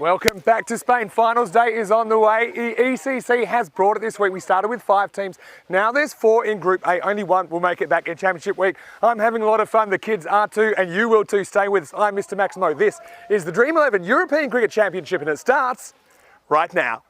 Welcome back to Spain. Finals day is on the way. The ECC has brought it this week. We started with 5 teams. Now there's 4 in Group A. Only 1 will make it back in Championship week. I'm having a lot of fun. The kids are too, and you will too. Stay with us. I'm Mr. Maximo. This is the Dream11 European Cricket Championship, and it starts right now.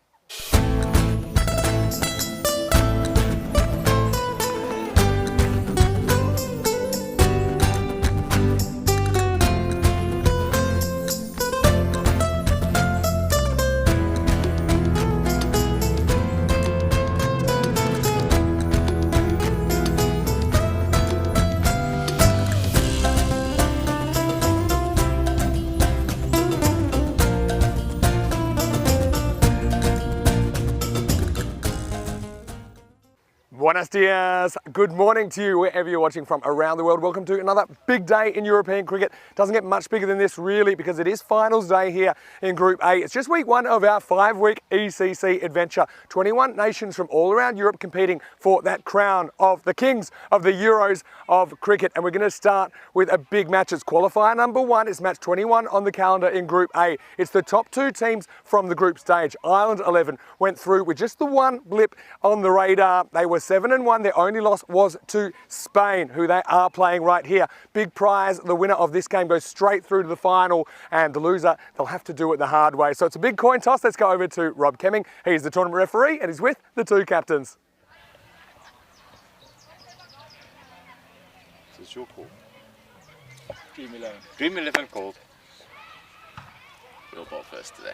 Buenos dias. Good morning to you wherever you're watching from around the world. Welcome to another big day in European cricket. Doesn't get much bigger than this really because it is finals day here in Group A. It's just week 1 of our 5-week ECC adventure. 21 nations from all around Europe competing for that crown of the kings of the Euros of cricket. And we're going to start with a big match. It's qualifier number 1. It's match 21 on the calendar in Group A. It's the top 2 teams from the group stage. Ireland 11 went through with just the one blip on the radar. They were 7-1. Their only loss was to Spain, who they are playing right here. Big prize. The winner of this game goes straight through to the final, and the loser, they'll have to do it the hard way. So it's a big coin toss. Let's go over to Rob Kemming. He's the tournament referee, and he's with the 2 captains. This is your call. Dream11. Dream11 called. We'll ball first today.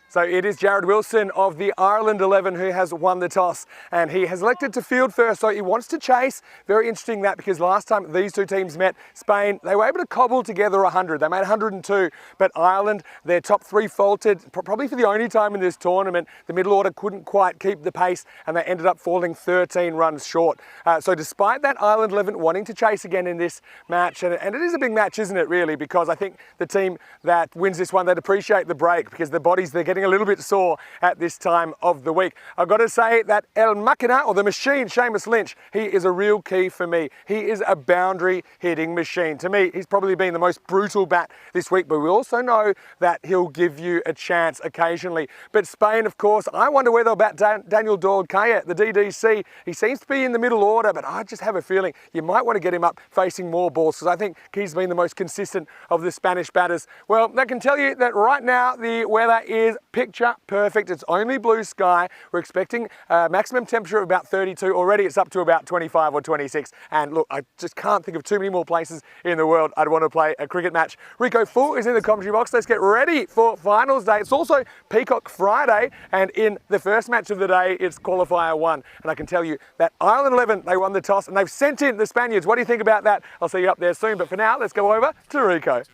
So it is Jared Wilson of the Ireland 11 who has won the toss, and he has elected to field first, so he wants to chase. Very interesting that, because last time these 2 teams met, Spain, they were able to cobble together 100. They made 102, but Ireland, their top 3 faltered, probably for the only time in this tournament. The middle order couldn't quite keep the pace, and they ended up falling 13 runs short. So despite that, Ireland 11 wanting to chase again in this match, and it is a big match, isn't it, really, because I think the team that wins this one, they'd appreciate the break, because the bodies, they're getting a little bit sore at this time of the week. I've got to say that El Machina, or the machine, Seamus Lynch, he is a real key for me. He is a boundary hitting machine. To me, he's probably been the most brutal bat this week, but we also know that he'll give you a chance occasionally. But Spain, of course, I wonder where they'll bat Daniel Dorkaya, the DDC. He seems to be in the middle order, but I just have a feeling you might want to get him up facing more balls, because I think he's been the most consistent of the Spanish batters. Well, they can tell you that right now the weather is picture perfect. It's only blue sky. We're expecting a maximum temperature of about 32. Already it's up to about 25 or 26. And look, I just can't think of too many more places in the world I'd want to play a cricket match. Rico Full is in the commentary box. Let's get ready for finals day. It's also Peacock Friday, and in the first match of the day, it's qualifier 1. And I can tell you that Ireland 11, they won the toss, and they've sent in the Spaniards. What do you think about that? I'll see you up there soon. But for now, let's go over to Rico.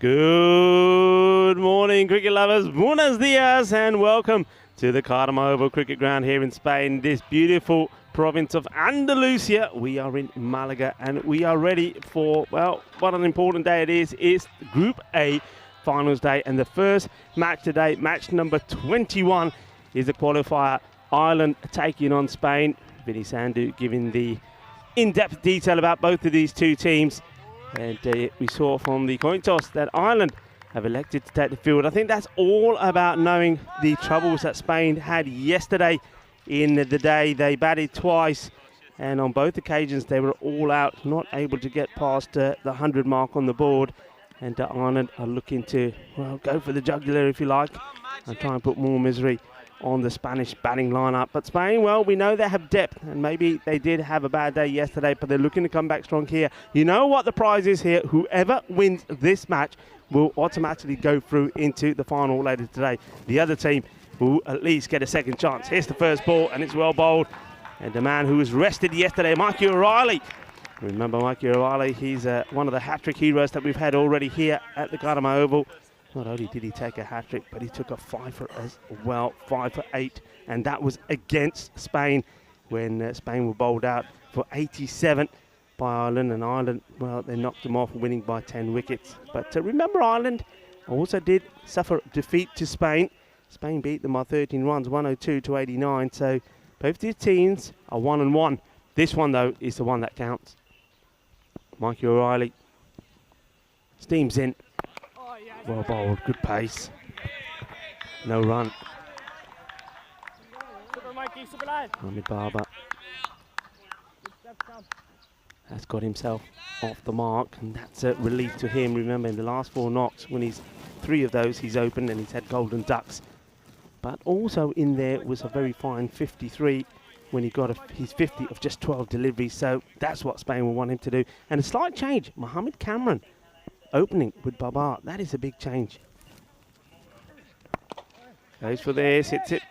Good morning, cricket lovers. Buenos dias, and welcome to the Cartama Oval Cricket Ground here in Spain, this beautiful province of Andalusia. We are in Malaga, and we are ready for, well, what an important day it is. It's Group A finals day, and the first match today, match number 21, is the qualifier. Ireland taking on Spain. Vinny Sandu giving the in-depth detail about both of these 2 teams. And we saw from the coin toss that Ireland have elected to take the field. I think that's all about knowing the troubles that Spain had yesterday in the day. They batted twice, and on both occasions they were all out, not able to get past the 100 mark on the board. And Ireland are looking to, well, go for the jugular, if you like, and try and put more misery on the Spanish batting lineup. But Spain, well, we know they have depth, and maybe they did have a bad day yesterday, but they're looking to come back strong here. You know what the prize is here? Whoever wins this match will automatically go through into the final later today. The other team will at least get a second chance. Here's the first ball, and it's well bowled. And the man who was rested yesterday, Mikey O'Reilly. Remember Mikey O'Reilly, he's one of the hat-trick heroes that we've had already here at the Cartama Oval. Not only did he take a hat-trick, but he took a 5 for as well, 5 for 8. And that was against Spain, when Spain were bowled out for 87 by Ireland. And Ireland, well, they knocked them off, winning by 10 wickets. But remember, Ireland also did suffer defeat to Spain. Spain beat them by 13 runs, 102 to 89. So both these teams are 1-1. This one, though, is the one that counts. Mikey O'Reilly steams in. Well bowled, good pace. No run. Mohamed Barber has got himself off the mark, and that's a relief to him. Remember, in the last 4 knocks, when he's 3 of those, he's opened and he's had golden ducks. But also in there was a very fine 53 when he got his 50 of just 12 deliveries. So that's what Spain will want him to do. And a slight change, Mohamed Cameron opening with Babar. That is a big change. Goes for this, hits it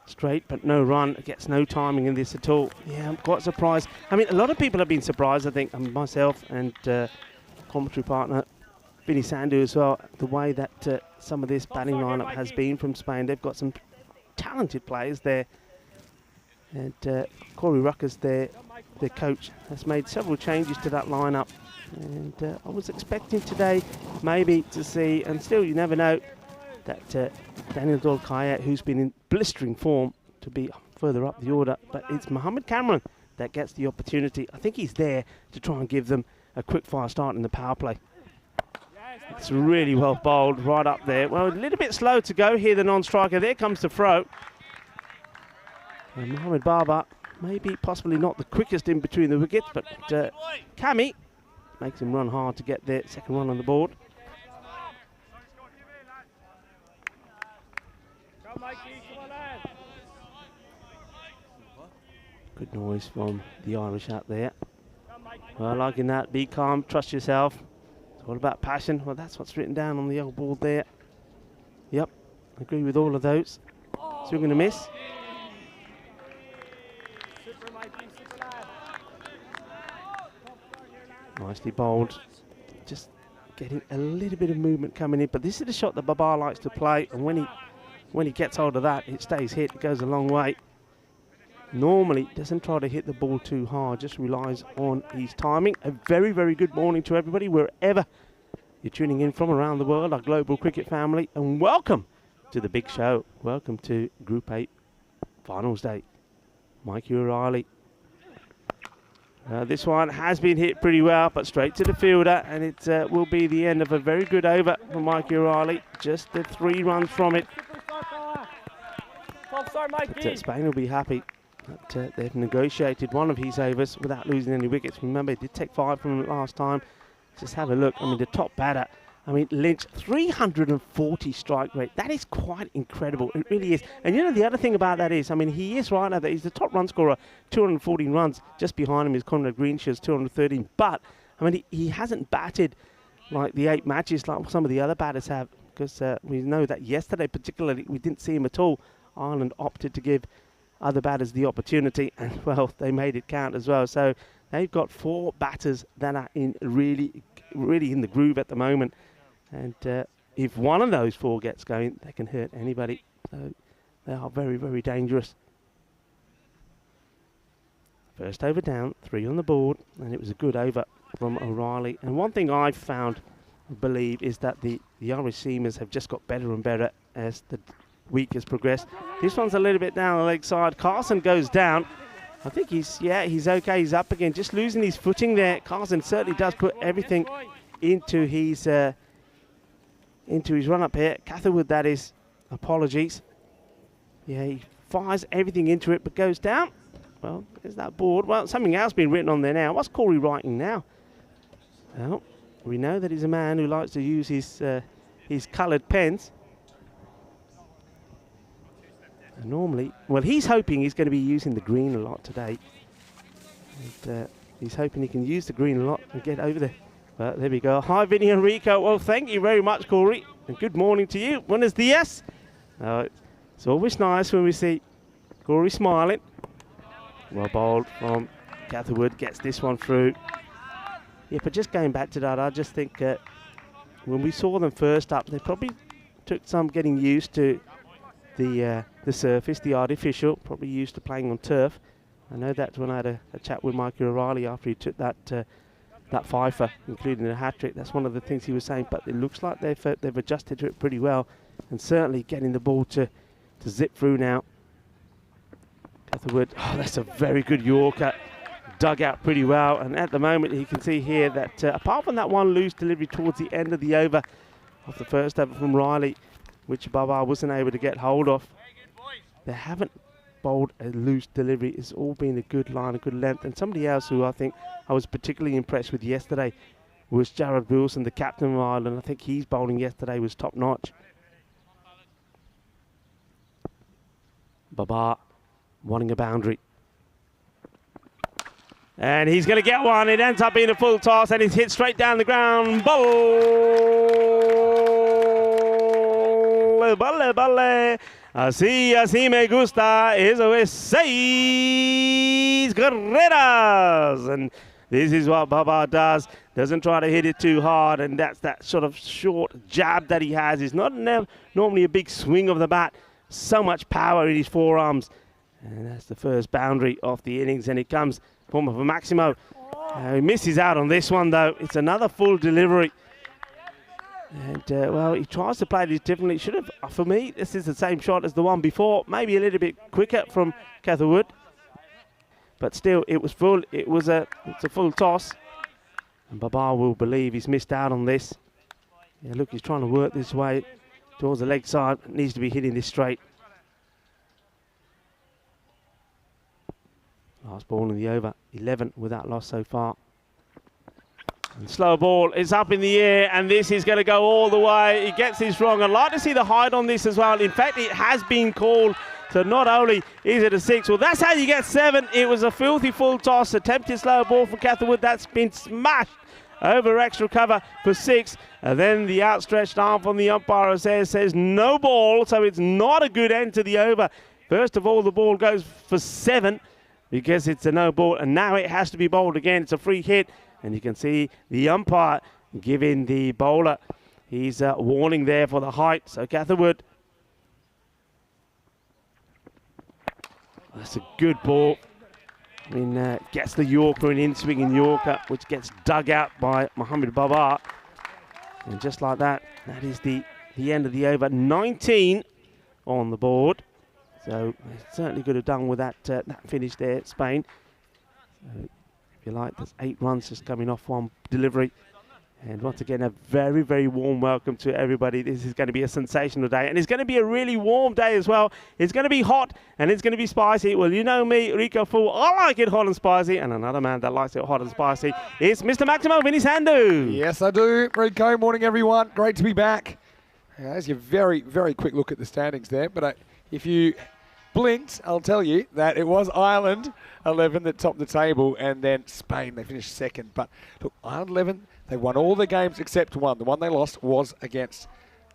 straight, but no run. Gets no timing in this at all. Yeah, I'm quite surprised. I mean, a lot of people have been surprised, I think, myself and commentary partner Vinny Sandu as well, the way that some of this batting lineup has been from Spain. They've got some talented players there. And Corey Ruckers, their coach, has made several changes to that lineup. And I was expecting today maybe to see, and still you never know, that Daniel Dolkaya, who's been in blistering form, to be further up the order. But it's Mohamed Cameron that gets the opportunity. I think he's there to try and give them a quick fire start in the power play. It's really well bowled right up there. Well, a little bit slow to go here, the non-striker. There comes the throw. And Mohamed Barber, maybe possibly not the quickest in between the wickets, but Cammy makes him run hard to get their second run on the board. Good noise from the Irish out there. Well, liking that. Be calm, trust yourself. It's all about passion. Well, that's what's written down on the old board there. Yep, agree with all of those. Swing and a miss. Nicely bowled. Just getting a little bit of movement coming in. But this is the shot that Babar likes to play. And when he gets hold of that, it stays hit. It goes a long way. Normally doesn't try to hit the ball too hard, just relies on his timing. A very, very good morning to everybody, wherever you're tuning in from around the world, our global cricket family, and welcome to the big show. Welcome to Group 8 Finals Day. Mikey O'Reilly. This one has been hit pretty well, but straight to the fielder, and it will be the end of a very good over for Mikey O'Reilly. Just the 3 runs from it. But Spain will be happy that they've negotiated one of his overs without losing any wickets. Remember, he did take 5 from him last time. Just have a look. I mean, the top batter, I mean, Lynch, 340 strike rate. That is quite incredible. It really is. And you know, the other thing about that is, I mean, he is right now that he's the top run scorer, 214 runs. Just behind him is Conrad Greenshaw's 213. But, I mean, he hasn't batted like the 8 matches like some of the other batters have, because we know that yesterday particularly we didn't see him at all. Ireland opted to give other batters the opportunity, and well, they made it count as well. So they've got 4 batters that are in really in the groove at the moment, and if one of those 4 gets going, they can hurt anybody. So they are very, very dangerous. First over down, 3 on the board, and it was a good over from O'Reilly. And one thing I've found, I believe, is that the Irish seamers have just got better and better as the week has progressed. This one's a little bit down the leg side. Carson goes down. I think he's okay. He's up again. Just losing his footing there. Carson certainly does put everything into his run up here. Catherwood, that is. Apologies. Yeah, he fires everything into it, but goes down. Well, there's that board. Well, something else been written on there now. What's Corey writing now? Well, we know that he's a man who likes to use his coloured pens. And normally, well, he's hoping he's going to be using the green a lot today. And he's hoping he can use the green a lot and get over there. Well, there we go. Hi, Vinny and Rico. Well, thank you very much, Corey. And good morning to you. Buenos dias. It's always nice when we see Corey smiling. Well bowled from Catherwood. Gets this one through. Yeah, but just going back to that, I just think when we saw them first up, they probably took some getting used to the surface, the artificial, probably used to playing on turf. I know that when I had a chat with Mikey O'Reilly after he took that fifer, including a hat-trick, that's one of the things he was saying, but it looks like they've adjusted to it pretty well, and certainly getting the ball to zip through now. Catherwood, oh, that's a very good Yorker, dug out pretty well, and at the moment you can see here that apart from that one loose delivery towards the end of the over, off the first over from Riley, which Baba wasn't able to get hold of. They haven't bowled a loose delivery. It's all been a good line, a good length. And somebody else who I think I was particularly impressed with yesterday was Jared Wilson, the captain of Ireland. I think his bowling yesterday was top notch. Baba wanting a boundary. And he's going to get one. It ends up being a full toss and it's hit straight down the ground. Balle, balle. Así me gusta. Eso es 6 carreras. And this is what Baba does. Doesn't try to hit it too hard. And that's that sort of short jab that he has. It's not normally a big swing of the bat. So much power in his forearms. And that's the first boundary of the innings. And it comes in the form of a Maximo. He misses out on this one, though. It's another full delivery. And, well, he tries to play this differently. Should have, for me, this is the same shot as the one before. Maybe a little bit quicker from Catherwood. But still, it was full. It's a full toss. And Baba will believe he's missed out on this. Yeah, look, he's trying to work this way towards the leg side. Needs to be hitting this straight. Last ball in the over. 11 without loss so far. And slow ball is up in the air, and this is going to go all the way. He gets this wrong. I'd like to see the height on this as well. In fact, it has been called. So not only is it a 6, well, that's how you get 7. It was a filthy full toss. Attempted slow ball from Catherwood. That's been smashed over extra cover for 6. And then the outstretched arm from the umpire says no ball. So it's not a good end to the over. First of all, the ball goes for 7 because it's a no ball. And now it has to be bowled again. It's a free hit. And you can see the umpire giving the bowler his warning there for the height. So Catherwood. That's a good ball. I mean, gets the Yorker, an in-swinging Yorker, which gets dug out by Mohammed Baba. And just like that, that is the end of the over. 19 on the board. So certainly could have done with that finish there, Spain. So, if you like, there's 8 runs just coming off one delivery. And once again, a very, very warm welcome to everybody. This is going to be a sensational day. And it's going to be a really warm day as well. It's going to be hot and it's going to be spicy. Well, you know me, Rico Fool. I like it hot and spicy. And another man that likes it hot and spicy is Mr. Maximo Vinisandu. Yes, I do. Rico, morning, everyone. Great to be back. There's your very, very quick look at the standings there. But if you blinked, I'll tell you that it was Ireland 11 that topped the table, and then Spain, they finished second. But look, Ireland 11, they won all the games except one. The one they lost was against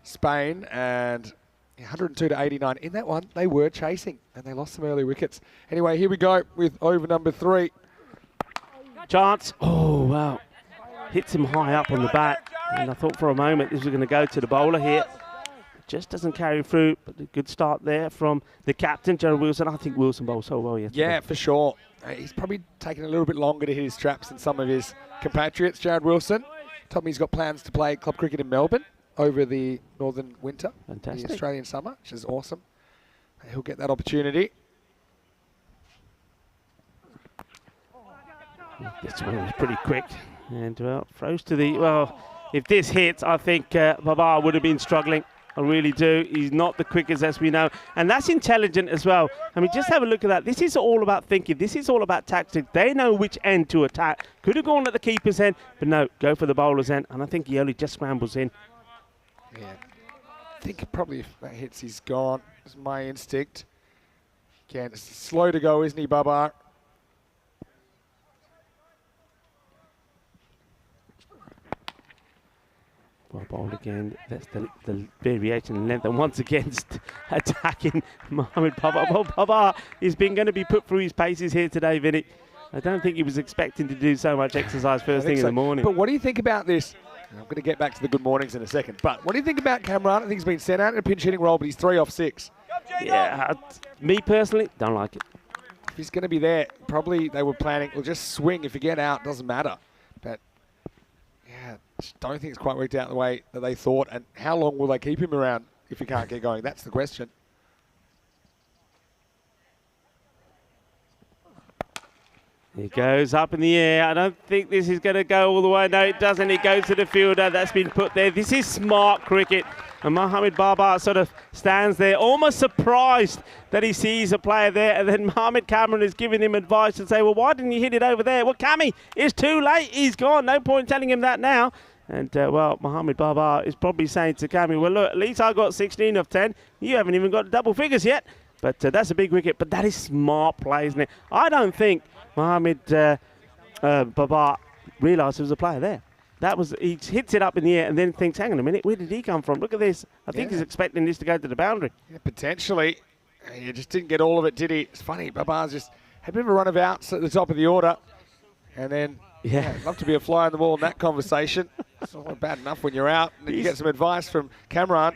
Spain, and 102 to 89. In that one, they were chasing, and they lost some early wickets. Anyway, here we go with over number 3. Chance. Oh, wow. Hits him high up on the bat. And I thought for a moment this was going to go to the bowler here. Just doesn't carry through, but a good start there from the captain, Jared Wilson. I think Wilson bowled so well yesterday. Yeah, for sure. He's probably taken a little bit longer to hit his traps than some of his compatriots, Jared Wilson. Told me he's got plans to play club cricket in Melbourne over the northern winter, Fantastic. The Australian summer, which is awesome. He'll get that opportunity. This one was pretty quick. And, well, throws to the... Well, if this hits, I think Baba would have been struggling. I really do. He's not the quickest, as we know. And that's intelligent as well. I mean, just have a look at that. This is all about thinking. This is all about tactics. They know which end to attack. Could have gone at the keeper's end, but no, go for the bowler's end. And I think he only just scrambles in. Yeah. I think probably if that hits, he's gone. That's my instinct. Again, it's slow to go, isn't he, Baba? Well bowled again. That's the variation in length. And once again, attacking Mohammed Baba. Well, Baba is going to be put through his paces here today, Vinny. I don't think he was expecting to do so much exercise first thing in the morning. But what do you think about this? I'm going to get back to the good mornings in a second. But what do you think about Cameron? I think he's been sent out in a pinch hitting role, but he's 3 off 6. Yeah, me personally, don't like it. If he's going to be there, probably they were planning, well, just swing. If you get out, doesn't matter. But, yeah, just don't think it's quite worked out the way that they thought. And how long will they keep him around if he can't get going? That's the question. He goes up in the air. I don't think this is going to go all the way. No, it doesn't. It goes to the fielder. That's been put there. This is smart cricket. And Mohamed Baba sort of stands there, almost surprised that he sees a player there. And then Mohamed Cameron is giving him advice and say, well, why didn't you hit it over there? Well, Cammy, it's too late. He's gone. No point telling him that now. And, well, Mohamed Baba is probably saying to Cammy, well, look, at least I got 16 of 10. You haven't even got double figures yet. But that's a big wicket. But that is smart play, isn't it? I don't think Mohamed Baba realised there was a player there. That was, he hits it up in the air and then thinks, hang on a minute, where did he come from? Look at this. I think he's expecting this to go to the boundary. Yeah, potentially. He just didn't get all of it, did he? It's funny, Baba's just had a bit of a run of outs at the top of the order. And then, I'd love to be a fly on the wall in that conversation. It's not bad enough when you're out and you get some advice from Cameron.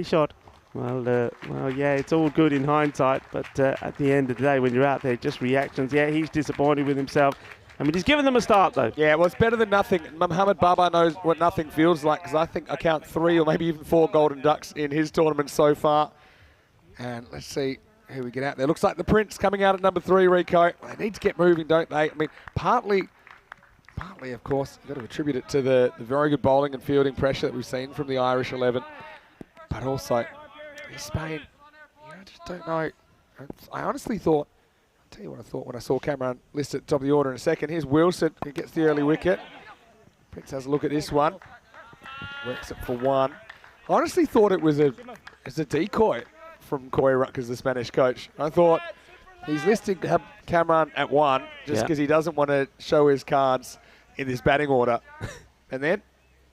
Shot. Well, yeah, it's all good in hindsight, but at the end of the day, when you're out there, just reactions. Yeah, he's disappointed with himself. I mean, he's given them a start, though. Yeah, well, it's better than nothing. Mohamed Baba knows what nothing feels like, because I think I count 3 or maybe even 4 golden ducks in his tournament so far. And let's see who we get out there. Looks like the Prince coming out at number 3, Rico. They need to get moving, don't they? I mean, partly, of course, you've got to attribute it to the very good bowling and fielding pressure that we've seen from the Irish 11. But also, Spain, I just don't know. I honestly thought, I'll tell you what I thought when I saw Cameron listed at the top of the order in a second. Here's Wilson, who gets the early wicket. Prince has a look at this one. Works it for 1. I honestly thought it was a decoy from Coy Rutgers, the Spanish coach. I thought he's listing Cameron at 1 just because he doesn't want to show his cards in this batting order. And then,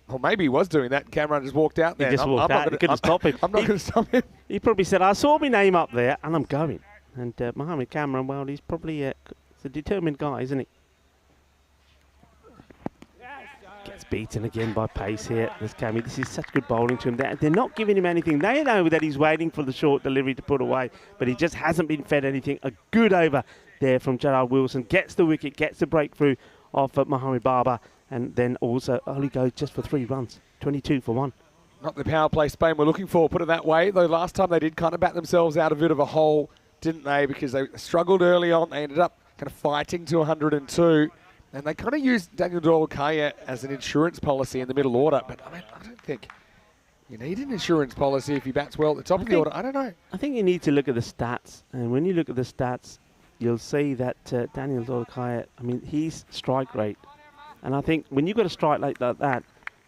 or maybe he was doing that. Cameron just walked out there. He just walked out. He couldn't stop him. I'm not going to stop him. He probably said, I saw my name up there and I'm going. And Mohamed Cameron, well, he's probably a determined guy, isn't he? Gets beaten again by pace here. This Cammy, this is such good bowling to him. They're not giving him anything. They know that he's waiting for the short delivery to put away, but he just hasn't been fed anything. A good over there from Gerard Wilson. Gets the wicket, gets the breakthrough off Mohamed Baba. And then also only goes just for 3 runs, 22 for 1. Not the power play Spain were looking for, put it that way. Though last time they did kind of bat themselves out a bit of a hole, didn't they? Because they struggled early on. They ended up kind of fighting to 102. And they kind of used Daniel Doyle-Kaya as an insurance policy in the middle order. But I mean, I don't think you need an insurance policy if he bats well at the top of the order. I don't know. I think you need to look at the stats. And when you look at the stats, you'll see that Daniel Doyle-Kaya, I mean, his strike rate. And I think when you've got a strike like that,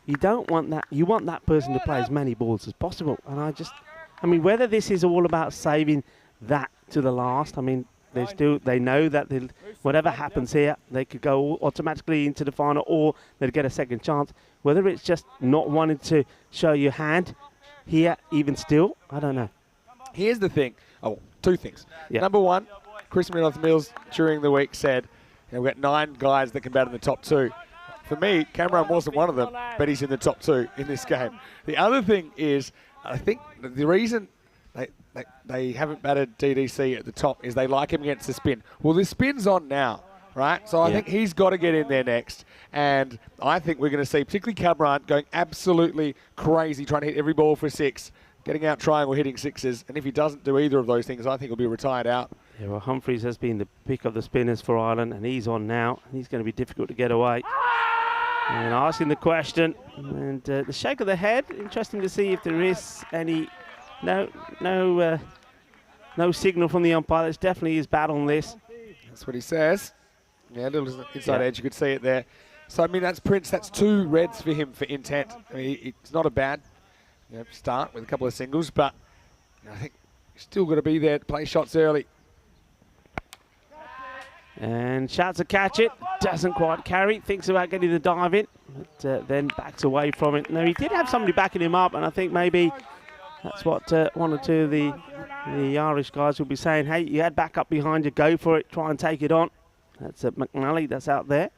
you don't want that. You want that person to play as many balls as possible. And I mean, whether this is all about saving that to the last, I mean, they know that whatever happens here, they could go automatically into the final or they'll get a second chance. Whether it's just not wanting to show your hand here, even still, I don't know. Here's the thing. Oh, 2 things. Yeah. Number 1, Chris Mills during the week said, we've got 9 guys that can bat in the top 2. For me, Cameron wasn't one of them, but he's in the top 2 in this game. The other thing is, I think the reason they haven't batted DDC at the top is they like him against the spin. Well, the spin's on now, right? So I think he's got to get in there next. And I think we're going to see, particularly Cameron, going absolutely crazy, trying to hit every ball for 6, getting out triangle, hitting 6s. And if he doesn't do either of those things, I think he'll be retired out. Yeah, well, Humphries has been the pick of the spinners for Ireland, and he's on now. He's going to be difficult to get away. And asking the question, and the shake of the head. Interesting to see if there is any no signal from the umpire. There's definitely his bat on this. That's what he says. Yeah, a little inside edge. You could see it there. So I mean, that's Prince. That's 2 reds for him for intent. I mean, it's not a bad start with a couple of singles, but I think he's still got to be there to play shots early. And shouts to catch it, doesn't quite carry, thinks about getting the dive in, but then backs away from it. No, he did have somebody backing him up, and I think maybe that's what 1 or 2 of the Irish guys will be saying. Hey, you had backup behind you, go for it, try and take it on. That's McNally, that's out there.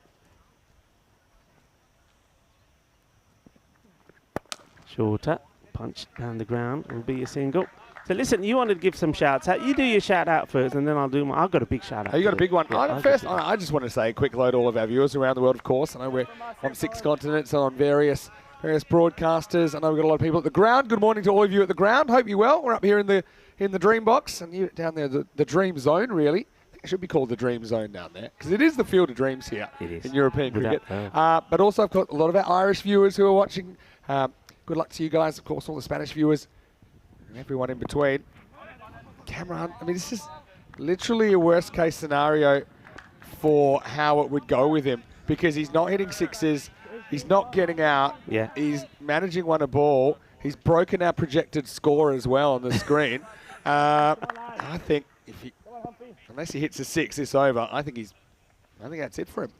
Shorter, punch down the ground, will be a single. So listen, you wanted to give some shouts out. You do your shout out first, and then I'll do my. I've got a big shout out. Oh, you got a big one. Yeah, I just want to say a quick hello to all of our viewers around the world, of course. I know we're on 6 continents and on various various broadcasters. I know we've got a lot of people at the ground. Good morning to all of you at the ground. Hope you're well. We're up here in the Dream Box, and you down there, the Dream Zone, really. I think it should be called the Dream Zone down there, because it is the field of dreams here in European cricket. But also I've got a lot of our Irish viewers who are watching. Good luck to you guys, of course, all the Spanish viewers and everyone in between. Cameron, I mean, this is literally a worst-case scenario for how it would go with him, because he's not hitting sixes, he's not getting out, he's managing one a ball, he's broken our projected score as well on the screen. I think unless he hits a 6 this over, I think that's it for him.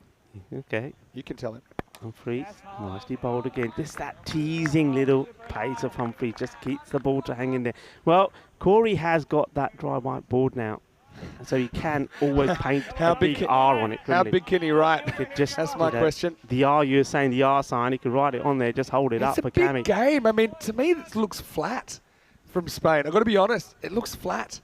Okay. You can tell him. Humphries, nicely bowled again. Just that teasing little pace of Humphries just keeps the ball to hang in there. Well, Corey has got that dry white board now, so he can always paint a big R on it. How big can he write? That's my question. The R, you're saying the R sign, he could write it on there, just hold it up for Cammy. It's a big game. I mean, to me, it looks flat from Spain. I've got to be honest, it looks flat.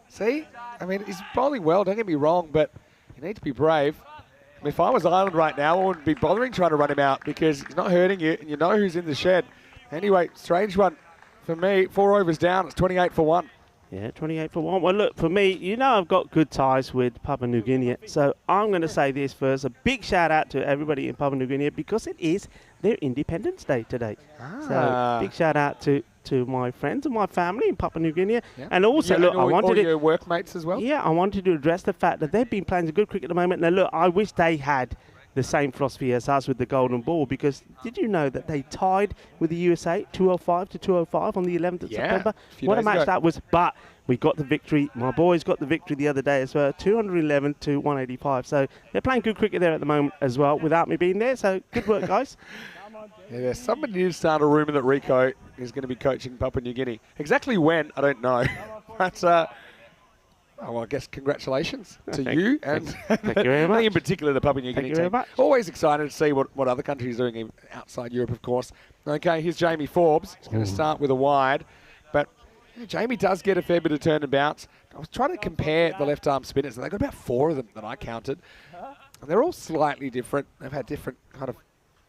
See? I mean, he's bowling well, don't get me wrong, but you need to be brave. I mean, if I was Ireland right now, I wouldn't be bothering trying to run him out, because he's not hurting you, and you know who's in the shed. Anyway, strange one for me. 4 overs down. It's 28 for 1. Yeah, 28 for 1. Well, look, for me, you know I've got good ties with Papua New Guinea, so I'm going to say this first. A big shout-out to everybody in Papua New Guinea, because it is their Independence Day today. So, big shout-out to my friends and my family in Papua New Guinea. Yeah. And also, look, I wanted your workmates as well? Yeah, I wanted to address the fact that they've been playing some good cricket at the moment. Now, look, I wish they had the same philosophy as us with the golden ball, because did you know that they tied with the USA 205 to 205 on the 11th of September? What a match that was. But we got the victory. My boys got the victory the other day as well, 211 to 185. So they're playing good cricket there at the moment as well, without me being there. So good work, guys. Yeah, somebody did start a rumour that Rico is going to be coaching Papua New Guinea. Exactly when, I don't know. But, well, I guess congratulations to you. And thank you very much. In particular, the Papua New Guinea team. Very much. Always excited to see what other countries are doing outside Europe, of course. Okay, here's Jamie Forbes. He's going to start with a wide. But Jamie does get a fair bit of turn and bounce. I was trying to compare the left-arm spinners, and they've got about 4 of them that I counted. And they're all slightly different. They've had different kind of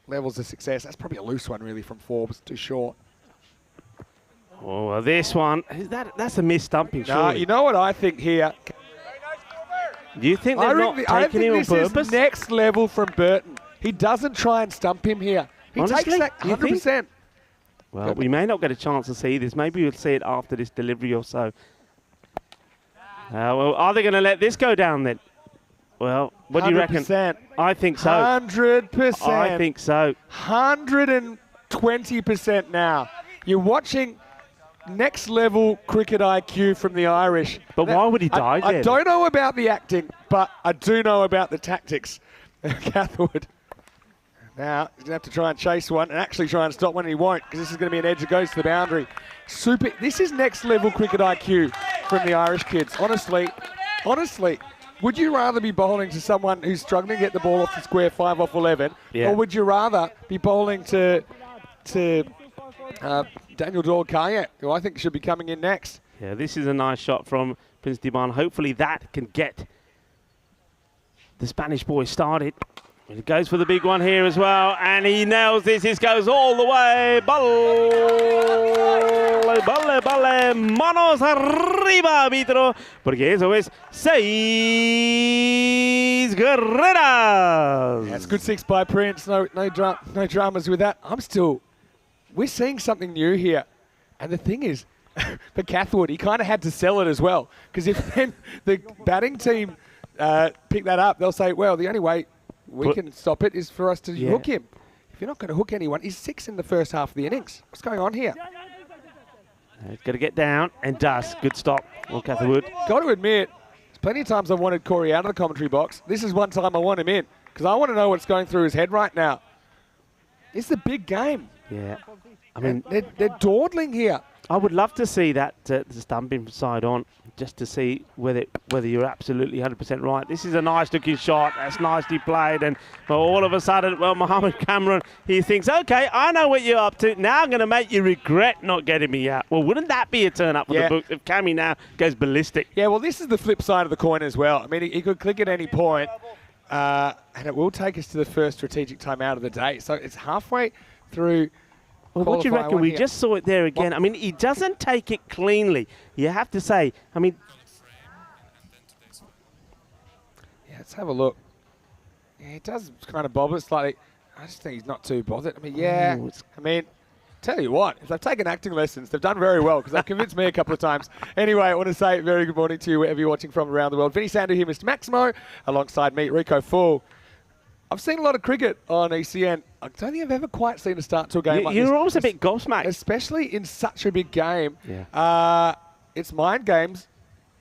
levels of success. That's probably a loose one, really, from Forbes. Too short. Oh, well, this one, that's a missed stumping, surely. You know what I think here? Do you think they're not taking him on purpose? This is next level from Burton. He doesn't try and stump him here. He takes that 100%. Well, we may not get a chance to see this. Maybe we'll see it after this delivery or so. Well, are they going to let this go down then? Well, what do you reckon? 100%. I think so. 100%. I think so. 120% now. You're watching next level cricket IQ from the Irish. But why would he die then? I don't know about the acting, but I do know about the tactics. Catherwood. Now, he's going to have to try and chase one and actually try and stop one, and he won't, because this is going to be an edge that goes to the boundary. Super. This is next level cricket IQ from the Irish kids. Honestly, would you rather be bowling to someone who's struggling to get the ball off the square 5 off 11, or would you rather be bowling to Daniel Dorkaya, who I think should be coming in next? Yeah, this is a nice shot from Prince Diban. Hopefully that can get the Spanish boy started. He goes for the big one here as well, and he nails this. This goes all the way. Balle, manos arriba, arbitro, porque eso es 6 carreras. That's good 6 by Prince. No dramas with that. We're seeing something new here. And the thing is, for Catherwood, he kind of had to sell it as well. Because if then the batting team pick that up, they'll say, well, the only way we can stop it is for us to hook him. If you're not going to hook anyone, he's 6 in the first half of the innings. What's going on here? He's got to get down, and does. Good stop on Catherwood. Got to admit, there's plenty of times I've wanted Corey out of the commentary box. This is one time I want him in, because I want to know what's going through his head right now. It's a big game. Yeah. I mean, they're dawdling here. I would love to see that the stumping side on, just to see whether you're absolutely 100% right. This is a nice looking shot. That's nicely played. And all of a sudden, well, Mohammed Cameron, he thinks, okay, I know what you're up to. Now I'm going to make you regret not getting me out. Well, wouldn't that be a turn up for the book if Cammy now goes ballistic? Yeah, well, this is the flip side of the coin as well. I mean, he could click at any point. and it will take us to the first strategic timeout of the day. So it's halfway through. Well, what do you reckon? We just saw it there again. I mean, he doesn't take it cleanly. You have to say. I mean, yeah, let's have a look. Yeah, he does kind of bobble it slightly. I just think he's not too bothered. I mean, yeah. I mean, tell you what, if they've taken acting lessons, they've done very well because they've convinced me a couple of times. Anyway, I want to say very good morning to you wherever you're watching from around the world. Vinny Sandu here, Mr. Maximo, alongside me, Rico Full. I've seen a lot of cricket on ECN. I don't think I've ever quite seen a start to a game like this. You're always a bit gobsmacked. Especially in such a big game. Yeah. It's mind games.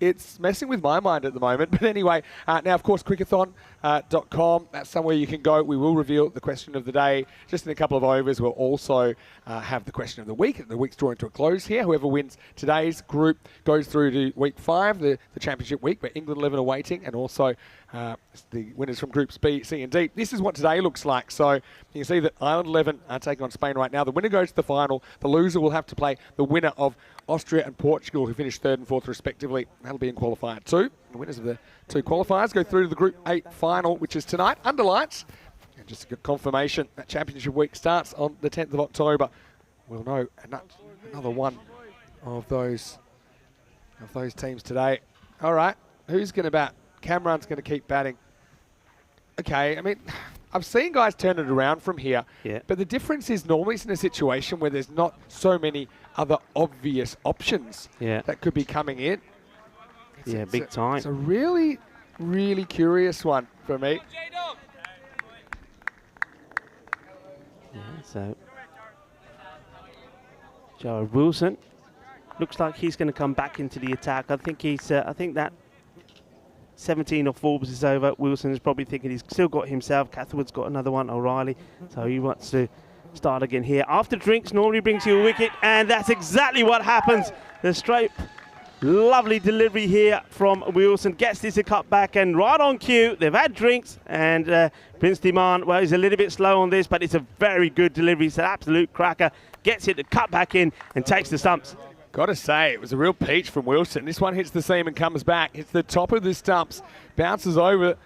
It's messing with my mind at the moment. But anyway, now, of course, crickathon.com. That's somewhere you can go. We will reveal the question of the day. Just in a couple of overs, we'll also have the question of the week. The week's drawing to a close here. Whoever wins today's group goes through to week 5, the championship week, where England 11 are waiting, and also the winners from groups B, C, and D. This is what today looks like. So you can see that Ireland 11 are taking on Spain right now. The winner goes to the final. The loser will have to play the winner of Austria and Portugal, who finished 3rd and 4th respectively. That'll be in qualifier 2. The winners of the 2 qualifiers go through to the Group 8 final, which is tonight under lights. And just a good confirmation that championship week starts on the 10th of October. We'll know another one of those teams today. All right, who's going to bat? Cameron's going to keep batting. Okay, I mean, I've seen guys turn it around from here, but the difference is normally it's in a situation where there's not so many other obvious options that could be coming in. Big time. It's a really, really curious one for me. So Jared Wilson looks like he's going to come back into the attack. I think I think that 17 of Forbes is over. Wilson is probably thinking he's still got himself. Catherwood's got another one, O'Reilly. So he wants to start again here. After drinks normally brings you a wicket, and that's exactly what happens. The straight, lovely delivery here from Wilson. Gets this a cut back and right on cue. They've had drinks, and Prince Demand, well, he's a little bit slow on this, but it's a very good delivery. It's an absolute cracker. Gets it to cut back in and takes the stumps. Got to say, it was a real peach from Wilson. This one hits the seam and comes back. Hits the top of the stumps, bounces over,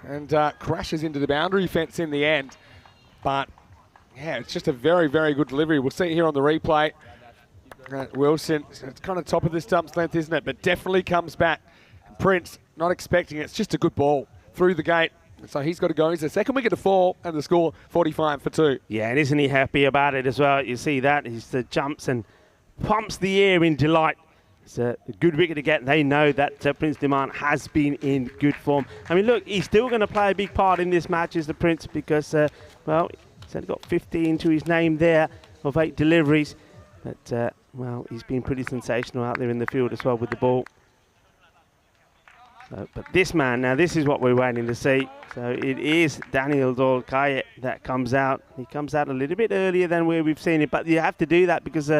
and crashes into the boundary fence in the end. But, yeah, it's just a very, very good delivery. We'll see it here on the replay. Wilson, it's kind of top of the stump's length, isn't it? But definitely comes back. Prince, not expecting it. It's just a good ball through the gate. So he's got to go. He's the second wicket to fall, and the score 45 for 2. Yeah, and isn't he happy about it as well? You see that? He jumps and pumps the air in delight. It's a good wicket to get. They know that Prince Demand has been in good form. I mean, look, he's still going to play a big part in this match as the Prince because, well, he's only got 15 to his name there of 8 deliveries. But, well, he's been pretty sensational out there in the field as well with the ball. So, but this man, now this is what we're waiting to see. So it is Daniel Dolkaye that comes out. He comes out a little bit earlier than where we've seen it, but you have to do that because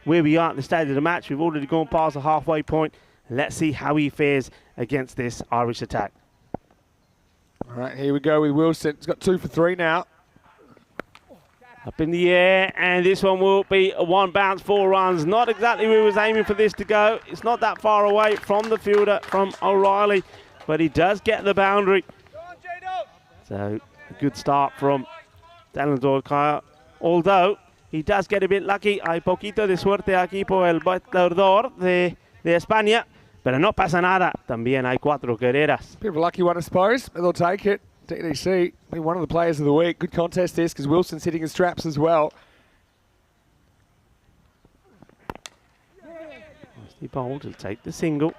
where we are at the stage of the match, we've already gone past the halfway point. Let's see how he fares against this Irish attack. All right, here we go with Wilson. He's got 2 for 3 now. Up in the air, and this one will be a 1 bounce, 4 runs. Not exactly where he was aiming for this to go. It's not that far away from the fielder, from O'Reilly, but he does get the boundary. So a good start from Daniel Dolkaye, although he does get a bit lucky. Hay poquito de suerte aquí por el bateador de España, pero no pasa nada. También hay 4 carreras. Bit of a lucky one, I suppose, but they'll take it. DDC, been one of the players of the week. Good contest this because Wilson's hitting his straps as well. Rusty Bold will take the single.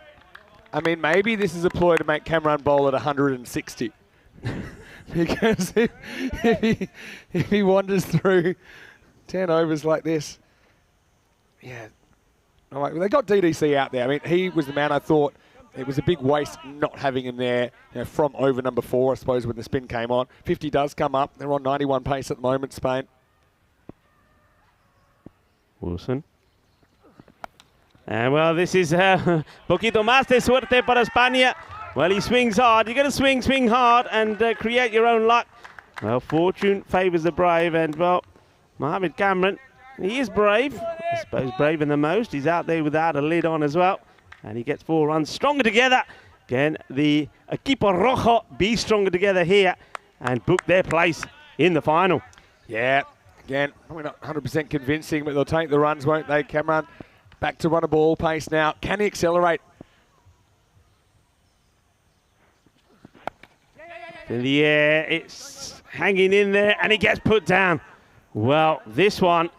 I mean, maybe this is a ploy to make Cameron bowl at 160. Because if he wanders through 10 overs like this, yeah. All right, well, they got DDC out there. I mean, he was the man I thought. It was a big waste not having him there from over number 4, I suppose, when the spin came on. 50 does come up. They're on 91 pace at the moment, Spain. Wilson. And, well, this is poquito más de suerte para España. Well, he swings hard. You're going to swing hard and create your own luck. Well, fortune favours the brave. And, well, Mohammed Cameron, he is brave. I suppose braver than most. He's out there without a lid on as well. And he gets 4 runs stronger together. Again, the Equipo Rojo be stronger together here and book their place in the final. Yeah, again, probably not 100% convincing, but they'll take the runs, won't they? Cameron back to run a ball pace now. Can he accelerate? In the air, it's hanging in there, and it gets put down. Well, this one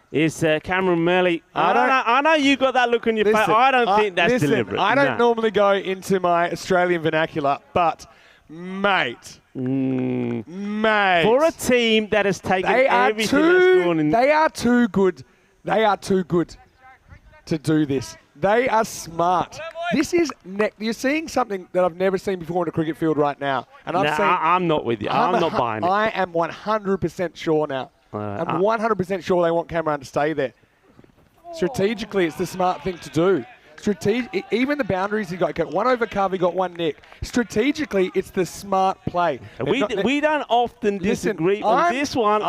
is Cameron Merley. I know you got that look on your face. I don't think that's deliberate. I don't normally go into my Australian vernacular, but mate, mate. For a team that has taken everything that's gone in. They are too good. They are too good to do this. They are smart. This is you're seeing something that I've never seen before in a cricket field right now. And I'm not with you. I'm not buying it. I am 100% sure now. I'm 100% sure they want Cameron to stay there. Strategically, it's the smart thing to do. Even the boundaries he got one over cover, he got one nick. Strategically, it's the smart play. We don't often disagree on this one.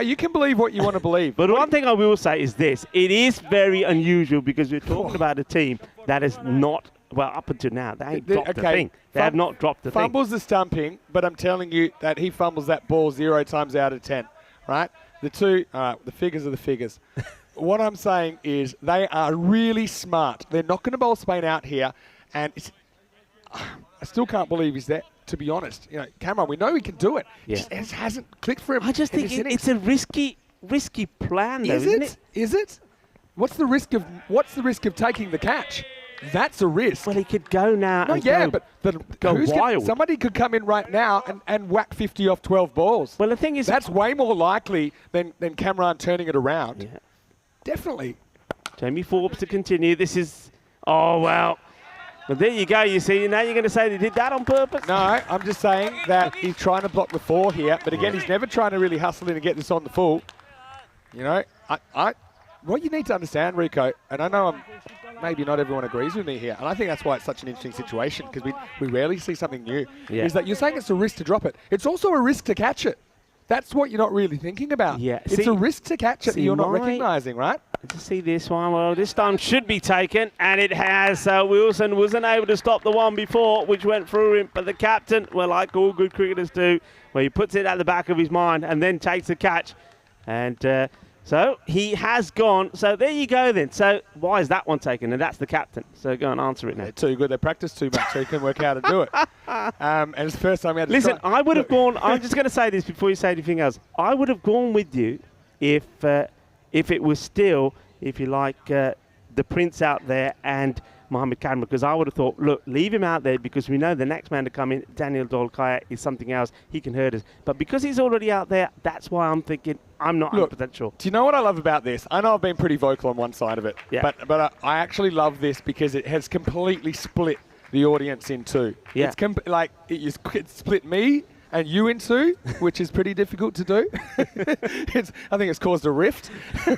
You can believe what you want to believe. But one thing I will say is this. It is very unusual because we're talking about a team that is not, well, up until now, they ain't dropped a thing. They have not dropped a thing. Fumbles the stumping, but I'm telling you that he fumbles that ball 0 times out of 10, right? The figures are the figures. What I'm saying is they are really smart. They're not going to bowl Spain out here, and I still can't believe he's there, to be honest. You know, Cameron, we know he can do it. Yeah. It just hasn't clicked for him. I just think it's a risky plan, though, isn't it? Is it? What's the risk of taking the catch? That's a risk. Well, he could go now. Go wild. Somebody could come in right now and whack 50 off 12 balls. Well, the thing is, that's way more likely than Cameron turning it around. Yeah. Definitely. Jamie Forbes to continue. This is, well, there you go. You see, now you're going to say they did that on purpose? No, I'm just saying that he's trying to block the 4 here, but again, he's never trying to really hustle in and get this on the full. You know, what you need to understand, Rico, and I know maybe not everyone agrees with me here, and I think that's why it's such an interesting situation, because we rarely see something new, is that you're saying it's a risk to drop it. It's also a risk to catch it. That's what you're not really thinking about. Yeah. It's a risk to catch it that you're not recognising, right? To see this one, well, this time should be taken, and it has. Wilson wasn't able to stop the one before, which went through him, but the captain, well, like all good cricketers do, where he puts it at the back of his mind and then takes the catch. And so he has gone. So there you go then. So why is that one taken? And that's the captain. So go and answer it now. They're too good. They practice too much, so you can work out how to do it. And it's the first time we had to Listen, I would have gone. I'm just going to say this before you say anything else. I would have gone with you if it was still, if you like, the Prince out there and Mohamed Cameron, because I would have thought, look, leave him out there because we know the next man to come in, Daniel Dolkaya, is something else. He can hurt us. But because he's already out there, that's why I'm thinking I'm not 100% sure. Do you know what I love about this? I know I've been pretty vocal on one side of it, yeah. but I actually love this because it has completely split the audience in two. Yeah. It split me and you in two, which is pretty difficult to do. I think it's caused a rift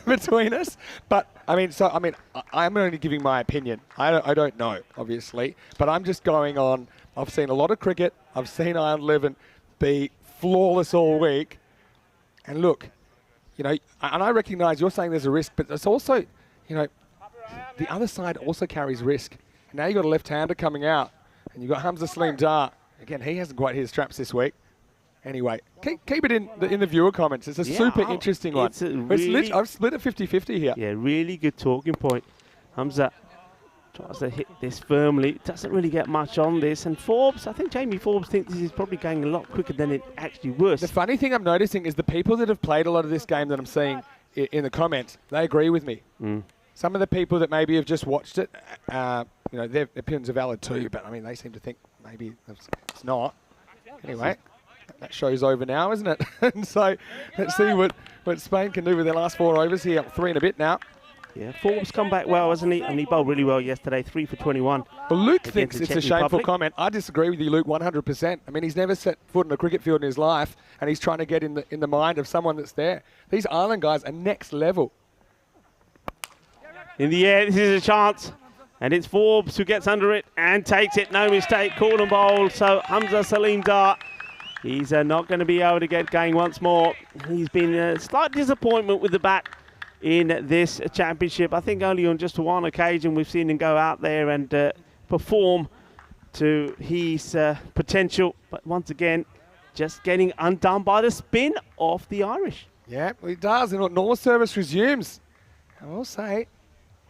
between us. But I'm only giving my opinion. I don't know, obviously, but I'm just going on. I've seen a lot of cricket. I've seen Ireland 11 be flawless all week. And look, you know, and I recognise you're saying there's a risk, but it's also, you know, the other side also carries risk. And now you've got a left-hander coming out, and you've got Hamza Saleem Dar. Again, he hasn't quite hit his straps this week. Anyway, keep it in the viewer comments. It's a super interesting one. I've split it 50-50 here. Yeah, really good talking point. Hamza tries to hit this firmly. Doesn't really get much on this. And Forbes, I think Jamie Forbes thinks this is probably going a lot quicker than it actually was. The funny thing I'm noticing is the people that have played a lot of this game that I'm seeing in the comments, they agree with me. Some of the people that maybe have just watched it, you know, their opinions are valid too, but I mean, they seem to think maybe it's not. Anyway, that show's over now, isn't it? And so let's see what Spain can do with their last 4 overs here. 3 and a bit now. Yeah, Forbes come back well, hasn't he? And he bowled really well yesterday, 3 for 21. Well, Luke thinks it's a shameful comment. I disagree with you, Luke, 100%. I mean, he's never set foot in a cricket field in his life, and he's trying to get in the mind of someone that's there. These Ireland guys are next level. In the air, this is a chance. And it's Forbes who gets under it and takes it. No mistake, call and bowl. So Hamza Saleem Dar, he's not going to be able to get going once more. He's been a slight disappointment with the bat in this championship. I think only on just one occasion we've seen him go out there and perform to his potential, but once again, just getting undone by the spin of the Irish. Yeah, well, he does. And North service resumes. I will say,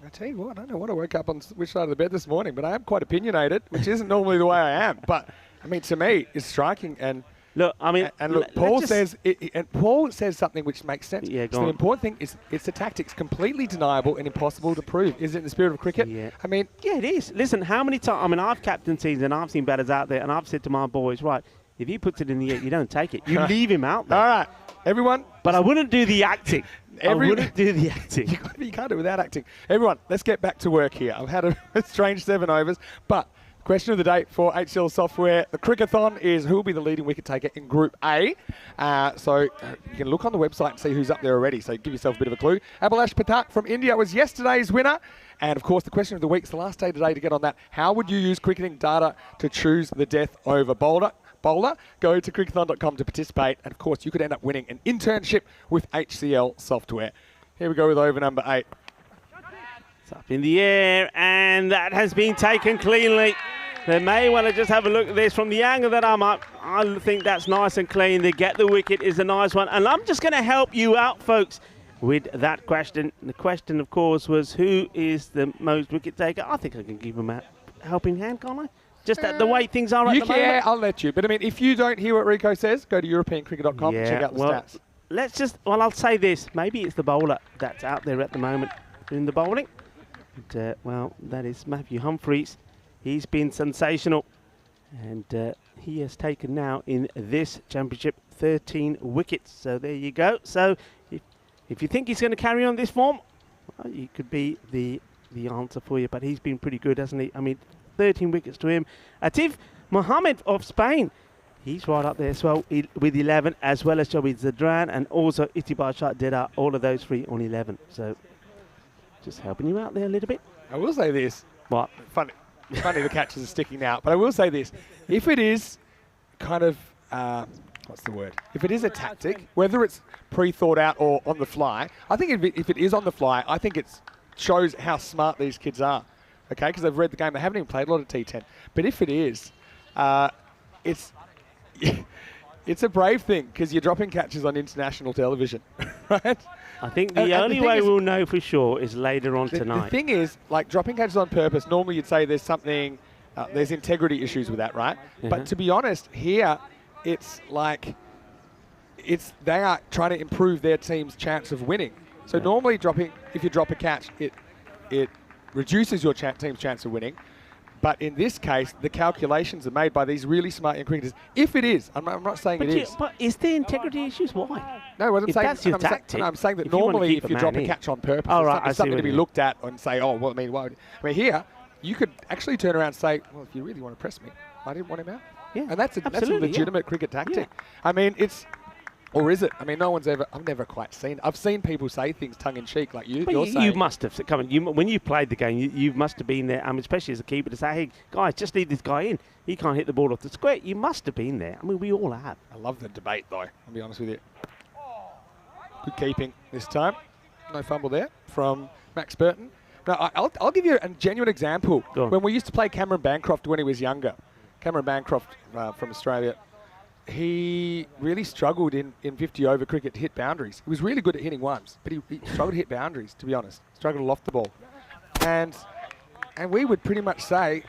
I tell you what, I don't know what I woke up on which side of the bed this morning, but I am quite opinionated, which isn't normally the way I am. But I mean, to me, it's striking. And look, I mean, and look, Paul says, and Paul says something which makes sense. Yeah, so the important thing is, it's the tactics completely deniable and impossible to prove. Is it in the spirit of cricket? Yeah. I mean, yeah, it is. Listen, how many times? I mean, I've captained teams and I've seen batters out there, and I've said to my boys, right, if he puts it in the air, you don't take it. You leave him out there. All right, everyone. But I wouldn't do the acting. I wouldn't do the acting. You can't do it without acting. Everyone, let's get back to work here. I've had a strange 7 overs, but question of the day for HCL Software, the Crickathon, is who will be the leading wicket taker in Group A. So you can look on the website and see who's up there already. So give yourself a bit of a clue. Abhilash Pathak from India was yesterday's winner. And of course, the question of the week is the last day today to get on that. How would you use cricketing data to choose the death over bowler? Go to crickathon.com to participate. And of course, you could end up winning an internship with HCL Software. Here we go with over number 8. It's up in the air, and that has been taken cleanly. They may want to just have a look at this from the angle that I'm up. I think that's nice and clean. They get the wicket is a nice one. And I'm just going to help you out, folks, with that question. The question, of course, was who is the most wicket taker? I think I can give him a helping hand, can't I? Just at the way things are at the moment. Yeah, I'll let you. But I mean, if you don't hear what Rico says, go to EuropeanCricket.com and check out the stats. Let's just, well, I'll say this. Maybe it's the bowler that's out there at the moment doing the bowling. And, well, that is Matthew Humphries. He's been sensational. And he has taken now in this championship 13 wickets. So there you go. So if you think he's going to carry on this form, well, he could be the answer for you. But he's been pretty good, hasn't he? I mean, 13 wickets to him. Atif Mohammed of Spain, he's right up there as well with 11, as well as Joey Zadran and also Itibar Deda, all of those 3 on 11. So just helping you out there a little bit. I will say this. What? Funny the catches are sticking out. But I will say this. If it is kind of, what's the word? If it is a tactic, whether it's pre-thought out or on the fly, I think if it is on the fly, I think it shows how smart these kids are. Okay, because they've read the game. They haven't even played a lot of T10. But if it is, it's a brave thing because you're dropping catches on international television, right? I think the only way we'll know for sure is later on tonight. The thing is, like dropping catches on purpose, normally you'd say there's something, there's integrity issues with that, right? But to be honest, here, it's like, they are trying to improve their team's chance of winning. So normally if you drop a catch, it reduces your team's chance of winning. But in this case, the calculations are made by these really smart young cricketers. If it is, I'm not saying it is. But is there integrity issues? Why? No, what I'm saying, that's your tactic. I'm saying that normally if you drop a catch on purpose, it's something to be looked at and say, oh, well, I mean, here, you could actually turn around and say, well, if you really want to press me, I didn't want him out. Yeah, and that's a legitimate cricket tactic. Yeah. I mean, or is it? I mean, I've never quite seen. I've seen people say things tongue-in-cheek like you're saying. You must have. Come on, when you played the game, you must have been there. I mean, especially as a keeper, to say, hey, guys, just leave this guy in. He can't hit the ball off the square. You must have been there. I mean, we all have. I love the debate, though. I'll be honest with you. Good keeping this time. No fumble there from Max Burton. Now, I'll give you a genuine example. When we used to play Cameron Bancroft when he was younger. Cameron Bancroft from Australia. He really struggled in 50-over cricket to hit boundaries. He was really good at hitting ones, but he struggled to hit boundaries, to be honest. Struggled to loft the ball. And we would pretty much say,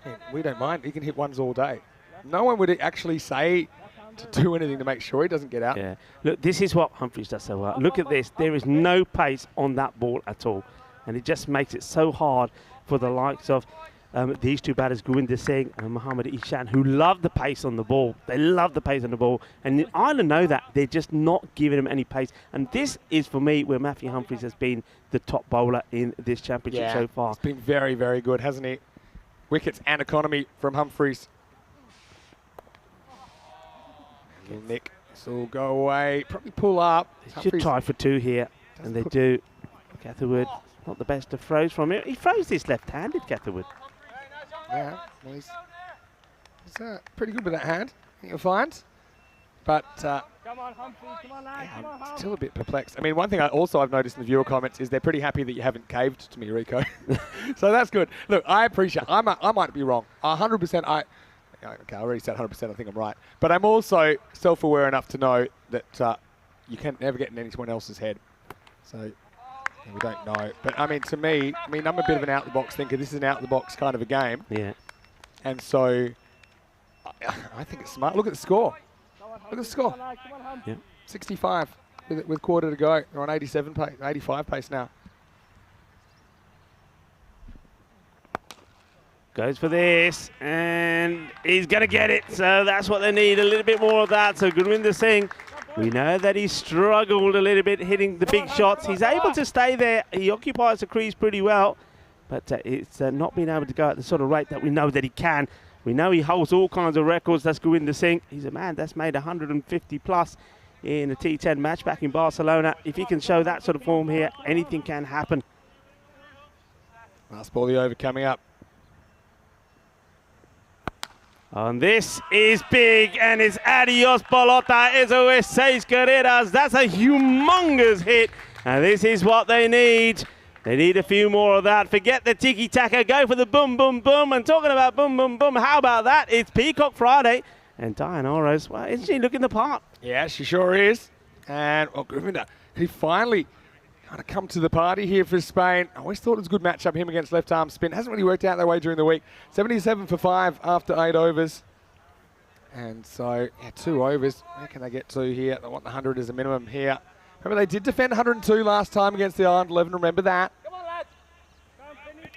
hey, we don't mind. He can hit ones all day. No one would actually say to do anything to make sure he doesn't get out. Yeah. Look, this is what Humphries does so well. Look at this. There is no pace on that ball at all. And it just makes it so hard for the likes of these two batters, Gurinder Singh and Mohammad Ishan, who love the pace on the ball. They love the pace on the ball. And Ireland know that. They're just not giving them any pace. And this is, for me, where Matthew Humphries has been the top bowler in this championship so far. He's been very, very good, hasn't he? Wickets and economy from Humphries. Nick, this will go away. Probably pull up. They should try for 2 here. And they do. Catherwood, not the best of throws from him. He throws this left-handed, Catherwood. Yeah, well, he's pretty good with that hand, I think you'll find. But Come on, Humphries. Come on, lad. Come on, I'm still a bit perplexed. I mean, one thing I've noticed in the viewer comments is they're pretty happy that you haven't caved to me, Rico. So that's good. Look, I appreciate. I might be wrong. 100%. Okay, I already said 100%. I think I'm right. But I'm also self-aware enough to know that you can never get in anyone else's head. So we don't know. But I mean, to me, I'm a bit of an out-the-box thinker. This is an out-the-box kind of a game. Yeah. And so I think it's smart. Look at the score. Look at the score. Yeah. 65 with quarter to go. They're on 87 pace, 85 pace now. Goes for this, and he's going to get it. So that's what they need, a little bit more of that. So Gurvinder Singh, we know that he struggled a little bit hitting the big shots. He's able to stay there. He occupies the crease pretty well, but it's not been able to go at the sort of rate that we know that he can. We know he holds all kinds of records. That's Gurvinder Singh. He's a man that's made 150 plus in a T10 match back in Barcelona. If he can show that sort of form here, anything can happen. Last ball of the over coming up. And this is big, and it's adios pelota, eso es seis carreras. That's a humongous hit, and this is what they need. They need a few more of that. Forget the tiki-taka, go for the boom, boom, boom. And talking about boom, boom, boom, how about that? It's Peacock Friday, and Diane Oro's, well, isn't she looking the part? Yeah, she sure is. And Gurvinder, he finally kind of come to the party here for Spain. I always thought it was a good matchup, him against left arm spin. Hasn't really worked out that way during the week. 77 for 5 after 8 overs. And so, yeah, 2 overs. Where can they get to here? They want the 100 as a minimum here. Remember, they did defend 102 last time against the Ireland 11. Remember that. Come on, lads.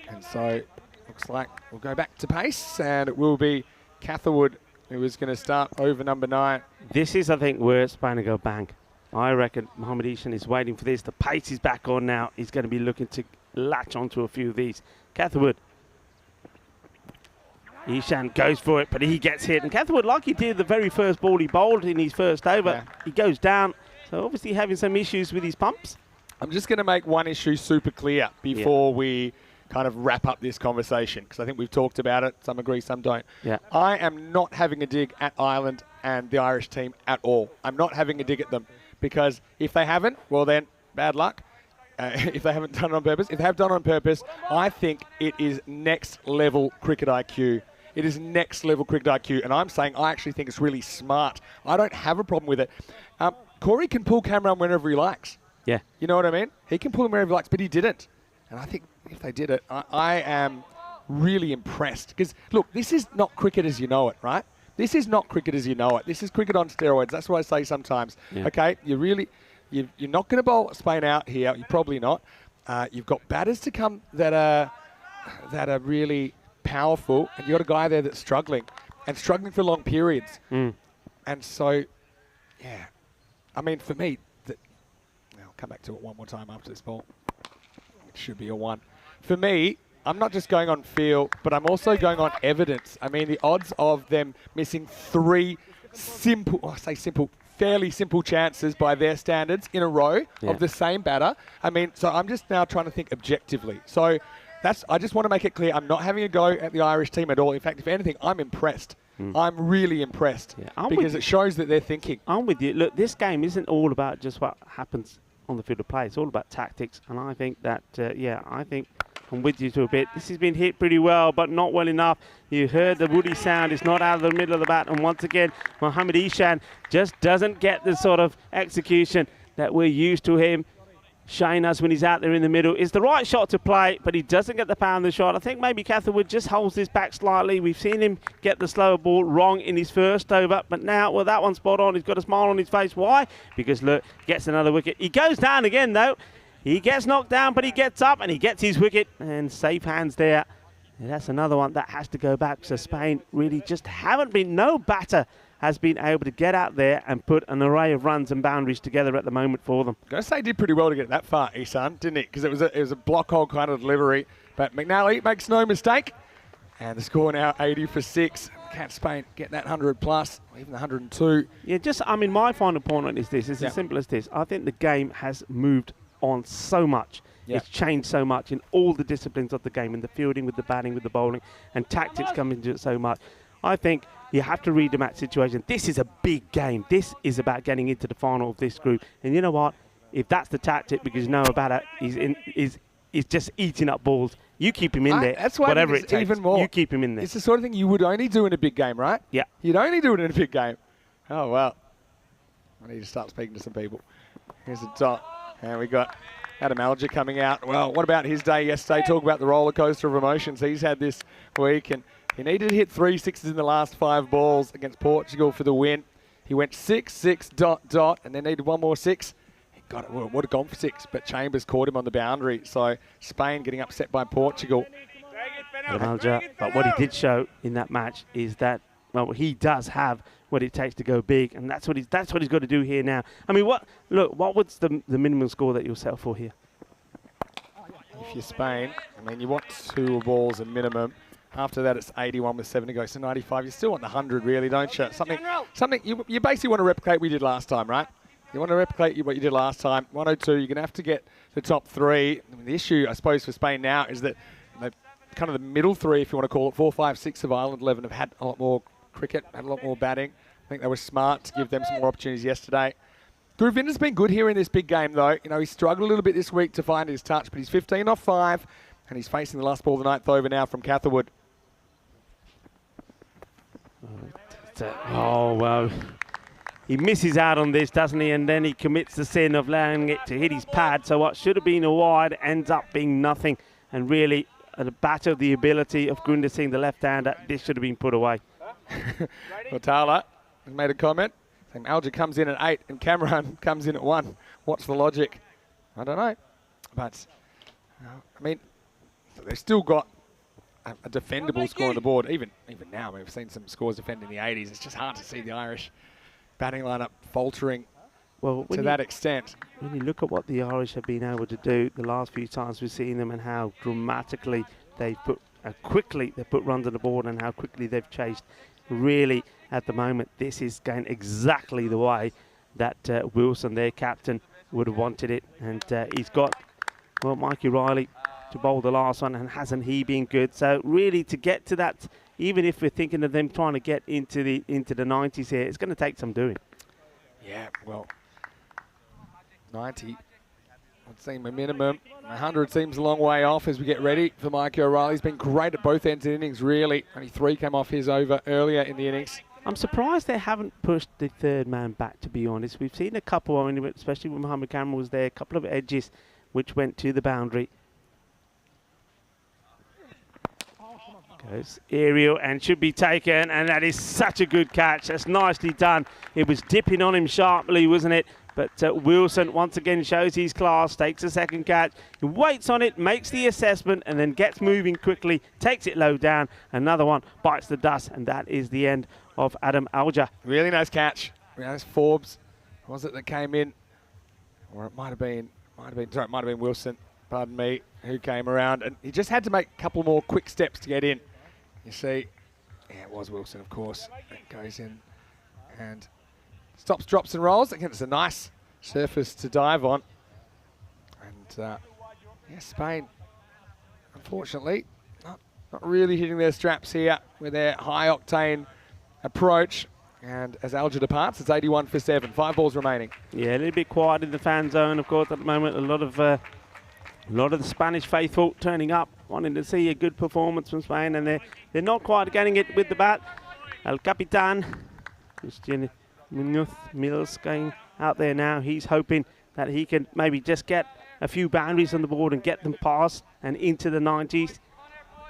And so, looks like we'll go back to pace. And it will be Catherwood who is going to start over number 9. This is, I think, where Spain will go bang. I reckon Mohamed Ishan is waiting for this. The pace is back on now. He's going to be looking to latch onto a few of these. Catherwood. Ishan goes for it, but he gets hit. And Catherwood, like he did the very first ball he bowled in his first over, he goes down. So obviously having some issues with his pumps. I'm just going to make one issue super clear before we kind of wrap up this conversation, because I think we've talked about it. Some agree, some don't. Yeah. I am not having a dig at Ireland and the Irish team at all. I'm not having a dig at them. Because if they haven't, well then, bad luck. If they haven't done it on purpose. If they have done it on purpose, I think it is next level cricket IQ. It is next level cricket IQ. And I'm saying I actually think it's really smart. I don't have a problem with it. Corey can pull Cameron whenever he likes. Yeah. You know what I mean? He can pull him wherever he likes, but he didn't. And I think if they did it, I am really impressed. Because, look, this is not cricket as you know it, right? This is not cricket as you know it. This is cricket on steroids. That's what I say sometimes. Yeah. Okay, you're not going to bowl Spain out here. You're probably not. You've got batters to come that are really powerful, and you've got a guy there that's struggling for long periods. And so, yeah, I mean, for me, I'll come back to it one more time after this ball. It should be a 1. For me, I'm not just going on feel, but I'm also going on evidence. I mean, the odds of them missing 3 fairly simple chances by their standards in a row of the same batter. I mean, so I'm just now trying to think objectively. So I just want to make it clear, I'm not having a go at the Irish team at all. In fact, if anything, I'm impressed. I'm really impressed because it shows that they're thinking. I'm with you. Look, this game isn't all about just what happens on the field of play. It's all about tactics. And I think that, I think I'm with you to a bit. This has been hit pretty well, but not well enough. You heard the woody sound. It's not out of the middle of the bat. And once again, Mohamed Ishan just doesn't get the sort of execution that we're used to him showing us when he's out there in the middle. It's the right shot to play, but he doesn't get the power in the shot. I think maybe Catherwood just holds this back slightly. We've seen him get the slower ball wrong in his first over, but now, well, that one's spot on. He's got a smile on his face. Why? Because, look, gets another wicket. He goes down again, though. He gets knocked down, but he gets up and he gets his wicket. And safe hands there. And that's another one that has to go back. So Spain really just haven't been, no batter has been able to get out there and put an array of runs and boundaries together at the moment for them. I'm going to say he did pretty well to get that far, Isan, didn't he? Because it was a block hole kind of delivery. But McNally makes no mistake. And the score now 80 for 6. Can Spain get that 100 plus, or even the 102? Yeah, my final point on is this. It's as simple as this. I think the game has moved on so much. It's changed so much in all the disciplines of the game, in the fielding, with the batting, with the bowling, and tactics come into it so much. I think You have to read the match situation. This is a big game. This is about getting into the final of this group. And you know what? If that's the tactic, because you know about it, he's just eating up balls. You keep him in there. That's why whatever it takes. Even more. You keep him in there. It's the sort of thing you would only do in a big game, right? Yeah. You'd only do it in a big game. Oh, well. I need to start speaking to some people. Here's the dot. And we got Adam Alger coming out. Well, what about his day yesterday? Talk about the roller coaster of emotions he's had this week. And he needed to hit 3 sixes in the last 5 balls against Portugal for the win. He went 6, 6, dot, dot, and then needed one more 6. He got it. Would have gone for 6, but Chambers caught him on the boundary. So Spain getting upset by Portugal. Adam Alger, but what he did show in that match is that, well, he does have what it takes to go big, and that's what he's got to do here now. I mean, what was the minimum score that you'll settle for here? If you're Spain, I mean, you want 2 balls a minimum. After that, it's 81 with 7 to go, so 95. You still want the 100, really, don't you? Something you basically want to replicate what you did last time, right? You want to replicate what you did last time. 102, you're going to have to get the top 3. I mean, the issue, I suppose, for Spain now is that kind of the middle 3, if you want to call it, 4, 5, 6 of Ireland 11 have had a lot more cricket, had a lot more batting. I think they were smart to give them some more opportunities yesterday. Guruvinder's been good here in this big game, though. You know, he struggled a little bit this week to find his touch, but he's 15 off 5, and he's facing the last ball of the 9th over now from Catherwood. Oh, well, he misses out on this, doesn't he? And then he commits the sin of allowing it to hit his pad. So what should have been a wide ends up being nothing. And really, at the batter of the ability of Gurinder Singh, the left-hander, this should have been put away. Well, Tala has made a comment. Saying Alger comes in at 8 and Cameron comes in at 1. What's the logic? I don't know. But, I mean, they've still got a defendable score on the board. Even now, we've seen some scores defend in the 80s. It's just hard to see the Irish batting lineup faltering to that extent. When you look at what the Irish have been able to do the last few times we've seen them, and how dramatically they put quickly they put runs on the board, and how quickly they've chased. Really, at the moment, this is going exactly the way that Wilson, their captain, would have wanted it. And he's got, well, Mikey Riley to bowl the last one, and hasn't he been good? So really, to get to that, even if we're thinking of them trying to get into the 90s here, it's going to take some doing. Yeah, well, 90 would seem a minimum. 100 seems a long way off as we get ready for Mikey O'Reilly. He's been great at both ends of the innings, really. Only 3 came off his over earlier in the innings. I'm surprised they haven't pushed the 3rd man back, to be honest. We've seen a couple, I mean, especially when Mohammed Cameron was there, a couple of edges which went to the boundary. Goes aerial and should be taken, and that is such a good catch. That's nicely done. It was dipping on him sharply, wasn't it? But Wilson once again shows his class, takes a 2nd catch, he waits on it, makes the assessment, and then gets moving quickly, takes it low down. Another one bites the dust, and that is the end of Adam Alger. Really nice catch. Really nice. Forbes, was it that came in? Or it might have been Wilson, pardon me, who came around, and he just had to make a couple more quick steps to get in. You see, yeah, it was Wilson, of course. It goes in and stops, drops and rolls. Again, it's a nice surface to dive on. And, yeah, Spain, unfortunately, not really hitting their straps here with their high-octane approach. And as Alger departs, it's 81 for 7. 5 balls remaining. Yeah, a little bit quiet in the fan zone, of course, at the moment. A lot of the Spanish faithful turning up, wanting to see a good performance from Spain, and they're not quite getting it with the bat. El Capitan, Christian Munoz Mills, going out there now. He's hoping that he can maybe just get a few boundaries on the board and get them past and into the 90s.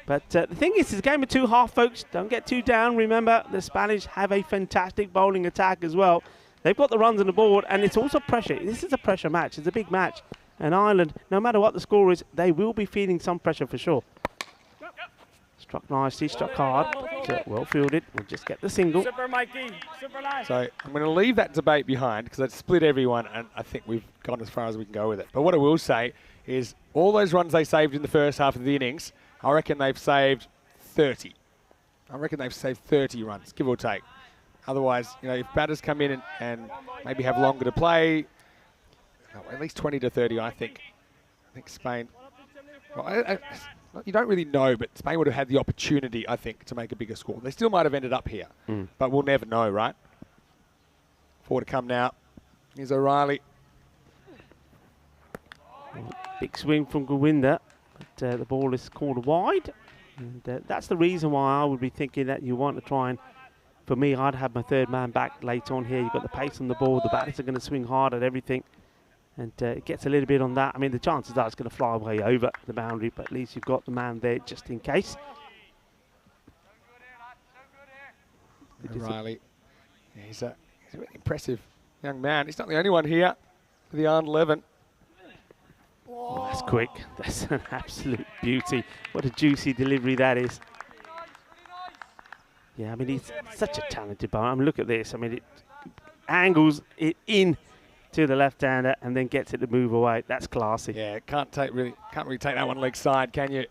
But the thing is, it's a game of 2 half, folks. Don't get too down. Remember, the Spanish have a fantastic bowling attack as well. They've got the runs on the board, and it's also pressure. This is a pressure match. It's a big match. And Ireland, no matter what the score is, they will be feeling some pressure for sure. Struck nicely, struck hard. Well fielded. We'll just get the single. Super Mikey, super nice. So I'm going to leave that debate behind because it's split everyone, and I think we've gone as far as we can go with it. But what I will say is all those runs they saved in the first half of the innings, I reckon they've saved 30. I reckon they've saved 30 runs, give or take. Otherwise, you know, if batters come in and maybe have longer to play, at least 20 to 30, I think. I think Spain. Well, you don't really know, but Spain would have had the opportunity, I think, to make a bigger score. They still might have ended up here, but we'll never know, right? Forward to come now. Here's O'Reilly. Big swing from Gawinda, but the ball is called wide. And that's the reason why I would be thinking that you want to try and, for me, I'd have my third man back late on here. You've got the pace on the ball. The batters are going to swing hard at everything. And it gets a little bit on that. I mean, the chances are it's going to fly away over the boundary, but at least you've got the man there just in case. O'Reilly. Yeah, he's a really impressive young man. He's not the only one here for the Ireland 11. Oh, that's quick. That's an absolute beauty. What a juicy delivery that is. Yeah, I mean, he's such a talented bowler. I mean, look at this. I mean, it angles it in to the left-hander and then gets it to move away. That's classy. Yeah, can't really take that one leg side, can you?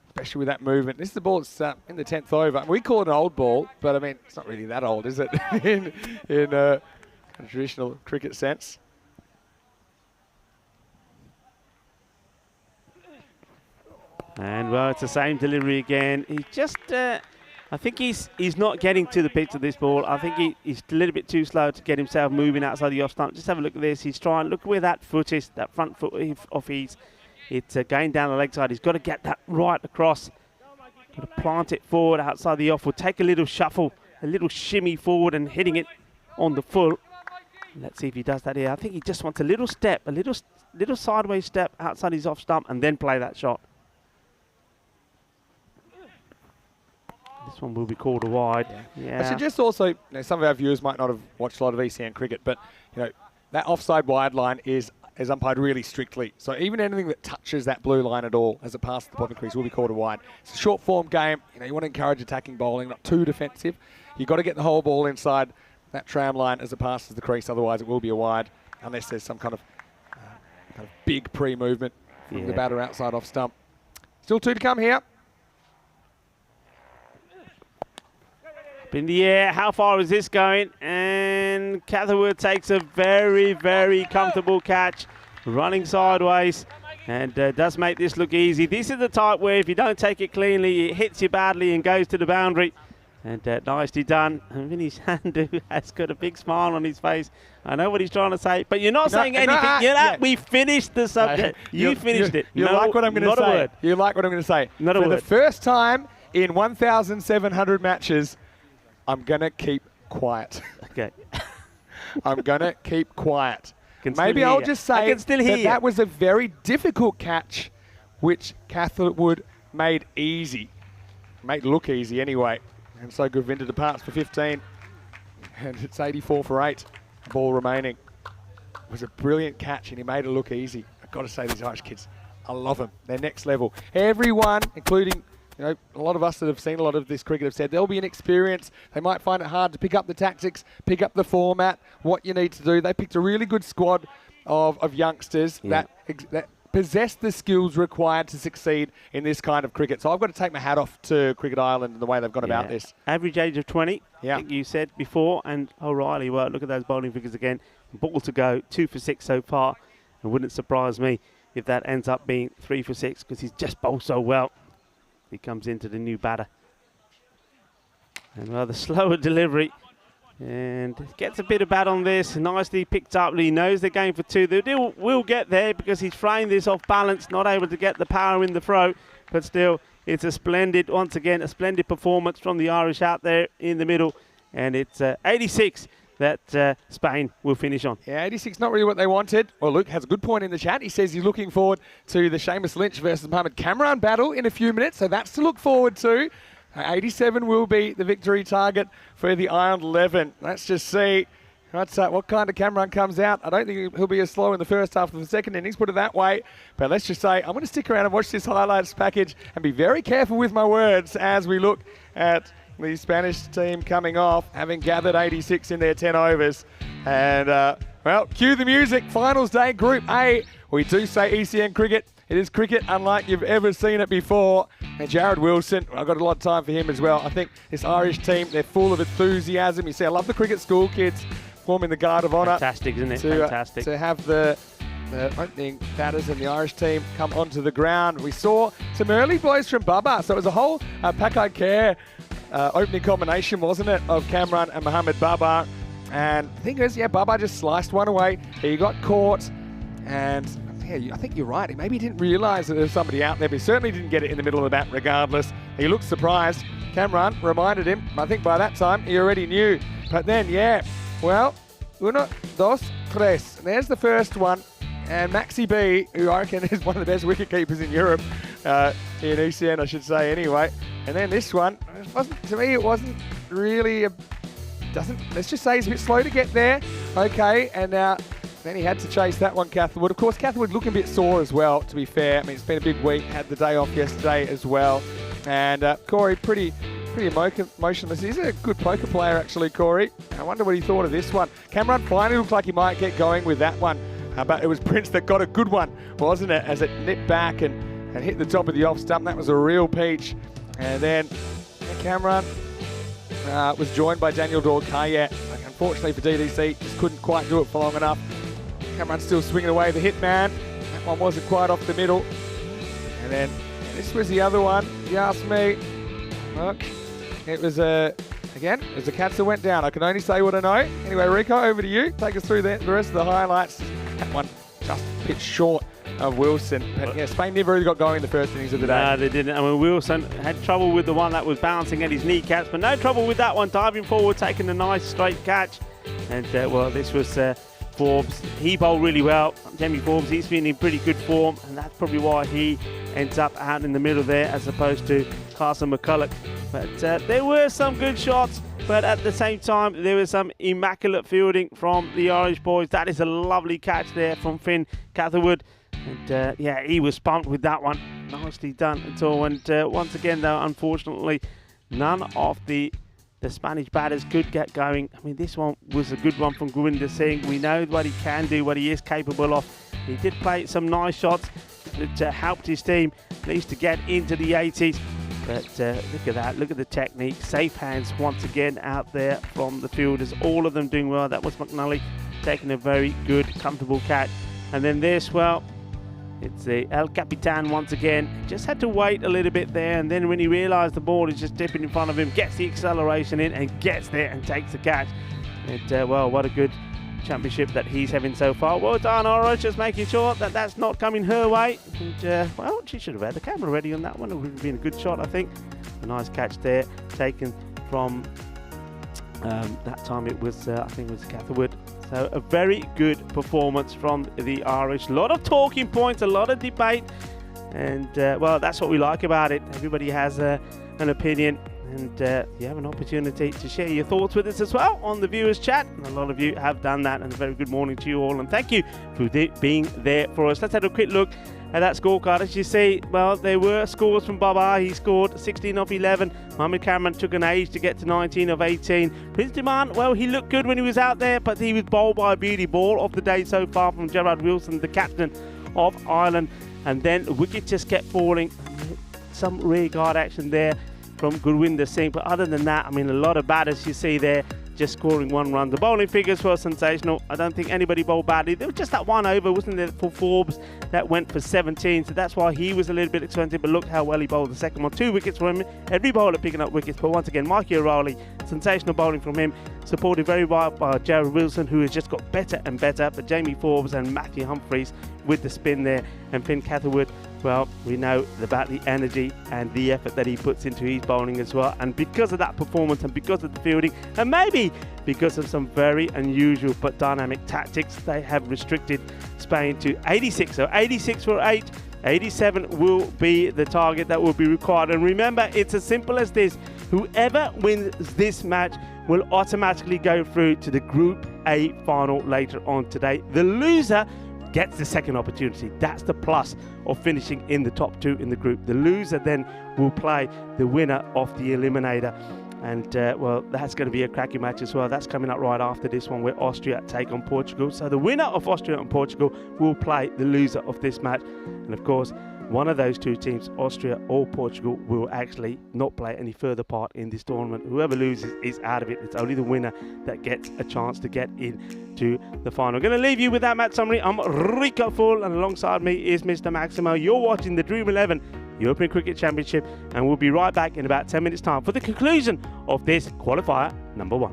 Especially with that movement. This is the ball that's in the 10th over. We call it an old ball, but I mean, it's not really that old, is it? in a traditional cricket sense. And well, it's the same delivery again. He just, I think he's not getting to the pitch of this ball. I think he's a little bit too slow to get himself moving outside the off stump. Just have a look at this. He's trying, look where that foot is, that front foot of his. It's going down the leg side. He's got to get that right across. Got to plant it forward outside the off. We'll take a little shuffle, a little shimmy forward and hitting it on the full. Let's see if he does that here. I think he just wants a little step, a little sideways step outside his off stump and then play that shot. This one will be called a wide. Yeah. I suggest also, some of our viewers might not have watched a lot of ECN cricket, but that offside wide line is umpired really strictly. So even anything that touches that blue line at all as it passes the bottom crease will be called a wide. It's a short form game. You want to encourage attacking bowling, not too defensive. You've got to get the whole ball inside that tram line as it passes the crease. Otherwise, it will be a wide unless there's some kind of big pre-movement from the batter outside off stump. Still 2 to come here. In the air, how far is this going? And Catherwood takes a very, very comfortable catch, running sideways, and does make this look easy. This is the type where if you don't take it cleanly, it hits you badly and goes to the boundary. And nicely done. And Vinny Sandhu has got a big smile on his face. I know what he's trying to say, but you're not saying anything. We finished the subject. You finished it. You like what I'm going to say. Word. You like what I'm going to say. Not a word. For the first time in 1,700 matches, I'm going to keep quiet. Okay. I'm going to keep quiet. Maybe I'll just say that was a very difficult catch, which Catherwood made easy. Made look easy anyway. And so Govinda departs for 15. And it's 84 for 8. Ball remaining. It was a brilliant catch and he made it look easy. I've got to say, these Irish kids, I love them. They're next level. Everyone, including a lot of us that have seen a lot of this cricket have said there'll be an experience. They might find it hard to pick up the tactics, pick up the format, what you need to do. They picked a really good squad of youngsters that possess the skills required to succeed in this kind of cricket. So I've got to take my hat off to Cricket Ireland and the way they've gone about this. Average age of 20, I think you said before, and O'Reilly, well, look at those bowling figures again. Ball to go, 2 for 6 so far. It wouldn't surprise me if that ends up being 3 for 6 because he's just bowled so well. He comes into the new batter. And well, the slower delivery. And gets a bit of bat on this. Nicely picked up. He knows they're going for 2. They will get there because he's framed this off balance, not able to get the power in the throw. But still, it's a splendid, once again, a splendid performance from the Irish out there in the middle. And it's 86 that Spain will finish on. Yeah, 86, not really what they wanted. Well, Luke has a good point in the chat. He says he's looking forward to the Seamus Lynch versus Mohamed Kamran battle in a few minutes, so that's to look forward to. 87 will be the victory target for the Ireland 11. Let's just see what kind of Kamran comes out. I don't think he'll be as slow in the first half of the second innings, put it that way. But let's just say I'm going to stick around and watch this highlights package and be very careful with my words as we look at the Spanish team coming off, having gathered 86 in their 10 overs. And, well, cue the music. Finals day, Group A. We do say ECN cricket. It is cricket unlike you've ever seen it before. And Jared Wilson, I've got a lot of time for him as well. I think this Irish team, they're full of enthusiasm. You see, I love the cricket school kids forming the Guard of Honour. Fantastic, isn't it? Fantastic. To have the the opening batters in the Irish team come onto the ground. We saw some early blows from Bubba, so it was a whole pack-I care opening combination, wasn't it, of Cameron and Mohamed Bubba. And the thing is, yeah, Bubba just sliced one away. He got caught, and yeah, I think you're right. Maybe he didn't realise that there was somebody out there, but he certainly didn't get it in the middle of the bat regardless. He looked surprised. Cameron reminded him. I think by that time, he already knew. But then, yeah, well, uno, dos, tres. And there's the first one. And Maxi B, who I reckon is one of the best wicket keepers in Europe, in ECN, I should say, anyway. And then this one, to me, it wasn't really let's just say he's a bit slow to get there. Okay, and now then he had to chase that one, Catherwood. Of course, Catherwood looking a bit sore as well, to be fair. I mean, it's been a big week, had the day off yesterday as well. And Corey, pretty emotionless. He's a good poker player, actually, Corey. I wonder what he thought of this one. Cameron finally looked like he might get going with that one. But it was Prince that got a good one, wasn't it? As it nipped back and hit the top of the off stump. That was a real peach. And then Cameron was joined by Daniel Dorkayet. Unfortunately for DDC, just couldn't quite do it for long enough. Cameron's still swinging away the hit man. That one wasn't quite off the middle. And then this was the other one, if you ask me. Well, it was again, it was the cats that went down. I can only say what I know. Anyway, Rico, over to you. Take us through the rest of the highlights. That one just a bit short of Wilson. But yeah, Spain never really got going in the first innings of the day. No, they didn't. I mean, Wilson had trouble with the one that was bouncing at his kneecaps, but no trouble with that one. Diving forward, taking a nice straight catch. And, well, this was Forbes. He bowled really well. Jamie Forbes, he's been in pretty good form, and that's probably why he ends up out in the middle there as opposed to Carson McCulloch. But there were some good shots, but at the same time, there was some immaculate fielding from the Irish boys. That is a lovely catch there from Finn Catherwood. And yeah, he was pumped with that one. Nicely done at all. And once again, though, unfortunately, none of the Spanish batters could get going. I mean, this one was a good one from Gurinder Singh. We know what he can do, what he is capable of. He did play some nice shots that helped his team at least to get into the 80s. But look at that, look at the technique. Safe hands once again out there from the fielders. All of them doing well. That was McNully taking a very good, comfortable catch. And then this, well, it's the El Capitan once again. Just had to wait a little bit there, and then when he realised the ball is just dipping in front of him, gets the acceleration in and gets there and takes the catch. And well, what a good championship that he's having so far. Well done, Irish, just making sure that that's not coming her way. And well, she should have had the camera ready on that one. It would have been a good shot, I think. A nice catch there, taken from that time it was, I think it was Catherwood. So a very good performance from the Irish. A lot of talking points, a lot of debate, and well, that's what we like about it. Everybody has an opinion, and you have an opportunity to share your thoughts with us as well on the viewers chat, and a lot of you have done that. And a very good morning to you all, and thank you for being there for us. Let's have a quick look at that scorecard. As you see, well, there were scores from Baba. He scored 16 of 11. Mohamed Cameron took an age to get to 19 of 18. Prince Demand, well, he looked good when he was out there, but he was bowled by a beauty ball of the day so far from Gerard Wilson, the captain of Ireland. And then the wicket just kept falling. Some rear guard action there from Gurwinder Singh. But other than that, I mean, a lot of batters you see there just scoring one run. The bowling figures were sensational. I don't think anybody bowled badly. There was just that one over, wasn't there, for Forbes that went for 17. So that's why he was a little bit expensive. But look how well he bowled the second one. 2 wickets for him. Every bowler picking up wickets. But once again, Mikey O'Reilly, sensational bowling from him. Supported very well by Jared Wilson, who has just got better and better. But Jamie Forbes and Matthew Humphries with the spin there. And Finn Catherwood, well, we know about the energy and the effort that he puts into his bowling as well. And because of that performance and because of the fielding, and maybe because of some very unusual but dynamic tactics, they have restricted Spain to 86. So 86 for 8. 87 will be the target that will be required. And remember, it's as simple as this. Whoever wins this match will automatically go through to the Group A final later on today. The loser gets the second opportunity. That's the plus of finishing in the top 2 in the group. The loser then will play the winner of the eliminator. And well, that's going to be a cracking match as well. That's coming up right after this one, where Austria take on Portugal. So the winner of Austria and Portugal will play the loser of this match. And of course, one of those two teams, Austria or Portugal, will actually not play any further part in this tournament. Whoever loses is out of it. It's only the winner that gets a chance to get into the final. I'm going to leave you with that match summary. I'm Rico Full, and alongside me is Mr. Maximo. You're watching the Dream11 European Cricket Championship, and we'll be right back in about 10 minutes' time for the conclusion of this qualifier number 1.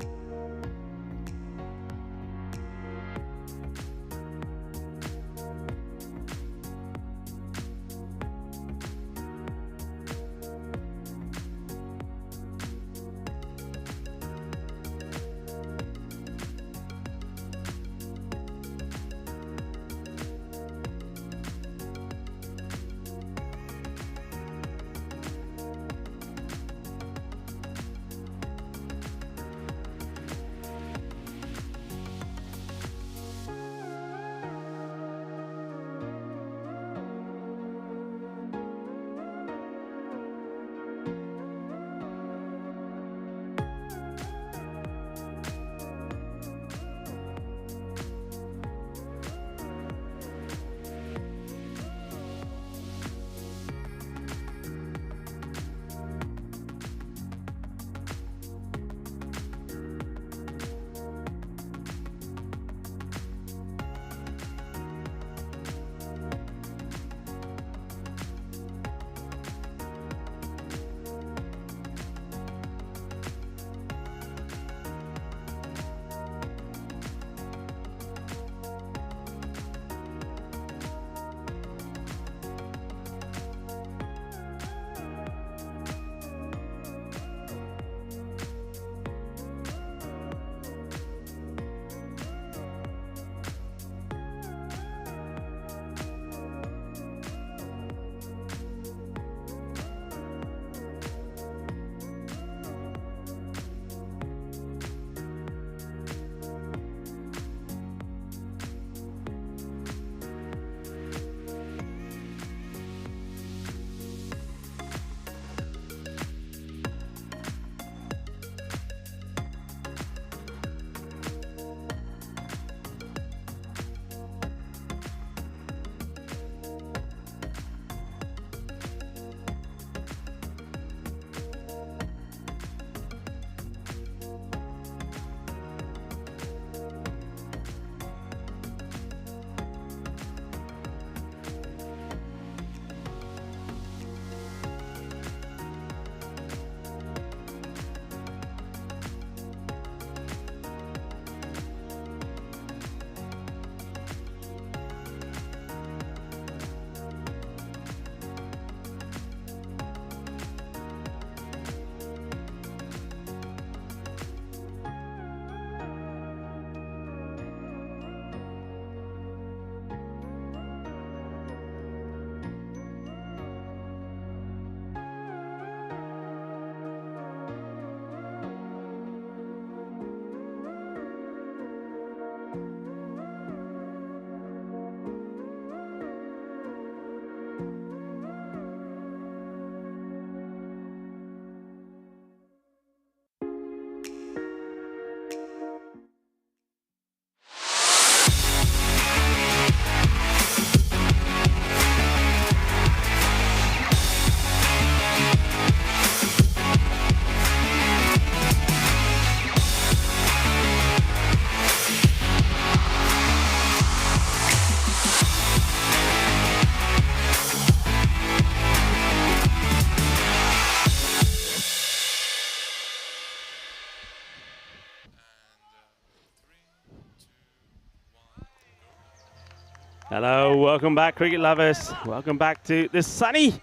Hello, welcome back, cricket lovers. Welcome back to the sunny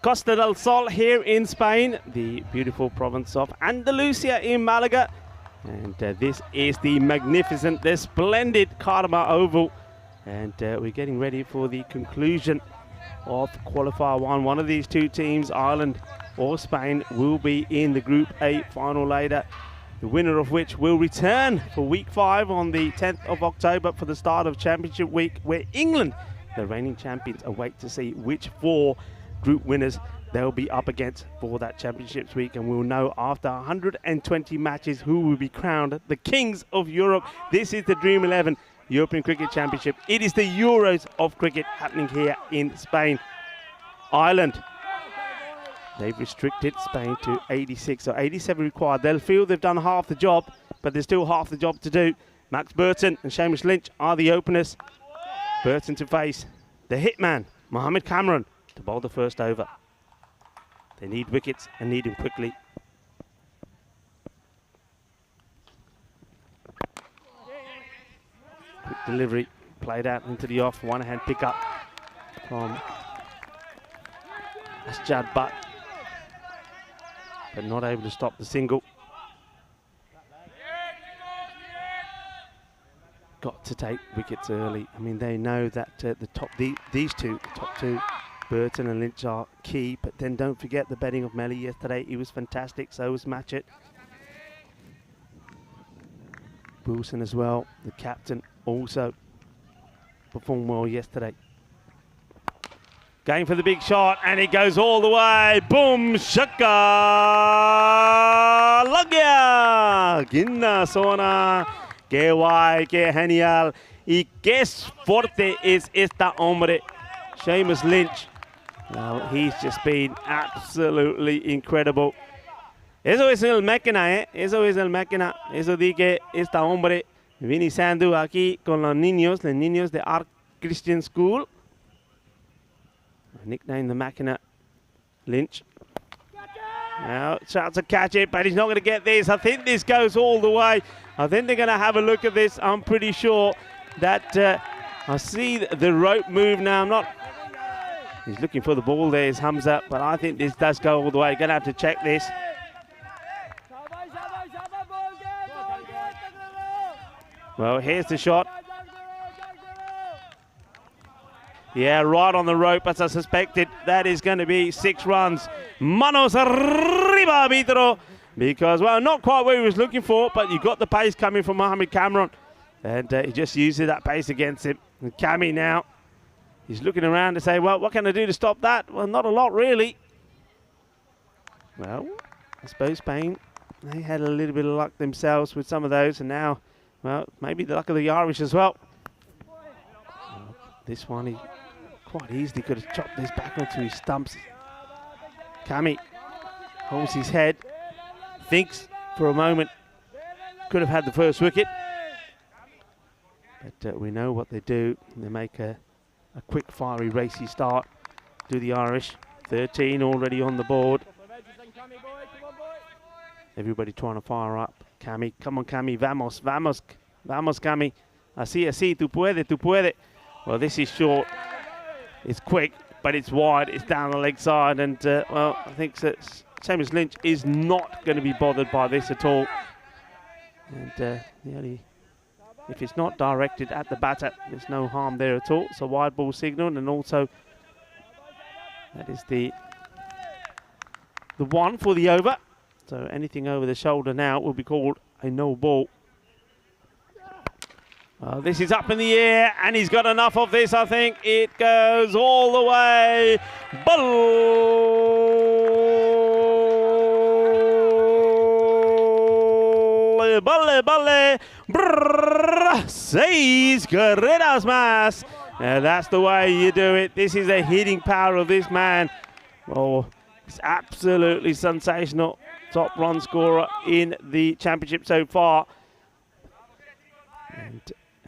Costa del Sol here in Spain, the beautiful province of Andalusia in Malaga. And this is the magnificent, the splendid Cartama Oval. And we're getting ready for the conclusion of qualifier 1. One of these two teams, Ireland or Spain, will be in the Group A final later. The winner of which will return for week 5 on the 10th of October for the start of Championship Week, where England, the reigning champions, await to see which 4 group winners they'll be up against for that Championships Week. And we'll know after 120 matches who will be crowned the Kings of Europe. This is the Dream11 European Cricket Championship. It is the Euros of cricket happening here in Spain. Ireland. They've restricted Spain to 86 or 87 required. They'll feel they've done half the job, but there's still half the job to do. Max Burton and Seamus Lynch are the openers. Burton to face the hitman, Mohamed Cameron, to bowl the first over. They need wickets and need him quickly. Quick delivery, played out into the off, one-hand pickup from Asjad Butt, but not able to stop the single. Got to take wickets early. I mean, they know that these two, the top two, Burton and Lynch, are key, but then don't forget the betting of Melly yesterday. He was fantastic, so was Matchett. Wilson as well, the captain, also performed well yesterday. Going for the big shot, and it goes all the way. Boom, shaka, lag gaya. Ginna sona, que guay, que genial. Y qué fuerte es esta hombre, Seamus Lynch. Well, he's just been absolutely incredible. Eso es el máquina, Eso es el máquina. Eso di que esta hombre iniciando aquí con los niños de Arc Christian School. Nicknamed the Máquina, Lynch. Now tries to catch it, but he's not going to get this. I think this goes all the way. I think they're going to have a look at this. I'm pretty sure that I see the rope move now. I'm not. He's looking for the ball there, is Hamza, but I think this does go all the way. Going to have to check this. Well, here's the shot. Yeah, right on the rope, as I suspected. That is going to be 6 runs. Manos arriba, arbitro. Because, well, not quite what he was looking for, but you got the pace coming from Mohamed Cameron. And he just used that pace against him. And Cammy now, he's looking around to say, well, what can I do to stop that? Well, not a lot, really. Well, I suppose Spain, they had a little bit of luck themselves with some of those. And now, well, maybe the luck of the Irish as well. This one, he quite easily could have chopped this back onto his stumps. Cammy holds his head, thinks for a moment, could have had the first wicket. But we know what they do. They make a quick, fiery, racy start. Do the Irish. 13 already on the board. Everybody trying to fire up. Cammy, come on, Cammy, vamos, vamos, vamos, Cammy. Así, tú puedes. Well, this is short. It's quick, but it's wide. It's down the leg side, and well, I think that Seamus Lynch is not going to be bothered by this at all. And if it's not directed at the batter, there's no harm there at all. So wide ball signal, and also that is the one for the over. So anything over the shoulder now will be called a no ball. This is up in the air, and he's got enough of this, I think. It goes all the way. Balle, brrr, 6 carreras más. That's the way you do it. This is the hitting power of this man. Oh, it's absolutely sensational. Top run scorer in the championship so far. And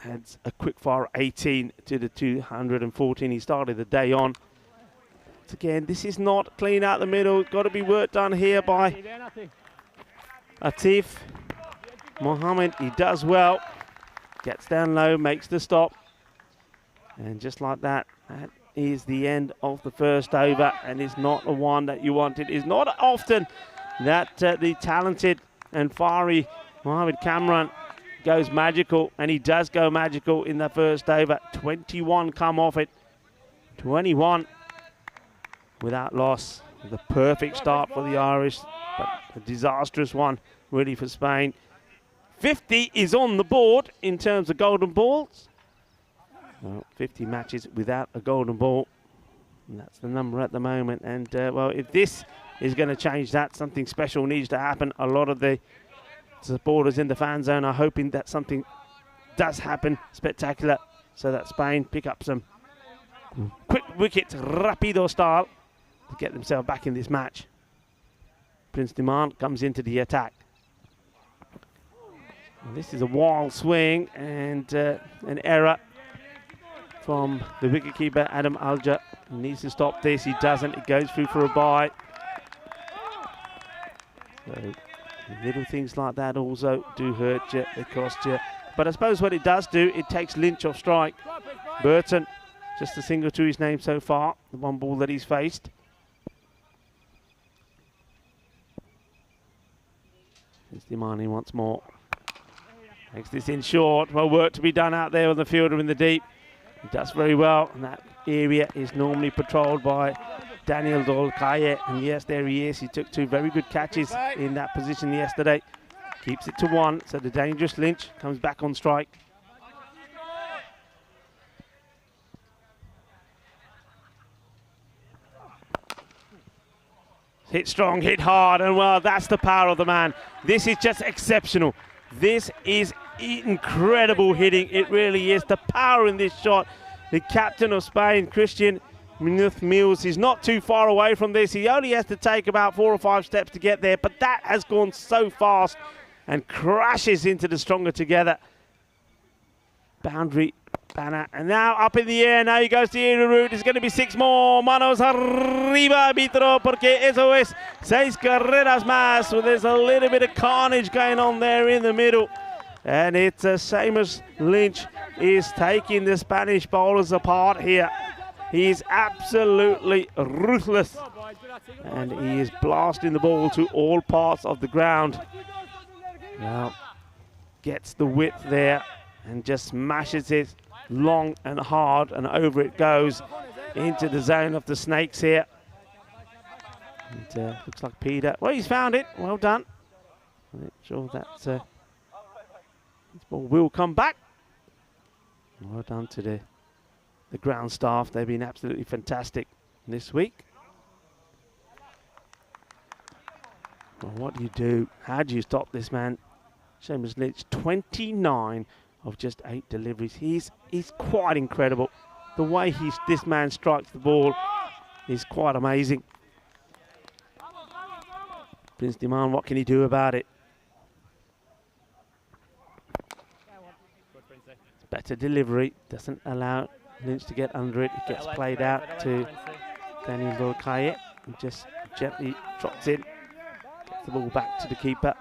adds a quick fire 18 to the 214 he started the day on. But again, this is not clean out the middle. Got to be work done here by Atif. Mohammed, he does well. Gets down low, makes the stop. And just like that, that is the end of the first over. And it's not the one that you wanted. It's not often that the talented and fiery Mohamed Cameron goes magical, and he does go magical in the first over. 21 come off it. 21 without loss. The perfect start for the Irish, but a disastrous one really for Spain. 50 is on the board in terms of golden balls. Well, 50 matches without a golden ball. And that's the number at the moment. And, well, if this is going to change that, something special needs to happen. A lot of the supporters in the fan zone are hoping that something does happen spectacular so that Spain pick up some quick wickets, rapido style. get themselves back in this match. Prince Demand comes into the attack. And this is a wild swing and an error from the wicketkeeper, Adam Alja. He needs to stop this. He doesn't. It goes through for a bye. So little things like that also do hurt you. They cost you. But I suppose what it does do, it takes Lynch off strike. Burton, just a single to his name so far. The one ball that he's faced. Here's Dimani once more. Takes this in short. Well, work to be done out there with the fielder in the deep. He does very well, and that area is normally patrolled by Daniel Dolkaye. And yes, there he is. He took 2 very good catches in that position yesterday. Keeps it to 1, so the dangerous Lynch comes back on strike. Hit strong, hit hard, and well, that's the power of the man. This is just exceptional. This is incredible hitting. It really is. The power in this shot. The captain of Spain, Christian Munoz Mills, is not too far away from this. He only has to take about 4 or 5 steps to get there, but that has gone so fast and crashes into the stronger together boundary banner. And now up in the air. Now he goes to the aerial route. It's going to be 6 more. Manos arriba, arbitro, porque eso es 6 carreras más. So there's a little bit of carnage going on there in the middle. And it's Seamus Lynch is taking the Spanish bowlers apart here. He is absolutely ruthless. And he is blasting the ball to all parts of the ground. Now, gets the width there and just smashes it long and hard, and over it goes into the zone of the snakes here. And, looks like Peter. Well, he's found it. Well done. I'm not sure that this ball will come back. Well done to the ground staff. They've been absolutely fantastic this week. Well, what do you do? How do you stop this man? Seamus Lynch, 29 of just 8 deliveries. He's quite incredible. The way this man strikes the ball is quite amazing. Prince Demand, what can he do about it? Better delivery, doesn't allow Lynch to get under it. It gets played out to Daniel Dolkaye and just gently trots in, gets the ball back to the keeper.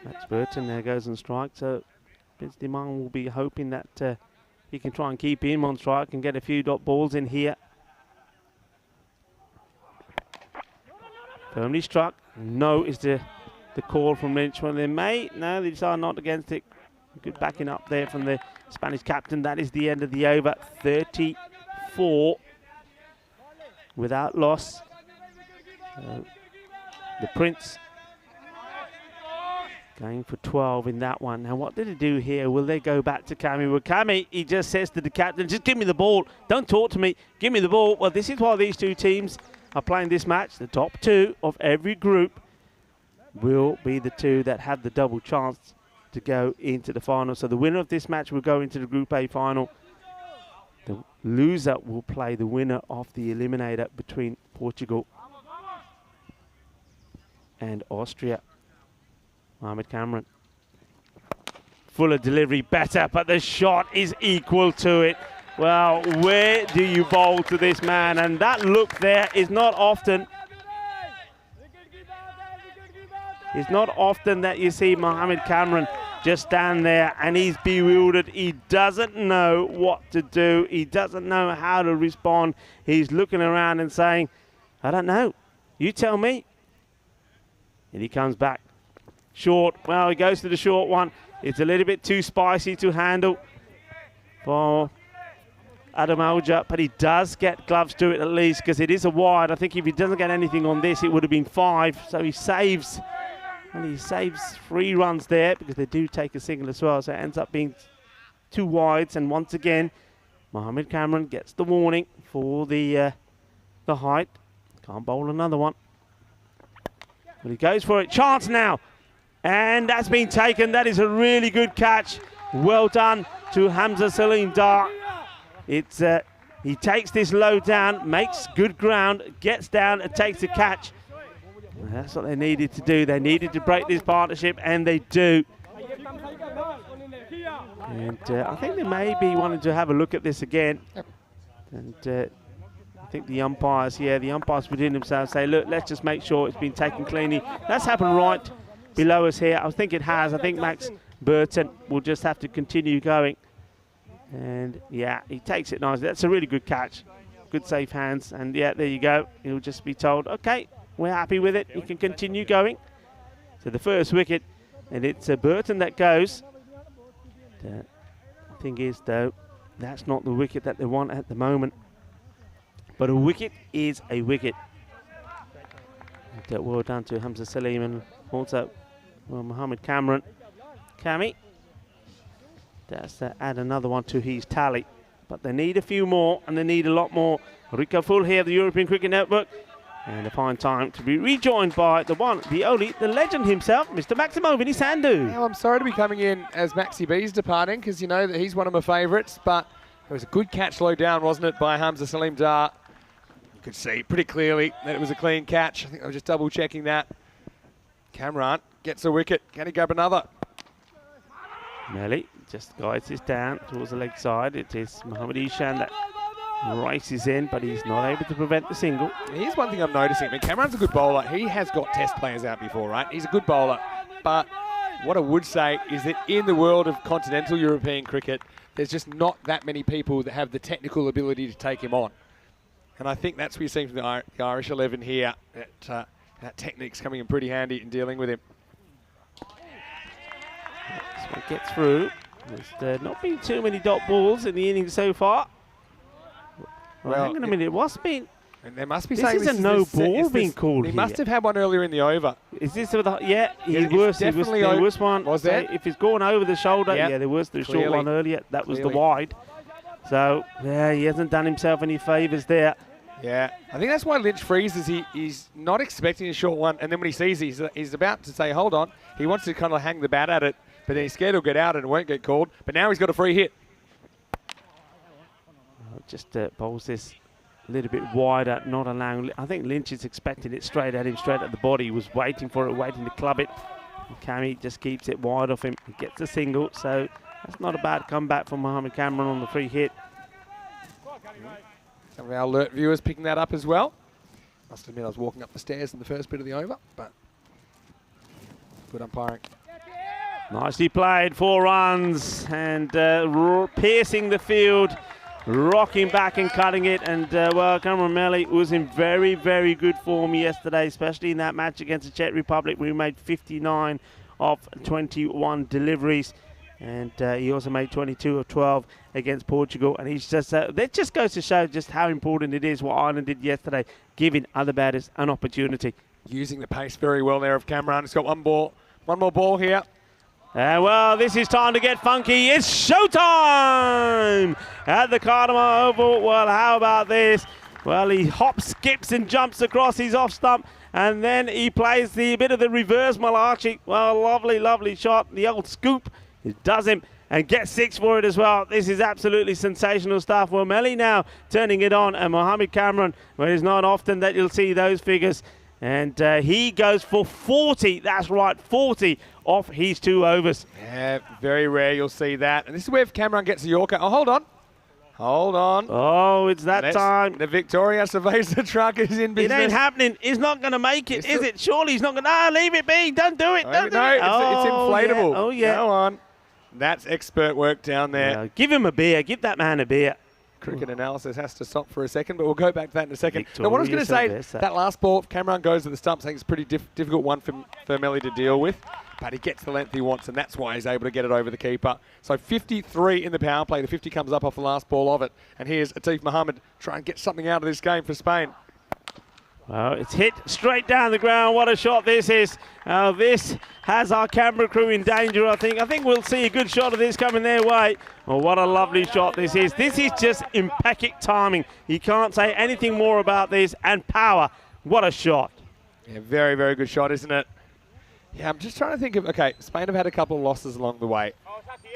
Max Burton there goes on strike, so Prince Demand will be hoping that he can try and keep him on strike and get a few dot balls in here. Firmly struck. No is the call from Lynch. Well, they may. No, they decide not against it. Good backing up there from the Spanish captain. That is the end of the over. 34 without loss. The Prince going for 12 in that one. Now, what did he do here? Will they go back to Kami? Well, Kami, he just says to the captain, just give me the ball. Don't talk to me. Give me the ball. Well, this is why these two teams are playing this match. The top 2 of every group will be the 2 that have the double chance to go into the final. So the winner of this match will go into the Group A final. The loser will play the winner of the eliminator between Portugal and Austria. Mohamed Cameron. Fuller delivery better, but the shot is equal to it. Well, where do you bowl to this man? And that look there is not often. It's not often that you see Mohamed Cameron just stand there and he's bewildered. He doesn't know what to do. He doesn't know how to respond. He's looking around and saying, I don't know. You tell me. And he comes back. Short. Well, he goes to the short one. It's a little bit too spicy to handle for Adam Alja, but he does get gloves to it at least because it is a wide. I think if he doesn't get anything on this, it would have been 5. So he saves. And he saves 3 runs there because they do take a single as well. So it ends up being 2 wides. And once again, Mohamed Cameron gets the warning for the height. Can't bowl another one. But he goes for it. Chance now. And that's been taken. That is a really good catch. Well done to Hamza Salim Dar. It's He takes this low down, makes good ground, gets down and takes the catch. And that's what they needed to do. They needed to break this partnership, and they do. And I think they may be wanting to have a look at this again. And I think the umpires within themselves say, look, let's just make sure it's been taken cleanly. That's happened right below us here. I think it has. I think Max Burton will just have to continue going. And yeah, he takes it nicely. That's a really good catch. Good safe hands. And yeah, there you go. He'll just be told, okay, we're happy with it. You can continue going. So the first wicket, and it's Burton that goes. The thing is, though, that's not the wicket that they want at the moment. But a wicket is a wicket. And, well done to Hamza Salim and also Mohammed Cameron. Cammy. That's add another one to his tally. But they need a few more, and they need a lot more. Rico Full here of the European Cricket Network. And a fine time to be rejoined by the one, the only, the legend himself, Mr. Maximo Vinisandu. Now, I'm sorry to be coming in as Maxi B's departing, because you know that he's one of my favourites, but it was a good catch low down, wasn't it, by Hamza Salim Dar. You could see pretty clearly that it was a clean catch. I think I was just double checking that. Cameron gets a wicket. Can he grab another? Melly just guides this down towards the leg side. It is Mohammed Ishan that races in, but he's not able to prevent the single. Here's one thing I'm noticing. I mean, Cameron's a good bowler. He has got test players out before, right? He's a good bowler. But what I would say is that in the world of continental European cricket, there's just not that many people that have the technical ability to take him on. And I think that's what you're seeing from the Irish 11 here. That technique's coming in pretty handy in dealing with him. This one gets through. There's not been too many dot balls in the innings so far. Well, hang on a minute. What's been? And there must be this is a no ball being called he here. must have had one earlier in the over. Is this with the, yeah, Yeah, there was one. Was there? If it's going over the shoulder, Yep. yeah, there was the Clearly. short one earlier. That was Clearly. the wide. So, yeah, he hasn't done himself any favours there. Yeah, I think that's why Lynch freezes. He's not expecting a short one, and then when he sees he's about to say, hold on. He wants to kind of hang the bat at it, but then he's scared he'll get out and it won't get called. But now he's got a free hit. Just bowls this a little bit wider, not allowing. I think Lynch is expecting it straight at him, straight at the body. He was waiting for it, waiting to club it. And Cammy just keeps it wide off him. He gets a single, so that's not a bad comeback from Mohammed Cameron on the free hit. Some of our alert viewers picking that up as well. Must admit I was walking up the stairs in the first bit of the over, but good umpiring. Nicely played, 4 runs, and piercing the field, rocking back and cutting it. And well, Cameron Melly was in very, very good form yesterday, especially in that match against the Czech Republic. We made 59 of 21 deliveries. And he also made 22 of 12 against Portugal. And he's just that just goes to show just how important it is what Ireland did yesterday, giving other batters an opportunity. Using the pace very well there of Cameron. He's got one more ball here. Well, this is time to get funky. It's showtime at the Cartama Oval. Well, how about this? Well, he hops, skips and jumps across his off stump. And then he plays the bit of the reverse Malachi. Well, lovely, lovely shot. The old scoop. It does him and gets 6 for it as well. This is absolutely sensational stuff. Well, Melly now turning it on, and Mohammed Cameron, well, it's not often that you'll see those figures. And he goes for 40, that's right, 40 off his 2 overs. Yeah, very rare you'll see that. And this is where Cameron gets a Yorker. Oh, hold on. Hold on. Oh, it's that time. The Victoria surveys the truck is in business. It ain't happening. He's not going to make it, is it? Surely he's not going to. No, leave it be. Don't do it. Don't do it. It's inflatable. Yeah. Oh, yeah. Go on. That's expert work down there. Yeah, give him a beer. Give that man a beer. Cricket analysis has to stop for a second, but we'll go back to that in a second. Victoria Now, what I was going to say, Silvestre. that last ball, Cameron goes to the stumps. I think it's a pretty difficult one for Melly to deal with, but he gets the length he wants, and that's why he's able to get it over the keeper. So 53 in the power play. The 50 comes up off the last ball of it. And here's Atif Mohammed trying to get something out of this game for Spain. Well, it's hit straight down the ground. What a shot this is. This has our camera crew in danger, I think. I think we'll see a good shot of this coming their way. Oh, what a lovely shot this is. This is just impeccable timing. You can't say anything more about this. And power. What a shot. Yeah, very, very good shot, isn't it? Yeah, I'm just trying to think of, okay, Spain have had a couple of losses along the way.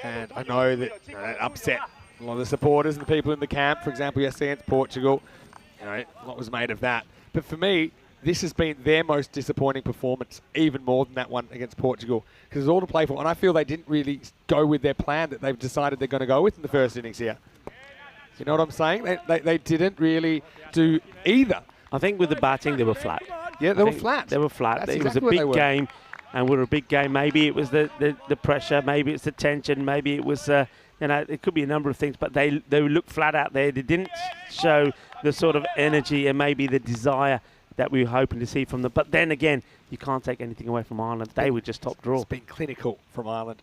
And I know that that upset A lot of the supporters and the people in the camp, for example, yesterday against Portugal, a lot was made of that. But for me, this has been their most disappointing performance, even more than that one against Portugal, because it's all to play for. And I feel they didn't really go with their plan that they've decided they're going to go with in the first innings here. You know what I'm saying? They didn't really do either. I think with the batting, they were flat. Yeah, they were flat. They were flat. That's It exactly was a what big game, and with a big game, maybe it was the pressure, maybe it's the tension, maybe it was, it could be a number of things, but they looked flat out there. They didn't show the sort of energy and maybe the desire that we were hoping to see from them. But then again, you can't take anything away from Ireland. They were just top draw. It's been clinical from Ireland.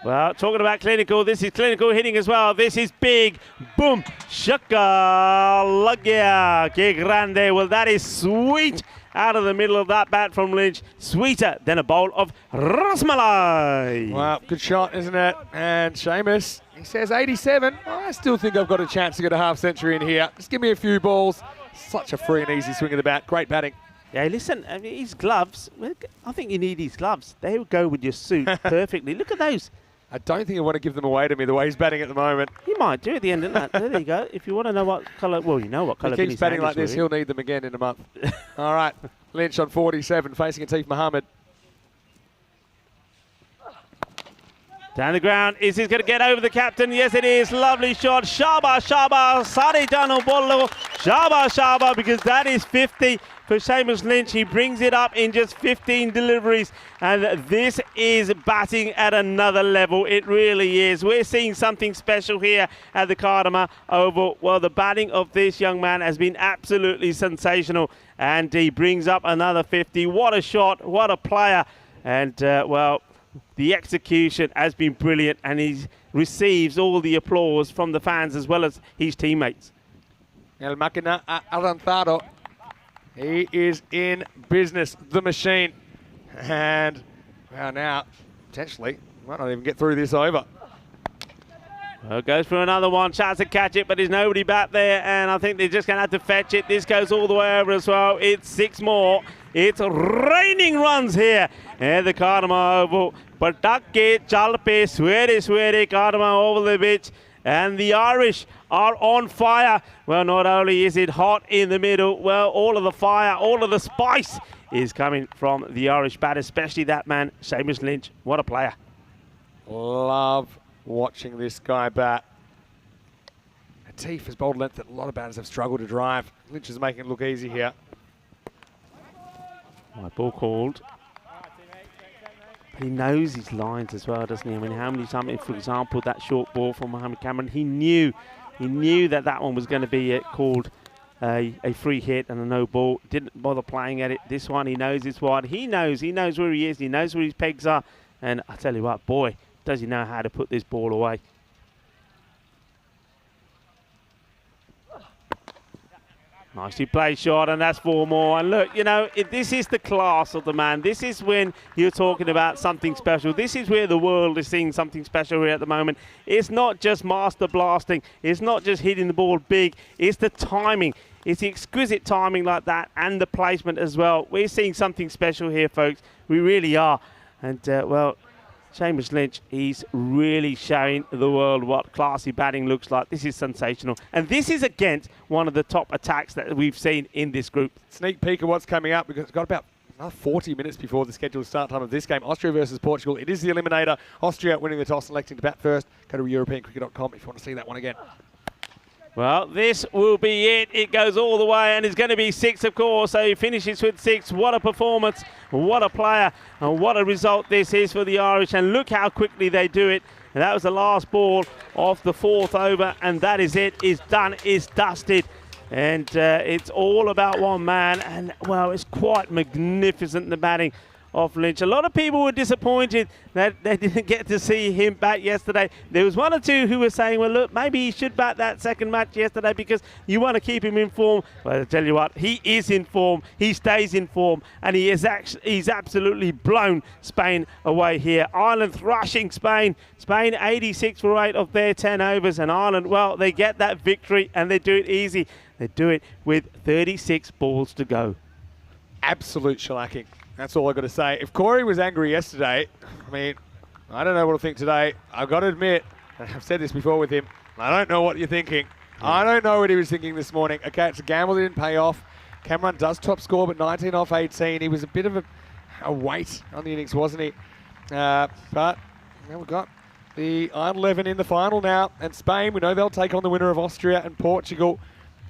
Well, talking about clinical, this is clinical hitting as well. This is big. Boom. Shaka. Lagia. Que grande. Well, that is sweet. Out of the middle of that bat from Lynch. Sweeter than a bowl of rasmalai. Wow, good shot, isn't it? And Seamus, he says 87. I still think I've got a chance to get a half century in here. Just give me a few balls. Such a free and easy swing of the bat. Great batting. Yeah, listen, I mean, his gloves, I think you need his gloves. They would go with your suit perfectly. Look at those. I don't think I want to give them away to me the way he's batting at the moment. He might do at the end of that. There you go. If you want to know what colour, well, you know what colour. If he keeps batting like this, he'll need them again in a month. All right, Lynch on 47, facing Atif Mohammed. Down the ground. Is he going to get over the captain? Yes, it is. Lovely shot. Shaba, Shaba. Sari Jano Bollo. Shaba, Shaba, because that is 50 for Seamus Lynch. He brings it up in just 15 deliveries. And this is batting at another level. It really is. We're seeing something special here at the Cartama Oval. Well, the batting of this young man has been absolutely sensational. And he brings up another 50. What a shot. What a player. And, the execution has been brilliant, and he receives all the applause from the fans as well as his teammates. El Máquina Aranzado. He is in business, the machine. And well, now, potentially, might not even get through this over. Well, goes for another one, chance to catch it, but there's nobody back there, and I think they're just going to have to fetch it. This goes all the way over as well. It's 6 more. It's raining runs here at the Cartama Oval. Patake, Chalpe, Swere, Cartama over the pitch. And the Irish are on fire. Well, not only is it hot in the middle, well, all of the fire, all of the spice is coming from the Irish bat, especially that man, Seamus Lynch. What a player. Love watching this guy bat. Atif has bowled length that a lot of batters have struggled to drive. Lynch is making it look easy here. My ball called. But he knows his lines as well, doesn't he? I mean, how many times, for example, that short ball from Mohammed Cameron, he knew that one was going to be called a free hit and a no ball. Didn't bother playing at it. This one, he knows it's wide. He knows where he is. He knows where his pegs are. And I tell you what, boy, does he know how to put this ball away. Nicely played shot, and that's 4 more. And look, this is the class of the man. This is when you're talking about something special. This is where the world is seeing something special here at the moment. It's not just master blasting. It's not just hitting the ball big. It's the timing. It's the exquisite timing like that, and the placement as well. We're seeing something special here, folks. We really are. And, Seamus Lynch, he's really showing the world what classy batting looks like. This is sensational. And this is against one of the top attacks that we've seen in this group. Sneak peek of what's coming up, because it's got about another 40 minutes before the scheduled start time of this game. Austria versus Portugal. It is the eliminator. Austria winning the toss, electing to bat first. Go to EuropeanCricket.com if you want to see that one again. Well, this will be it. It goes all the way, and it's going to be 6, of course. So he finishes with 6. What a performance. What a player. And what a result this is for the Irish. And look how quickly they do it. And that was the last ball of the 4th over. And that is it. It's done. It's dusted. And it's all about one man. And, well, it's quite magnificent, the batting of Lynch. A lot of people were disappointed that they didn't get to see him bat yesterday. There was 1 or 2 who were saying, well, look, maybe he should bat that second match yesterday because you want to keep him in form. Well, I tell you what, he is in form. He stays in form, and he's absolutely blown Spain away here. Ireland thrashing Spain. Spain 86 for 8 of their 10 overs, and Ireland, well, they get that victory, and they do it easy. They do it with 36 balls to go. Absolute shellacking. That's all I've got to say. If Corey was angry yesterday, I mean, I don't know what to think today. I've got to admit, I've said this before with him. I don't know what you're thinking. I don't know what he was thinking this morning. Okay, it's a gamble that didn't pay off. Cameron does top score, but 19 off 18. He was a bit of a weight on the innings, wasn't he? But now we've got the Ireland 11 in the final now. And Spain, we know they'll take on the winner of Austria and Portugal.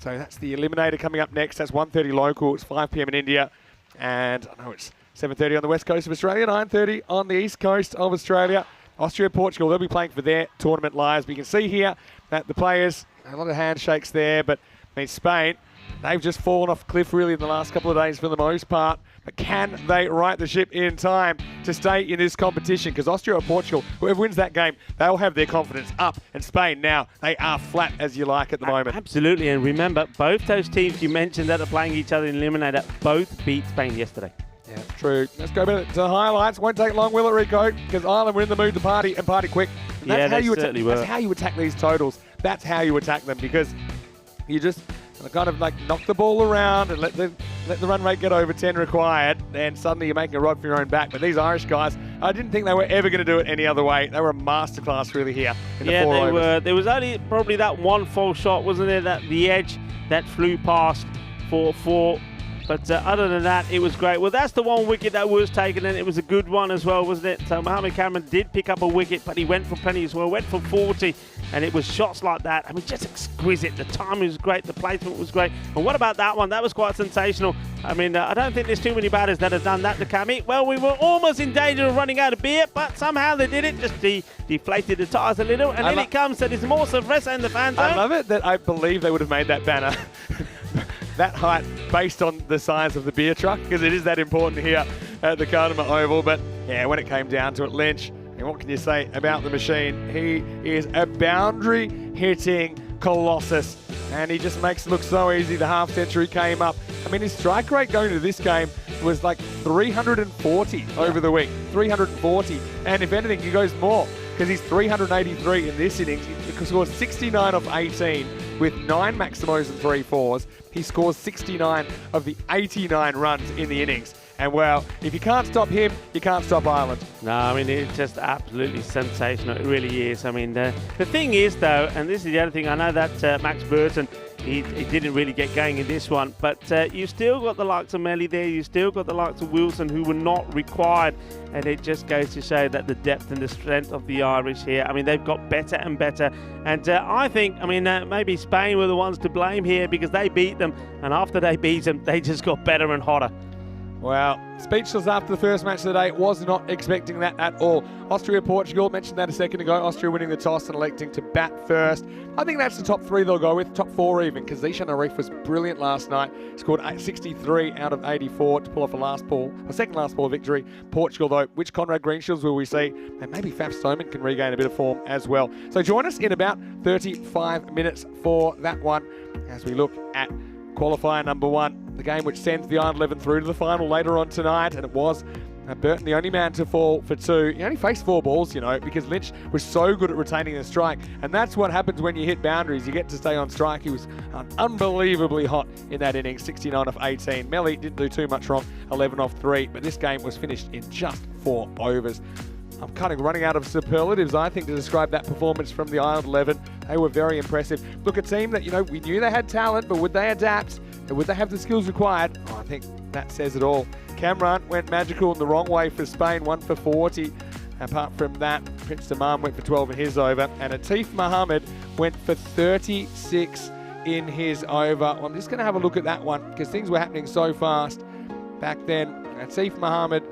So that's the eliminator coming up next. That's 1:30 local. It's 5 p.m. in India. And I know it's 7:30 on the west coast of Australia, 9:30 on the east coast of Australia. Austria and Portugal, they'll be playing for their tournament lives. But you can see here that the players, a lot of handshakes there, but I mean, Spain, they've just fallen off a cliff really in the last couple of days for the most part. But can they right the ship in time to stay in this competition? Because Austria or Portugal, whoever wins that game, they'll have their confidence up. And Spain now, they are flat as you like at the moment. Absolutely. And remember, both those teams you mentioned that are playing each other in Eliminator both beat Spain yesterday. Yeah, true. Let's go back to the highlights. Won't take long, will it, Rico? Because Ireland were in the mood to party and party quick. And that's that's how you attack these totals. That's how you attack them, because you just kind of like knock the ball around and let the run rate get over 10 required, then suddenly you're making a rod for your own back. But these Irish guys, I didn't think they were ever going to do it any other way. They were a masterclass really here in the 4 overs. Were. There was only probably that one false shot, wasn't there? That the edge that flew past for 4. But other than that, it was great. Well, that's the one wicket that was taken, and it was a good one as well, wasn't it? So Mohammed Cameron did pick up a wicket, but he went for plenty as well. Went for 40, and it was shots like that. I mean, just exquisite. The timing was great. The placement was great. And what about that one? That was quite sensational. I mean, I don't think there's too many batters that have done that to Cammy. Well, we were almost in danger of running out of beer, but somehow they did it. Just deflated the tyres a little, and then it comes to this more Sylvester and the fan zone. I love it that I believe they would have made that banner that height based on the size of the beer truck, because it is that important here at the Cartama Oval. But yeah, when it came down to it, Lynch, and what can you say about the machine? He is a boundary hitting colossus, and he just makes it look so easy. The half century came up. I mean, his strike rate going to this game was like 340 over the week, 340. And if anything, he goes more, because he's 383 in this innings. He scores 69 off 18 with 9 maximos and 3 fours. He scores 69 of the 89 runs in the innings. And well, if you can't stop him, you can't stop Ireland. No, I mean, it's just absolutely sensational. It really is. I mean, the thing is, though, and this is the other thing, I know that Max Burton, he didn't really get going in this one, but you still got the likes of Melly there, you still got the likes of Wilson, who were not required, and it just goes to show that the depth and the strength of the Irish here, I mean, they've got better and better, and I think, I mean, maybe Spain were the ones to blame here, because they beat them, and after they beat them, they just got better and hotter. Well, speechless after the first match of the day. Was not expecting that at all. Austria-Portugal, mentioned that a second ago. Austria winning the toss and electing to bat first. I think that's the top 3 they'll go with, top 4 even, because Zishan Arif was brilliant last night. Scored 63 out of 84 to pull off a second last ball victory. Portugal, though, which Conrad Greenshields will we see? And maybe Faf Stoneman can regain a bit of form as well. So join us in about 35 minutes for that one as we look at qualifier number 1, the game which sends the Ireland 11 through to the final later on tonight, and it was Burton the only man to fall for 2. He only faced 4 balls, you know, because Lynch was so good at retaining the strike, and that's what happens when you hit boundaries. You get to stay on strike. He was unbelievably hot in that inning, 69 off 18. Melly didn't do too much wrong, 11 off 3, but this game was finished in just 4 overs. I'm kind of running out of superlatives, I think, to describe that performance from the Ireland 11. They were very impressive. Look, a team that, you know, we knew they had talent, but would they adapt? And would they have the skills required? Oh, I think that says it all. Cameron went magical in the wrong way for Spain, 1 for 40. Apart from that, Prince Tamam went for 12 in his over. And Atif Mohammed went for 36 in his over. Well, I'm just going to have a look at that one, because things were happening so fast back then. Atif Mohammed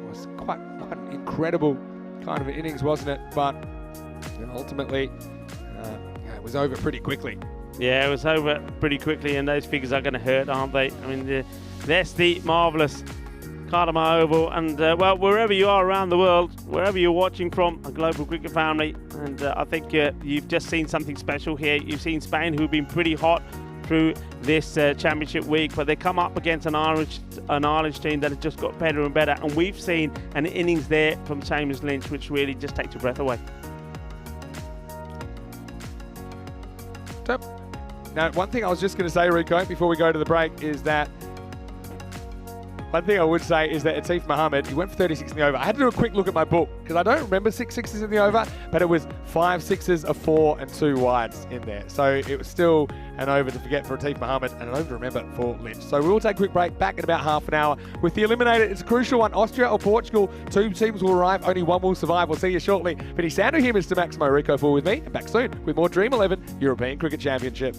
was quite an incredible kind of an innings, wasn't it? But ultimately, it was over pretty quickly. Yeah, it was over pretty quickly, and those figures are going to hurt, aren't they? I mean, that's the marvellous Cartama Oval, and well, wherever you are around the world, wherever you're watching from, a global cricket family, and I think you've just seen something special here. You've seen Spain, who've been pretty hot through this championship week, but they come up against an Irish team that has just got better and better, and we've seen an innings there from Seamus Lynch, which really just takes your breath away. Yep. Now, one thing I was just going to say, Rico, before we go to the break, is that One thing I would say is that Atif Mohammed, he went for 36 in the over. I had to do a quick look at my book because I don't remember 6 sixes in the over, but it was 5 sixes, a 4, and 2 wides in there. So it was still an over to forget for Atif Mohammed and an over to remember for Lynch. So we will take a quick break, back in about half an hour with the eliminator. It's a crucial one. Austria or Portugal, 2 teams will arrive, only 1 will survive. We'll see you shortly. But he's sounding here, Mr. Maximo Rico, for with me, and back soon with more Dream11 European Cricket Championship.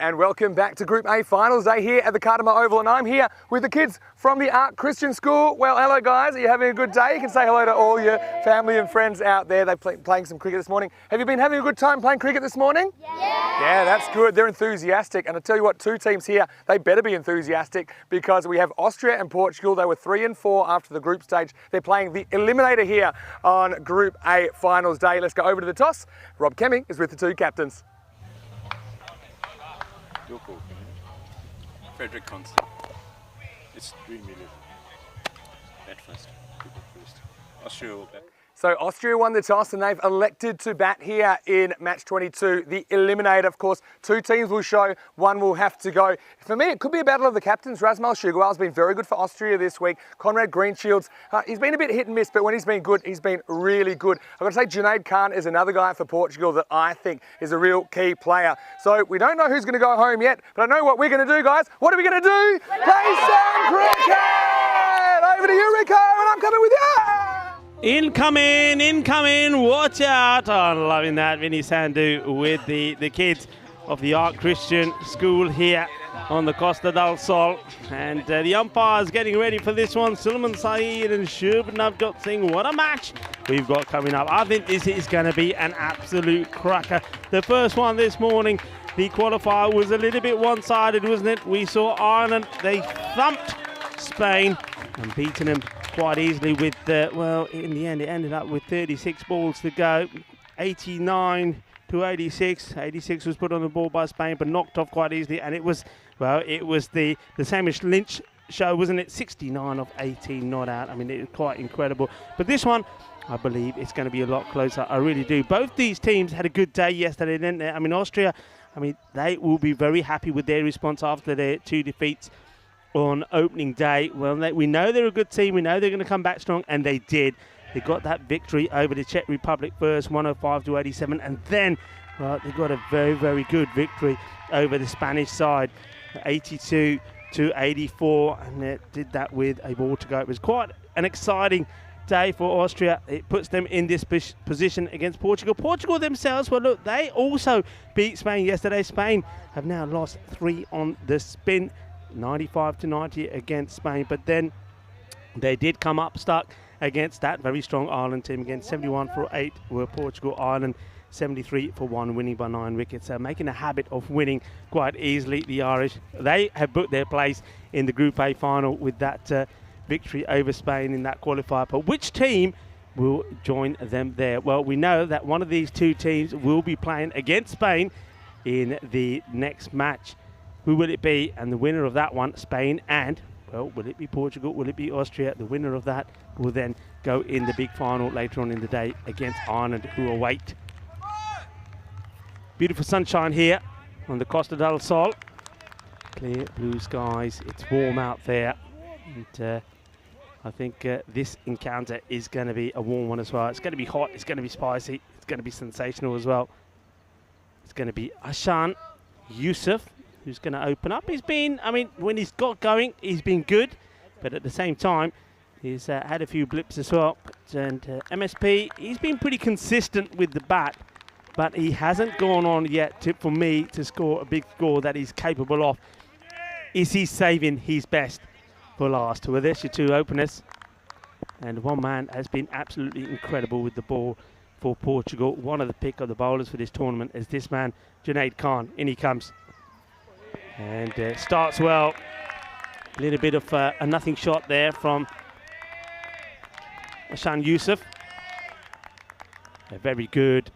and welcome back to Group A Finals Day here at the Cartama Oval, and I'm here with the kids from the Art Christian School. Well, hello guys, are you having a good day? You can say hello to all your family and friends out there. They're playing some cricket this morning. Have you been having a good time playing cricket this morning? Yeah, that's good. They're enthusiastic, and I tell you what, two teams here, they better be enthusiastic because we have Austria and Portugal. They were 3 and 4 after the group stage. They're playing the eliminator here on Group A Finals Day. Let's go over to the toss. Rob Kemming is with the two captains. Joko. Frederick Constant. It's Dream11. Bat first. People first. Austria will bat. So Austria won the toss and they've elected to bat here in match 22, the eliminator. Of course, two teams will show, one will have to go. For me, it could be a battle of the captains. Razmal Shugarwal's been very good for Austria this week. Conrad Greenshields, he's been a bit hit and miss, but when he's been good, he's been really good. I've got to say Junaid Khan is another guy for Portugal that I think is a real key player. So we don't know who's going to go home yet, but I know what we're going to do, guys. What are we going to do? Play some cricket! Over to you, Rico, and I'm coming with you! Incoming, watch out. Oh, I'm loving that, Vinny Sandhu with the kids of the Art Christian School here on the Costa del Sol. And the umpires getting ready for this one. Sulaiman Saeed and Shubnavjot Singh, what a match we've got coming up. I think this is going to be an absolute cracker. The first one this morning, the qualifier was a little bit one-sided, wasn't it? We saw Ireland, they thumped Spain and beaten them quite easily with, well, in the end it ended up with 36 balls to go, 89 to 86. 86 was put on the ball by Spain, but knocked off quite easily, and it was, well, it was the Samish Lynch show, wasn't it? 69 of 18 not out. I mean, it was quite incredible. But this one, I believe it's going to be a lot closer. I really do. Both these teams had a good day yesterday, didn't they? I mean, Austria, I mean, they will be very happy with their response after their 2 defeats on opening day. Well, we know they're a good team. We know they're going to come back strong, and they did. They got that victory over the Czech Republic first, 105 to 87, and then, well, they got a very, very good victory over the Spanish side, 82 to 84, and they did that with a ball to go. It was quite an exciting day for Austria. It puts them in this position against Portugal. Portugal themselves, well, look, they also beat Spain yesterday. Spain have now lost 3 on the spin, 95 to 90 against Spain, but then they did come up stuck against that very strong Ireland team. Again, 71 for 8 were Portugal. Ireland 73 for 1, winning by 9 wickets. Making a habit of winning quite easily. The Irish, they have booked their place in the Group A final with that victory over Spain in that qualifier. But which team will join them there? Well, we know that one of these two teams will be playing against Spain in the next match. Who will it be? And the winner of that one, Spain, and, well, will it be Portugal? Will it be Austria? The winner of that will then go in the big final later on in the day against Ireland, who await. Beautiful sunshine here on the Costa del Sol. Clear blue skies. It's warm out there. And I think this encounter is going to be a warm one as well. It's going to be hot. It's going to be spicy. It's going to be sensational as well. It's going to be Ashan Yusuf who's going to open up. He's been, I mean, when he's got going, he's been good, but at the same time, he's had a few blips as well. And MSP, he's been pretty consistent with the bat, but he hasn't gone on yet for me to score a big score that he's capable of. Is he saving his best for last? Well, there's your two openers. And one man has been absolutely incredible with the ball for Portugal. One of the pick of the bowlers for this tournament is this man, Junaid Khan. In he comes. And starts well. A little bit of a nothing shot there from Ashan Yusuf. A very good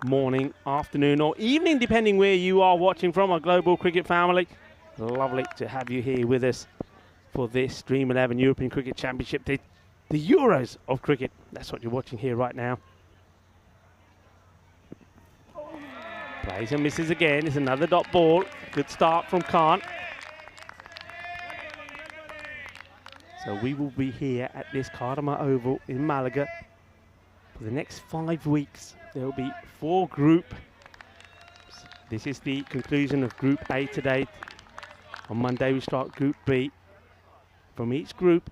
morning, afternoon or evening, depending where you are watching from, our global cricket family. Lovely to have you here with us for this Dream11 European Cricket Championship, the Euros of cricket. That's what you're watching here right now. Plays and misses again. It's another dot ball. Good start from Khan. So we will be here at this Cartama Oval in Malaga for the next 5 weeks. There will be 4 groups. This is the conclusion of Group A today. On Monday we start Group B. From each group,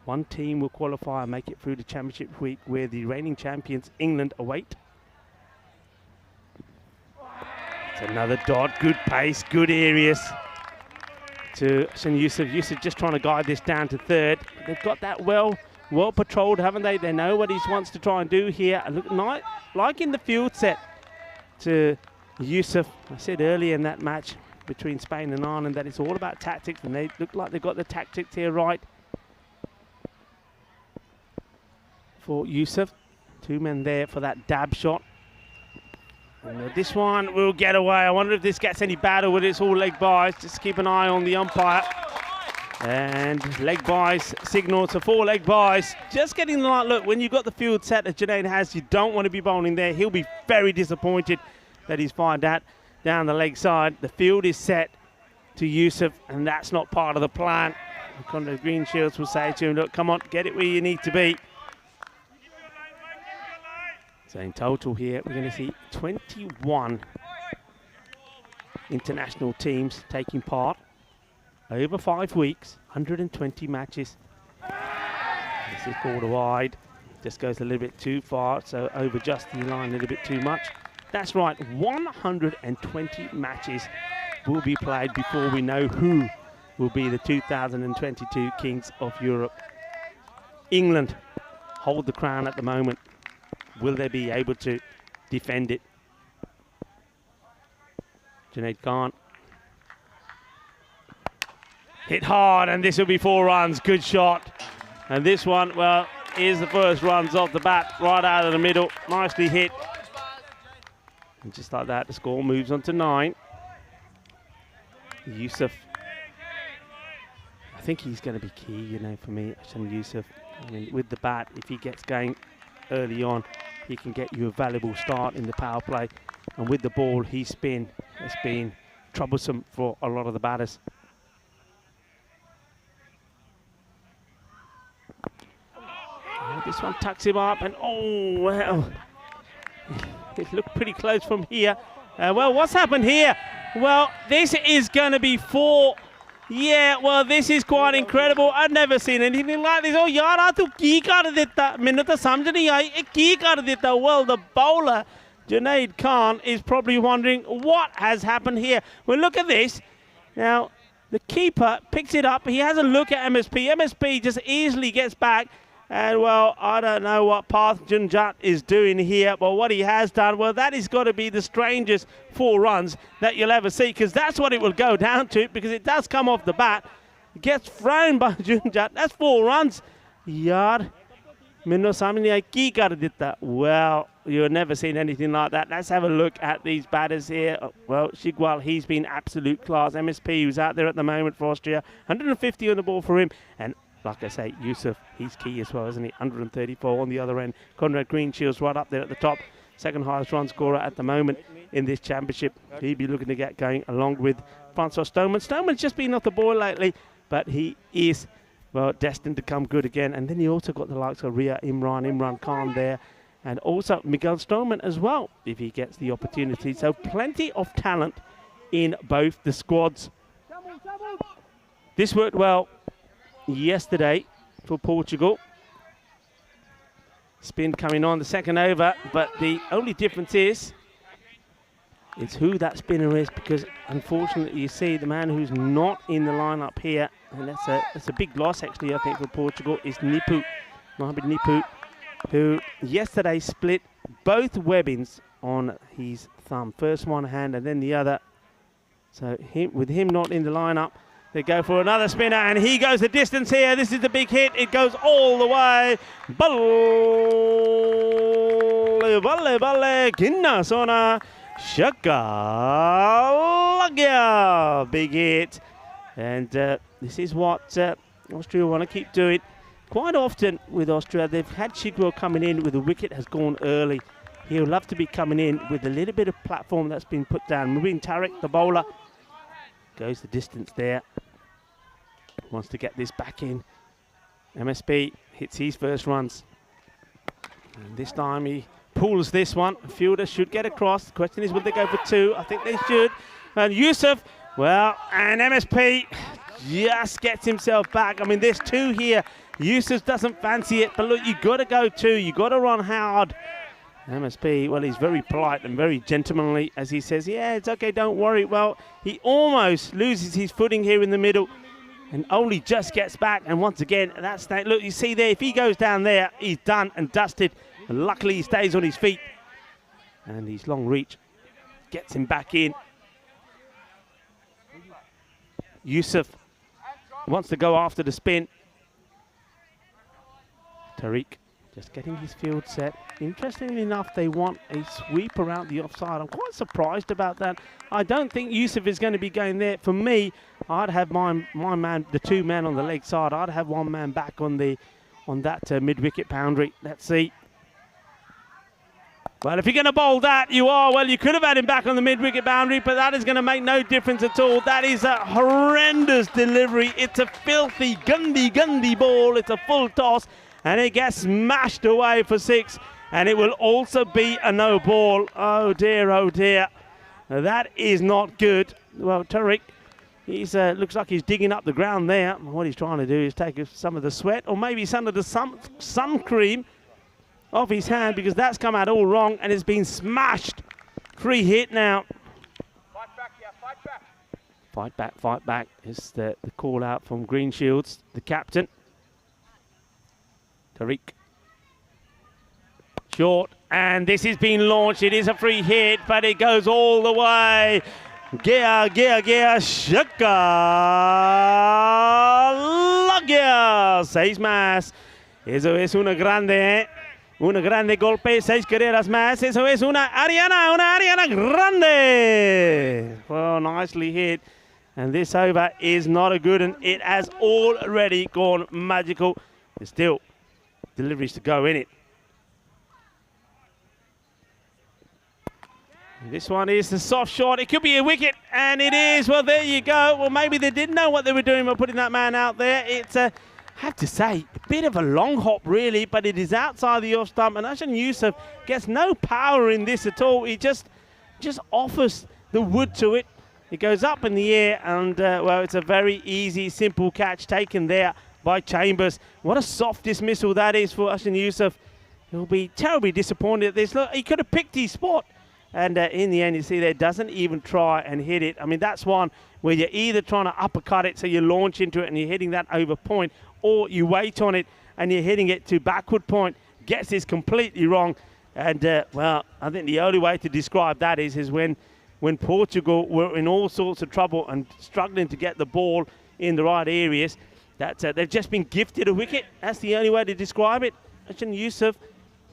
one team will qualify and make it through the championship week, where the reigning champions England await. It's another dot, good pace, good areas to Hassan Yusuf. Yusuf just trying to guide this down to third. They've got that well patrolled, haven't they? They know what he wants to try and do here. Look, like in the field set to Yusuf. I said earlier in that match between Spain and Ireland that it's all about tactics, and they look like they've got the tactics here right for Yusuf. Two men there for that dab shot. And this one will get away. I wonder if this gets any better with its all leg buys. Just keep an eye on the umpire. And leg buys, signal to 4 leg buys. Just getting the right look. When you've got the field set that Junaid has, you don't want to be bowling there. He'll be very disappointed that he's fired that down the leg side. The field is set to Yusuf, and that's not part of the plan. Conrad Greenshields will say to him, look, come on, get it where you need to be. So in total here, we're going to see 21 international teams taking part over 5 weeks, 120 matches. This is called a wide. Just goes a little bit too far, so over just the line a little bit too much. That's right, 120 matches will be played before we know who will be the 2022 Kings of Europe. England hold the crown at the moment. Will they be able to defend it? Junaid Khan. Hit hard, and this will be 4 runs. Good shot. And this one, well, is the first runs off the bat, right out of the middle. Nicely hit. And just like that, the score moves on to 9. Yusuf. I think he's going to be key, you know, for me, Hassan Yusuf. I mean, with the bat, if he gets going early on, he can get you a valuable start in the power play. And with the ball, his spin has been troublesome for a lot of the batters. Oh, this one tucks him up, and oh, well. It looked pretty close from here. Well, what's happened here? Well, this is going to be 4. Yeah, well, this is quite incredible. I've never seen anything like this. Oh, yaar, tu ki kar ditta? Mainu ta samjh nahi aayi. Ki kar ditta? Well, the bowler, Junaid Khan, is probably wondering what has happened here. Well, look at this. Now, the keeper picks it up. He has a look at MSP. MSP just easily gets back. And, well, I don't know what Parth Junjat is doing here, but what he has done, well, that is got to be the strangest 4 runs that you'll ever see, because that's what it will go down to, because it does come off the bat. It gets thrown by Junjat. That's 4 runs. Yaar, mainu samjh nahi aayi ki kar ditta. Well, you've never seen anything like that. Let's have a look at these batters here. Well, Shigwal, he's been absolute class. MSP, who's out there at the moment for Austria, 150 on the ball for him. And like I say, Yusuf, he's key as well, isn't he? 134 on the other end. Conrad Greenshields right up there at the top. Second highest run scorer at the moment in this championship. He'd be looking to get going along with Francois Stoneman. Stoneman's just been off the ball lately, but he is, well, destined to come good again. And then you also got the likes of Ria Imran Khan there, and also Miguel Stoneman as well, if he gets the opportunity. So plenty of talent in both the squads. This worked well yesterday for Portugal. Spin coming on the second over, but the only difference is it's who that spinner is, because unfortunately you see the man who's not in the lineup here, and that's a big loss actually I think for Portugal, is Nipu, Mohamed Nipu, who yesterday split both webbings on his thumb. First one hand and then the other. So with him not in the lineup, they go for another spinner, and he goes the distance here. This is the big hit. It goes all the way. Balle, balle, balle, kinna sona, shaka, lagya. Big hit. And this is what Austria want to keep doing. Quite often with Austria, they've had Shigwell coming in with the wicket has gone early. He'll love to be coming in with a little bit of platform that's been put down. Mubin Tariq, the bowler, goes the distance there. Wants to get this back in. MSP hits his first runs. And this time he pulls this one. Fielder should get across. The question is, will they go for 2? I think they should. And Yusuf, well, and MSP just gets himself back. I mean, there's 2 here. Yusuf doesn't fancy it, but look, you've got to go 2. You've got to run hard. MSP, well, he's very polite and very gentlemanly as he says, yeah, it's okay, don't worry. Well, he almost loses his footing here in the middle and only just gets back. And once again, that's that. Look, you see there, if he goes down there, he's done and dusted. And luckily, he stays on his feet. And his long reach gets him back in. Yusuf wants to go after the spin. Tariq just getting his field set. Interestingly enough, they want a sweep around the offside. I'm quite surprised about that. I don't think Yusuf is going to be going there. For me, I'd have my man, the two men on the leg side. I'd have one man back on that mid-wicket boundary. Let's see. Well, if you're going to bowl that, you are. Well, you could have had him back on the mid-wicket boundary, but that is going to make no difference at all. That is a horrendous delivery. It's a filthy, gundy ball. It's a full toss. And it gets smashed away for 6. And it will also be a no ball. Oh, dear, oh, dear. That is not good. Well, Tariq, he's looks like he's digging up the ground there. What he's trying to do is take some of the sweat or maybe some of the sun cream off his hand, because that's come out all wrong and it's been smashed. Free hit now. Fight back, yeah, fight back. Fight back, fight back is the call out from Greenshields, the captain. Tariq. Short, and this has been launched. It is a free hit, but it goes all the way. Shaka. Lagia. 6 más. Eso es una grande, una grande golpe. 6 carreras más. Eso es una Ariana grande. Well, nicely hit. And this over is not a good one. It has already gone magical. There's still deliveries to go in it. This one is the soft shot. It could be a wicket, and it is. Well, there you go. Well, maybe they didn't know what they were doing by putting that man out there. It's I have to say, a bit of a long hop, really, but it is outside the off stump, and Ashan Yusuf gets no power in this at all. He just offers the wood to it. It goes up in the air, and, well, it's a very easy, simple catch taken there by Chambers. What a soft dismissal that is for Ashan Yusuf. He'll be terribly disappointed at this. Look, he could have picked his spot. And in the end, you see there, doesn't even try and hit it. I mean, that's one where you're either trying to uppercut it, so you launch into it and you're hitting that over point, or you wait on it and you're hitting it to backward point. Gets this completely wrong. And, well, I think the only way to describe that is when Portugal were in all sorts of trouble and struggling to get the ball in the right areas, that they've just been gifted a wicket. That's the only way to describe it. Ashan Yusuf,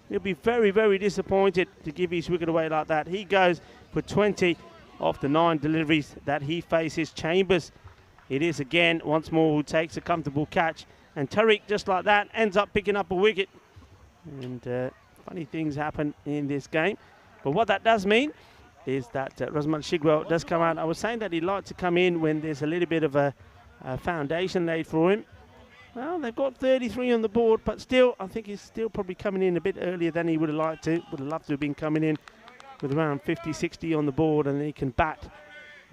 he'll be very, very disappointed to give his wicket away like that. He goes for 20 off the 9 deliveries that he faces. Chambers, it is again, once more, who takes a comfortable catch. And Tariq, just like that, ends up picking up a wicket. And funny things happen in this game. But what that does mean is that Rosman Shigwell does come out. I was saying that he'd like to come in when there's a little bit of a foundation laid for him. Well, they've got 33 on the board, but still, I think he's still probably coming in a bit earlier than he would have liked to. Would have loved to have been coming in with around 50, 60 on the board, and then he can bat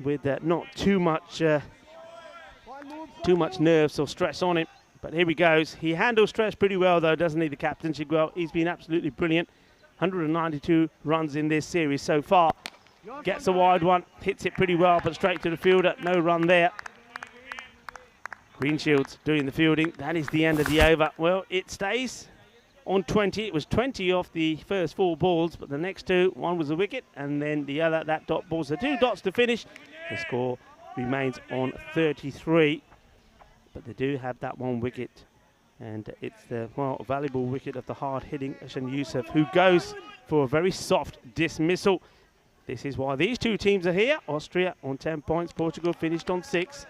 with not too much nerves or stress on him. But here he goes. He handles stress pretty well, though, doesn't he, the captain, Shigwell? He's been absolutely brilliant. 192 runs in this series so far. Gets a wide one, hits it pretty well, but straight to the fielder. No run there. Greenshields doing the fielding. That is the end of the over. Well, it stays on 20. It was 20 off the first 4 balls, but the next 2, one was a wicket, and then the other, that dot ball. So 2 dots to finish. The score remains on 33, but they do have that 1 wicket, and it's the valuable wicket of the hard-hitting Ashan Yusuf, who goes for a very soft dismissal. This is why these 2 teams are here. Austria on 10 points. Portugal finished on 6.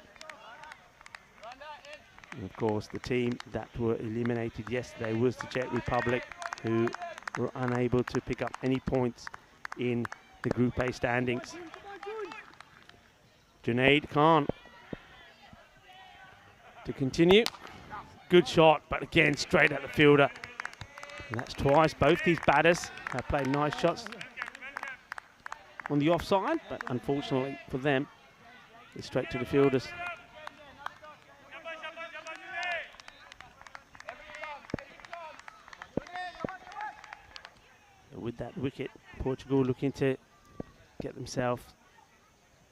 And of course, the team that were eliminated yesterday was the Czech Republic, who were unable to pick up any points in the Group A standings. Junaid Khan to continue. Good shot, but again, straight at the fielder. And that's twice. Both these batters have played nice shots on the offside, but unfortunately for them, it's straight to the fielders. With that wicket. Portugal looking to get themselves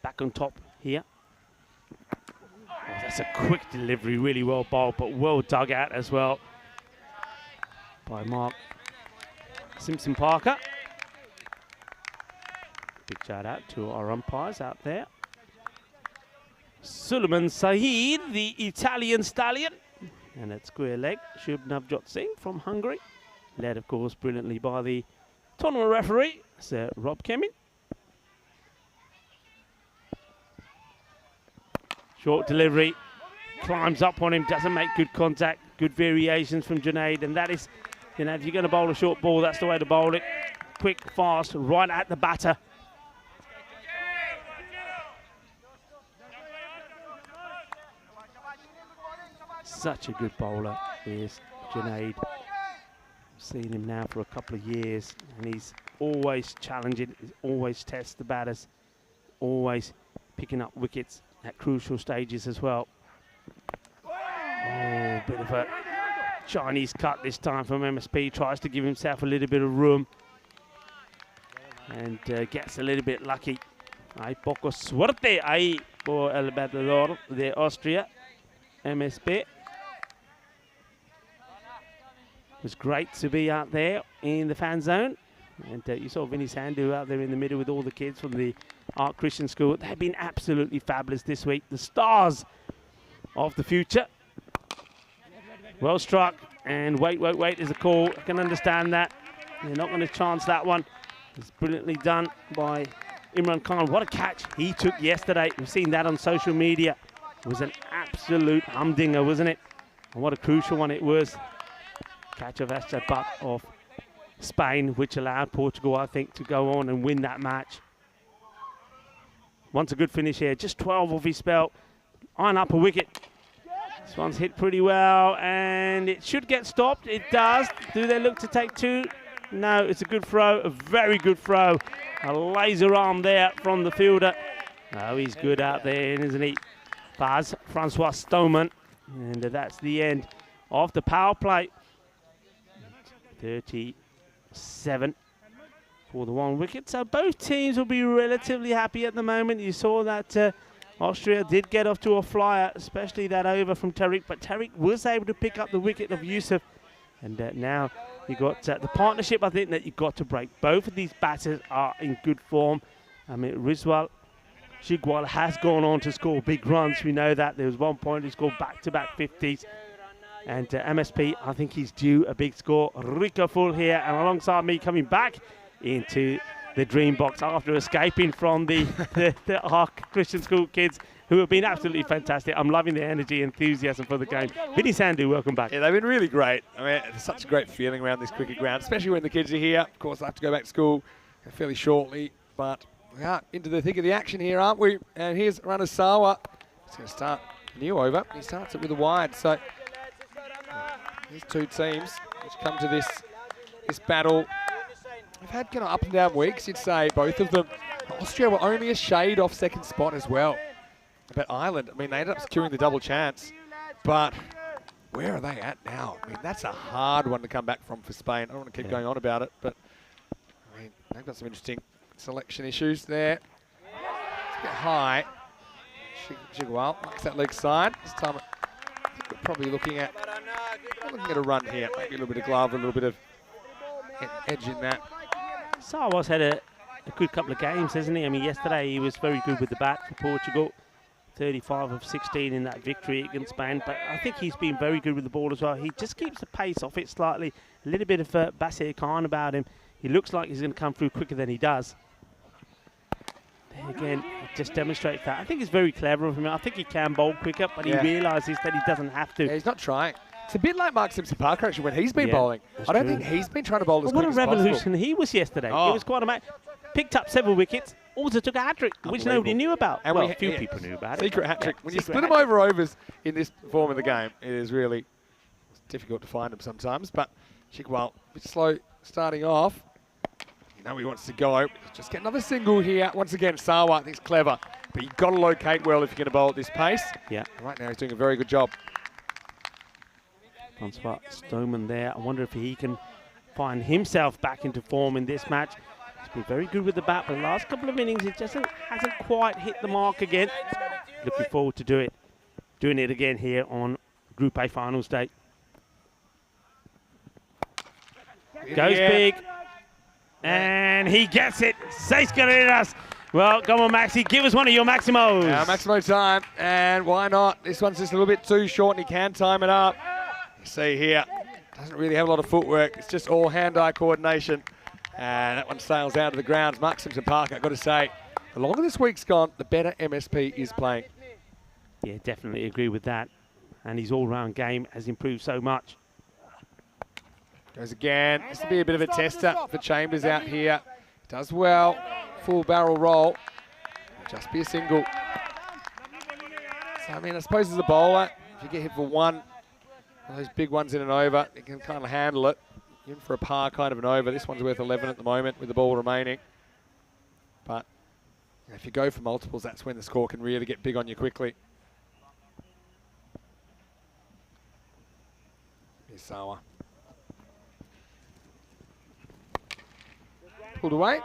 back on top here. Oh, that's a quick delivery, really well bowled, but well dug out as well by Mark Simpson-Parker. Big shout out to our umpires out there. Suleiman Saeed, the Italian stallion. And at square leg, Shub Navjot Singh from Hungary. Led, of course, brilliantly by the tournament referee, Sir Rob Kemin. Short delivery, climbs up on him, doesn't make good contact. Good variations from Junaid, and that is, you know, if you're going to bowl a short ball, that's the way to bowl it. Quick, fast, right at the batter. Such a good bowler is Junaid. Seen him now for a couple of years, and he's always challenging, he's always tests the batters, always picking up wickets at crucial stages as well. Oh, bit of a Chinese cut this time from MSP, tries to give himself a little bit of room and gets a little bit lucky. Hay poco suerte ahí por el bateador de Austria, MSP. It was great to be out there in the fan zone. And you saw Vinny Sandhu out there in the middle with all the kids from the Art Christian School. They've been absolutely fabulous this week. The stars of the future. Well struck. And wait is a call. I can understand that. They're not going to chance that one. It's brilliantly done by Imran Khan. What a catch he took yesterday. We've seen that on social media. It was an absolute humdinger, wasn't it? And what a crucial one it was. Catch of Asher Butt of Spain, which allowed Portugal, I think, to go on and win that match. Wants a good finish here. Just 12 off his spell. Iron up a wicket. This one's hit pretty well, and it should get stopped. It does. Do they look to take two? No, it's a good throw. A very good throw. A laser arm there from the fielder. Oh, he's good out there, isn't he? Francois Stoneman. And that's the end of the power play. 37 for the one wicket. So both teams will be relatively happy at the moment. You saw that Austria did get off to a flyer, especially that over from Tariq, but Tariq was able to pick up the wicket of Yusuf. And now you got the partnership, I think, that you've got to break. Both of these batters are in good form. I mean, Rizwal Shigwal has gone on to score big runs. We know that. There was one point he scored back-to-back 50s. And MSP, I think he's due a big score. Rico Full here, and alongside me coming back into the dream box after escaping from the Ark Christian School kids who have been absolutely fantastic. I'm loving the energy, enthusiasm for the game. Vinny Sandhu, welcome back. Yeah, they've been really great. I mean, it's such a great feeling around this cricket ground, especially when the kids are here. Of course, I have to go back to school fairly shortly, but we are into the thick of the action here, aren't we? And here's Ranasawa. He's going to start a new over. He starts it with a wide, so these two teams which come to this battle. They've had kind of up and down weeks, you'd say, both of them. Austria were only a shade off second spot as well. But Ireland, I mean, they ended up securing the double chance. But where are they at now? I mean, that's a hard one to come back from for Spain. I don't want to keep going on about it, but I mean, they've got some interesting selection issues there. It's a bit high. Shigwal likes that leg side. This time, I think we're probably looking at a run here. Maybe a little bit of glove, a little bit of edge in that. Sarwas had a good couple of games, hasn't he? I mean, yesterday he was very good with the bat for Portugal. 35 of 16 in that victory against Spain. But I think he's been very good with the ball as well. He just keeps the pace off it slightly. A little bit of Basir Khan about him. He looks like he's going to come through quicker than he does. There again, it just demonstrates that. I think it's very clever of him. I think he can bowl quicker, but he realises that he doesn't have to. Yeah, he's not trying. It's a bit like Mark Simpson-Parker, actually, when he's been bowling. I don't think he's been trying to bowl as quick as possible. What a revolution he was yesterday. It was quite amazing. Picked up several wickets, also took a hat-trick, which nobody knew about. And well, a few people knew about it. Secret hat-trick. When you split them over overs in this form of the game, it is really difficult to find them sometimes. But Shigwal, a bit slow starting off. You know he wants to go. Just get another single here. Once again, Sawa, I think it's clever. But you've got to locate well if you're going to bowl at this pace. Yeah. Right now he's doing a very good job. Francois Stoneman there. I wonder if he can find himself back into form in this match. He's been very good with the bat, but the last couple of innings it just hasn't quite hit the mark again. Looking forward to doing it again here on Group A finals day. Goes big, and he gets it. Seis carreras. Well, come on, Maxi, give us one of your Maximos. Maximo time, and why not? This one's just a little bit too short, and he can time it up. You see here, doesn't really have a lot of footwork. It's just all hand-eye coordination. And that one sails out of the grounds. Mark Simpson-Park, I've got to say, the longer this week's gone, the better MSP is playing. Yeah, definitely agree with that. And his all-round game has improved so much. Goes again. This will be a bit of a tester for Chambers out here. Does well. Full barrel roll. Just be a single. So, I mean, I suppose as a bowler, if you get hit for one of those big ones in and over, you can kind of handle it. In for a par kind of an over. This one's worth 11 at the moment with the ball remaining. But if you go for multiples, that's when the score can really get big on you quickly. Isawa. Pulled away.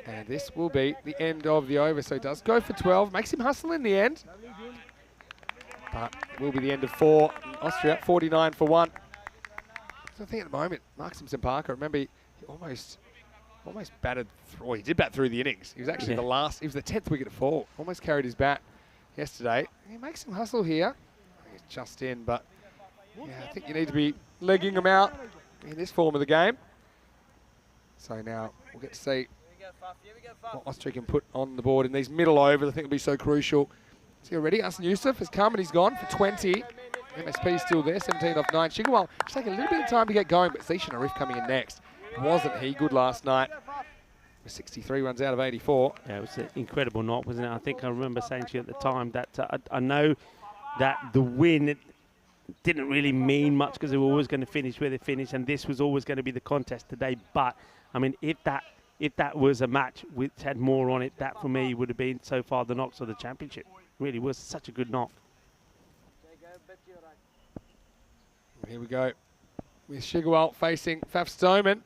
And this will be the end of the over. So he does go for 12. Makes him hustle in the end. But it will be the end of 4. Austria, 49 for 1. So I think at the moment, Mark Simpson-Parker, remember, he almost batted through. Well, he did bat through the innings. He was actually the last. He was the 10th wicket to fall. Almost carried his bat yesterday. He makes him hustle here. He's just in, but yeah, I think you need to be legging him out in this form of the game. So now we'll get to see what Austria can put on the board in these middle overs. I think will be so crucial. See already, Hassan Yusuf has come and he's gone for 20. MSP still there, 17 off 9. Shigawal just taking a little bit of time to get going, but Zishan Arif coming in next. Wasn't he good last night? 63 runs out of 84. Yeah, it was an incredible knock, wasn't it? I think I remember saying to you at the time that I know that the win didn't really mean much because they were always going to finish where they finished, and this was always going to be the contest today. But I mean, if that was a match which had more on it, that for me would have been so far the knocks of the championship. Really was such a good knock. Here we go with Shigawal facing Faf Stoneman.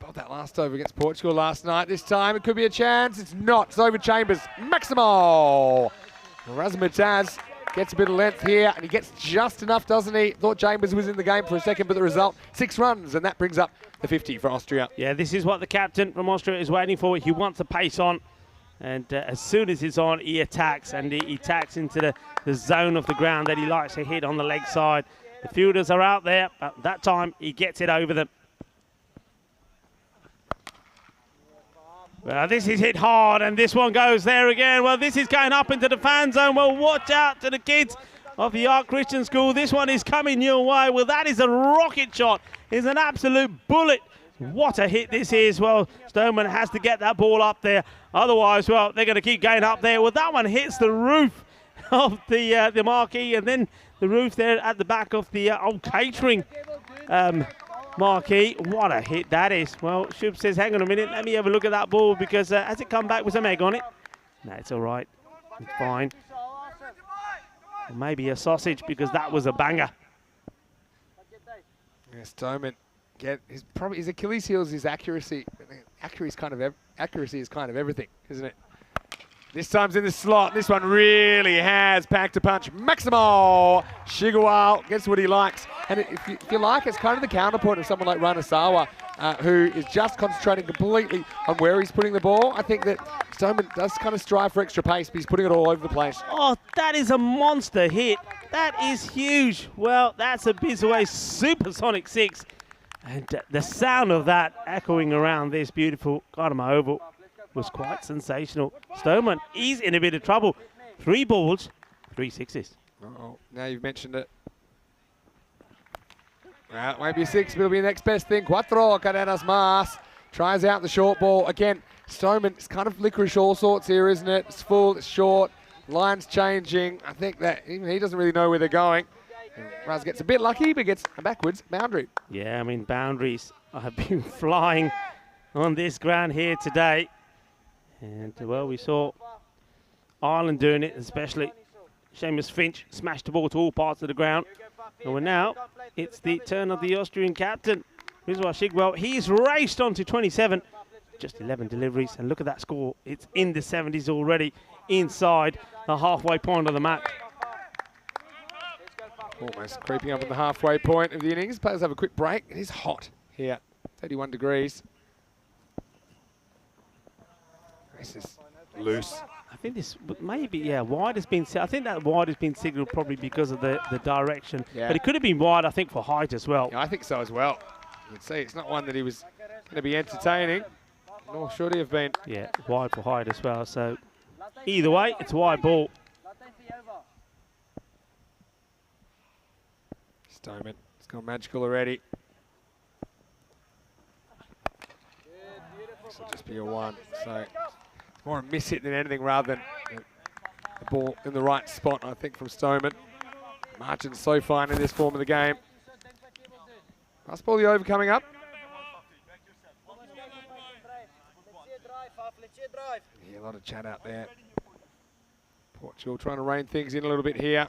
About that last over against Portugal last night. This time it could be a chance. It's not. It's over Chambers. Maximo. Razmataz gets a bit of length here, and he gets just enough, doesn't he? Thought Chambers was in the game for a second, but the result, 6 runs, and that brings up the 50 for Austria. Yeah, this is what the captain from Austria is waiting for. He wants a pace on, and as soon as it's on, he attacks, and he attacks into the zone of the ground that he likes to hit on the leg side. The fielders are out there, but that time he gets it over them. Well, this is hit hard, and this one goes there again. Well, this is going up into the fan zone. Well, watch out to the kids of the Art Christian School. This one is coming your way. Well, that is a rocket shot. It's an absolute bullet. What a hit this is. Well, Stoneman has to get that ball up there. Otherwise, well, they're going to keep going up there. Well, that one hits the roof of the marquee, and then the roof there at the back of the old catering marquee. What a hit that is. Well, Shub says, hang on a minute, let me have a look at that ball, because has it come back with some egg on it? No, it's all right. It's fine. Or maybe a sausage, because that was a banger. Yeah, Stoneman, his Achilles heel is his accuracy. Accuracy is kind of everything, isn't it? This time's in the slot. This one really has packed a punch. Maximo Shigawal gets what he likes. And if you like, it's kind of the counterpoint of someone like Ranasawa, who is just concentrating completely on where he's putting the ball. I think that Stoneman does kind of strive for extra pace, but he's putting it all over the place. Oh, that is a monster hit. That is huge. Well, that's a Bizaway supersonic 6. And the sound of that echoing around this beautiful Cartama Oval was quite sensational. Stoneman, he's in a bit of trouble. 3 balls, 3 sixes. Uh-oh, now you've mentioned it. Well, it won't be a 6, but it'll be the next best thing. Cuatro carreras más. Tries out the short ball. Again, Stoneman, it's kind of licorice all sorts here, isn't it? It's full, it's short, line's changing. I think that even he doesn't really know where they're going. Raz gets a bit lucky, but gets a backwards boundary. Yeah, I mean, boundaries have been flying on this ground here today. And, well, we saw Ireland doing it, especially Seamus Finch smashed the ball to all parts of the ground. And now it's the turn of the Austrian captain. Rizwa Shigwell, he's raced on to 27. Just 11 deliveries, and look at that score. It's in the 70s already, inside the halfway point of the match. Almost creeping up on the halfway point of the innings. Players have a quick break. It is hot here, 31 degrees. This is loose. I think this maybe, yeah, wide has been, I think that wide has been signalled probably because of the direction. Yeah. But it could have been wide, I think, for height as well. Yeah, I think so as well. You can see it's not one that he was going to be entertaining, nor should he have been. Yeah, wide for height as well. So either way, it's a wide ball. Stoneman, it's gone magical already. This will just be a 1. So more a miss hit than anything rather than the ball in the right spot, I think, from Stoneman. Margin's so fine in this form of the game. Last ball, the over coming up. Yeah, a lot of chat out there. Portugal trying to rein things in a little bit here.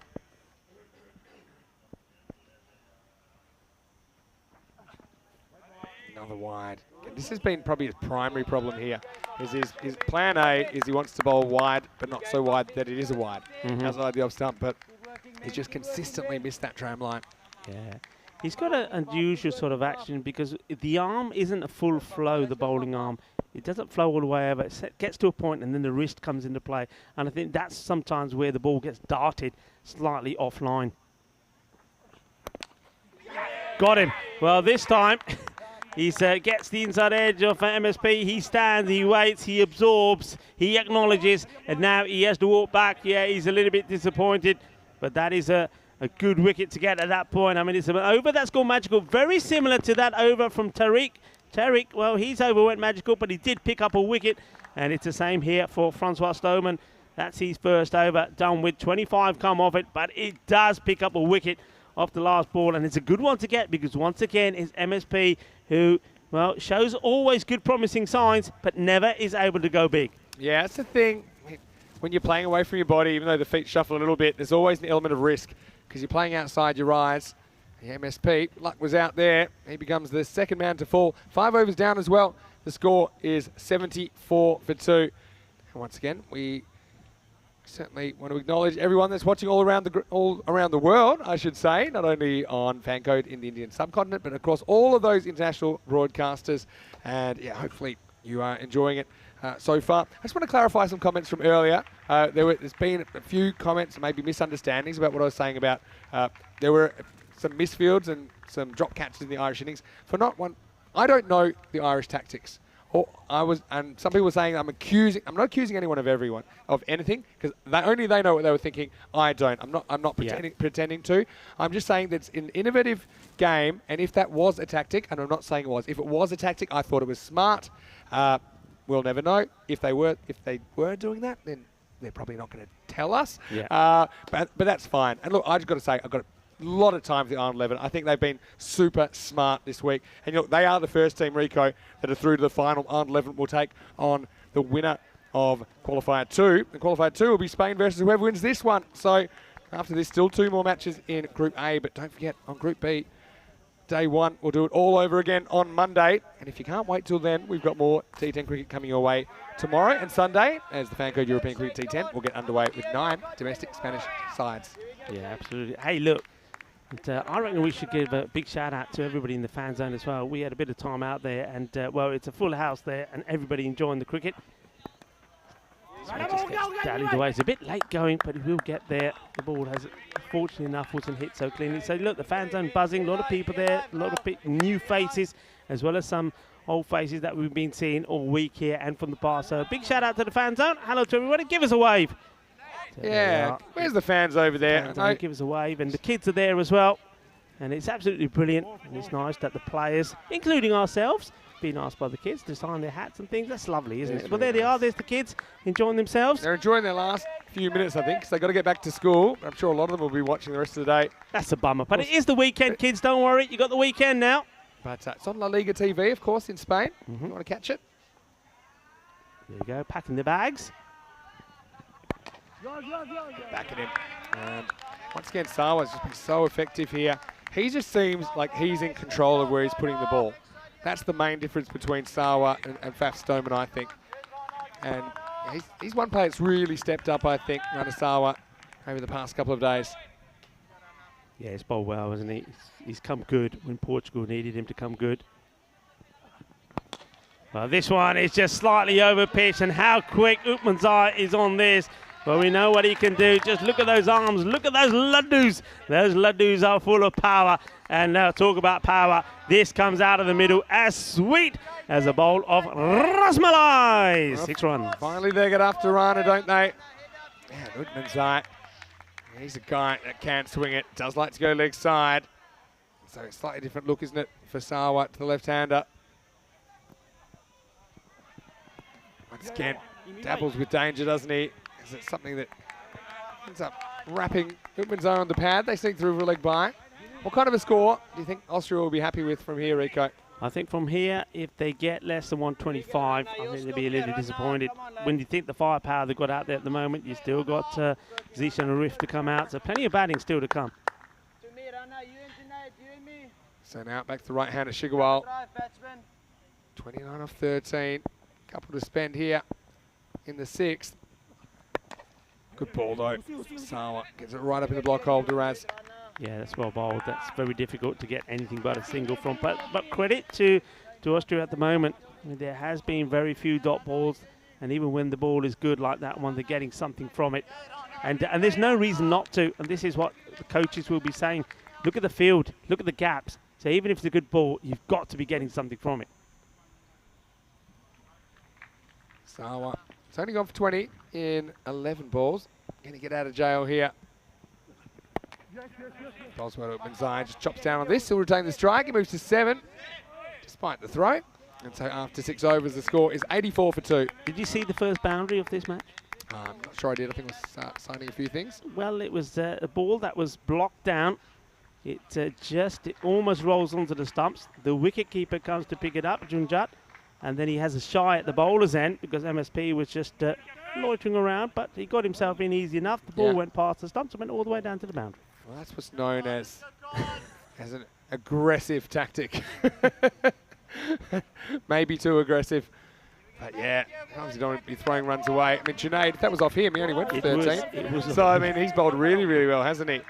Another wide. This has been probably his primary problem here. His plan A is he wants to bowl wide, but not so wide that it is a wide outside the off stump. But he's just consistently missed that tram line. Yeah. He's got an unusual sort of action because the arm isn't a full flow, the bowling arm. It doesn't flow all the way over. It gets to a point and then the wrist comes into play. And I think that's sometimes where the ball gets darted slightly offline. Got him. Well, this time he gets the inside edge of MSP. He stands, he waits, he absorbs, he acknowledges, and now he has to walk back. Yeah, he's a little bit disappointed, but that is a good wicket to get at that point. I mean, it's an over that's gone magical, very similar to that over from Tariq. Tariq, well, his over went magical, but he did pick up a wicket, and it's the same here for Francois Stoneman. That's his first over, done with 25 come off it, but it does pick up a wicket off the last ball, and it's a good one to get because once again it's MSP who, well, shows always good promising signs, but never is able to go big. Yeah, that's the thing. When you're playing away from your body, even though the feet shuffle a little bit, there's always an element of risk because you're playing outside your eyes. The MSP, luck was out there. He becomes the second man to fall. 5 overs down as well. The score is 74 for 2. And once again, we certainly want to acknowledge everyone that's watching all around the world, I should say, not only on Fancode in the Indian subcontinent, but across all of those international broadcasters. And yeah, hopefully you are enjoying it so far. I just want to clarify some comments from earlier. There's been a few comments, maybe misunderstandings about what I was saying about there were some misfields and some drop catches in the Irish innings. For not one, I don't know the Irish tactics. And some people were saying I'm not accusing anyone of anything because only they know what they were thinking. I don't. I'm not pretending to. I'm just saying that it's an innovative game, and if that was a tactic, and I'm not saying it was, if it was a tactic, I thought it was smart. We'll never know if they were doing that. Then they're probably not going to tell us. Yeah. But that's fine. And look, I just got to say, I've got a lot of time for the Ireland 11. I think they've been super smart this week. And look, they are the first team, Rico, that are through to the final. Ireland 11 will take on the winner of Qualifier 2. And Qualifier 2 will be Spain versus whoever wins this one. So after this, still 2 more matches in Group A. But don't forget, on Group B, Day 1, we'll do it all over again on Monday. And if you can't wait till then, we've got more T10 cricket coming your way tomorrow and Sunday, as the Fancode European Cricket T10 will get underway with 9 domestic Spanish sides. Yeah, absolutely. Hey, look. I reckon we should give a big shout out to everybody in the fan zone as well. We had a bit of time out there, and well, it's a full house there, and everybody enjoying the cricket. So it just gets dallied away. It's a bit late going, but it will get there. The ball has, fortunately enough, wasn't hit so cleanly. So look, the fan zone buzzing. A lot of people there, a lot of new faces, as well as some old faces that we've been seeing all week here and from the past. So a big shout out to the fan zone. Hello to everybody. Give us a wave. Yeah, where's the fans over there? Give us a wave, and the kids are there as well, and it's absolutely brilliant. And it's nice that the players, including ourselves, being asked by the kids to sign their hats and things. That's lovely, isn't it? Well, there they are. There's the kids enjoying themselves. They're enjoying their last few minutes, I think, because they've got to get back to school. I'm sure a lot of them will be watching the rest of the day. That's a bummer, but it is the weekend, kids. Don't worry, you got the weekend now. But it's on La Liga TV, of course, in Spain. You want to catch it? There you go, packing the bags. Back at him. And once again, Sawa's just been so effective here. He just seems like he's in control of where he's putting the ball. That's the main difference between Sawa and Faf Stoneman, I think. And he's one player that's really stepped up, I think, Sawa, over the past couple of days. Yeah, he's bowled well, hasn't he? He's come good when Portugal needed him to come good. Well, this one is just slightly over pitch, and how quick Upman's eye is on this. Well, we know what he can do. Just look at those arms. Look at those laddus. Those laddus are full of power. And now talk about power. This comes out of the middle as sweet as a bowl of rasmalai. Well, 6 runs. Finally, they get after Rana, don't they? Man, Upman's eye. He's a guy that can swing it. Does like to go leg side. So it's a slightly different look, isn't it, for Sawa to the left-hander. Once again, dabbles with danger, doesn't he? Is it something that ends up wrapping Upman's eye on the pad? They sneak through for a leg by. What kind of a score do you think Austria will be happy with from here, Rico? I think from here, if they get less than 125, I think they'll be a little disappointed. When you think the firepower they've got out there at the moment, you still got Zish and Arif to come out, so plenty of batting still to come. So now back to the right-hander, Shigawal. 29 off 13. Couple to spend here in the 6th. Good ball though. Sawa gets it right up in the block hole, Duraz. Yeah, that's well bowled. That's very difficult to get anything but a single from. But credit to Austria at the moment. I mean, there has been very few dot balls, and even when the ball is good like that one, they're getting something from it. And there's no reason not to. And this is what the coaches will be saying. Look at the field. Look at the gaps. So even if it's a good ball, you've got to be getting something from it. Sawa, it's only gone for 20 in 11 balls. Going to get out of jail here. Boswell opens eye, just chops down on this. He'll retain the strike. He moves to 7, despite the throw. And so after 6 overs, the score is 84 for 2. Did you see the first boundary of this match? I'm not sure I did. I think I was signing a few things. Well, it was a ball that was blocked down. It almost rolls onto the stumps. The wicketkeeper comes to pick it up, Junjat. And then he has a shy at the bowler's end because MSP was just loitering around, but he got himself in easy enough. The ball went past the stumps and went all the way down to the boundary. Well, that's what's known as an aggressive tactic. Maybe too aggressive. But yeah, sometimes you don't want to be throwing runs away. I mean, Junaid, if that was off him, he only went for 13. So, I mean, he's bowled really, really well, hasn't he?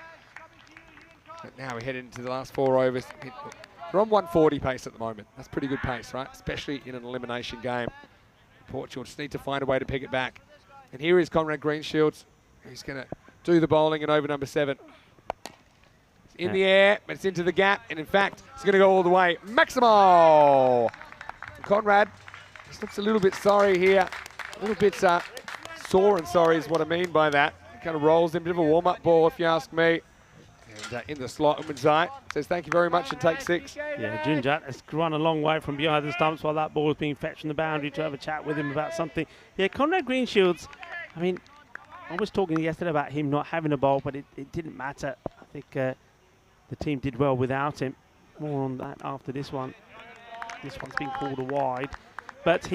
But now we head into the last 4 overs. We're on 140 pace at the moment. That's pretty good pace, right? Especially in an elimination game. Portugal just need to find a way to pick it back. And here is Conrad Greenshields. He's going to do the bowling in over number 7. It's in the air, but it's into the gap. And in fact, it's going to go all the way. Maximo! Conrad just looks a little bit sorry here. A little bit sore and sorry is what I mean by that. It kind of rolls in, a bit of a warm-up ball, if you ask me. And in the slot, Umadzai says thank you very much and take 6. Yeah, Junjat has run a long way from behind the stumps while that ball is being fetched from the boundary to have a chat with him about something. Yeah, Conrad Greenshields, I mean, I was talking yesterday about him not having a bowl, but it didn't matter. I think the team did well without him. More on that after this one. This one's been called a wide. But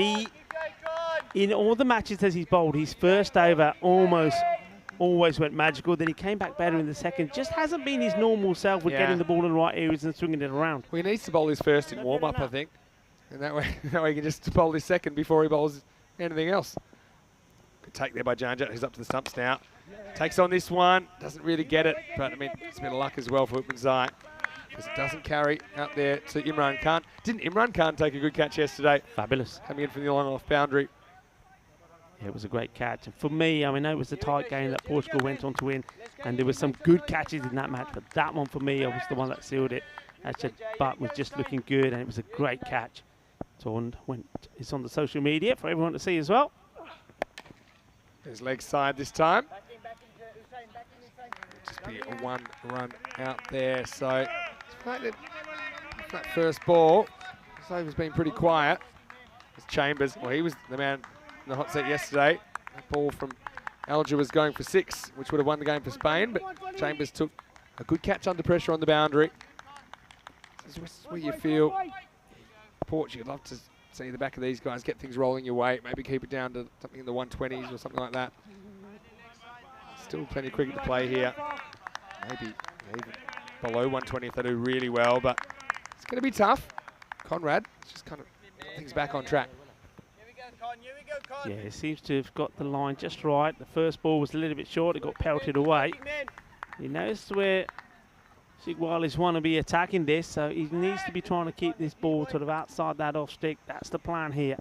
in all the matches as he's bowled, his first over always went magical. Then he came back better in the second. Just hasn't been his normal self with getting the ball in the right areas and swinging it around. Well, he needs to bowl his first in warm-up, I think. And that way he can just bowl his second before he bowls anything else. Good take there by Janjat, who's up to the stumps now. Takes on this one. Doesn't really get it. But, I mean, it's a bit of luck as well for Upmanzai. Because it doesn't carry out there to Imran Khan. Didn't Imran Khan take a good catch yesterday? Fabulous. Coming in from the long-off boundary. Yeah, it was a great catch. And for me, I mean, it was a tight game that Portugal went on to win. And there were some good catches in that match. But that one, for me, was the one that sealed it. Actually, Butt was just looking good. And it was a great catch. So it's on the social media for everyone to see as well. His leg side this time. Just be a 1 run out there. So, that first ball, this over's been pretty quiet. It's Chambers, well, he was the man in the hot set yesterday. That ball from Alger was going for 6, which would have won the game for Spain, but Chambers took a good catch under pressure on the boundary. This is where you feel Portugal, you'd love to see the back of these guys get things rolling your way, maybe keep it down to something in the 120s or something like that. Still plenty of cricket to play here. Maybe even below 120 if they do really well, but it's going to be tough. Conrad just kind of things back on track. Yeah, he seems to have got the line just right. The first ball was a little bit short. It got pelted away. He knows where Sigwali's want to be attacking this, so he needs to be trying to keep this ball sort of outside that off stick. That's the plan here.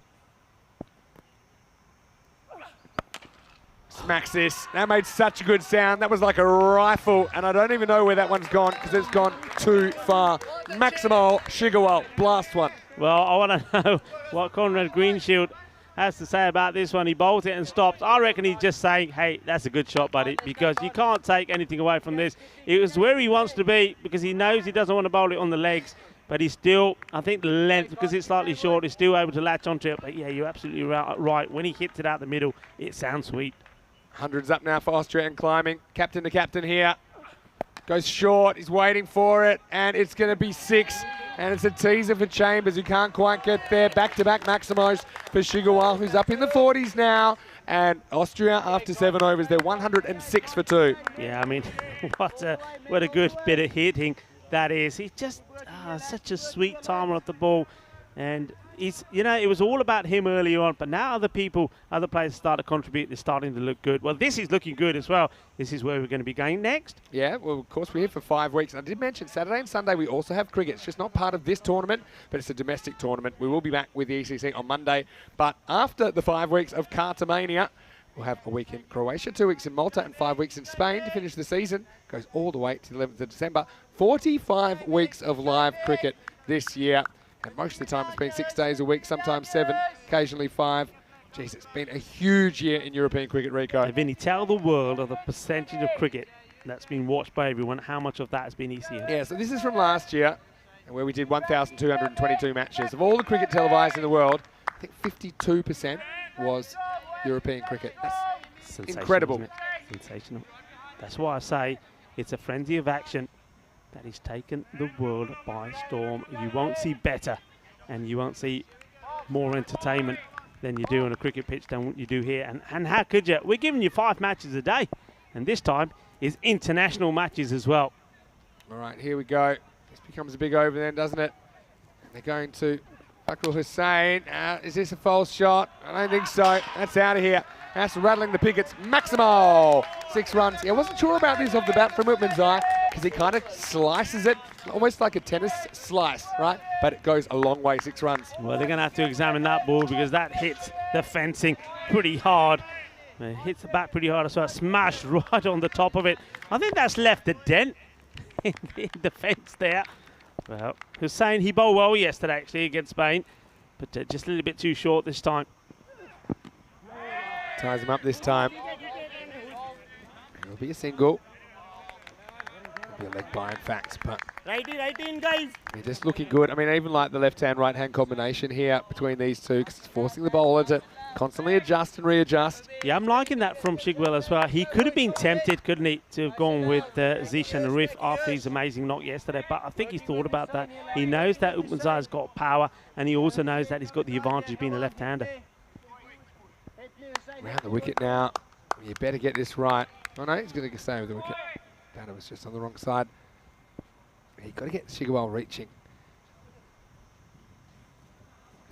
Smacks this. That made such a good sound. That was like a rifle, and I don't even know where that one's gone because it's gone too far. Maximo Shigawal, blast one. Well, I want to know what Conrad Greenshield has to say about this one. He bowls it and stops. I reckon he's just saying, hey, that's a good shot, buddy, because you can't take anything away from this. It was where he wants to be because he knows he doesn't want to bowl it on the legs, but he's still, I think the length, because it's slightly short, he's still able to latch onto it. But yeah, you're absolutely right. When he hits it out the middle, it sounds sweet. Hundreds up now for Austria and climbing. Captain to captain here. Goes short, he's waiting for it, and it's going to be 6. And it's a teaser for Chambers, who can't quite get there. Back-to-back Maximos for Shigawal, who's up in the 40s now. And Austria, after 7 overs, they're 106 for 2. Yeah, I mean, what a good bit of hitting that is. He's just such a sweet timer of the ball. And he's, you know, it was all about him early on, but now other players start to contribute. They're starting to look good. Well, this is looking good as well. This is where we're going to be going next. Yeah, well, of course, we're here for 5 weeks. I did mention Saturday and Sunday we also have cricket. It's just not part of this tournament, but it's a domestic tournament. We will be back with the ECC on Monday. But after the 5 weeks of Cartamania, we'll have a week in Croatia, 2 weeks in Malta, and 5 weeks in Spain to finish the season. Goes all the way to the 11th of December. 45 weeks of live cricket this year. And most of the time it's been 6 days a week, sometimes 7, occasionally 5. Jeez, it's been a huge year in European cricket, Rico. And Vinny, tell the world of the percentage of cricket that's been watched by everyone, how much of that has been ECM? Yeah, so this is from last year, where we did 1,222 matches. Of all the cricket televised in the world, I think 52% was European cricket. That's incredible. Isn't it? Sensational. That's why I say it's a frenzy of action that has taken the world by storm. You won't see better, and you won't see more entertainment than you do on a cricket pitch than what you do here. And how could you? We're giving you 5 matches a day, and this time is international matches as well. All right, here we go. This becomes a big over then, doesn't it? And they're going to Fakrul Hussain. Is this a false shot? I don't think so. That's out of here. That's rattling the pickets. Maximo! 6 runs. Yeah, I wasn't sure about this off the bat from Whitman's eye, because he kind of slices it, almost like a tennis slice, right? But it goes a long way, 6 runs. Well, they're going to have to examine that ball because that hits the fencing pretty hard. It hits the bat pretty hard, so it smashed right on the top of it. I think that's left a dent in the fence there. Well, Hussain, he bowled well yesterday, actually, against Spain, but just a little bit too short this time. Ties him up this time. It'll be a single. It'll be a leg by, in fact, but Right in, guys. they're just looking good. I mean, even like the left-hand, right-hand combination here between these two, because it's forcing the bowler to constantly adjust and readjust. Yeah, I'm liking that from Shigwell as well. He could have been tempted, couldn't he, to have gone with Zishan Arif after his amazing knock yesterday, but I think he's thought about that. He knows that Utmanzai's got power, and he also knows that he's got the advantage of being a left-hander. Around the wicket now. You better get this right. Oh no, he's going to stay with the wicket. That was just on the wrong side. You've got to get Shigawal reaching.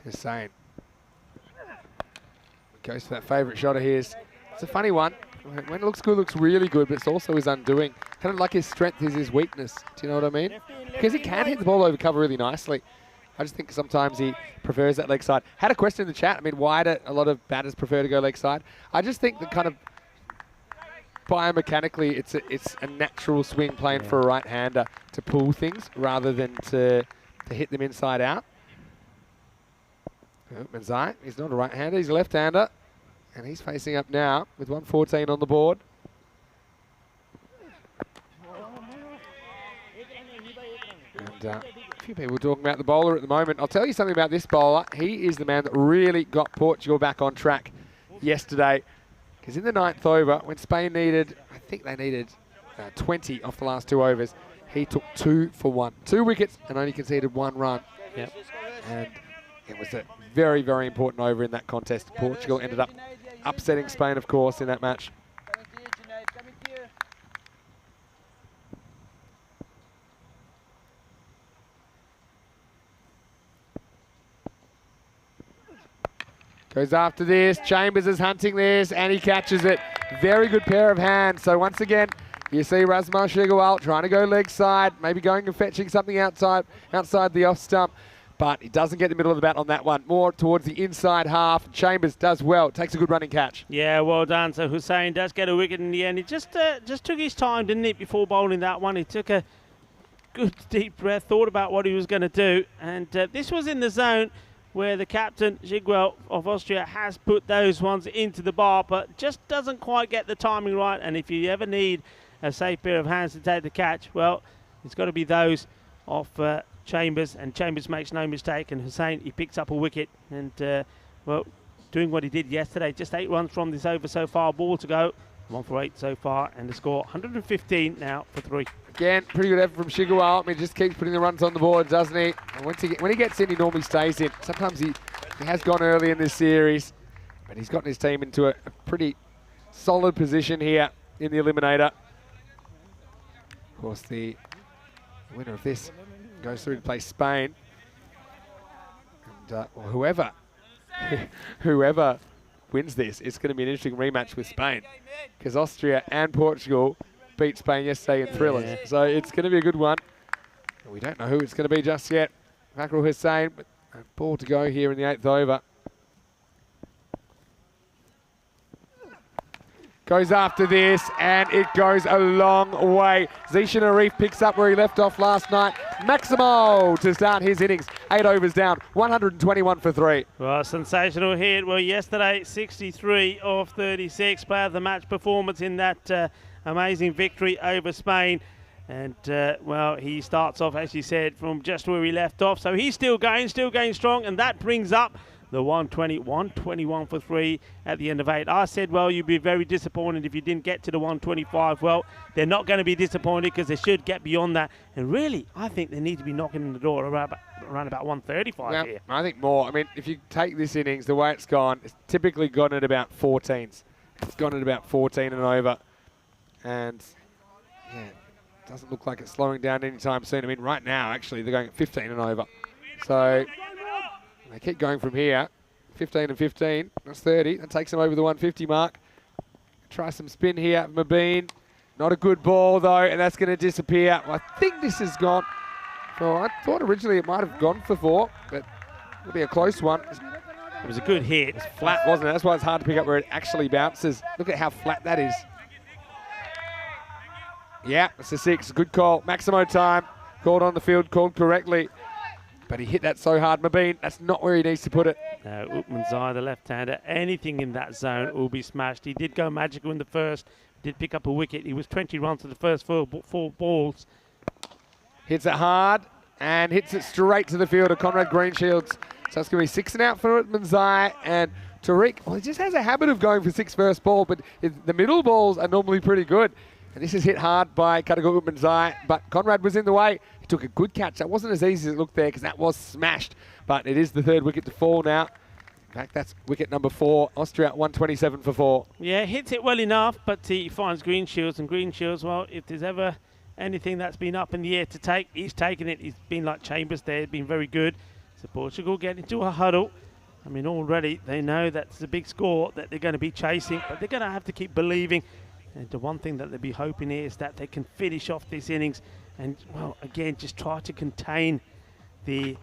Hussain goes for that favourite shot of his. It's a funny one. When it looks good, it looks really good, but it's also his undoing. Kind of like his strength is his weakness. Do you know what I mean? Because he can hit the ball over cover really nicely. I just think sometimes he prefers that leg side. Had a question in the chat. I mean, why do a lot of batters prefer to go leg side? I just think that kind of biomechanically, it's a natural swing playing for a right-hander to pull things rather than to hit them inside out. Manzai, he's not a right-hander, he's a left-hander. And he's facing up now with 114 on the board. And a few people talking about the bowler at the moment. I'll tell you something about this bowler. He is the man that really got Portugal back on track yesterday. Because in the 9th over, when Spain needed, I think they needed 20 off the last 2 overs, he took 2 for 1. 2 wickets and only conceded 1 run. Yep. And it was a very, very important over in that contest. Portugal ended up upsetting Spain, of course, in that match. Goes after this. Chambers is hunting this, and he catches it. Very good pair of hands. So once again, you see Rasmus Shigawal trying to go leg side, maybe going and fetching something outside the off stump, but he doesn't get the middle of the bat on that one. More towards the inside half. Chambers does well. Takes a good running catch. Yeah, well done. So Hussein does get a wicket in the end. He just took his time, didn't he, before bowling that one. He took a good deep breath, thought about what he was going to do, and this was in the zone where the captain, Zigwell of Austria, has put those ones into the bar, but just doesn't quite get the timing right. And if you ever need a safe pair of hands to take the catch, well, it's got to be those of Chambers, and Chambers makes no mistake, and Hussein, he picks up a wicket, and, well, doing what he did yesterday, just 8 runs from this over so far, ball to go, 1 for 8 so far, and the score 115 now for 3. Again, pretty good effort from Shigawal. I mean, just keeps putting the runs on the board, doesn't he? And when he gets in, he normally stays in. Sometimes he has gone early in this series, but he's gotten his team into a pretty solid position here in the eliminator. Of course, the winner of this goes through to play Spain. And whoever wins this, it's going to be an interesting rematch with Spain, because Austria and Portugal beat Spain yesterday in thrillers. Yeah. So it's going to be a good one. We don't know who it's going to be just yet. Fakrul Hussein, but a ball to go here in the 8th over. Goes after this, and it goes a long way. Zishan Arif picks up where he left off last night. Maximo to start his innings. 8 overs down, 121 for 3. Well, sensational hit. Well, yesterday, 63 of 36. Player of the match performance in that amazing victory over Spain. And, well, he starts off, as you said, from just where he left off. So he's still going strong, and that brings up the 121 for 3 at the end of 8. I said, well, you'd be very disappointed if you didn't get to the 125. Well, they're not going to be disappointed, because they should get beyond that. And really, I think they need to be knocking on the door around about 135 here. I think more. I mean, if you take this innings, the way it's gone, it's typically gone at about 14s. It's gone at about 14 and over. And, yeah, it doesn't look like it's slowing down anytime soon. I mean, right now, actually, they're going at 15 and over. So they keep going from here. 15 and 15. That's 30. That takes them over the 150 mark. Try some spin here. Mabeen. Not a good ball, though, and that's going to disappear. Well, I think this has gone for, I thought originally it might have gone for 4, but it'll be a close one. It was a good hit. It's flat, wasn't it? That's why it's hard to pick up where it actually bounces. Look at how flat that is. Yeah, it's a 6. Good call. Maximo time. Called on the field, called correctly. But he hit that so hard. Mabeen, that's not where he needs to put it. No, Utmanzai, the left-hander, anything in that zone will be smashed. He did go magical in the first. Did pick up a wicket. He was 20 runs to the first 4 balls. Hits it hard and hits it straight to the field of Conrad Greenshields. So it's going to be 6 and out for Utmanzai. And Tariq, well, he just has a habit of going for 6 first ball, but the middle balls are normally pretty good. And this is hit hard by Katago Utmanzai, but Conrad was in the way. He took a good catch. That wasn't as easy as it looked there, because that was smashed. But it is the 3rd wicket to fall now. In fact, that's wicket number 4. Austria 127 for 4. Yeah, hits it well enough, but he finds Greenshields. And Greenshields, well, if there's ever anything that's been up in the air to take, he's taken it. He's been like Chambers there. He's been very good. So Portugal get into a huddle. I mean, already they know that's a big score that they're going to be chasing, but they're going to have to keep believing. And the one thing that they'll be hoping is that they can finish off this innings and, well, again, just try to contain the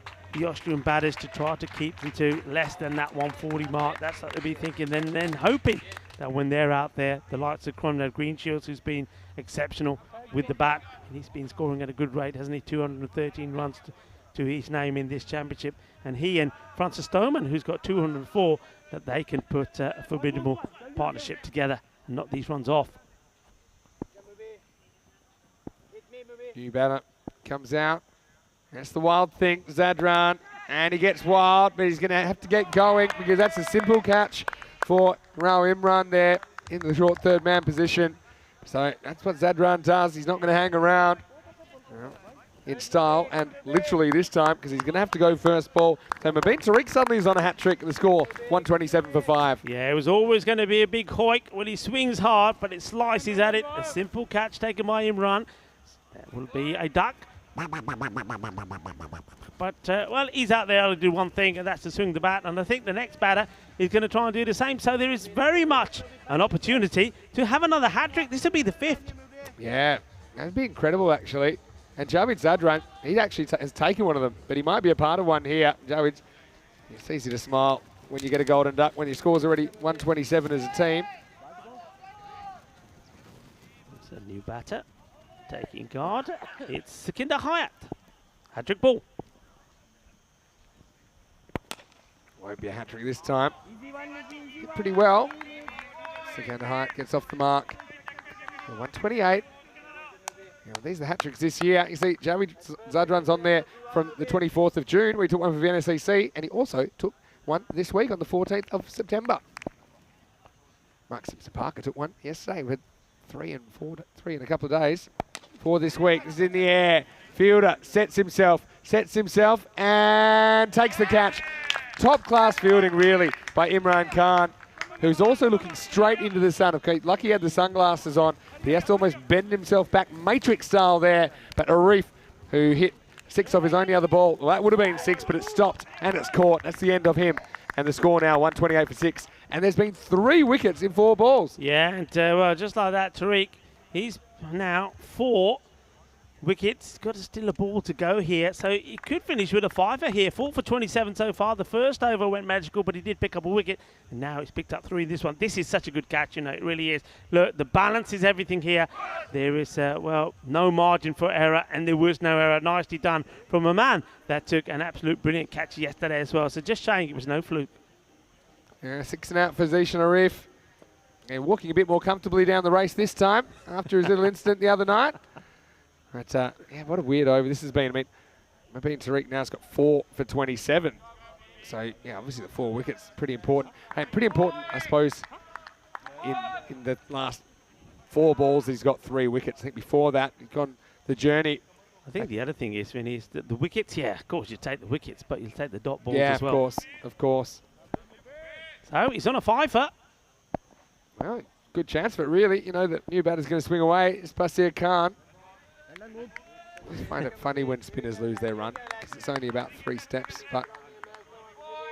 Austrian batters, to try to keep them to less than that 140 mark. That's what they'll be thinking. Then hoping that when they're out there, the likes of Conrad Greenshields, who's been exceptional with the bat, and he's been scoring at a good rate, hasn't he? 213 runs to his name in this championship. And he and Francis Stoneman, who's got 204, that they can put a formidable partnership together and knock these runs off. New batter comes out. That's the wild thing, Zadran. And he gets wild, but he's going to have to get going, because that's a simple catch for Rao Imran there in the short 3rd man position. So that's what Zadran does. He's not going to hang around in style, and literally this time, because he's going to have to go first ball. So Mabeen Tariq suddenly is on a hat trick. The score, 127 for 5. Yeah, it was always going to be a big hoik when he swings hard, but it slices at it. A simple catch taken by Imran. That will be a duck But, well, he's out there to do one thing, and that's to swing the bat. And I think the next batter is going to try and do the same. So there is very much an opportunity to have another hat-trick. This will be the 5th. Yeah, that'd be incredible, actually. And Javid Zadran, he actually has taken one of them, but he might be a part of one here. Javid, it's easy to smile when you get a golden duck, when your score's already 127 as a team. It's a new batter. Taking guard. It's Sekinder Hayat. Hat-trick ball. Won't be a hat-trick this time. Did pretty well. Sekinder Hayat gets off the mark. 128. Now, these are the hat-tricks this year. You see, Javid Zadran's on there from the 24th of June, where he took one for the NSCC, and he also took one this week on the 14th of September. Mark Simpson-Parker took one yesterday. We had 3 in a couple of days for this week. This is in the air. Fielder sets himself, and takes the catch. Top-class fielding, really, by Imran Khan, who's also looking straight into the sun. Okay, lucky he had the sunglasses on, but he has to almost bend himself back, Matrix style there. But Arif, who hit 6 off his only other ball, well, that would have been 6, but it stopped and it's caught. That's the end of him. And the score now, 128 for 6. And there's been 3 wickets in 4 balls. Yeah, and well, just like that, Tariq, he's now 4 wickets. Got still a ball to go here, so he could finish with a 5-er here. 4 for 27 so far. The first over went magical, but he did pick up a wicket, and now he's picked up 3 this one. This is such a good catch, you know, it really is. Look, the balance is everything here. There is, well, no margin for error, and there was no error. Nicely done from a man that took an absolute brilliant catch yesterday as well. So just showing it was no fluke. Yeah, 6 and out for Zishan Arif. And walking a bit more comfortably down the race this time after his little incident the other night. But, yeah, what a weird over this has been. I mean, Tariq now's got 4 for 27. So, yeah, obviously the 4 wickets, pretty important. And pretty important, I suppose, in the last 4 balls, he's got 3 wickets. I think before that, he's gone the journey. I think the other thing is, Vinny, is that the wickets, yeah, of course you take the wickets, but you'll take the dot balls as well. Yeah, of course. So he's on a 5-er. Well, good chance, but really, you know, that new batter's going to swing away. It's Basir Khan. I just find it funny when spinners lose their run, because it's only about 3 steps, but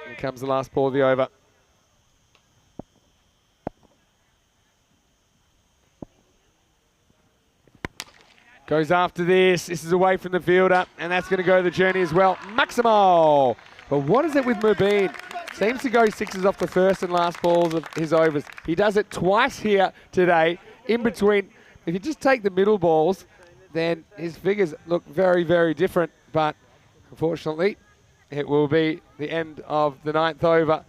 here comes the last ball of the over. Goes after this. This is away from the fielder, and that's going to go the journey as well. Maximo! But what is it with Mubin? Seems to go 6s off the first and last balls of his overs. He does it twice here today, in between. If you just take the middle balls, then his figures look very, very different. But unfortunately, it will be the end of the 9th over.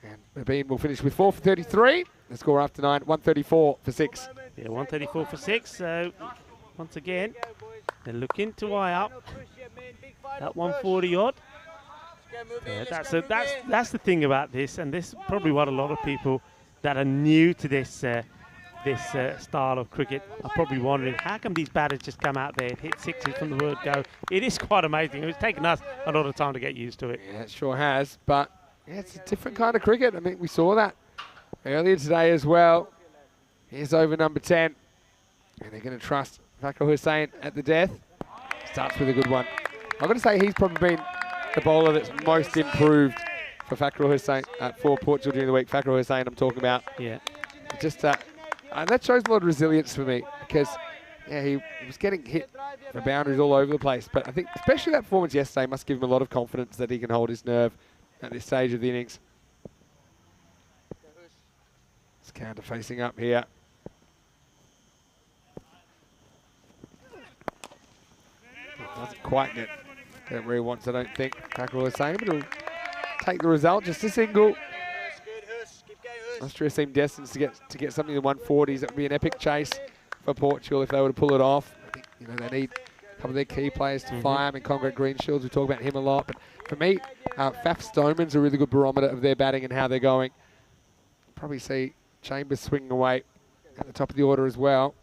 And Mubin will finish with 4 for 33. The score after 9, 134 for 6. Yeah, 134 for 6. So once again, they're looking to eye up that 140 odd. Yeah, that's the thing about this, and this is probably what a lot of people that are new to this style of cricket are probably wondering, how come these batters just come out there and hit 6s from the word go? It is quite amazing. It's taken us a lot of time to get used to it. Yeah, it sure has, but yeah, it's a different kind of cricket. I mean, we saw that earlier today as well. Here's over number 10, and they're going to trust Fakhar Hussain at the death. Starts with a good one. I've got to say, he's probably been the bowler that's most improved for Fakhar Hussain, for Portugal during the week. Fakhar Hussain I'm talking about. Yeah. Just that shows a lot of resilience for me, because yeah, he was getting hit for boundaries all over the place. But I think especially that performance yesterday must give him a lot of confidence that he can hold his nerve at this stage of the innings. It's counter facing up here. Doesn't quite get where he wants, I don't think. Fakhar Hussain, but he'll take the result. Just a single. Austria seem destined to get something in the 140s. That would be an epic chase for Portugal if they were to pull it off. I think, you know, they need a couple of their key players to fire him, and Conrad Greenshields. We talk about him a lot, but for me, Faf Stoneman's a really good barometer of their batting and how they're going. Probably see Chambers swinging away at the top of the order as well.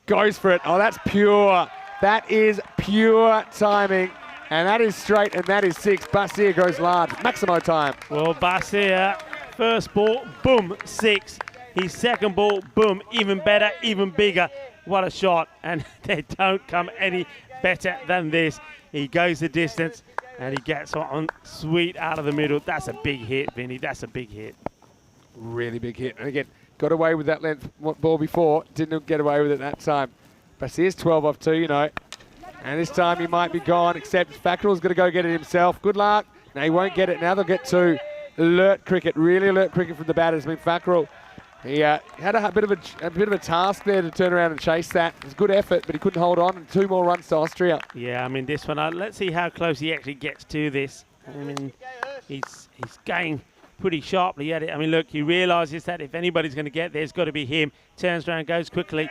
Goes for it. Oh, that's pure. That is pure timing. And that is straight, and that is 6. Basir goes large. Maximo time. Well, Basir, first ball, boom, 6. His second ball, boom, even better, even bigger. what a shot. And they don't come any better than this. He goes the distance and he gets on sweet out of the middle. That's a big hit, Vinny. That's a big hit. Really big hit. And again, got away with that length ball before. Didn't get away with it that time. But here's 12 off 2, you know. And this time he might be gone, except Fackrell's going to go get it himself. Good luck. No, he won't get it. Now they'll get 2. Alert cricket, really alert cricket from the batters. I mean, Fackrell, he had a bit of a task there to turn around and chase that. It was a good effort, but he couldn't hold on. And 2 more runs to Austria. Yeah, I mean, this one, let's see how close he actually gets to this. I mean, he's going pretty sharply at it. I mean, look, he realises that if anybody's going to get there, it's got to be him. Turns around, goes quickly.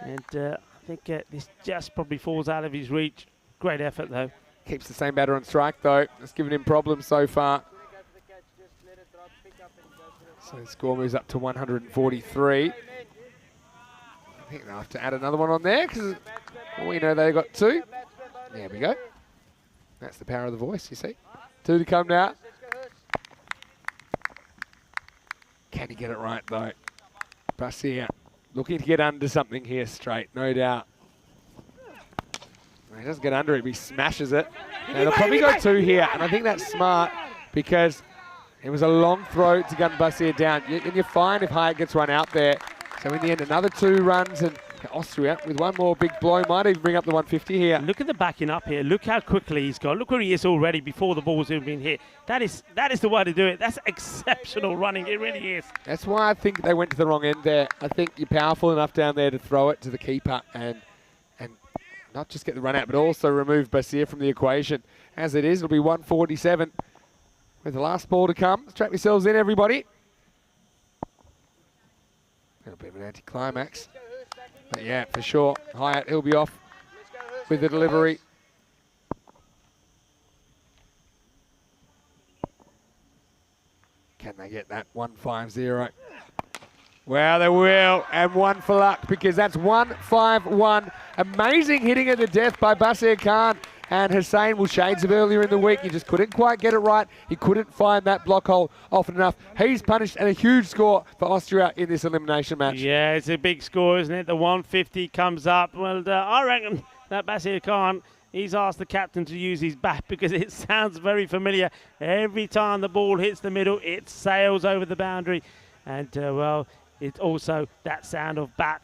And I think this just probably falls out of his reach. Great effort, though. Keeps the same batter on strike, though. It's given him problems so far. So the score moves up to 143. I think they'll have to add another one on there because we know they got 2. There we go. That's the power of the voice, you see. 2 to come now. Can he get it right, though? Brassier looking to get under something here straight, no doubt. He doesn't get under it, but he smashes it. And they'll probably go 2 here, and I think that's smart because it was a long throw to gun Brassier down. And you're fine if Hyatt gets run out there. So in the end, another 2 runs, and Austria, with one more big blow, might even bring up the 150 here. Look at the backing up here. Look how quickly he's gone. Look where he is already before the ball's even been hit. That is the way to do it. That's exceptional running. It really is. That's why I think they went to the wrong end there. I think you're powerful enough down there to throw it to the keeper and not just get the run out, but also remove Brassier from the equation. As it is, it'll be 147 with the last ball to come. Strap yourselves in, everybody. A bit of an anticlimax. But yeah, for sure. Hyatt, he'll be off with the delivery. Can they get that 150? Well, they will, and 1 for luck because that's 151. Amazing hitting at the death by Basir Khan and Hussain. Well, shades of earlier in the week, he just couldn't quite get it right. He couldn't find that block hole often enough. He's punished, and a huge score for Austria in this elimination match. Yeah, it's a big score, isn't it? The 150 comes up. Well, I reckon that Basir Khan, he's asked the captain to use his bat because it sounds very familiar. Every time the ball hits the middle, it sails over the boundary. And, well, it's also that sound of bat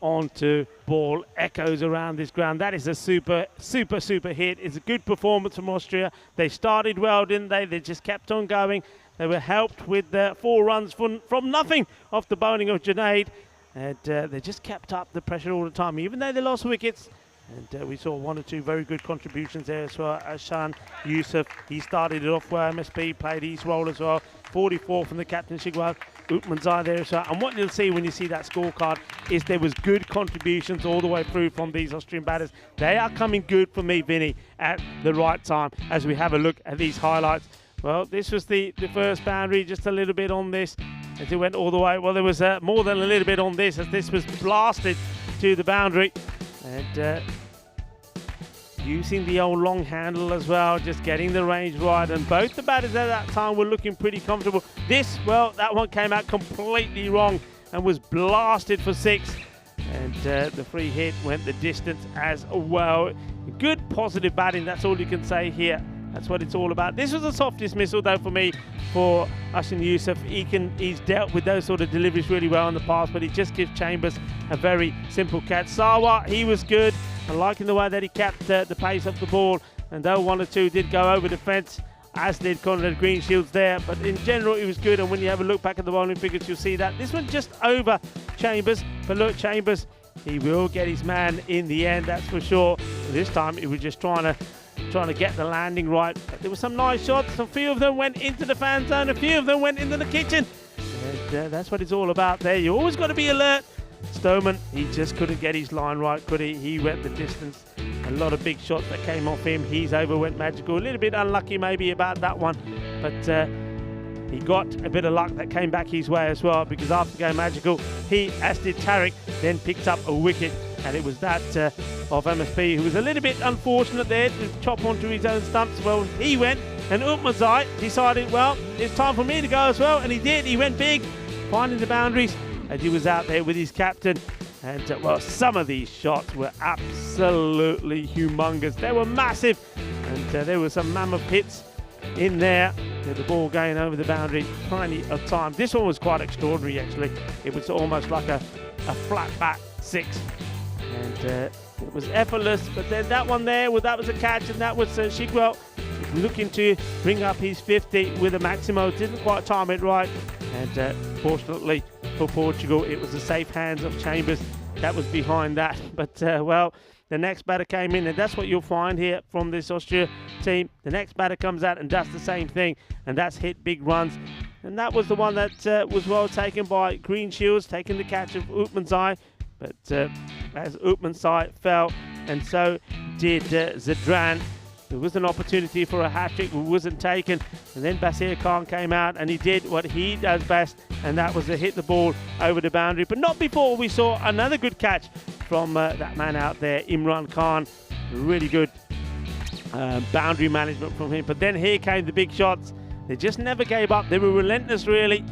onto ball echoes around this ground. That is a super hit. It's a good performance from Austria. They started well, didn't they? They just kept on going. They were helped with 4 runs from nothing off the bowling of Junaid. And they just kept up the pressure all the time, even though they lost wickets. And we saw 1 or 2 very good contributions there as well. Ashan Yusuf, he started it off where MSP played his role as well. 44 from the captain, Shigwal Utmanzai there as well. And what you'll see when you see that scorecard is there was good contributions all the way through from these Austrian batters. They are coming good for me, Vinny, at the right time as we have a look at these highlights. Well, this was the first boundary, just a little bit on this as it went all the way. Well, there was more than a little bit on this as this was blasted to the boundary. And using the old long handle as well, just getting the range right. And both the batters at that time were looking pretty comfortable. This, well, that one came out completely wrong and was blasted for 6. And the free hit went the distance as well. Good positive batting, that's all you can say here. That's what it's all about. This was a soft dismissal, though, for me, for Ashan Yusuf. He's dealt with those sort of deliveries really well in the past, but he just gives Chambers a very simple catch. Sawa, he was good. I'm liking the way that he kept the pace of the ball. And though 1 or 2 did go over the fence, as did Conrad Greenshields there, but in general, it was good. And when you have a look back at the bowling figures, you'll see that this one just over Chambers. But look, Chambers, he will get his man in the end, that's for sure. This time, he was just trying to get the landing right. But there were some nice shots. A few of them went into the fan zone. A few of them went into the kitchen. And that's what it's all about there. You always got to be alert. Stoneman, he just couldn't get his line right, could he? He went the distance. A lot of big shots that came off him. His over went magical. A little bit unlucky maybe about that one. But he got a bit of luck that came back his way as well, because after going magical, he, as did Tariq, then picked up a wicket. And it was that of MSP, who was a little bit unfortunate there to chop onto his own stumps. Well, he went, and Utmazai decided, well, it's time for me to go as well. And he did. He went big, finding the boundaries, as he was out there with his captain. And well, some of these shots were absolutely humongous. They were massive, and there were some mammoth hits in there with the ball going over the boundary plenty of time. This one was quite extraordinary, actually. It was almost like a flat back 6, and it was effortless. But then that one there, well, that was a catch, and that was Shigwell looking to bring up his 50 with a Maximo. Didn't quite time it right, and fortunately for Portugal, it was the safe hands of Chambers that was behind that. But well, the next batter came in, and that's what you'll find here from this Austria team. The next batter comes out and does the same thing, and that's hit big runs. And that was the one that was well taken by Green Shields, taking the catch of Utmansai. But as Utmansai fell, and so did Zadran. There was an opportunity for a hat-trick, wasn't taken. And then Basir Khan came out, and he did what he does best, and that was to hit the ball over the boundary. But not before we saw another good catch from that man out there, Imran Khan. Really good boundary management from him. But then here came the big shots. They just never gave up. They were relentless, really.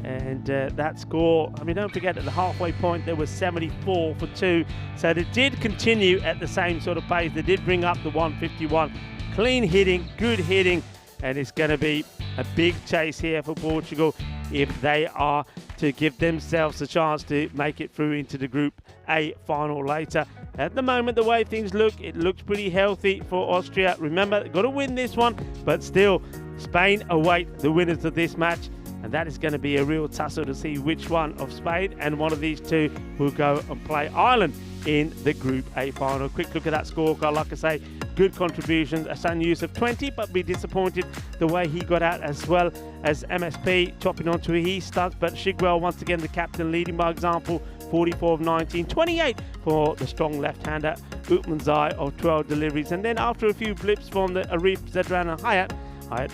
And that score, I mean, don't forget at the halfway point there was 74 for 2. So they did continue at the same sort of pace. They did bring up the 151. Clean hitting, good hitting, and it's going to be a big chase here for Portugal if they are to give themselves a chance to make it through into the Group A final later. At the moment, the way things look, it looks pretty healthy for Austria. Remember, they've got to win this one, but still, Spain await the winners of this match. And that is going to be a real tussle to see which one of Spain and one of these two will go and play Ireland in the Group A final. Quick look at that scorecard. Like I say, good contributions. Hassan Youssef 20, but be disappointed the way he got out, as well as MSP chopping onto his stunts. But Shigwell, once again, the captain, leading by example, 44 of 19, 28 for the strong left-hander, Utmanzai of 12 deliveries. And then after a few blips from the Arif, Zadran and Hayat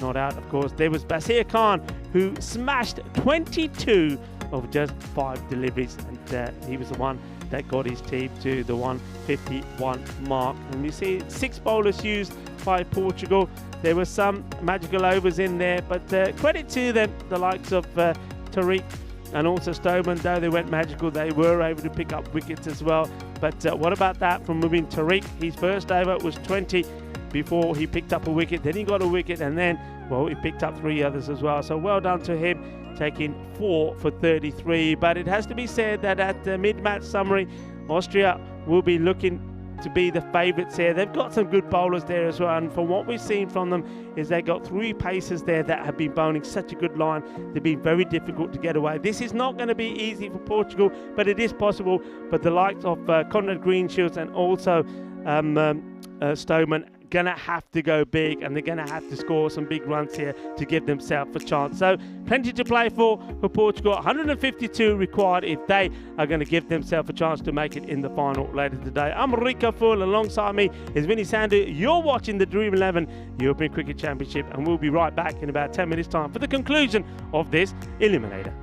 not out, of course, there was Basir Khan, who smashed 22 of just 5 deliveries, and he was the one that got his team to the 151 mark. And you see 6 bowlers used by Portugal. There were some magical overs in there, but credit to them, the likes of Tariq and also Stoneman. Though they went magical, they were able to pick up wickets as well. But what about that from Mubin Tariq? His first over was 20 before he picked up a wicket, then he got a wicket, and then, well, he picked up 3 others as well. So well done to him, taking 4 for 33. But it has to be said that at the mid-match summary, Austria will be looking to be the favourites here. They've got some good bowlers there as well, and from what we've seen from them is they got 3 pacers there that have been bowling such a good line. They've been very difficult to get away. This is not going to be easy for Portugal, but it is possible. But the likes of Conrad Greenshields and also Stoneman going to have to go big, and they're going to have to score some big runs here to give themselves a chance. So plenty to play for Portugal. 152 required if they are going to give themselves a chance to make it in the final later today. I'm Rico Full. Alongside me is Vinny Sandu. You're watching the Dream11 European Cricket Championship, and we'll be right back in about 10 minutes time for the conclusion of this eliminator.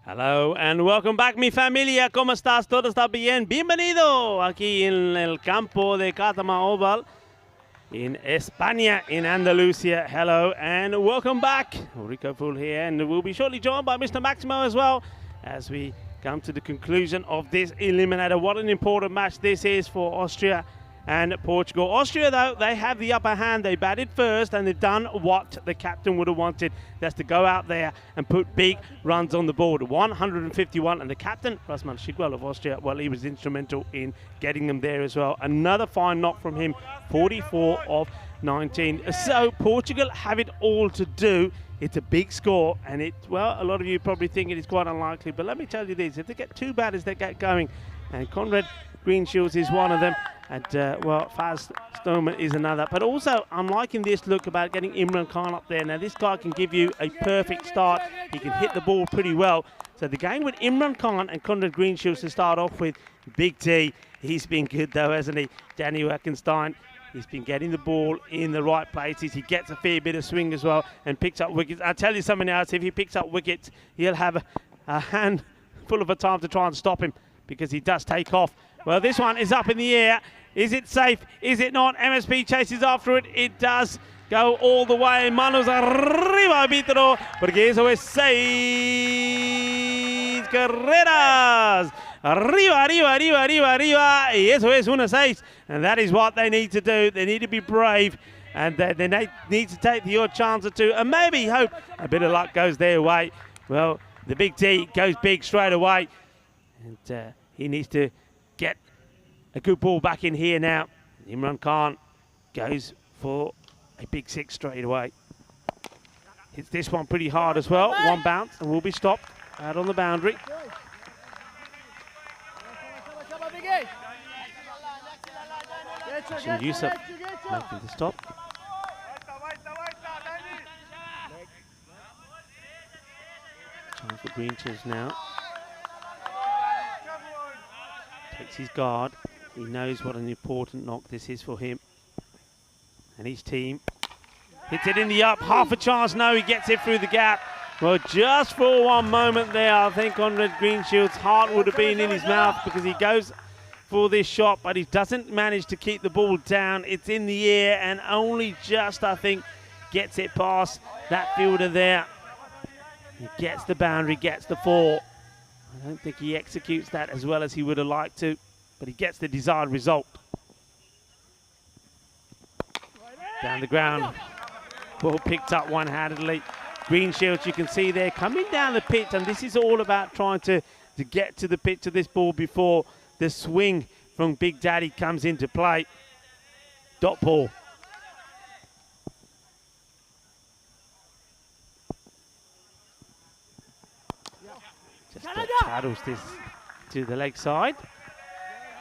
Hello and welcome back, mi familia. ¿Cómo estás? ¿Todo está bien? Bienvenido aquí en el campo de Cartama Oval in España, in Andalusia. Hello and welcome back. Rico Fool here, and we'll be shortly joined by Mr. Maximo as well as we come to the conclusion of this eliminator. What an important match this is for Austria and Portugal. Austria, though, they have the upper hand. They batted first and they've done what the captain would have wanted. That's to go out there and put big runs on the board. 151, and the captain, Rasmus Shigwell of Austria, well, he was instrumental in getting them there as well. Another fine knock from him, 44 of 19. So Portugal have it all to do. It's a big score, and well, a lot of you probably think it is quite unlikely, but let me tell you this, if they get two batters that get going, and Conrad Greenshields is one of them, and well, Faz Stoneman is another. But also, I'm liking this look about getting Imran Khan up there. Now, this guy can give you a perfect start. He can hit the ball pretty well. So the game with Imran Khan and Conrad Greenshields to start off with. Big T, he's been good though, hasn't he? Danny Wackenstein, he's been getting the ball in the right places. He gets a fair bit of swing as well and picks up wickets. I'll tell you something else, if he picks up wickets, he'll have a handful of a time to try and stop him because he does take off. Well, this one is up in the air. Is it safe? Is it not? MSP chases after it. It does go all the way. Manos arriba, árbitro, porque eso es 6 carreras. Arriba, arriba, arriba, arriba, arriba. Y eso es 1-6. And that is what they need to do. They need to be brave. And they need to take the odd chance or two. And maybe hope a bit of luck goes their way. Well, the Big T goes big straight away. And he needs to get a good ball back in here now. Imran Khan goes for a big 6 straight away. Hits this one pretty hard as well. One bounce and will be stopped out on the boundary. Hashim Yusuf making the stop. Chance for Greenshields now. Takes his guard. He knows what an important knock this is for him. And his team hits it in the up. Half a chance. No, he gets it through the gap. Well, just for one moment there, I think Conrad Greenshield's heart would have been in his mouth because he goes for this shot, but he doesn't manage to keep the ball down. It's in the air and only just, I think, gets it past that fielder there. He gets the boundary, gets the 4. I don't think he executes that as well as he would have liked to, but he gets the desired result. Down the ground, ball picked up one-handedly. Greenshields, you can see there, coming down the pitch, and this is all about trying to get to the pitch of this ball before the swing from Big Daddy comes into play. Dot ball. Just paddles this to the leg side.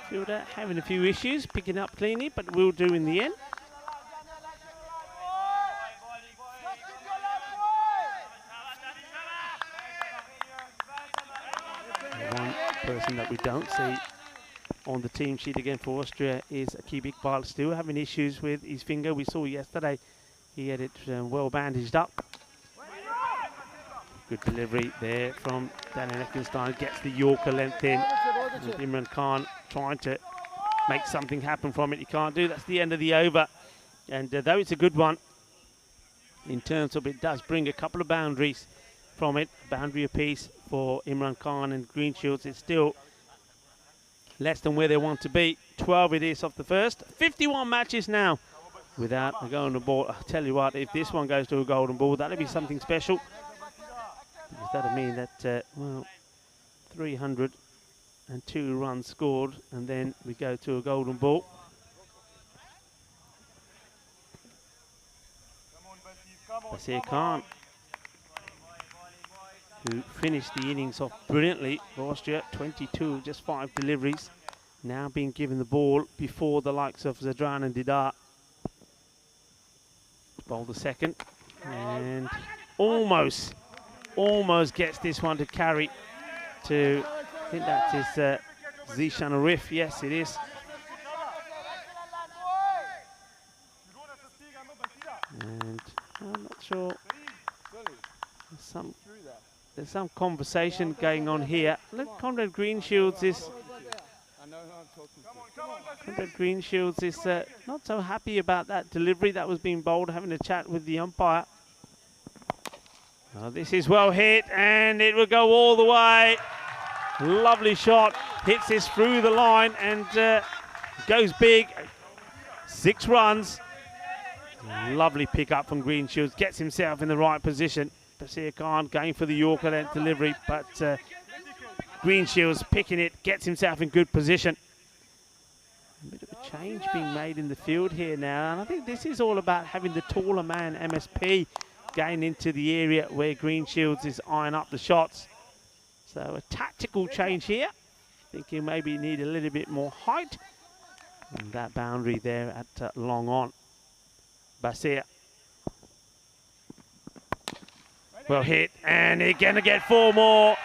Fielder having a few issues, picking up cleanly, but will do in the end. One person that we don't see on the team sheet again for Austria is Akib Iqbal, still having issues with his finger. We saw yesterday he had it well bandaged up. Good delivery there from Danny Wackenstein, gets the Yorker length in. And Imran Khan trying to make something happen from it. He can't do. That's the end of the over. And though it's a good one, in terms of it does bring a couple of boundaries from it. Boundary apiece for Imran Khan and Greenshields. It's still less than where they want to be. 12 it is off the first. 51 matches now without a golden ball. I'll tell you what, if this one goes to a golden ball, that'll be something special. Because that'll mean that, well, 302 runs scored, and then we go to a golden ball. Basir Khan, who finished the innings off brilliantly for Austria, 22, just 5 deliveries, now being given the ball before the likes of Zadran and Didar. Bowled the second, and almost gets this one to carry to, I think that is Zishan Arif. Yes, it is. And I'm not sure. There's There's some conversation going on here. Look, Conrad Greenshields is not so happy about that delivery that was being bowled, having a chat with the umpire. Oh, this is well hit, and it will go all the way. Lovely shot, hits this through the line and goes big. 6 runs. Lovely pick up from Greenshields, gets himself in the right position. Basir Khan going for the Yorker length delivery, but Greenshields picking it, gets himself in good position. A bit of a change being made in the field here now, and I think this is all about having the taller man, MSP, going into the area where Greenshields is eyeing up the shots. So a tactical change here, thinking maybe you need a little bit more height. And that boundary there at long on. Basir. Well hit, and he's going to get 4 more.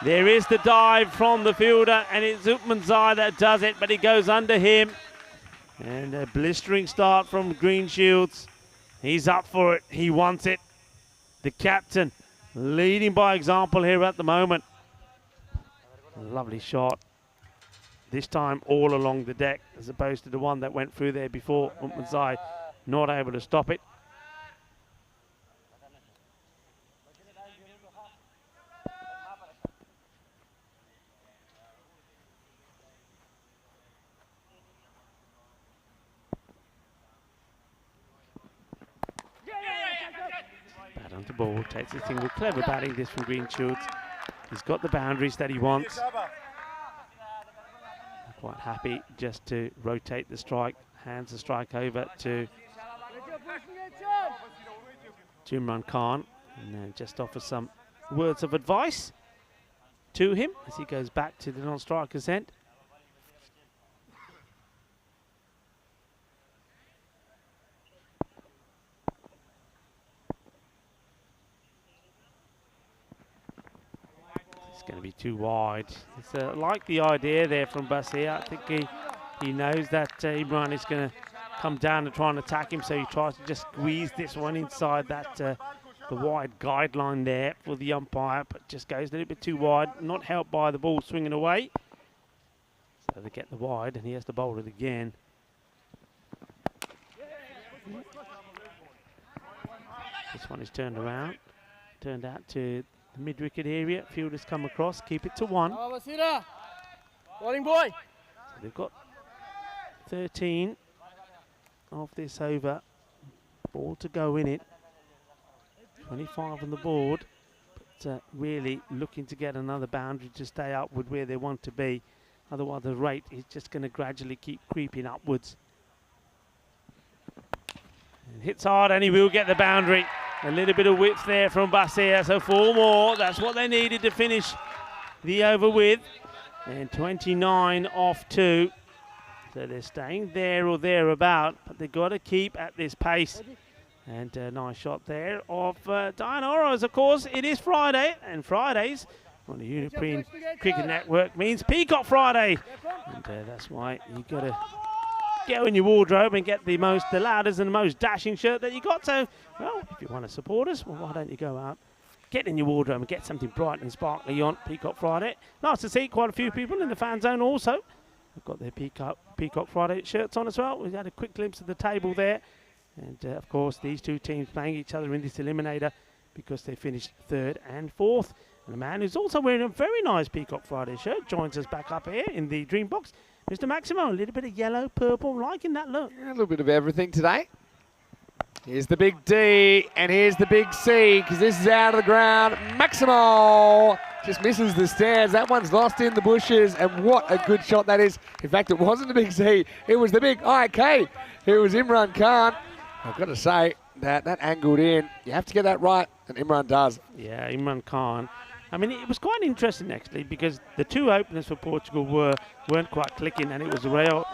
There is the dive from the fielder, and it's Upmanzai that does it, but he goes under him. And a blistering start from Greenshields. He's up for it. He wants it. The captain leading by example here at the moment. Lovely shot. This time all along the deck, as opposed to the one that went through there before. Upmanzai not able to stop it. Bat onto ball, takes a single. Clever batting this from Greenshields. He's got the boundaries that he wants. Quite happy just to rotate the strike, hands the strike over to Imran Khan, and then just offer some words of advice to him as he goes back to the non-striker's end. It's going to be too wide. It's like the idea there from Basir. I think he knows that Imran is going to come down and try and attack him, so he tries to just squeeze this one inside that the wide guideline there for the umpire, but just goes a little bit too wide, not helped by the ball swinging away. So they get the wide, and he has to bowl it again. This one is turned around, turned out to the mid-wicket area. Fielders come across, keep it to 1. Bowling boy. So they've got 13 of this over. Ball to go in it. 25 on the board. But really looking to get another boundary to stay upward where they want to be. Otherwise the rate is just going to gradually keep creeping upwards. And hits hard, and he will get the boundary. A little bit of width there from Basir, so 4 more. That's what they needed to finish the over with. And 29 off 2. So they're staying there or thereabout, but they've got to keep at this pace. And a nice shot there of Diane Oro's. Of course, it is Friday, and Fridays on the European Cricket Network means Peacock Friday. And that's why you've got to go in your wardrobe and get the loudest and the most dashing shirt that you got. So, well, if you want to support us, well, why don't you go out, get in your wardrobe and get something bright and sparkly on Peacock Friday. Nice to see quite a few people in the fan zone also. They've got their Peacock Friday shirts on as well. We had a quick glimpse of the table there. And, of course, these two teams playing each other in this eliminator because they finished 3rd and 4th. And the man who's also wearing a very nice Peacock Friday shirt joins us back up here in the Dream Box. Mr. Maximo, a little bit of yellow, purple, liking that look. Yeah, a little bit of everything today. Here's the big D, and here's the big C, because this is out of the ground. Maximo just misses the stands. That one's lost in the bushes, and what a good shot that is. In fact, it wasn't the big C, it was the big IK. It was Imran Khan. I've got to say that angled in. You have to get that right, and Imran does. Yeah, Imran Khan. I mean, it was quite interesting, actually, because the 2 openers for Portugal weren't quite clicking, and it was Rayo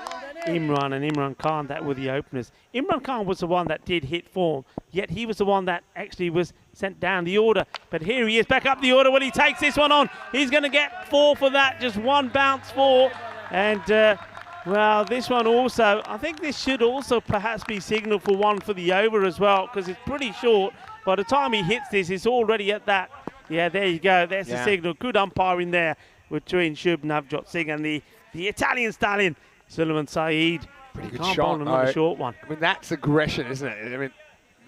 Imran and Imran Khan that were the openers. Imran Khan was the one that did hit form, yet he was the one that actually was sent down the order. But here he is, back up the order when he takes this one on. He's going to get 4 for that, just 1 bounce 4. And, well, this one also, I think this should also perhaps be signal for 1 for the over as well, because it's pretty short. By the time he hits this, it's already at that Yeah, there you go. There's the signal. Good umpiring there between Shub Navjot Singh and the Italian stallion, Sulaiman Saeed. Pretty good Can't shot. bowl another short one. I mean, that's aggression, isn't it? I mean,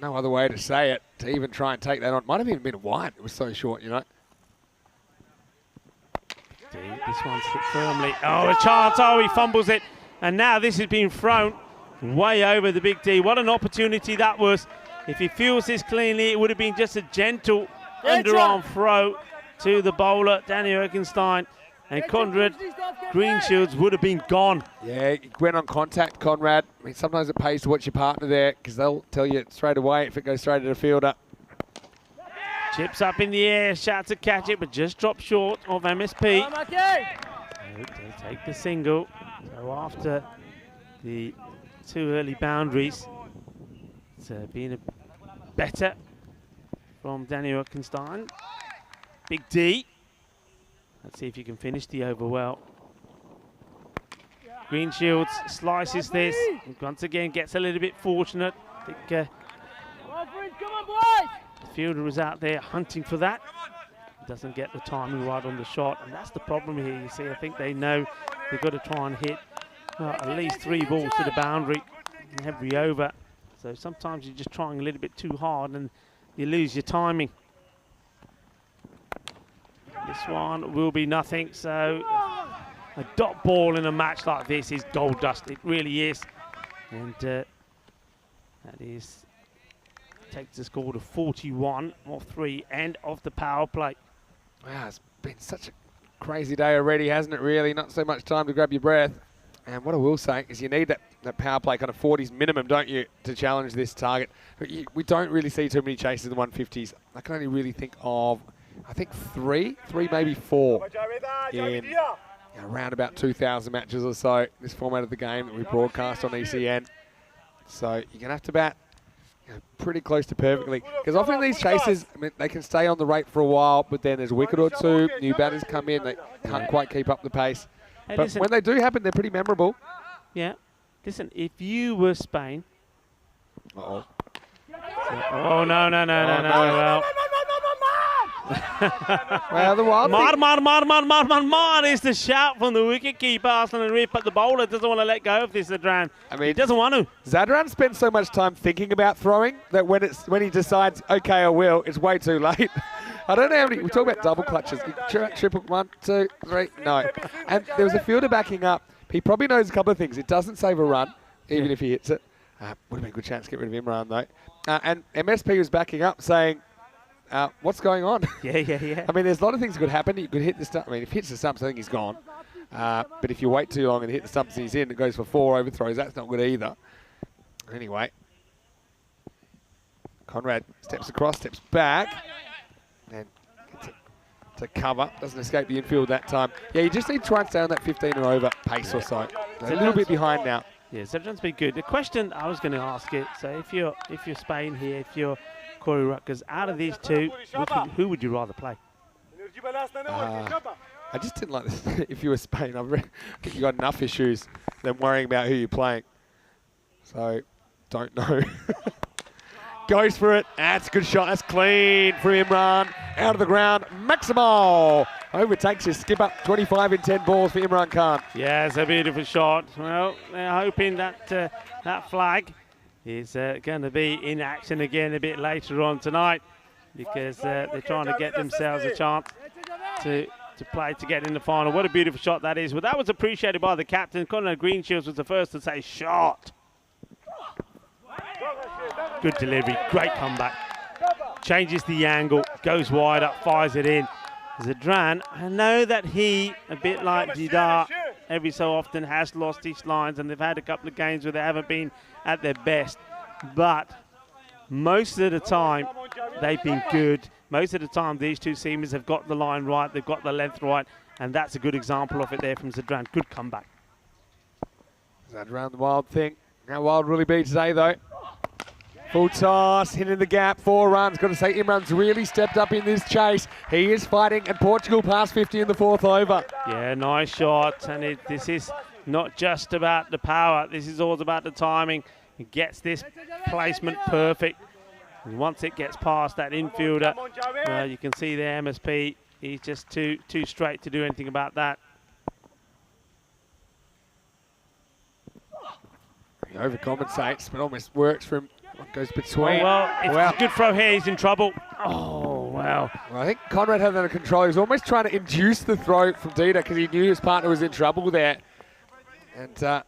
no other way to say it, to even try and take that on. Might have even been a wide. It was so short, you know. This one's hit firmly. Oh, a chance. Oh, he fumbles it. And now this has been thrown way over the big D. What an opportunity that was. If he fields this cleanly, it would have been just a gentle underarm throw to the bowler, Danny Erkenstein. And Conrad Greenshields would have been gone. Yeah, he went on contact, Conrad. I mean, sometimes it pays to watch your partner there because they'll tell you straight away if it goes straight to the fielder. Chips up in the air, shot to catch it, but just dropped short of MSP. They take the single. So after the 2 early boundaries, it's been a better from Danny Erkenstein. Big D. Let's see if you can finish the over well. Greenshields slices this. And once again, gets a little bit fortunate. I think the fielder is out there hunting for that. Doesn't get the timing right on the shot. And that's the problem here. You see, I think they know they've got to try and hit at least 3 balls to the boundary in every over. So sometimes you're just trying a little bit too hard and you lose your timing. This one will be nothing, so a dot ball in a match like this is gold dust. It really is. And that takes the score to 41 off 3 end of the power play. Wow, it's been such a crazy day already, hasn't it, really? Not so much time to grab your breath. And what I will say is you need that power play kind of 40s minimum, don't you, to challenge this target. We don't really see too many chases in the 150s. I can only really think of, I think three, maybe 4 in around about 2,000 matches or so, this format of the game that we broadcast on ECN. So you're going to have to bat pretty close to perfectly. Because often these chases, I mean, they can stay on the rate for a while, but then there's a wicket or 2, new batters come in, they can't quite keep up the pace. Hey, but listen, when they do happen, they're pretty memorable. Yeah. Listen, if you were Spain... Uh-oh. Oh, no. Well, Well, the wild Mar is the shout from the wicketkeeper, Arslan Arif, but the bowler doesn't want to let go of this, Zadran. I mean, he doesn't want to. Zadran spends so much time thinking about throwing that when he decides, okay, I will, it's way too late. I don't know how many, we talk about double clutches. Triple, 1, 2, 3, no. And there was a fielder backing up. He probably knows a couple of things. It doesn't save a run, even if he hits it. Would have been a good chance to get rid of Imran, though. And MSP was backing up saying, what's going on? Yeah. I mean, there's a lot of things that could happen. You could hit the stump. I mean, if he hits the stumps, I think he's gone. But if you wait too long and hit the stumps and he's in, it goes for 4 overthrows. That's not good either. Anyway, Conrad steps across, steps back, and gets it to cover. Doesn't escape the infield that time. Yeah, you just need to try and stay on that 15 and over pace or so. They're a little bit behind now. Yeah, Zadran's been good. The question I was going to ask it, so if you're Spain here, if you're Corey Rutgers, out of these two, who would you rather play? I just didn't like this. If you were Spain, I think you got enough issues than worrying about who you're playing. So, don't know. Goes for it. That's a good shot. That's clean from Imran. Out of the ground. Maximo overtakes his skipper. 25 in 10 balls for Imran Khan. Yeah, it's a beautiful shot. Well, they're hoping that that flag is going to be in action again a bit later on tonight, because they're trying to get themselves a chance to play to get in the final. What a beautiful shot that is. Well, that was appreciated by the captain. Conrad Greenshields was the first to say shot. Good delivery, great comeback. Changes the angle, goes wide up, fires it in. Zadran, I know that he, a bit like Didar, every so often has lost his lines, and they've had a couple of games where they haven't been at their best. But most of the time, they've been good. Most of the time, these two seamers have got the line right, they've got the length right, and that's a good example of it there from Zadran. Good comeback. Zadran, the wild thing. How wild will he be today, though? Full toss, hitting the gap, 4 runs. Got to say, Imran's really stepped up in this chase. He is fighting, and Portugal past 50 in the 4th over. Yeah, nice shot. And this is not just about the power. This is all about the timing. He gets this placement perfect. And once it gets past that infielder, you can see the MSP, he's just too straight to do anything about that. He overcompensates, but almost works for him. What goes between? Oh, well, if it's a good throw here, he's in trouble. Oh, wow. Well, I think Conrad had that under control. He was almost trying to induce the throw from Dieter because he knew his partner was in trouble there. And it's a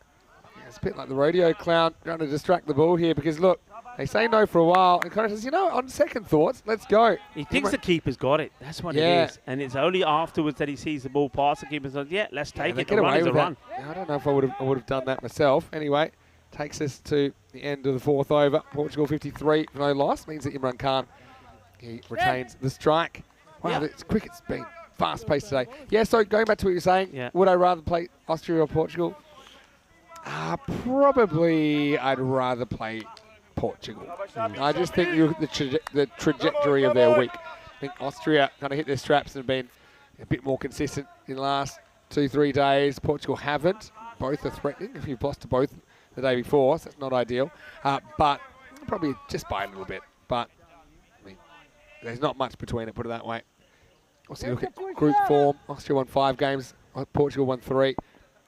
bit like the rodeo clown trying to distract the ball here because, look, they say no for a while. And Conrad says, you know, on second thoughts, let's go. He thinks the keeper's got it. That's what it is. And it's only afterwards that he sees the ball pass the keeper and says, yeah, let's take it. Get away with that. Yeah, I don't know if I would have done that myself. Anyway, takes us to the end of the fourth over. Portugal 53, no loss. Means that Imran Khan, he retains the strike. Wow, this cricket's been fast-paced today. Yeah, so going back to what you're saying, would I rather play Austria or Portugal? Probably I'd rather play Portugal. I just think the trajectory of their week. I think Austria kind of hit their straps and have been a bit more consistent in the last 2-3 days. Portugal haven't. Both are threatening. If you've lost to both the day before, so that's not ideal. But probably just by a little bit. But I mean, there's not much between it, put it that way. Also, look at group form. Austria won 5 games. Portugal won 3.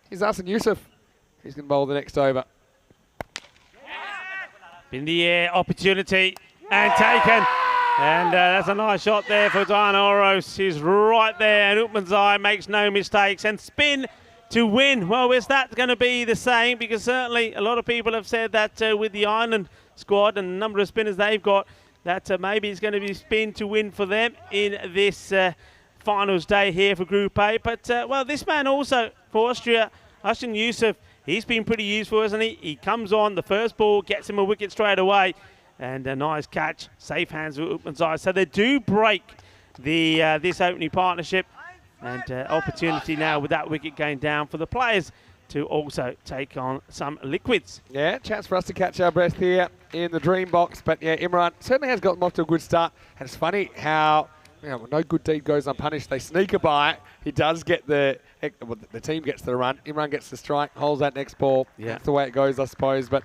Here's Arsene Youssef. He's going to bowl the next over. In the air, opportunity, and taken. And that's a nice shot there for Diana Oros. He's right there, and Utmanzai makes no mistakes. And spin to win. Well, is that going to be the same? Because certainly a lot of people have said that with the Ireland squad and the number of spinners they've got, that maybe it's going to be spin to win for them in this finals day here for Group A. But, well, this man also for Austria, Arsene Youssef, he's been pretty useful, hasn't he? He comes on, the first ball gets him a wicket straight away. And a nice catch, safe hands with Utmanzai. So they do break the this opening partnership. And opportunity now with that wicket going down for the players to also take on some liquids. Yeah, chance for us to catch our breath here in the dream box. But yeah, Imran certainly has gotten off to a good start. And it's funny how no good deed goes unpunished. They sneak a by. He does get the team gets the run. Imran gets the strike, holds that next ball. Yeah. That's the way it goes, I suppose. But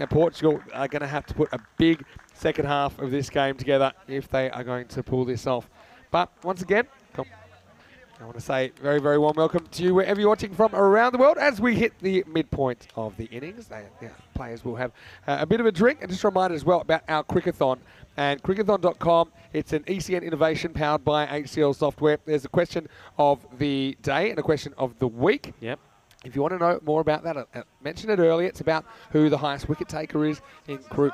Portugal are going to have to put a big second half of this game together if they are going to pull this off. But once again, I want to say very, very warm welcome to you wherever you're watching from around the world as we hit the midpoint of the innings. Players will have a bit of a drink. And just a reminder as well about our Crickathon. And crickathon.com, it's an ECN innovation powered by HCL software. There's a question of the day and a question of the week. Yep. If you want to know more about that, I mentioned it earlier. It's about who the highest wicket taker is in Group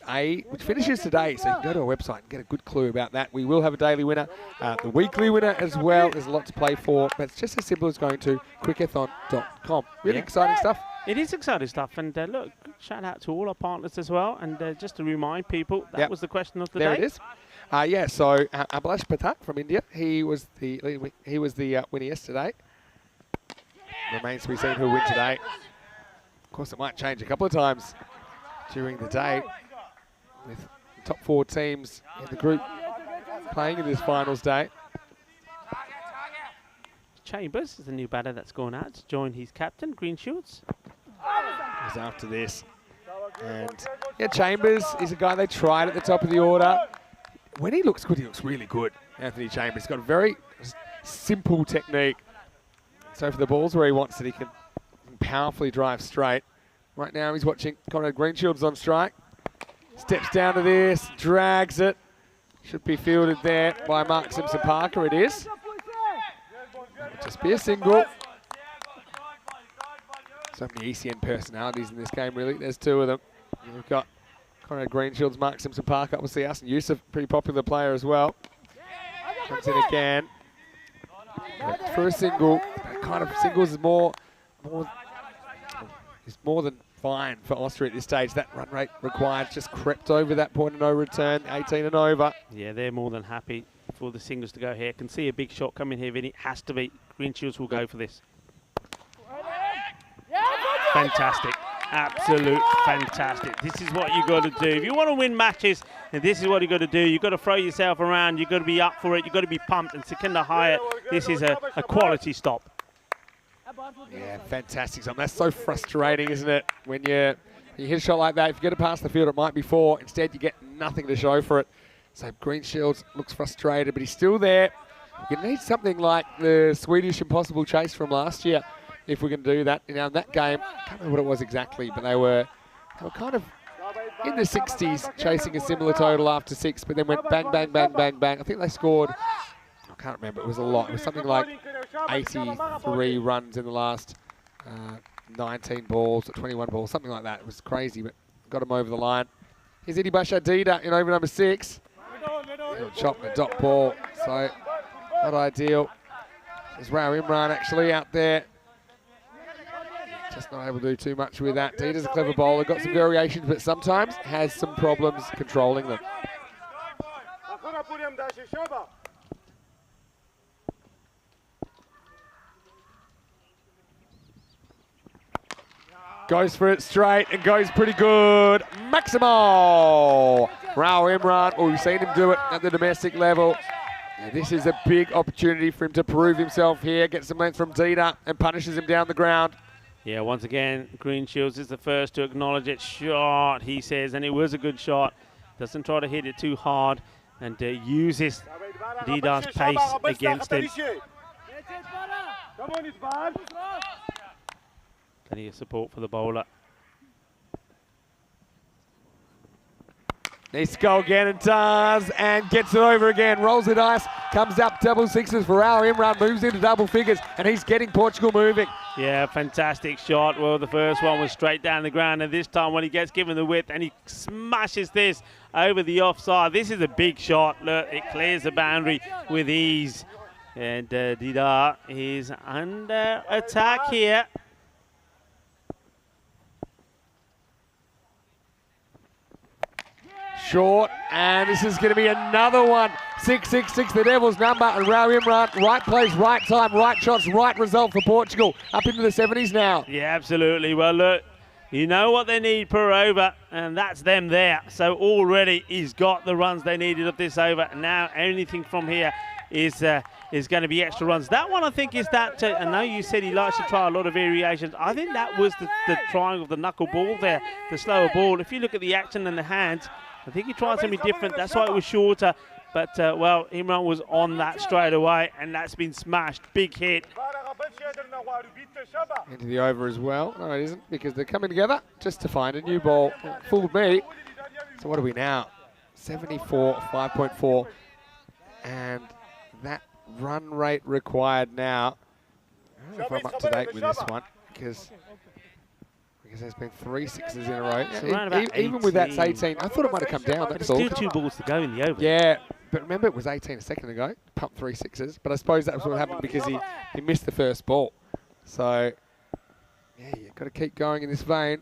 A, which finishes today. So you can go to our website and get a good clue about that. We will have a daily winner, the weekly winner as well. There's a lot to play for, but it's just as simple as going to crickathon.com. Really exciting stuff. It is exciting stuff. And look, shout out to all our partners as well. And just to remind people, that was the question of the day. There it is. So Abhilash Pathak from India, he was the winner yesterday. Remains to be seen who will win today. Of course, it might change a couple of times during the day with the top 4 teams in the group playing in this finals day. Chambers is the new batter that's gone out to join his captain, Green Shields. He's after this. And Chambers is a guy they tried at the top of the order. When he looks good, he looks really good. Anthony Chambers. He's got a very simple technique. So for the balls where he wants it, he can powerfully drive straight. Right now he's watching Conrad Greenshields on strike. Steps down to this, drags it. Should be fielded there by Mark Simpson-Parker. It is. It'll just be a single. So many ECN personalities in this game, really. There's 2 of them. We've got Conrad Greenshields, Mark Simpson-Parker. Obviously, Arsene Youssef, pretty popular player as well. Comes in again. For a single, that kind of singles is more than fine for Austria at this stage. That run rate required just crept over that point of no return, 18 and over. Yeah, they're more than happy for the singles to go here. Can see a big shot coming here, Vinny. Has to be. Green Shields will go for this. Fantastic. Absolute fantastic. This is what you got to do. If you want to win matches, and this is what you got to do. You've got to throw yourself around. You've got to be up for it. You've got to be pumped. And Sikandar Hyatt, this is a quality stop. Yeah, fantastic. That's so frustrating, isn't it? When you're You hit a shot like that, if you get it past the field, it might be 4. Instead, you get nothing to show for it. So Green Shields looks frustrated, but he's still there. You need something like the Swedish impossible chase from last year if we can do that. Now, in that game, I can't remember what it was exactly, but they were kind of in the 60s, chasing a similar total after 6, but then went bang, bang, bang, bang, bang. I think they scored, I can't remember, it was a lot. It was something like 83 runs in the last 19 balls, or 21 balls, something like that. It was crazy, but got him over the line. Here's Idibasha Dida in over number 6. Chopping a dot ball, so not ideal. There's Rao Imran actually out there. Just not able to do too much with that. Dida's a clever bowler, got some variations, but sometimes has some problems controlling them. Goes for it straight and goes pretty good. Maximo! Rao Imran, we've seen him do it at the domestic level. And this is a big opportunity for him to prove himself here, get some length from Dida and punishes him down the ground. Yeah, once again, Green Shields is the first to acknowledge it. Shot, he says, and it was a good shot. Doesn't try to hit it too hard and uses Dida's pace against him. Plenty of support for the bowler. Needs to go again and does, and gets it over again. Rolls the dice, comes up double sixes for Rao Imran, moves into double figures, and he's getting Portugal moving. Yeah, fantastic shot. Well, the first one was straight down the ground, and this time when he gets given the width and he smashes this over the offside, this is a big shot. Look, it clears the boundary with ease. And Dida is under attack here. Short, and this is going to be another one. 6-6-6, the Devils' number, and Rao Imran, right place, right time, right shots, right result for Portugal. Up into the 70s now. Yeah, absolutely. Well, look, you know what they need per over, and that's them there. So already he's got the runs they needed of this over. Now anything from here is going to be extra runs. That one, I think, is that, I know you said he likes to try a lot of variations. I think that was the trying of the knuckle ball there, the slower ball. If you look at the action and the hands, I think he tried something different. That's why it was shorter. But, well, Imran was on that straight away, and that's been smashed. Big hit. Into the over as well. No, it isn't, because they're coming together just to find a new ball. Fooled me. So what are we now? 74, 5.4. And that run rate required now. I don't know if I'm up to date with this one, because there's been 3 sixes in a row. Yeah, even with that 18, I thought it might have come down. But still 2 balls to go in the over. Yeah, but remember it was 18 a second ago. Pumped 3 sixes, but I suppose that was what happened because he missed the first ball. So, yeah, you've got to keep going in this vein.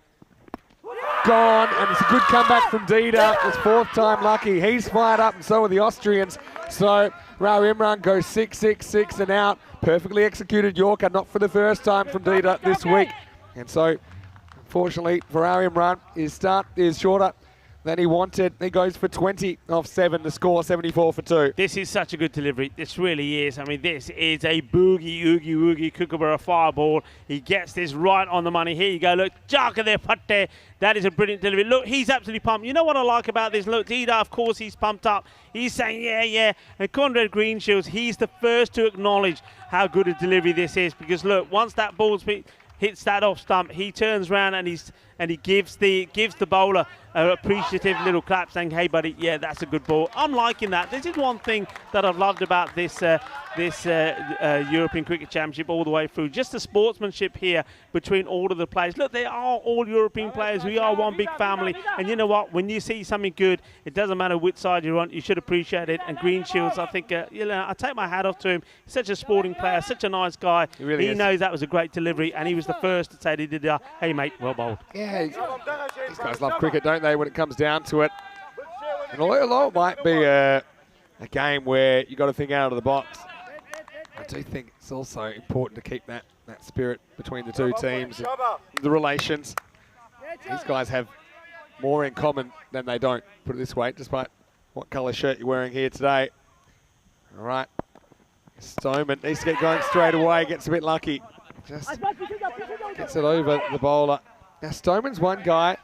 Gone, and it's a good comeback from Dida. It's 4th time lucky. He's fired up, and so are the Austrians. So, Rao Imran goes 6-6-6 and out. Perfectly executed Yorker, not for the first time from Dida this week. And so, unfortunately, for Rao Imran, his start is shorter than he wanted. He goes for 20 off 7 to score 74 for 2. This is such a good delivery. This really is. I mean, this is a boogie, oogie, woogie, Kookaburra fireball. He gets this right on the money. Here you go. Look, Jaka there, Patte. That is a brilliant delivery. Look, he's absolutely pumped. You know what I like about this? Look, Dida, of course, he's pumped up. He's saying, yeah, yeah. And Conrad Greenshields, he's the first to acknowledge how good a delivery this is. Because, look, once that ball's hits that off stump, he turns around and he gives the bowler an appreciative little clap saying, hey buddy, yeah, that's a good ball. I'm liking that. This is one thing that I've loved about this European Cricket Championship all the way through. Just the sportsmanship here between all of the players. Look, they are all European players. We are one big family. And you know what? When you see something good, it doesn't matter which side you're on. You should appreciate it. And Greenshields, I think, I take my hat off to him. He's such a sporting player, such a nice guy. He knows that was a great delivery, and he was the first to say to Dida, hey mate, well bowled. Yeah, these guys love cricket, don't they, when it comes down to it. And although it might be a game where you got to think out of the box, I do think it's also important to keep that spirit between the two teams, and the relations. These guys have more in common than they don't, put it this way, despite what colour shirt you're wearing here today. All right, Stoneman needs to get going straight away, gets a bit lucky. Just gets it over the bowler. Now, Stoneman's one guy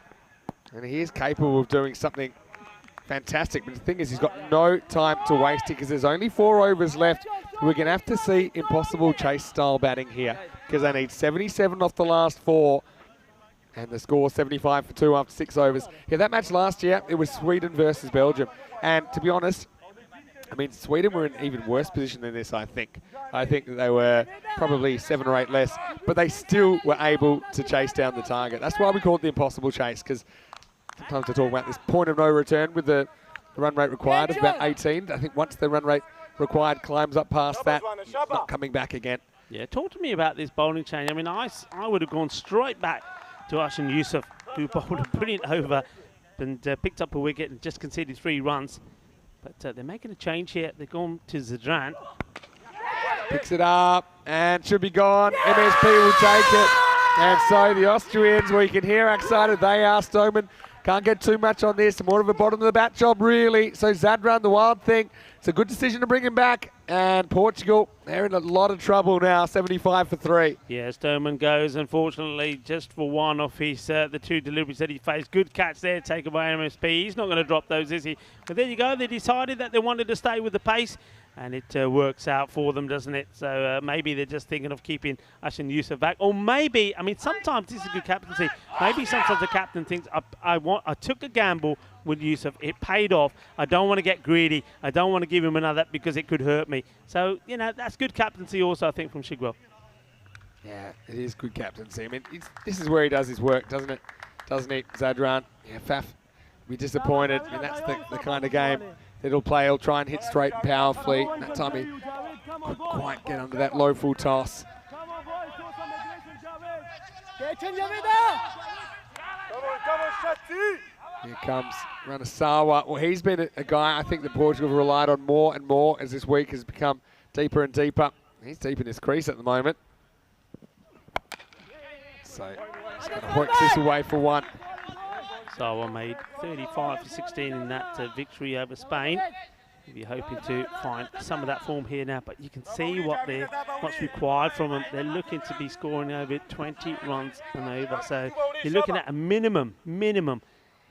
And he is capable of doing something fantastic. But the thing is, he's got no time to waste here because there's only 4 overs left. We're going to have to see impossible chase-style batting here because they need 77 off the last 4. And the score 75 for 2 after 6 overs. Yeah, that match last year, it was Sweden versus Belgium. And to be honest, I mean, Sweden were in an even worse position than this, I think. I think that they were probably 7 or 8 less, but they still were able to chase down the target. That's why we call it the impossible chase, because sometimes I talk about this point of no return with the run rate required of about 18. I think once the run rate required climbs up past that, not coming back again. Yeah, talk to me about this bowling change. I mean, I would have gone straight back to Ushan Yusuf, who bowled a brilliant over and picked up a wicket and just conceded 3 runs. But they're making a change here. They've gone to Zadran. Picks it up and should be gone. MSP will take it. And so the Austrians, well, you can hear how excited they are. Stoneman can't get too much on this. More of a bottom of the bat job, really. So Zadran, the wild thing. It's a good decision to bring him back. And Portugal, they're in a lot of trouble now, 75 for 3. Yeah, Stoneman goes, unfortunately, just for 1 off his the 2 deliveries that he faced. Good catch there, taken by MSP. He's not going to drop those, is he? But there you go. They decided that they wanted to stay with the pace, and it works out for them, doesn't it? So maybe they're just thinking of keeping Ushan Yusuf back. Or maybe, I mean, sometimes this is good captaincy. Maybe sometimes the captain thinks, I took a gamble with Yusuf. It paid off. I don't want to get greedy. I don't want to give him another because it could hurt me. So, you know, that's good captaincy also, I think, from Shigwell. Yeah, it is good captaincy. I mean, this is where he does his work, doesn't it? Doesn't he, Zadran? Yeah, Faf will be disappointed. I mean, that's the kind of game that he'll play. He'll try and hit straight and powerfully. That time he couldn't quite get under that low full toss. Here comes Ranasawa. Well, he's been a guy I think that Portugal have relied on more and more as this week has become deeper and deeper. He's deep in his crease at the moment. So he's going to hook this away for 1. Sawa made 35 for 16 in that victory over Spain. We'll be hoping to find some of that form here now, but you can see what's required from them. They're looking to be scoring over 20 runs and over. So you're looking at a minimum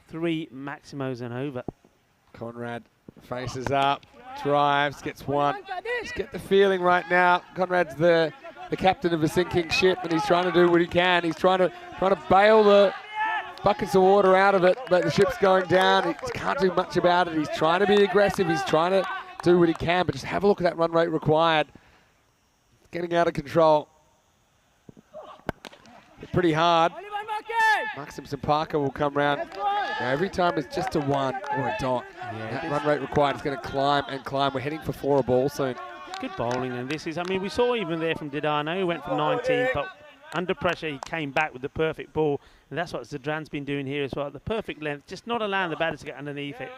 3 maximos and over. Conrad faces up, drives, gets 1. Just get the feeling right now. Conrad's the captain of a sinking ship, and he's trying to do what he can. He's trying to bail the buckets of water out of it, but the ship's going down. He can't do much about it. He's trying to be aggressive. He's trying to do what he can, but just have a look at that run rate required. It's getting out of control. Hit pretty hard. Maxim Parker will come round. Now, every time it's just a 1 or a dot. Yeah, that run rate required is going to climb and climb. We're heading for 4 a ball soon. Good bowling, and this is, I mean, we saw even there from Didano, who went for 19, but under pressure he came back with the perfect ball, and that's what Zadran's been doing here as well. The perfect length, just not allowing the batter to get underneath it.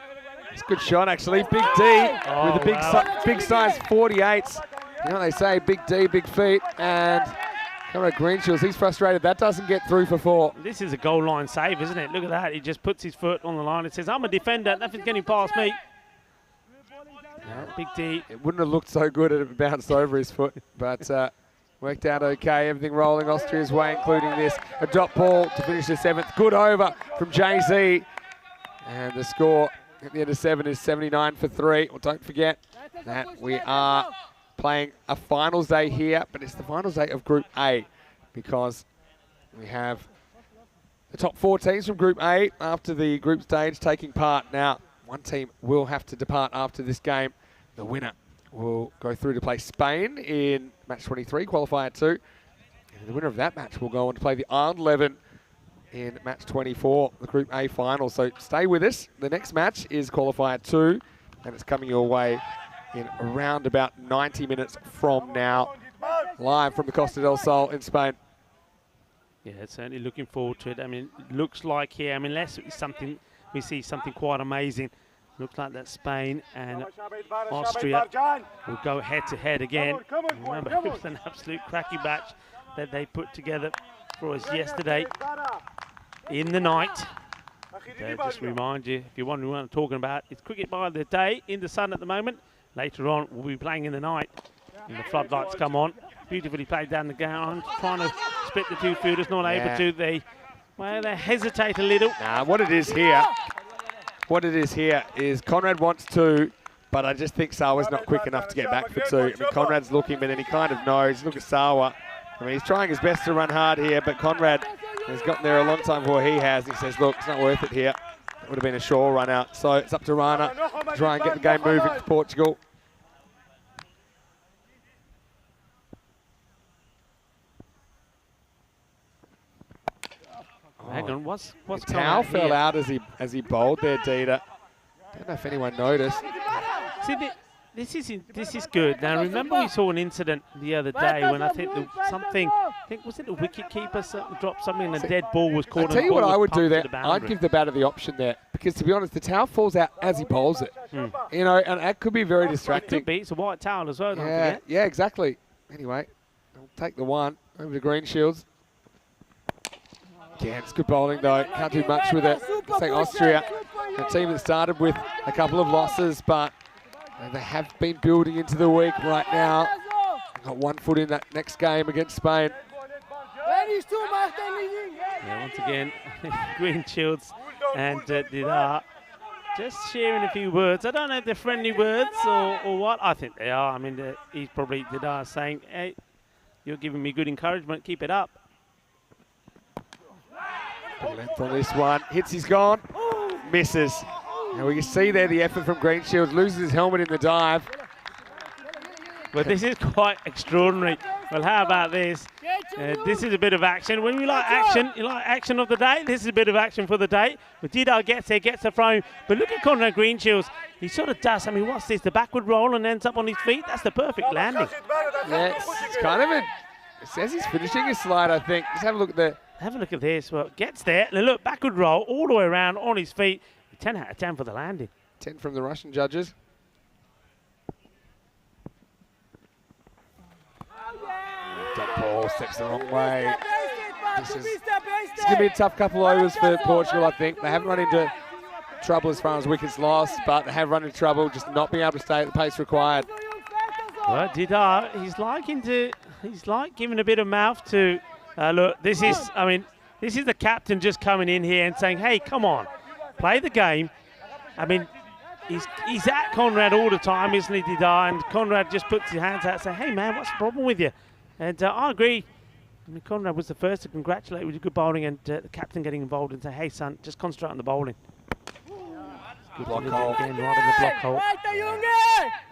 It's a good shot, actually. Big D with a big size 48s. You know what they say, big D, big feet, and Conrad Greenshields, he's frustrated. That doesn't get through for 4. This is a goal line save, isn't it? Look at that. He just puts his foot on the line and says, I'm a defender. Nothing's getting past me. Big D. It wouldn't have looked so good if it bounced over his foot, but worked out okay. Everything rolling Austria's way, including this. A drop ball to finish the 7th. Good over from Jay-Z. And the score at the end of 7 is 79 for 3. Well, don't forget that we are playing a finals day here, but it's the finals day of Group A because we have the top 4 teams from Group A after the group stage taking part. Now, one team will have to depart after this game. The winner will go through to play Spain in match 23, qualifier 2. And the winner of that match will go on to play the Ireland 11 in match 24, the Group A final. So stay with us. The next match is qualifier 2, and it's coming your way in around about 90 minutes from now, live from the Costa del Sol in Spain. Yeah, certainly looking forward to it. I mean, it looks like here, I mean, unless it's something, we see something quite amazing. Looks like that Spain and Austria will go head-to-head again. Remember, it was an absolute cracky batch that they put together for us yesterday in the night. Just remind you, if you're wondering what I'm talking about, it's cricket by the day in the sun at the moment. Later on, we'll be playing in the night. And the floodlights come on. Beautifully played down the ground, trying to split the 2 fielders, not able to. They Well, they hesitate a little. Nah, what it is here is Conrad wants two, but I just think Sawa's not quick enough to get back for two. I mean, Conrad's looking, but then he kind of knows. Look at Sawa. I mean, he's trying his best to run hard here, but Conrad has gotten there a long time before he has. He says, look, it's not worth it here. It would have been a sure run out. So it's up to Rana to try and get the game moving for Portugal. Hang on, what's Towel fell out as he bowled there, Dita. Don't know if anyone noticed. See, this is good. Now, remember we saw an incident the other day when I think was it the wicket keeper dropped something and a dead ball was caught. I'll tell you what I would do there. I'd give the batter the option there because, to be honest, the towel falls out as he bowls it. You know, and that could be very distracting. It could be. It's a white towel as well. Don't Yeah, forget. yeah, exactly. Anyway, I'll take the one over to Green Shields. Again, it's good bowling though. Can't do much with it. I think Austria, a team that started with a couple of losses, but they have been building into the week right now. Got 1 foot in that next game against Spain. Yeah, once again, Green Shields and Didar just sharing a few words. I don't know if they're friendly words or what. I think they are. I mean, he's probably Didar saying, hey, you're giving me good encouragement. Keep it up. Length on this one. Hits, he's gone. Misses. And we can see there the effort from Green Shields. Loses his helmet in the dive. Well, this is quite extraordinary. Well, how about this? This is a bit of action. When you like action of the day, this is a bit of action for the day. But Didar gets there, gets the throw. But look at Conrad Green Shields. He sort of does. I mean, what's this? The backward roll and ends up on his feet. That's the perfect landing. Yeah, it's kind of it says he's finishing his slide, I think. Just have a look at the... Have a look at this. Well, gets there. And look, backward roll all the way around on his feet. 10 out of 10 for the landing. 10 from the Russian judges. That ball steps the wrong way. It's going to be a tough couple of overs for Portugal, I think. They haven't run into trouble as far as wickets lost, but they have run into trouble just not being able to stay at the pace required. Well, Didar, he's like giving a bit of mouth to, look, this is the captain just coming in here and saying, hey, come on, play the game. I mean, he's at Conrad all the time, isn't he, Didar? And Conrad just puts his hands out and says, hey, man, what's the problem with you? And I agree. I mean, Conrad was the first to congratulate with your good bowling and the captain getting involved and say, hey, son, just concentrate on the bowling. Good block hole. Again, right in the block hole.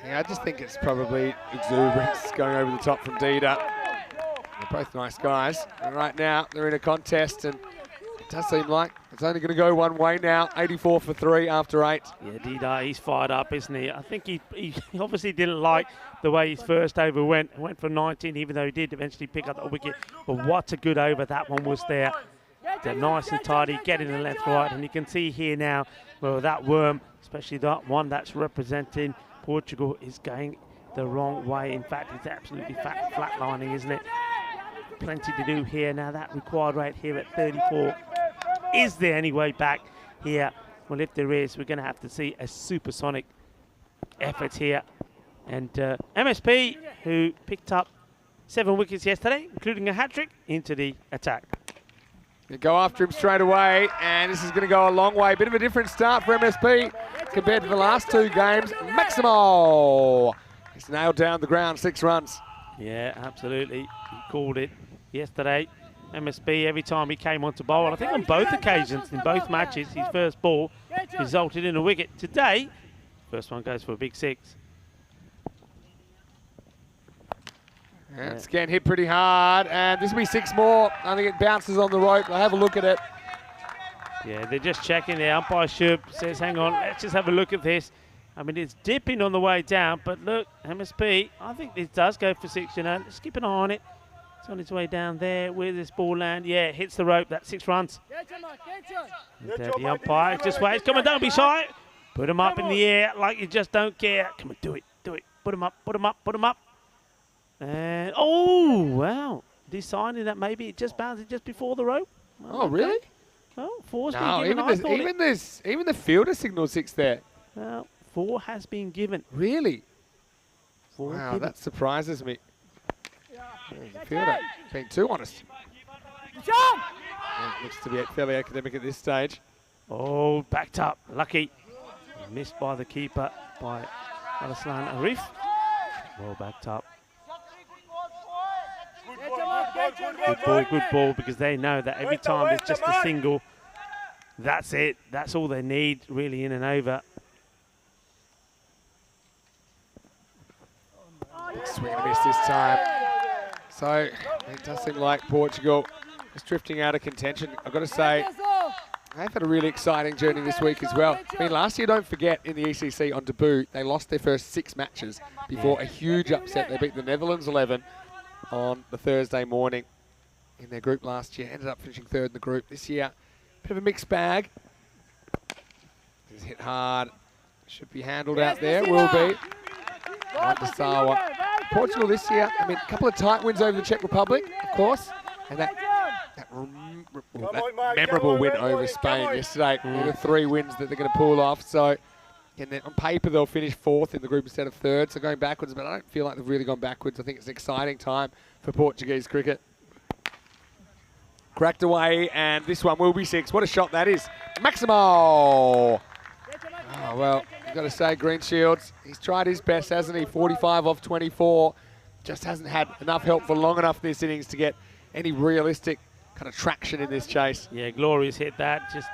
Yeah, I just think it's probably exuberance going over the top from Dida. They're both nice guys. And right now, they're in a contest, and it does seem like it's only going to go one way now. 84 for 3 after 8. Yeah, Dida, he's fired up, isn't he? I think he obviously didn't like the way his first over went. Went for 19, even though he did eventually pick up the wicket. But what a good over that one was there. They're nice and tidy, getting the length right. And you can see here now, well, that worm, especially that one that's representing Portugal, is going the wrong way. In fact, it's absolutely flatlining, isn't it? Plenty to do here. Now that required rate here at 34. Is there any way back here? Well, if there is, we're going to have to see a supersonic effort here. And MSP, who picked up 7 wickets yesterday, including a hat-trick, into the attack. They go after him straight away, and this is going to go a long way. Bit of a different start for MSP compared to the last 2 games. Maximo! He's nailed down the ground, 6 runs. Yeah, absolutely. He called it yesterday. MSP, every time he came onto bowl, I think on both occasions, in both matches, his first ball resulted in a wicket. Today, first one goes for a big 6. Yeah, it's getting hit pretty hard, and this will be 6 more. I think it bounces on the rope. I'll have a look at it. Yeah, they're just checking. The umpireship says, hang on, let's just have a look at this. I mean, it's dipping on the way down, but look, MSP, I think this does go for 6, you know. Let's keep an eye on it. It's on its way down there. Where does this ball land? Yeah, it hits the rope. That's 6 runs. And, the umpire just waits. Come on, don't be shy. Put him up in the air like you just don't care. Come on, do it, do it. Put him up, put him up, put him up. And, oh, wow. Deciding that maybe it just bounced just before the rope. Well, oh, really? Well, 4's No, been given. even the fielder signal 6 there. Well, 4 has been given. Really? 4 Wow, given. that surprises me. The fielder being too honest. Looks to be fairly academic at this stage. Oh, backed up. Lucky. Missed by the keeper, by Alaslan Arif. Well backed up. Good ball, because they know that every time it's just a single, that's it. That's all they need, really, in and over. Swing and a miss this time. So it does seem like Portugal is drifting out of contention. I've got to say, they've had a really exciting journey this week as well. I mean, last year, don't forget, in the ECC on debut, they lost their first 6 matches before a huge upset. They beat the Netherlands 11 on the Thursday morning in their group last year. Ended up finishing 3rd in the group. This year, bit of a mixed bag. He's hit hard. Should be handled out there. Will be. Sawa. Portugal this year, I mean, a couple of tight wins over the Czech Republic, of course, and that memorable win over Spain yesterday. The 3 wins that they're going to pull off. So, and then on paper, they'll finish 4th in the group instead of 3rd. So going backwards, but I don't feel like they've really gone backwards. I think it's an exciting time for Portuguese cricket. Cracked away, and this one will be 6. What a shot that is. Maximo! Oh, well, you've got to say, Green Shields, he's tried his best, hasn't he? 45 off 24. Just hasn't had enough help for long enough this innings to get any realistic kind of traction in this chase. Yeah, glorious hit that. Just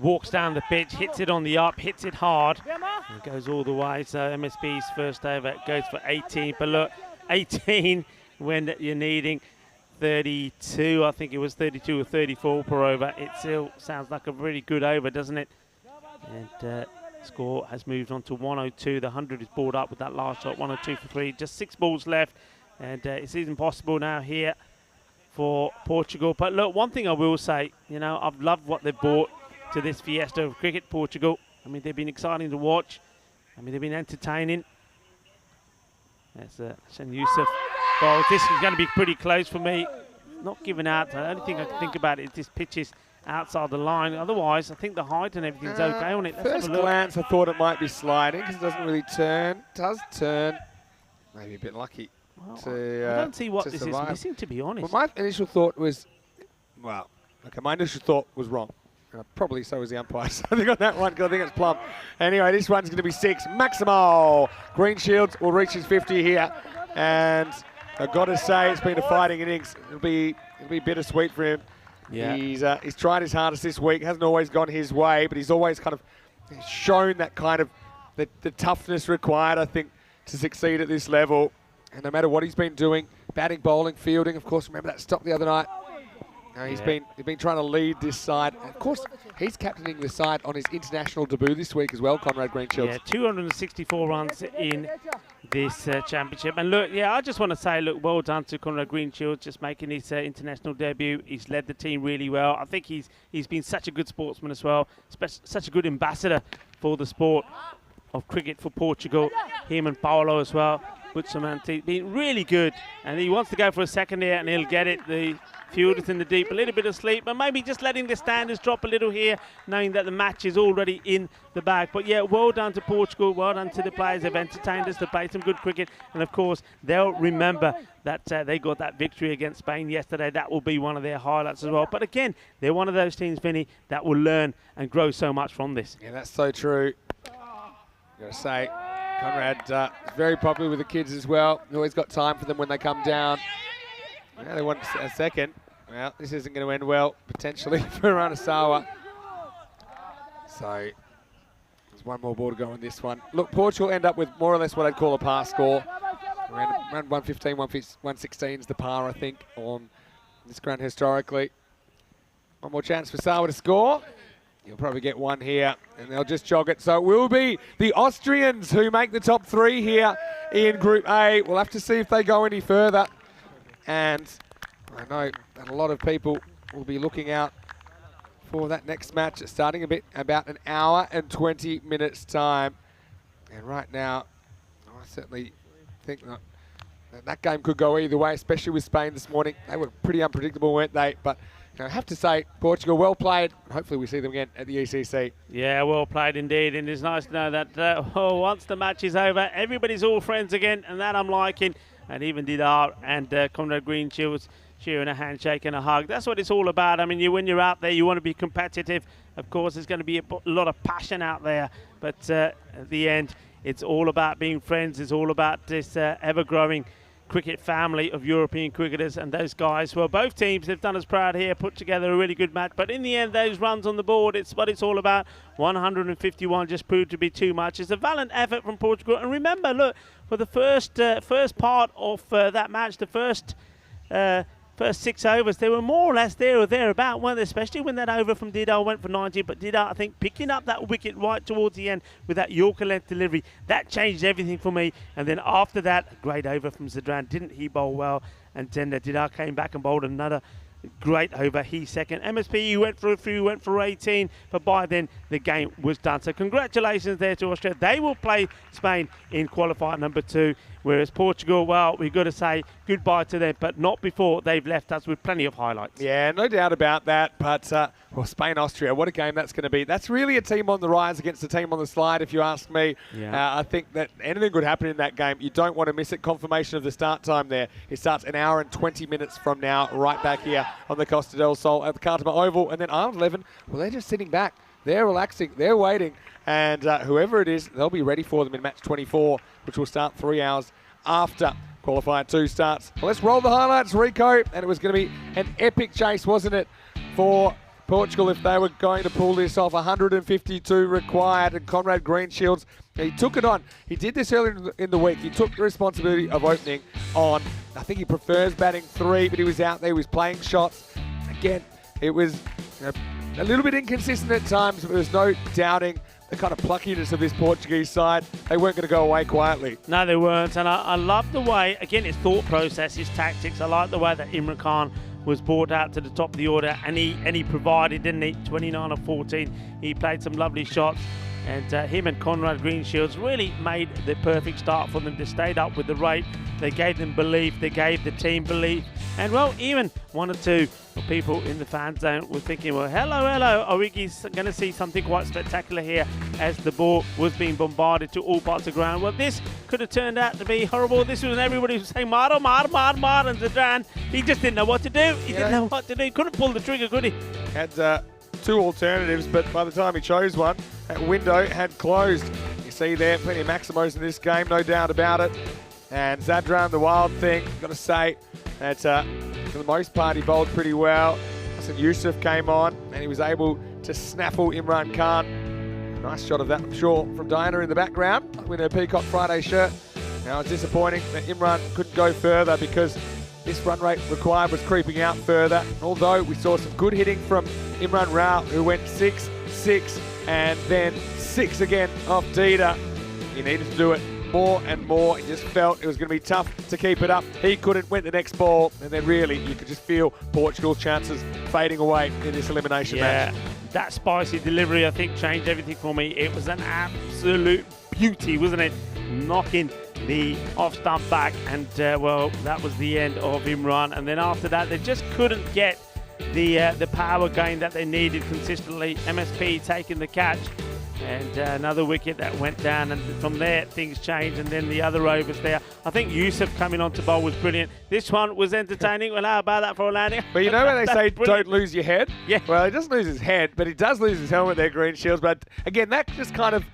walks down the pitch, hits it on the up, hits it hard, and goes all the way. So MSB's first over goes for 18. But look, 18 when you're needing 32, I think it was 32 or 34 per over. It still sounds like a really good over, doesn't it? And score has moved on to 102. The 100 is balled up with that last shot, 102 for 3. Just 6 balls left, and it's impossible now here for Portugal. But look, one thing I will say, you know, I've loved what they've brought to this fiesta of cricket, Portugal. I mean, they've been exciting to watch. I mean, they've been entertaining. That's Shen Yusuf. Well, this is going to be pretty close for me. Not giving out. The only thing I can think about is this pitch is outside the line. Otherwise, I think the height and everything's okay on it. Let's first have a look. glance, I thought it might be sliding because it doesn't really turn. It does turn. Maybe a bit lucky. Well, To, I don't see what this survive. is missing, to be honest. Well, my initial thought was, well, okay, my initial thought was wrong. Probably so was the umpire. So I think on that one, because I think it's plumb. Anyway, this one's going to be 6. Maximo. Green Shields will reach his 50 here. And I've got to say, it's been a fighting innings. It'll be bittersweet for him. Yeah. He's tried his hardest this week. Hasn't always gone his way, but he's always kind of shown that kind of the toughness required, I think, to succeed at this level. And no matter what he's been doing, batting, bowling, fielding, of course, remember that stop the other night? He's been trying to lead this side. And of course, he's captaining the side on his international debut this week as well, Conrad Greenshields. Yeah, 264 runs in this championship. And look, yeah, I just want to say, look, well done to Conrad Greenshields just making his international debut. He's led the team really well. I think he's been such a good sportsman as well, such a good ambassador for the sport of cricket for Portugal. Him and Paolo as well. Butsamante, been really good. And he wants to go for a second here, and he'll get it. The fielder's in the deep, a little bit of sleep, but maybe just letting the standards drop a little here, knowing that the match is already in the bag. But yeah, well done to Portugal, well done to the players. They've entertained us, to play some good cricket, and of course they'll remember that they got that victory against Spain yesterday. That will be one of their highlights as well. But again, they're one of those teams, Vinny, that will learn and grow so much from this. Yeah, that's so true. Got to say, Conrad is very popular with the kids as well. He's always got time for them when they come down. Yeah, they want a second. Well, this isn't going to end well, potentially, for Anasawa. So, there's one more ball to go on this one. Look, Portugal end up with more or less what I'd call a par score. Around 115, 116 is the par, I think, on this ground historically. One more chance for Sawa to score. You'll probably get one here, and they'll just jog it. So it will be the Austrians who make the top 3 here in Group A. We'll have to see if they go any further. And I know that a lot of people will be looking out for that next match. It's starting about an hour and 20 minutes time. And right now, I certainly think that game could go either way, especially with Spain this morning. They were pretty unpredictable, weren't they? But I have to say, Portugal, well played. Hopefully we see them again at the ECC. Yeah, well played indeed. And it's nice to know that once the match is over, everybody's all friends again, and that I'm liking. And even Didar and Conrad Greenshields sharing a handshake and a hug. That's what it's all about. I mean, when you're out there, you want to be competitive. Of course, there's going to be a lot of passion out there, but at the end, it's all about being friends. It's all about this ever-growing cricket family of European cricketers, and those guys, well, both teams have done us proud here, put together a really good match, but in the end, those runs on the board, it's what it's all about. 151 just proved to be too much. It's a valiant effort from Portugal, and remember, look, for the first part of that match, the first 6 overs, they were more or less there or thereabout, weren't they? Especially when that over from Didar went for 90. But Didar, I think, picking up that wicket right towards the end with that Yorker length delivery, that changed everything for me. And then after that, a great over from Zadran. Didn't he bowl well? And then Didar came back and bowled another great over. He second. MSP went for a few, went for 18, but by then the game was done. So congratulations there to Austria. They will play Spain in qualifier number 2, whereas Portugal, well, we've got to say goodbye to them, but not before they've left us with plenty of highlights. Yeah, no doubt about that. But, well, Spain-Austria, what a game that's going to be. That's really a team on the rise against a team on the slide, if you ask me. Yeah. I think that anything could happen in that game. You don't want to miss it. Confirmation of the start time there. It starts an hour and 20 minutes from now, right back here on the Costa del Sol at the Cartama Oval. And then Ireland 11, well, they're just sitting back. They're relaxing. They're waiting. And whoever it is, they'll be ready for them in match 24, which will start 3 hours after qualifier 2 starts. Well, let's roll the highlights, Rico. And it was going to be an epic chase, wasn't it, for Portugal if they were going to pull this off. 152 required, and Conrad Greenshields, he took it on. He did this earlier in the week. He took the responsibility of opening on, I think he prefers batting 3, but he was out there, he was playing shots. Again, it was a little bit inconsistent at times, but there was no doubting the kind of pluckiness of this Portuguese side. They weren't going to go away quietly. No, they weren't, and I love the way, again, his thought process, his tactics. I like the way that Imran Khan was brought out to the top of the order, and he provided, didn't he? 29 of 14. He played some lovely shots, and him and Conrad Greenshields really made the perfect start for them. They stayed up with the rate. They gave them belief. They gave the team belief. And, well, even one or two people in the fan zone were thinking, well, hello, are we going to see something quite spectacular here as the ball was being bombarded to all parts of the ground? Well, this could have turned out to be horrible. This was when everybody was saying, Mar, and Zadran, he just didn't know what to do. He didn't know what to do. He couldn't pull the trigger, could he? Had 2 alternatives, but by the time he chose one, that window had closed. You see there, plenty of Maximos in this game, no doubt about it. And Zadran, the wild thing, got to say that for the most part he bowled pretty well. Hassan Yusuf came on and he was able to snaffle Imran Khan. Nice shot of that, I'm sure, from Diana in the background with her Peacock Friday shirt. Now it's disappointing that Imran couldn't go further because this run rate required was creeping out further. Although we saw some good hitting from Imran Rao, who went 6, 6, and then 6 again off Dida. He needed to do it more and more. He just felt it was going to be tough to keep it up. He couldn't, went the next ball, and then really you could just feel Portugal's chances fading away in this elimination match. That spicy delivery, I think, changed everything for me. It was an absolute beauty, wasn't it? Knocking the off stump back, and well, that was the end of Imran. And then after that, they just couldn't get the power gain that they needed consistently. MSP taking the catch, and another wicket that went down, and from there things changed. And then the other overs there, I think Yusuf coming on to bowl was brilliant. This one was entertaining. Well, how about that for a landing? But you know when they say brilliant. Don't lose your head? Yeah. Well, he doesn't lose his head, but he does lose his helmet there, Greenshields. But again, that just kind of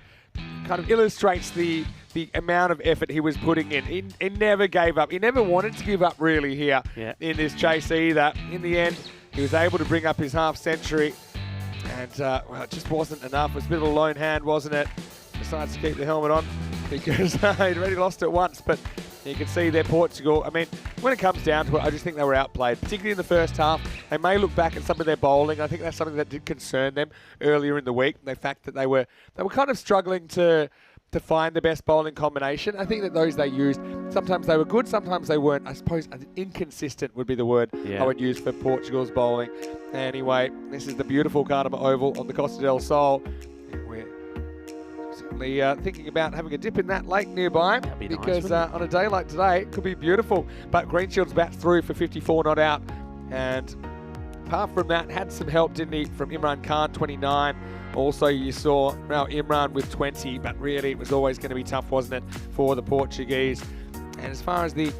illustrates the amount of effort he was putting in. He never gave up. He never wanted to give up really here in this chase either. In the end, he was able to bring up his half century. And, well, it just wasn't enough. It was a bit of a lone hand, wasn't it? Decides to keep the helmet on because he'd already lost it once. But you can see there, Portugal, I mean, when it comes down to it, I just think they were outplayed, particularly in the first half. They may look back at some of their bowling. I think that's something that did concern them earlier in the week. The fact that they were kind of struggling to find the best bowling combination. I think that those they used, sometimes they were good, sometimes they weren't. I suppose inconsistent would be the word I would use for Portugal's bowling. Anyway, this is the beautiful Cartama Oval on the Costa del Sol. We're certainly thinking about having a dip in that lake nearby because nice, on a day like today, it could be beautiful. But Greenshields bats through for 54 not out. And apart from that, had some help, didn't he, from Imran Khan, 29. Also, you saw Imran with 20, but really it was always going to be tough, wasn't it, for the Portuguese. And as far as the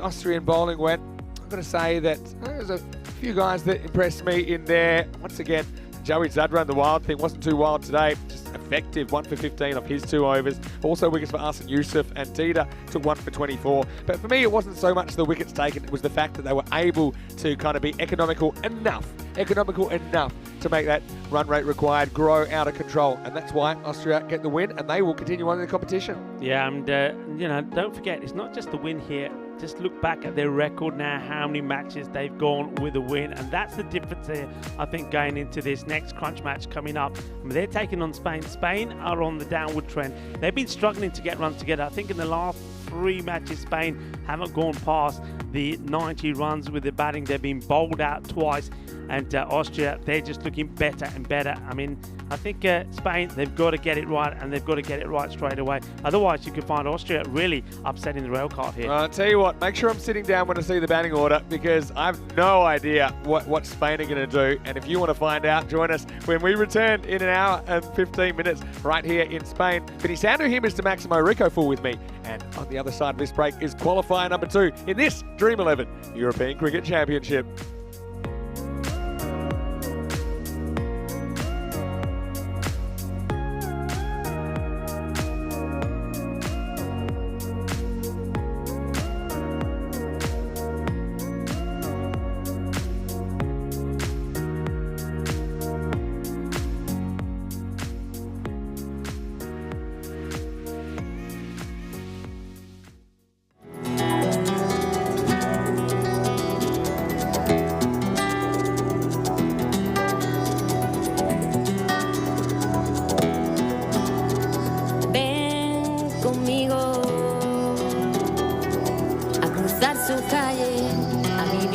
Austrian bowling went, got to say that there's a few guys that impressed me in there. Once again, Joey Zadran, the wild thing, wasn't too wild today. Just effective, 1 for 15 off his 2 overs. Also wickets for Arsene Yusuf, and Tita took 1 for 24. But for me, it wasn't so much the wickets taken, it was the fact that they were able to kind of be economical enough to make that run rate required grow out of control. And that's why Austria get the win, and they will continue on in the competition. Yeah, and don't forget, it's not just the win here. Just look back at their record now, how many matches they've gone with a win, and that's the difference here, I think, going into this next crunch match coming up. I mean, they're taking on Spain. Spain are on the downward trend. They've been struggling to get runs together. I think in the last 3 matches, Spain haven't gone past the 90 runs with the batting. They've been bowled out twice, and Austria, they're just looking better and better. I mean, I think Spain, they've got to get it right, and they've got to get it right straight away. Otherwise, you could find Austria really upsetting the rail card here. I'll tell you what, make sure I'm sitting down when I see the batting order, because I have no idea what Spain are going to do. And if you want to find out, join us when we return in 1 hour and 15 minutes right here in Spain. But he's down to him, Mr. Maximo Rico, full with me. And on the other side of this break is qualifier number 2 in this Dream11 European Cricket Championship.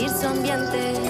Su ambiente,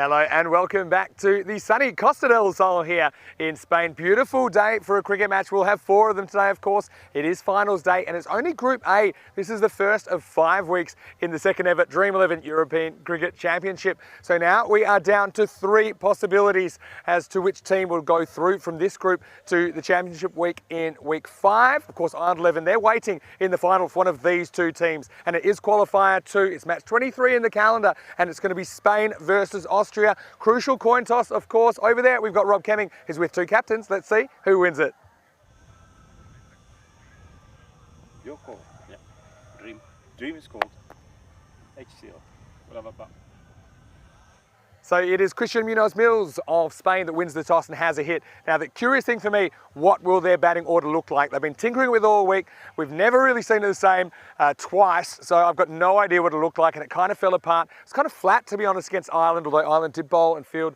Hello and welcome back to the sunny Costa del Sol here in Spain. Beautiful day for a cricket match. We'll have 4 of them today, of course. It is finals day and it's only Group A. This is the first of 5 weeks in the second ever Dream11 European Cricket Championship. So now we are down to 3 possibilities as to which team will go through from this group to the championship week in week 5. Of course, Ireland 11, they're waiting in the final for one of these 2 teams. And it is qualifier 2. It's match 23 in the calendar and it's going to be Spain versus Austria. Crucial coin toss, of course. Over there, we've got Rob Kemming, who's with 2 captains. Let's see who wins it. Your call. Yeah. Dream is called. HCL. Whatever. So it is Christian Munoz-Mills of Spain that wins the toss and has a hit. Now, the curious thing for me, what will their batting order look like? They've been tinkering with it all week. We've never really seen it the same twice, so I've got no idea what it'll look like, and it kind of fell apart. It's kind of flat, to be honest, against Ireland, although Ireland did bowl and field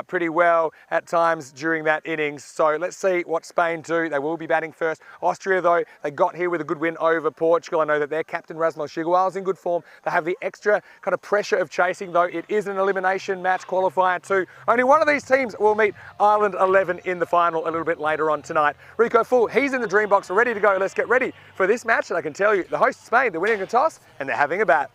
pretty well at times during that innings. So let's see what Spain do. They will be batting first. Austria, though, they got here with a good win over Portugal. I know that their captain, Rasmus Shigual, is in good form. They have the extra kind of pressure of chasing, though. It is an elimination match. Qualifier 2. Only one of these teams will meet Ireland 11 in the final a little bit later on tonight. Rico Full, he's in the dream box, ready to go. Let's get ready for this match. And I can tell you, the host Spain, they're winning a toss and they're having a bat.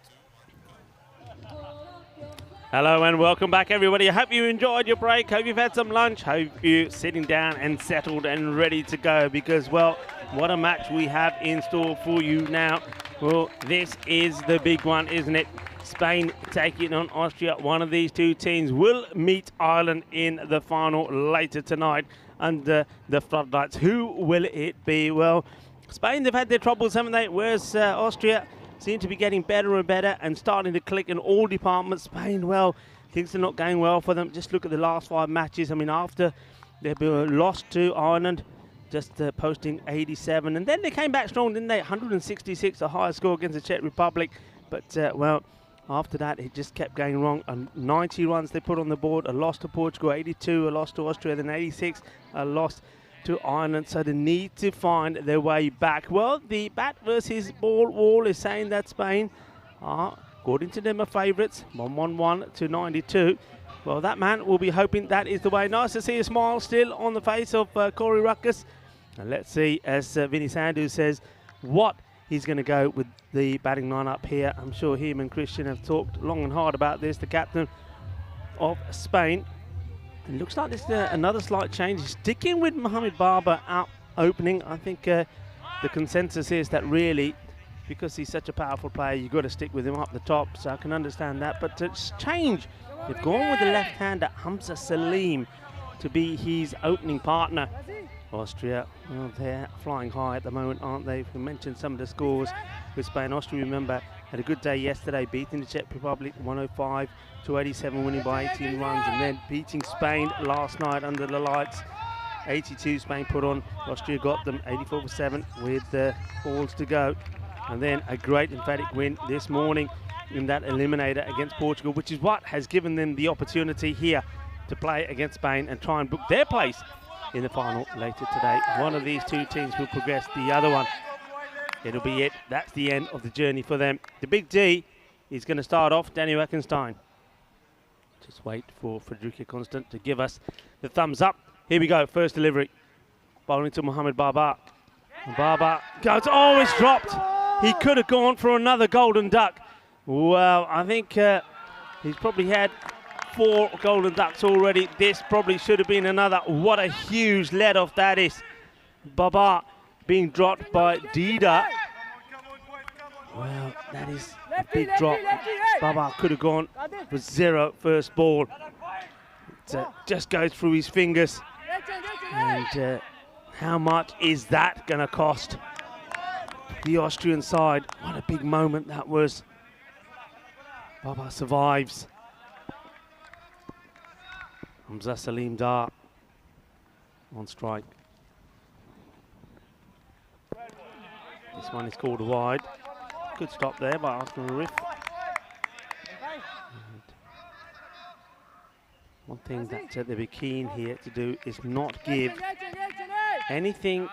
Hello and welcome back, everybody. I hope you enjoyed your break. Hope you've had some lunch. Hope you're sitting down and settled and ready to go because, well, what a match we have in store for you now. Well, this is the big one, isn't it? Spain taking on Austria. One of these 2 teams will meet Ireland in the final later tonight under the floodlights. Who will it be? Well, Spain, they've had their troubles, haven't they? Whereas Austria seem to be getting better and better and starting to click in all departments. Spain, well, things are not going well for them. Just look at the last 5 matches. I mean, after they've been lost to Ireland, just posting 87. And then they came back strong, didn't they? 166, the highest score against the Czech Republic. But, well, after that, it just kept going wrong. 90 runs they put on the board. A loss to Portugal, 82. A loss to Austria, then 86. A loss to Ireland. So they need to find their way back. Well, the bat versus ball wall is saying that Spain are, according to them, are favourites. 111 to 92. Well, that man will be hoping that is the way. Nice to see a smile still on the face of Corey Ruckus. And let's see, as Vinny Sandu says, what he's going to go with the batting line-up here. I'm sure him and Christian have talked long and hard about this, the captain of Spain. It looks like there's another slight change. He's sticking with Mohamed Barber out opening. I think the consensus is that really, because he's such a powerful player, you've got to stick with him up the top, so I can understand that. But to change, they've gone with the left-hander, Hamza Salim, to be his opening partner. Austria, well, they're flying high at the moment, aren't they? We mentioned some of the scores with Spain. Austria, remember, had a good day yesterday, beating the Czech Republic 105 to 87, winning by 18 runs, and then beating Spain last night under the lights. 82 Spain put on. Austria got them 84 for 7 with balls to go. And then a great emphatic win this morning in that eliminator against Portugal, which is what has given them the opportunity here to play against Spain and try and book their place in the final later today. One of these 2 teams will progress, the other one, it'll be it. That's the end of the journey for them. The big D is going to start off, Danny Wackenstein. Just wait for Frederica Constant to give us the thumbs up. Here we go, first delivery. Bowling to Mohamed Barbar. Barbar goes, oh, it's dropped. He could have gone for another golden duck. Well, I think he's probably had 4 golden ducks already. This probably should have been another. What a huge let off that is. Babar being dropped by Dida. Well, that is a big drop. Babar could have gone for 0 first ball. It just goes through his fingers. And how much is that going to cost the Austrian side? What a big moment that was. Babar survives. Hamza Salim Dar on strike. This one is called wide. Good stop there by Arsenal Riff. One thing that they'll be keen here to do is not give anything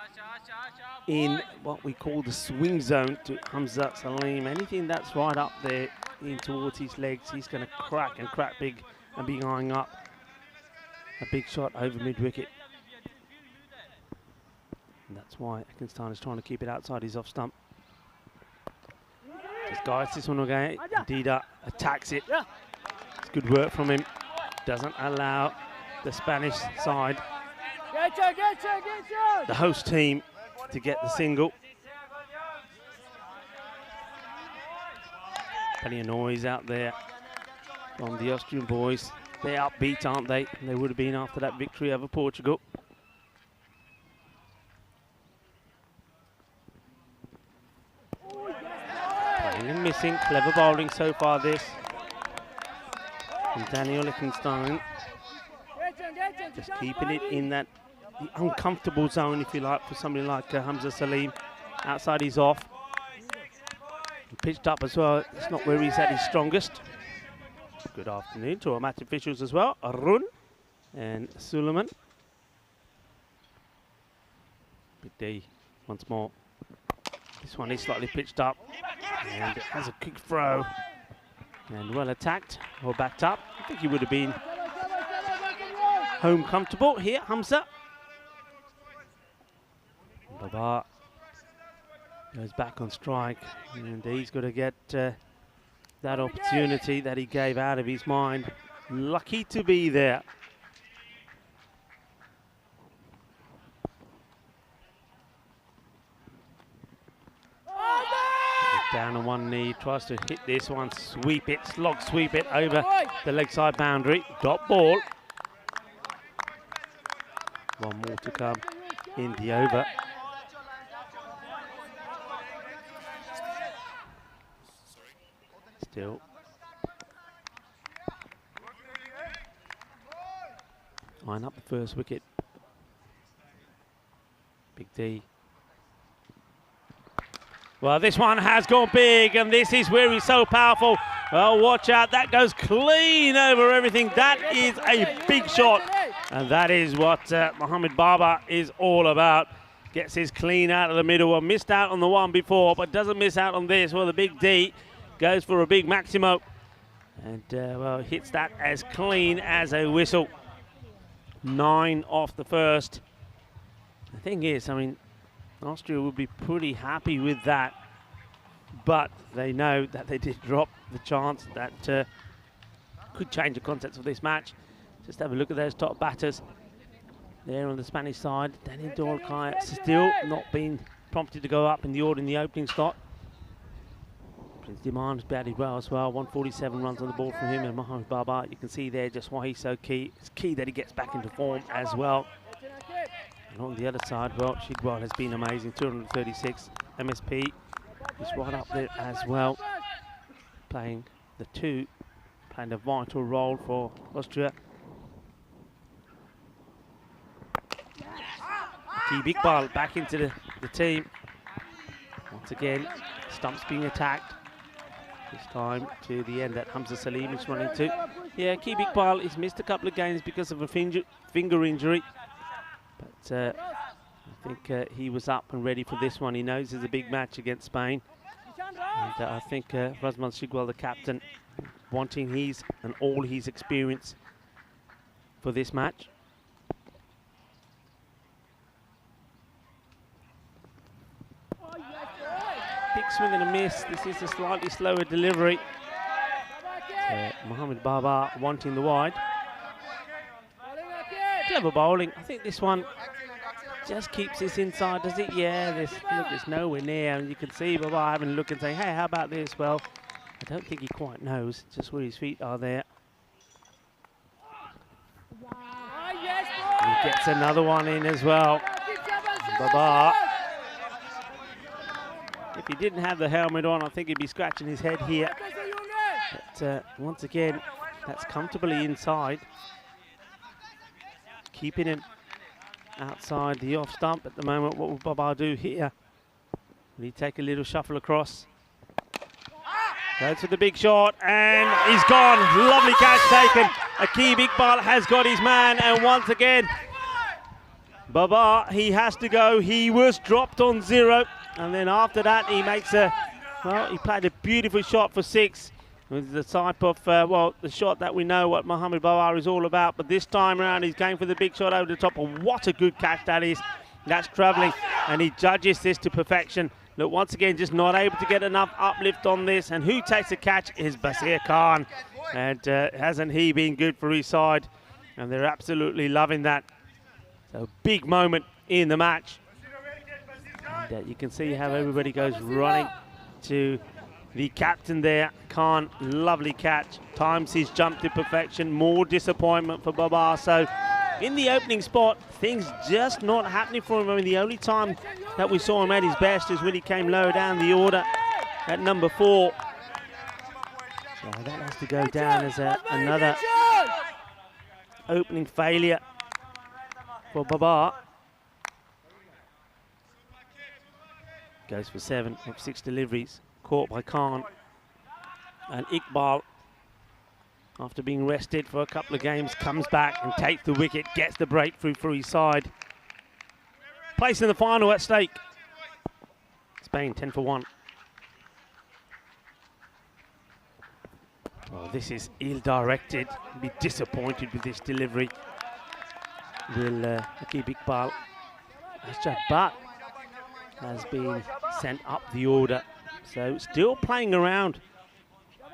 in what we call the swing zone to Hamza Salim. Anything that's right up there in towards his legs, he's going to crack and crack big and be eyeing up a big shot over mid-wicket. And that's why Eckenstein is trying to keep it outside his off-stump. Just guides this one again. Dida attacks it. It's good work from him. Doesn't allow the Spanish side, the host team, to get the single. Plenty of noise out there from the Austrian boys. They're upbeat, aren't they? And they would have been after that victory over Portugal. Playing and missing. Clever bowling so far this. And Daniel Eckenstein just keeping it in that the uncomfortable zone, if you like, for somebody like Hamza Salim. Outside he's off. And pitched up as well. It's not where he's at his strongest. Good afternoon to our match officials as well, Arun and Suleiman. Big D once more. This one is slightly pitched up and it has a quick throw and well attacked or backed up. I think he would have been home comfortable here, Hamza. Babar goes back on strike and he's got to get that opportunity that he gave out of his mind. Lucky to be there. Down on one knee, tries to hit this one, sweep it, slog sweep it over the leg side boundary. Dot ball. One more to come in the over. Still. Line up the first wicket. Big D. Well, this one has gone big, and this is where he's so powerful. Well, watch out. That goes clean over everything. That is a big shot, and that is what Mohammed Baba is all about. Gets his clean out of the middle. Well, missed out on the one before, but doesn't miss out on this. Well, the Big D goes for a big Maximo, and well, hits that as clean as a whistle. 9 off the first. The thing is, I mean, Austria would be pretty happy with that, but they know that they did drop the chance that could change the contents of this match. Just have a look at those top batters there on the Spanish side. Daniel Dorkai still not been prompted to go up in the order in the opening slot. Prince Diman's batted well as well. 147 runs on the ball from him, and Mohammed Baba, you can see there just why he's so key. It's key that he gets back into form as well. And on the other side, well, Shigwal has been amazing. 236. MSP is right up there as well. Playing the two, playing a vital role for Austria. Key Big Ball back into the team. Once again, stumps being attacked. This time to the end that Hamza Salim is running to. Yeah, Key Big Ball has missed a couple of games because of a finger injury. But I think he was up and ready for this one. He knows it's a big match against Spain. And I think Razman Shigwal, the captain, wanting his and all his experience for this match. Big swing and a miss. This is a slightly slower delivery. Mohammed Baba wanting the wide. Clever bowling. I think this one just keeps this inside, does it? Yeah, look, it's nowhere near. And you can see Baba having a look and say, hey, how about this? Well, I don't think he quite knows just where his feet are there. He gets another one in as well. Baba. If he didn't have the helmet on, I think he'd be scratching his head here. But once again, that's comfortably inside. Keeping him outside the off stump at the moment. What will Baba do here? Will he take a little shuffle across? Goes for the big shot, and he's gone. Lovely catch taken. Akib Iqbal has got his man, and once again, Baba, he has to go. He was dropped on 0, and then after that, he makes he played a beautiful shot for 6. With the type of, well, the shot that we know what Mohamed Babar is all about. But this time around, he's going for the big shot over the top. And what a good catch that is. That's travelling. And he judges this to perfection. Look, once again, just not able to get enough uplift on this. And who takes the catch is Basir Khan. And hasn't he been good for his side? And they're absolutely loving that. So big moment in the match. And you can see how everybody goes running to the captain there. Khan, lovely catch. Times his jump to perfection. More disappointment for Babar. So in the opening spot, things just not happening for him. I mean, the only time that we saw him at his best is when he came low down the order at number 4. So that has to go down as another opening failure for Babar. Goes for 7 of 6 deliveries. Caught by Khan. And Iqbal, after being rested for a couple of games, comes back and takes the wicket, gets the breakthrough for his side. Place in the final at stake. Spain 10 for 1. Well, this is ill-directed. Be disappointed with this delivery. Will keep Iqbal. But has been sent up the order. So still playing around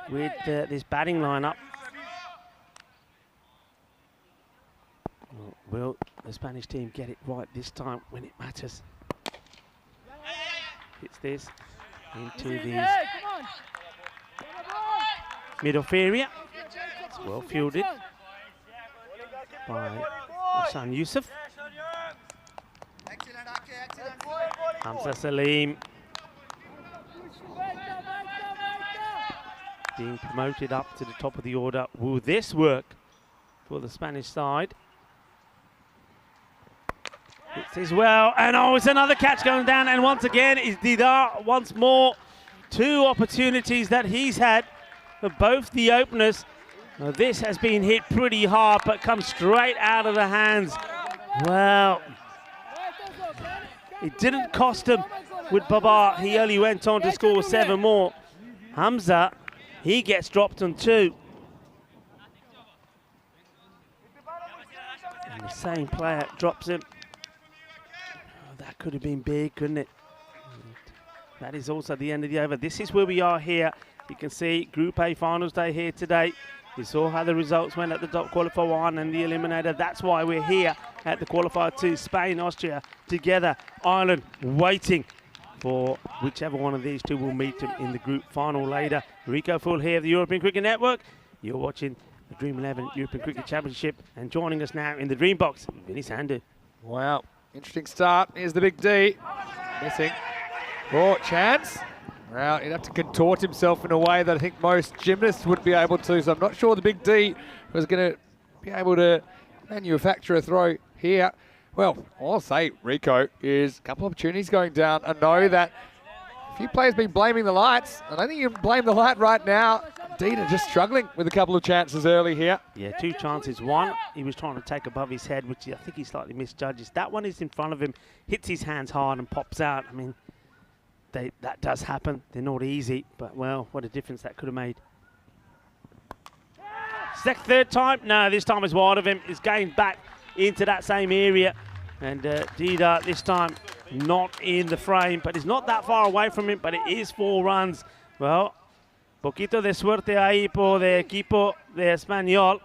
with this batting lineup. Will the Spanish team get it right this time when it matters? Hits this into the mid-off area. It's well fielded by Hassan Yusuf. Hamza Salim being promoted up to the top of the order. Will this work for the Spanish side? It's as well, and oh, it's another catch going down, and once again is Didar once more. 2 opportunities that he's had for both the openers. Now, this has been hit pretty hard, but comes straight out of the hands. Well, it didn't cost him with Babar. He only went on to score 7 more. Hamza, he gets dropped on 2. And the same player drops him. Oh, that could have been big, couldn't it? And that is also the end of the over. This is where we are here. You can see Group A finals day here today. You saw how the results went at the top qualifier 1 and the eliminator. That's why we're here at the qualifier 2. Spain, Austria together. Ireland waiting for whichever one of these two will meet them in the group final later. Rico Full here of the European Cricket Network. You're watching the Dream11 European Cricket Championship, and joining us now in the Dream Box, Vinny Sandhu. Wow, interesting start. Here's the big D. Missing. Oh, chance. Well, he'd have to contort himself in a way that I think most gymnasts would be able to, so I'm not sure the big D was going to be able to manufacture a throw here. Well, all I'll say, Rico, is a couple of opportunities going down. I know that a few players been blaming the lights. I don't think you can blame the light right now. Dita just struggling with a couple of chances early here. Yeah, 2 chances. One, he was trying to take above his head, which I think he slightly misjudges. That one is in front of him, hits his hands hard and pops out. I mean, that does happen. They're not easy, but, well, what a difference that could have made. Third time? No, this time is wide of him. He's going back into that same area. And Dida, this time, not in the frame, but he's not that far away from him, but it is 4 runs. Well, poquito de suerte ahí por el equipo de Español.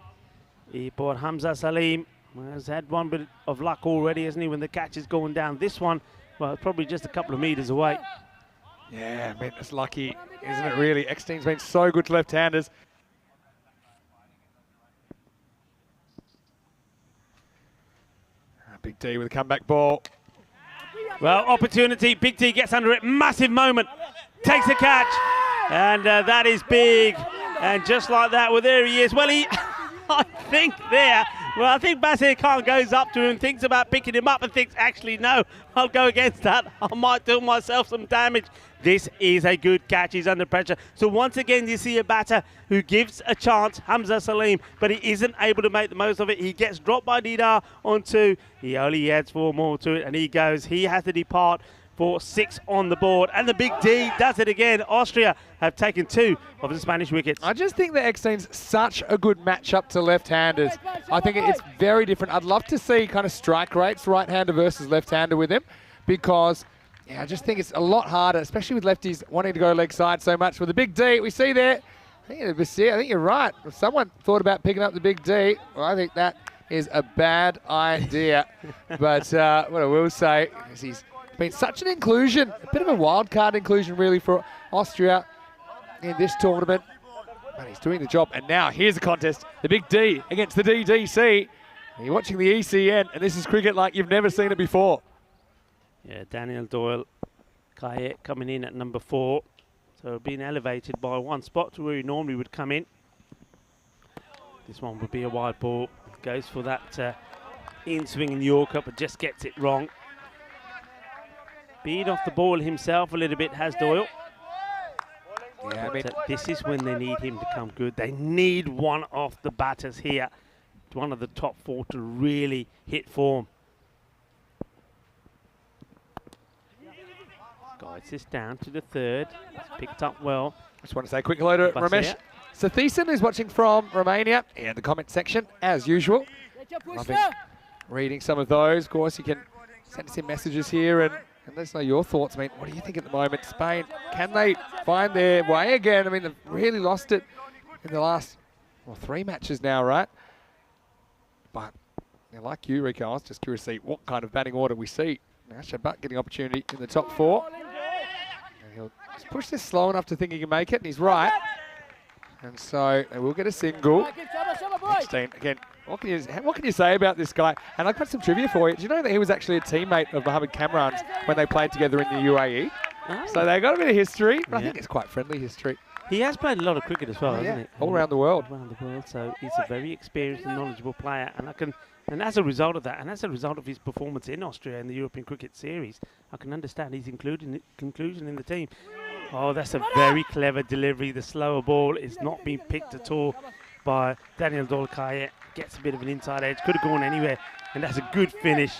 Y por Hamza Salim. Well, has had one bit of luck already, hasn't he, when the catch is going down. This one, well, probably just a couple of metres away. Yeah, I mean, it's lucky, isn't it, really? X-Team's been so good to left-handers. Big D with a comeback ball. Well, opportunity. Big T gets under it. Massive moment. Takes a catch. And that is big. And just like that, well, there he is. Well, I think Basir Khan goes up to him, thinks about picking him up and thinks, actually, no, I'll go against that. I might do myself some damage. This is a good catch. He's under pressure. So once again, you see a batter who gives a chance, Hamza Salim, but he isn't able to make the most of it. He gets dropped by Didar on 2. He only adds 4 more to it, and he goes. He has to depart for 6 on the board. And the big D does it again. Austria have taken 2 of the Spanish wickets. I just think the X-Team's such a good matchup to left-handers. I think it's very different. I'd love to see kind of strike rates, right-hander versus left-hander with him, because yeah, I just think it's a lot harder, especially with lefties wanting to go leg side so much. With the big D, we see there, I think you're right. If someone thought about picking up the big D, well, I think that is a bad idea. But what I will say is he's been such an inclusion, a bit of a wild card inclusion really for Austria in this tournament. But he's doing the job. And now here's the contest. The big D against the DDC. And you're watching the ECN, and this is cricket like you've never seen it before. Yeah, Daniel Doyle Kayet coming in at number 4. So being elevated by 1 spot to where he normally would come in. This one would be a wide ball. Goes for that in-swing in the Yorker, but just gets it wrong. Beat off the ball himself a little bit, has Doyle. Yeah, I mean, This is when they need him to come good. They need one of the batters here, one of the top 4 to really hit form. Guides this down to the 3rd. It's picked up well. just want to say a quick hello to Ramesh Sathisen, who's watching from Romania, in the comment section, as usual. Loving reading some of those. Of course, you can send us in messages here and let us know your thoughts. I mean, what do you think at the moment? Spain, can they find their way again? I mean, they've really lost it in the last, well, 3 matches now, right? But like you, Rico, I was just curious to see what kind of batting order we see. Now Shabat getting opportunity in the top 4. And he'll just push this slow enough to think he can make it, and he's right. And so they will get a single. 16 again. What can you say about this guy? And I've got some trivia for you. Do you know that he was actually a teammate of Mohammed Kamran's when they played together in the UAE? Oh. So they got a bit of history, but I think it's quite friendly history. He has played a lot of cricket as well, hasn't he? All around the world. All around the world. So he's a very experienced and knowledgeable player, and as a result of that, and as a result of his performance in Austria in the European Cricket Series, I can understand his inclusion in the team. Oh, that's a very clever delivery. The slower ball is not being picked at all by Daniel Dolkaye. Gets a bit of an inside edge, could have gone anywhere, and that's a good finish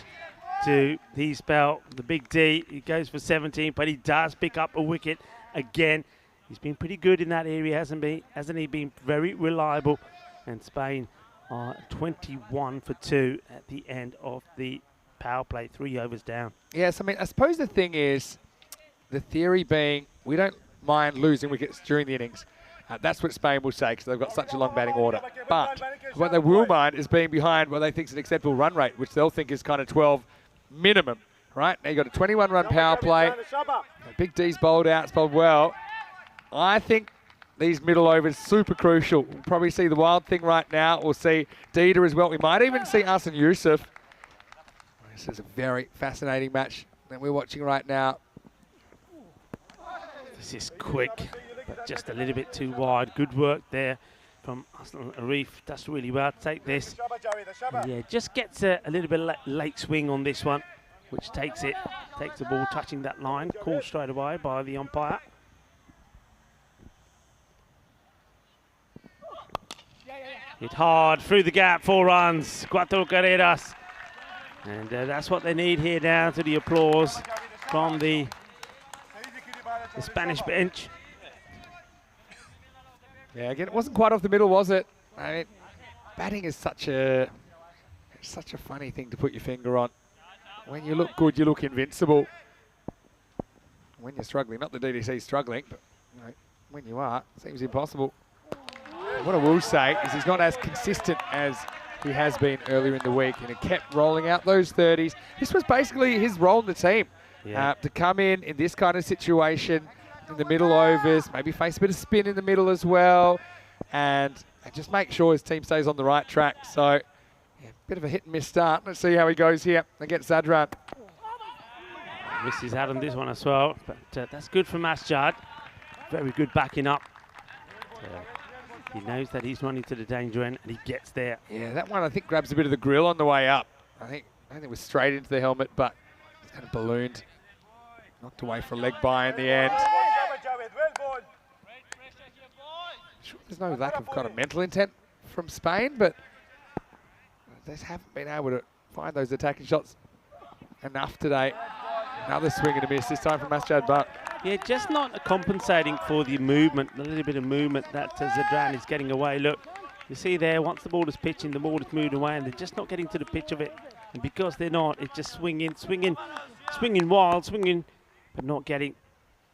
to the spell. The big D, he goes for 17, but he does pick up a wicket again. He's been pretty good in that area, hasn't he? Been very reliable, and Spain are 21 for 2 at the end of the power play, 3 overs down. Yes, I mean, I suppose the thing is, the theory being, we don't mind losing wickets during the innings. That's what Spain will say because they've got such a long batting order. But what they will mind is being behind what they think is an acceptable run rate, which they'll think is kind of 12 minimum, right? Now you've got a 21-run power play. Big D's bowled out, it's bowled well. I think these middle overs super crucial. We'll probably see the wild thing right now. We'll see Dida as well. We might even see us and Yusuf. This is a very fascinating match that we're watching right now. This is quick, but just a little bit too wide. Good work there from Aslan Arif. Does really well to take this. And yeah, just gets a little bit late swing on this one, which takes the ball touching that line. Called straight away by the umpire. Hit hard through the gap, 4 runs. 4 carreras. And that's what they need here now, to the applause from the Spanish bench. Yeah, again, it wasn't quite off the middle, was it? I mean, batting is such a funny thing to put your finger on. When you look good, you look invincible. When you're struggling, not the DDC's struggling, but you know, when you are, it seems impossible. And what I will say is he's not as consistent as he has been earlier in the week, and he kept rolling out those 30s. This was basically his role in the team, to come in this kind of situation, in the middle overs, maybe face a bit of spin in the middle as well, and just make sure his team stays on the right track. So, yeah, bit of a hit and miss start. Let's see how he goes here against Zadran. Misses out on this one as well, but that's good from Masjad. Very good backing up. He knows that he's running to the danger end, and he gets there. Yeah, that one I think grabs a bit of the grill on the way up. I think it was straight into the helmet, but it's kind of ballooned. Knocked away for a leg by in the end. Sure, there's no lack of kind of mental intent from Spain, but they just haven't been able to find those attacking shots enough today. Another swing and a miss, this time from Asjad Butt. Yeah, just not compensating for the movement, the little bit of movement that Zadran is getting away. Look, you see there, once the ball is pitching, the ball is moved away, and they're just not getting to the pitch of it. And because they're not, it's just swinging wild, but not getting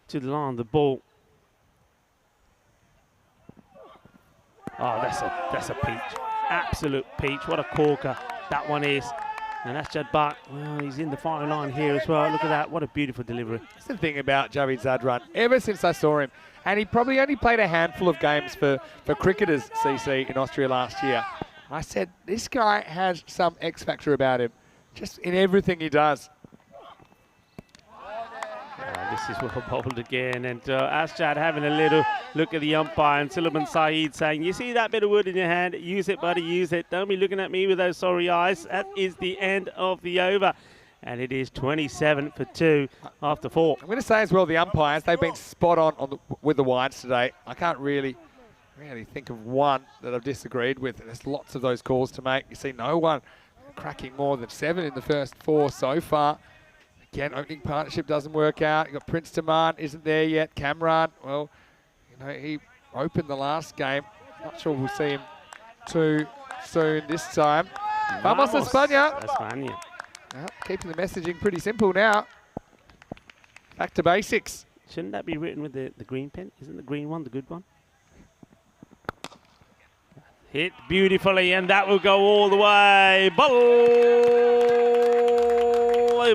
to the line of the ball. Oh, that's a peach. Absolute peach. What a corker that one is. And that's Jad Butt. Well, he's in the firing line here as well. Look at that. What a beautiful delivery. That's the thing about Javid Zadran. Ever since I saw him, and he probably only played a handful of games for cricketers, CC, in Austria last year, I said, this guy has some X factor about him, just in everything he does. This is well bowled again, and Asjad having a little look at the umpire, and Suleiman Saeed saying, you see that bit of wood in your hand? Use it, buddy, use it. Don't be looking at me with those sorry eyes. That is the end of the over. And it is 27 for 2 after 4. I'm going to say as well, the umpires, they've been spot on with the wides today. I can't really think of one that I've disagreed with. There's lots of those calls to make. You see no one cracking more than 7 in the first 4 so far. Again, opening partnership doesn't work out. You've got Prince Taman, isn't there yet. Cameron, well, you know, he opened the last game. Not sure we'll see him too soon this time. Vamos España. España. Keeping the messaging pretty simple now. Back to basics. Shouldn't that be written with the green pen? Isn't the green one the good one? Hit beautifully, and that will go all the way.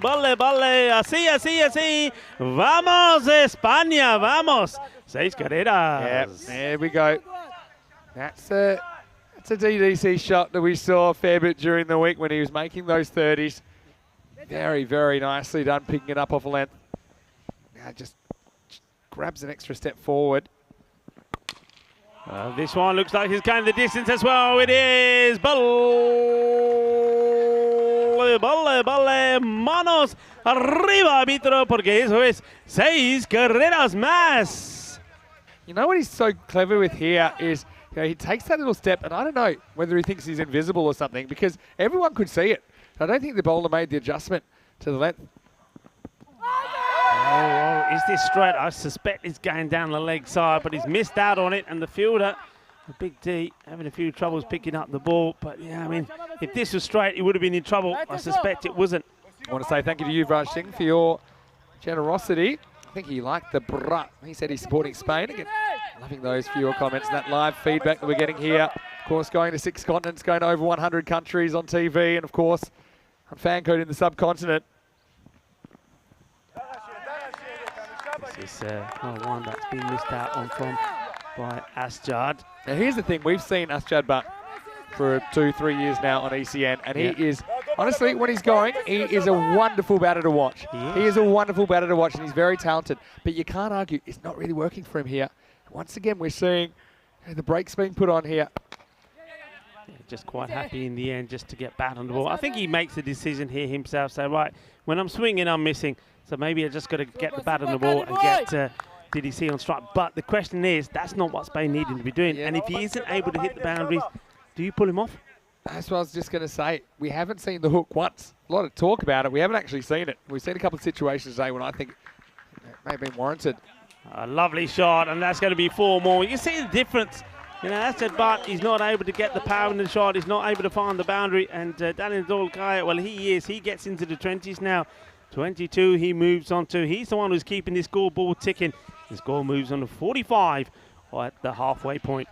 Balle, así. Vamos, España, vamos. 6 carreras. Yeah, there we go. That's a DDC shot that we saw a fair bit during the week when he was making those 30s. Very, very nicely done, picking it up off a length. Now just grabs an extra step forward. This one looks like he's going the distance as well. It is. Balle, manos arriba, árbitro, porque eso es 6 carreras más. You know what he's so clever with here is, you know, he takes that little step, and I don't know whether he thinks he's invisible or something, because everyone could see it. I don't think the bowler made the adjustment to the length. Oh, is this straight? I suspect it's going down the leg side, but he's missed out on it, and the fielder, the Big D, having a few troubles picking up the ball. But yeah, I mean, if this was straight, he would have been in trouble. I suspect it wasn't. I want to say thank you to you, Yuvraj Singh, for your generosity. I think he liked the brah. He said he's supporting Spain. Again, loving those for your comments and that live feedback that we're getting here. Of course, going to 6 continents, going to over 100 countries on TV, and of course, on fan code in the subcontinent. This is one that's been missed out on from by Asjad. Now here's the thing, we've seen Asjad Butt for 2-3 years now on ECN, and he is, honestly, when he's going, he is a wonderful batter to watch. He is a wonderful batter to watch, and he's very talented. But you can't argue, it's not really working for him here. Once again, we're seeing the brakes being put on here. Yeah, just quite happy in the end just to get bat on the ball. I think he makes the decision here himself, say, right, when I'm swinging, I'm missing. So maybe I just got to get the bat on the ball and get DDC on strike. But the question is, that's not what Spain needed to be doing. And if he isn't able to hit the boundaries, do you pull him off? That's what I was just going to say. We haven't seen the hook once. A lot of talk about it. We haven't actually seen it. We've seen a couple of situations today when I think it may have been warranted. A lovely shot, and that's going to be 4 more. You see the difference. You know, that's it, but he's not able to get the power in the shot. He's not able to find the boundary. And Daniel Dolkaya, well, he is. He gets into the 20s now. 22 he moves on to. He's the one who's keeping this scoreboard ticking. The score moves on to 45 at the halfway point.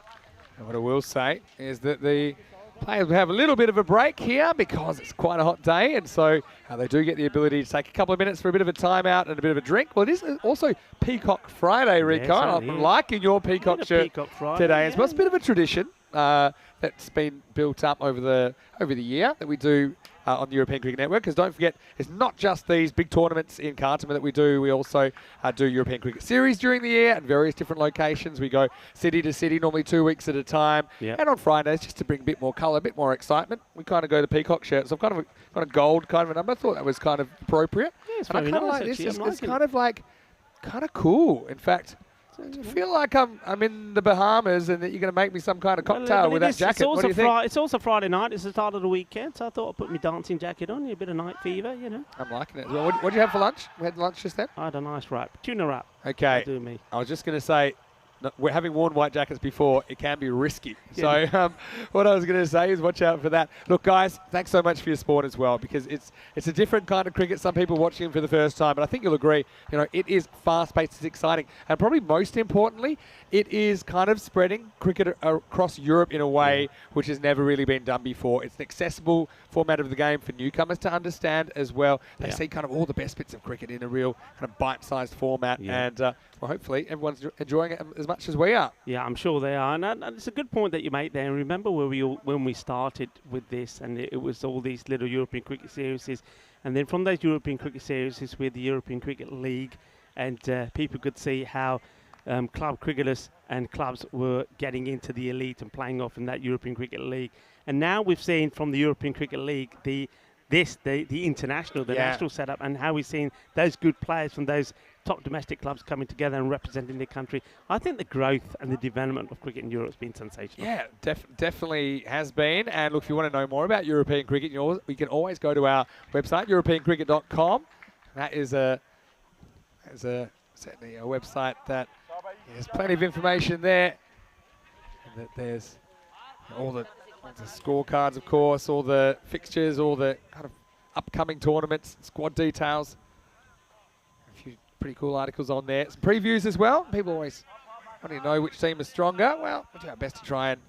And what I will say is that the players will have a little bit of a break here because it's quite a hot day, and so they do get the ability to take a couple of minutes for a bit of a timeout and a bit of a drink. Well, it is also Peacock Friday, Rico. Yes, I'm liking your Peacock shirt Peacock Friday, today. It's a bit of a tradition that's been built up over the year that we do on the European Cricket Network, because don't forget, it's not just these big tournaments in Cartama that we do. We also do European Cricket Series during the year at various different locations. We go city to city, normally 2 weeks at a time. Yep. And on Fridays, just to bring a bit more colour, a bit more excitement, we kind of go the Peacock shirt. So I've kind of got a gold kind of a number. I thought that was kind of appropriate. Yeah, it's and I very kind of nice, like this. actually. It's kind of cool. In fact, So, I feel like I'm in the Bahamas and that you're going to make me some kind of cocktail with that jacket. It's also, what do you think? it's also Friday night. It's the start of the weekend, so I thought I'd put my dancing jacket on. A bit of night fever, you know. I'm liking it as well. What did you have for lunch? We had lunch just then? I had a nice wrap. Tuna wrap. Okay. That'll do me. I was just going to say, we're having worn white jackets before, it can be risky. Yeah. So what I was going to say is watch out for that. Look, guys, thanks so much for your support as well, because it's a different kind of cricket. Some people watching for the first time, but I think you'll agree, you know, it is fast-paced, it's exciting, and probably most importantly, it is kind of spreading cricket across Europe in a way which has never really been done before. It's an accessible format of the game for newcomers to understand as well. They see kind of all the best bits of cricket in a real kind of bite-sized format, and well, hopefully everyone's enjoying it as much as we are. Yeah, I'm sure they are, and it's a good point that you make there. And remember when we started with this, and it was all these little European cricket series, and then from those European cricket series with the European Cricket League, and people could see how club cricketers and clubs were getting into the elite and playing off in that European Cricket League. And now we've seen from the European Cricket League the international, the national setup, and how we've seen those good players from those top domestic clubs coming together and representing their country. I think the growth and the development of cricket in Europe has been sensational. Yeah, definitely has been. And look, if you want to know more about European cricket, you can always go to our website, europeancricket.com. That is certainly a website that there's plenty of information there. And that there's all the scorecards, of course, all the fixtures, all the kind of upcoming tournaments, squad details. A few pretty cool articles on there. Some previews as well. People always want to know which team is stronger. Well, we'll do our best to try and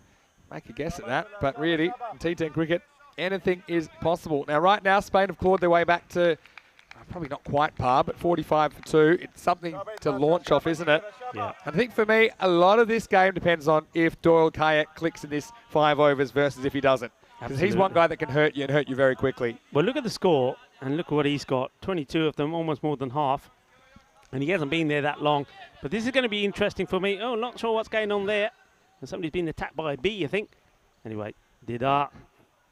make a guess at that. But really, in T10 cricket, anything is possible. Now, right now, Spain have clawed their way back to probably not quite par, but 45 for 2. It's something to launch off, isn't it? Yeah. I think for me, a lot of this game depends on if Doyle Kayak clicks in this 5 overs versus if he doesn't. Because he's one guy that can hurt you and hurt you very quickly. Well, look at the score, and look at what he's got. 22 of them, almost more than half. And he hasn't been there that long. But this is going to be interesting for me. Oh, not sure what's going on there. And somebody's been attacked by a bee, I think. Anyway, Didar,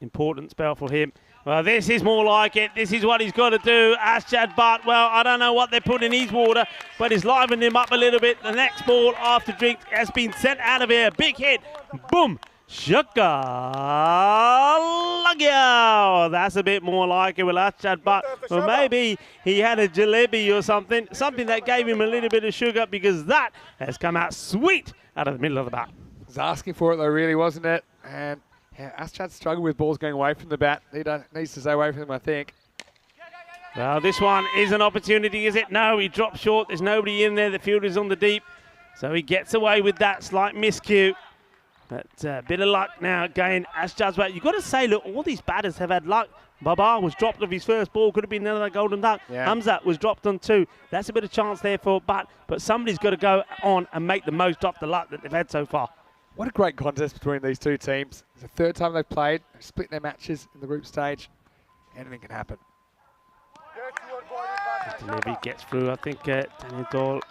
important spell for him. Well, this is more like it. This is what he's got to do. Ashad Butt, well, I don't know what they put in his water, but he's livened him up a little bit. The next ball after drink has been sent out of here. Big hit. Boom. Shaka. That's a bit more like it with Ashad Butt. Well, maybe he had a jalebi or something that gave him a little bit of sugar, because that has come out sweet out of the middle of the bat. Was asking for it though, really, wasn't it? And yeah, Ashad struggled with balls going away from the bat. He needs to stay away from them, I think. Well, this one is an opportunity, is it? No, he dropped short. There's nobody in there. The fielder's on the deep. So he gets away with that slight miscue. But a bit of luck now again. Ashad's bat. You've got to say, look, all these batters have had luck. Babar was dropped off his first ball. Could have been another golden duck. Yeah. Hamzat was dropped on 2. That's a bit of chance there for Butt. But somebody's got to go on and make the most of the luck that they've had so far. What a great contest between these two teams. It's the third time they've played. They've split their matches in the group stage. Anything can happen. Maybe gets through. I think Daniel Doyle,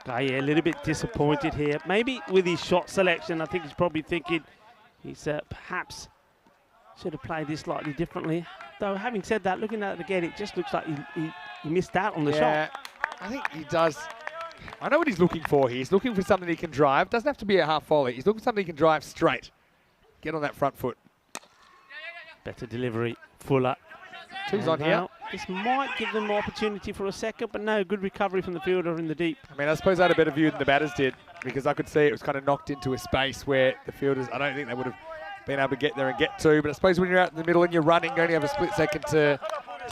a little bit disappointed here. Maybe with his shot selection, I think he's probably thinking he's perhaps should have played this slightly differently. Though, having said that, looking at it again, it just looks like he missed out on the shot. I think he does. I know what he's looking for here. He's looking for something he can drive. Doesn't have to be a half volley. He's looking for something he can drive straight. Get on that front foot. Better delivery, Fuller. 2's on here. This might give them more opportunity for a second, but no, good recovery from the fielder in the deep. I mean, I suppose I had a better view than the batters did, because I could see it was kind of knocked into a space where the fielders, I don't think they would have been able to get there and get to. But I suppose when you're out in the middle and you're running, you only have a split second to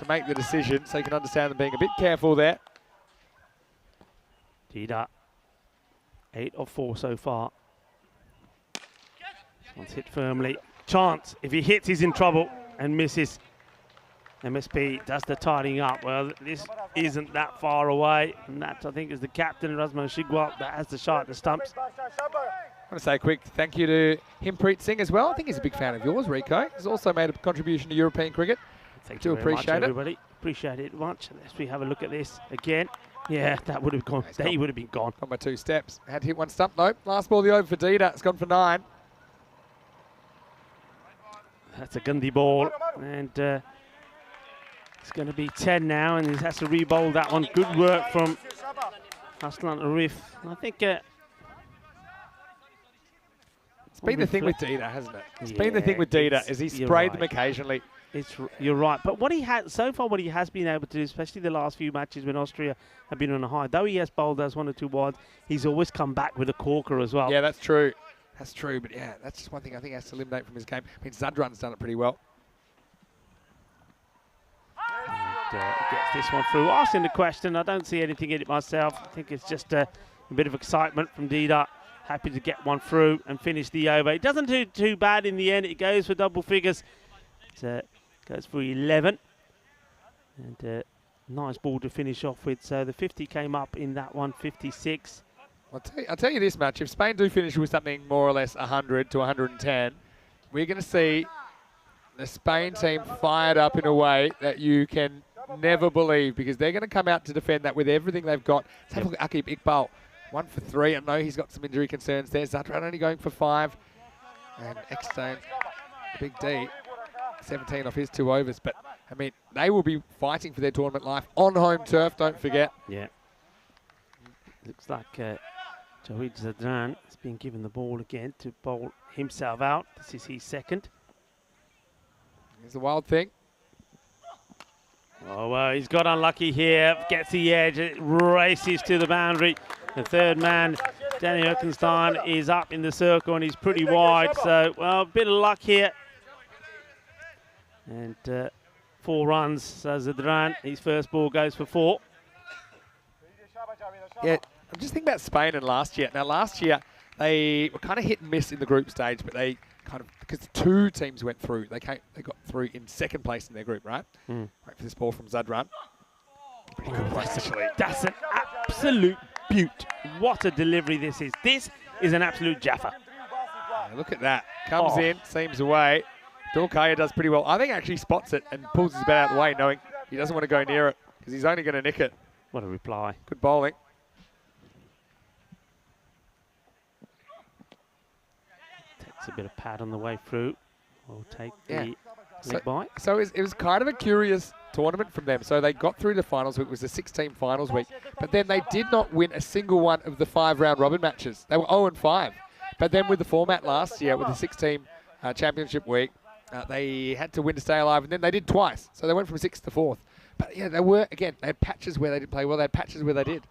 make the decision, so you can understand them being a bit careful there. Dida, 8 of 4 so far. This one's hit firmly. Chance, if he hits, he's in trouble and misses. MSP does the tidying up. Well, this isn't that far away, and that, I think, is the captain, Rasmo Shigwal, that has the shot at the stumps. I want to say a quick thank you to Humphries Singh as well. I think he's a big fan of yours, Rico. He's also made a contribution to European cricket. Thank you very much, everybody. Appreciate it much. Let's we have a look at this again. Yeah, that would have gone. He would have been gone. Gone by 2 steps. Had to hit 1 stump though. Last ball of the over for Dida. It's gone for 9. That's a Gundy ball, and it's going to be 10 now, and he has to re-bowl that one. Good work from Aslan Arif. I think It's been the thing with Dida, hasn't it? It's been the thing with Dida, is he sprayed them occasionally. You're right, but what he has so far, what he has been able to do, especially the last few matches when Austria have been on a high, though he has bowled those 1 or 2 wides, he's always come back with a corker as well. Yeah, that's true. That's true, but yeah, that's just one thing I think he has to eliminate from his game. I mean, Zadran's done it pretty well. And, gets this one through. Asking the question, I don't see anything in it myself. I think it's just a bit of excitement from Dida. Happy to get one through and finish the over. It doesn't do too bad in the end. It goes for double figures. It goes for 11. And nice ball to finish off with. So the 50 came up in that one, 56. I'll tell you this much. If Spain do finish with something more or less 100 to 110, we're going to see the Spain team fired up in a way that you can never believe, because they're going to come out to defend that with everything they've got. Let's have a look at Akib Iqbal. 1 for 3. I know he's got some injury concerns there. Zadran only going for 5. And Eckstone, Big D, 17 off his 2 overs. But, I mean, they will be fighting for their tournament life on home turf, don't forget. Yeah. Looks like Jawid Zadran has been given the ball again to bowl himself out. This is his second. Here's the wild thing. Oh, well, he's got unlucky here. Gets the edge. It races to the boundary. The third man, Danny Erkenstein, is up in the circle and he's pretty wide. So, well, a bit of luck here. And 4 runs. So Zadran, his first ball goes for 4. Yeah, I'm just thinking about Spain and last year. Now, last year, they were kind of hit and miss in the group stage, but they kind of, because 2 teams went through, they got through in 2nd place in their group, right? Wait for this ball from Zadran. Pretty good place, actually. That's an absolute beaut. What a delivery this is. This is an absolute jaffa. Yeah, look at that. Comes in, seams away. Dorkaya does pretty well. I think actually spots it and pulls his bat out of the way, knowing he doesn't want to go near it because he's only going to nick it. What a reply. Good bowling. Takes a bit of pad on the way through. We'll take the leg bite. So it was kind of a curious tournament from them. So they got through the finals. It was a 6-team finals week. But then they did not win a single one of the 5 round robin matches. They were 0-5. But then with the format last year, with the 6-team championship week, they had to win to stay alive. And then they did twice. So they went from 6th to 4th. But yeah, they were, again, they had patches where they didn't play well. They had patches where they did.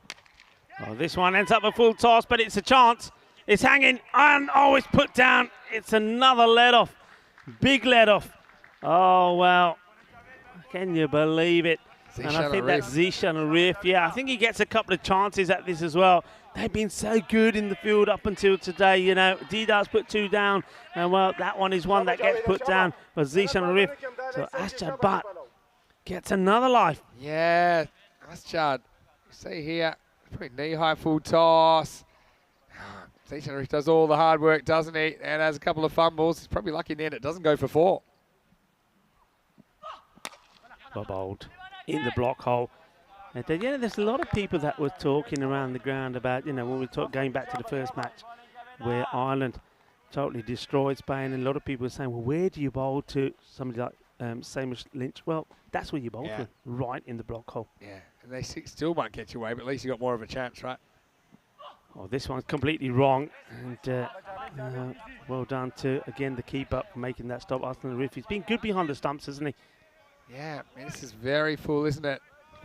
Oh, this one ends up a full toss, but it's a chance. It's hanging, and it's put down. It's another let-off. Big let-off. Oh, well, can you believe it? And I think that's Zishan Arif. Yeah, I think he gets a couple of chances at this as well. They've been so good in the field up until today, you know. Dida's put 2 down, and, well, that one is one that gets put down for Zishan Arif. So Ashjad Butt gets another life. Yeah, Ashjad. You see here, pretty knee-high full toss. Zishan Arif does all the hard work, doesn't he? And has a couple of fumbles. He's probably lucky in the end it doesn't go for 4. Bowled in the block hole. And then, yeah, there's a lot of people that were talking around the ground about, you know, when we talk going back to the first match where Ireland totally destroyed Spain, and a lot of people were saying, well, where do you bowl to somebody like Samish Lynch? Well, that's where you bowl to, right in the block hole. Yeah, and they still might get you away, but at least you got more of a chance, right? Oh, this one's completely wrong. And well done to, again, the keeper for making that stop. Arsenal Arif, he's been good behind the stumps, hasn't he? Yeah, I mean, this is very full, isn't it?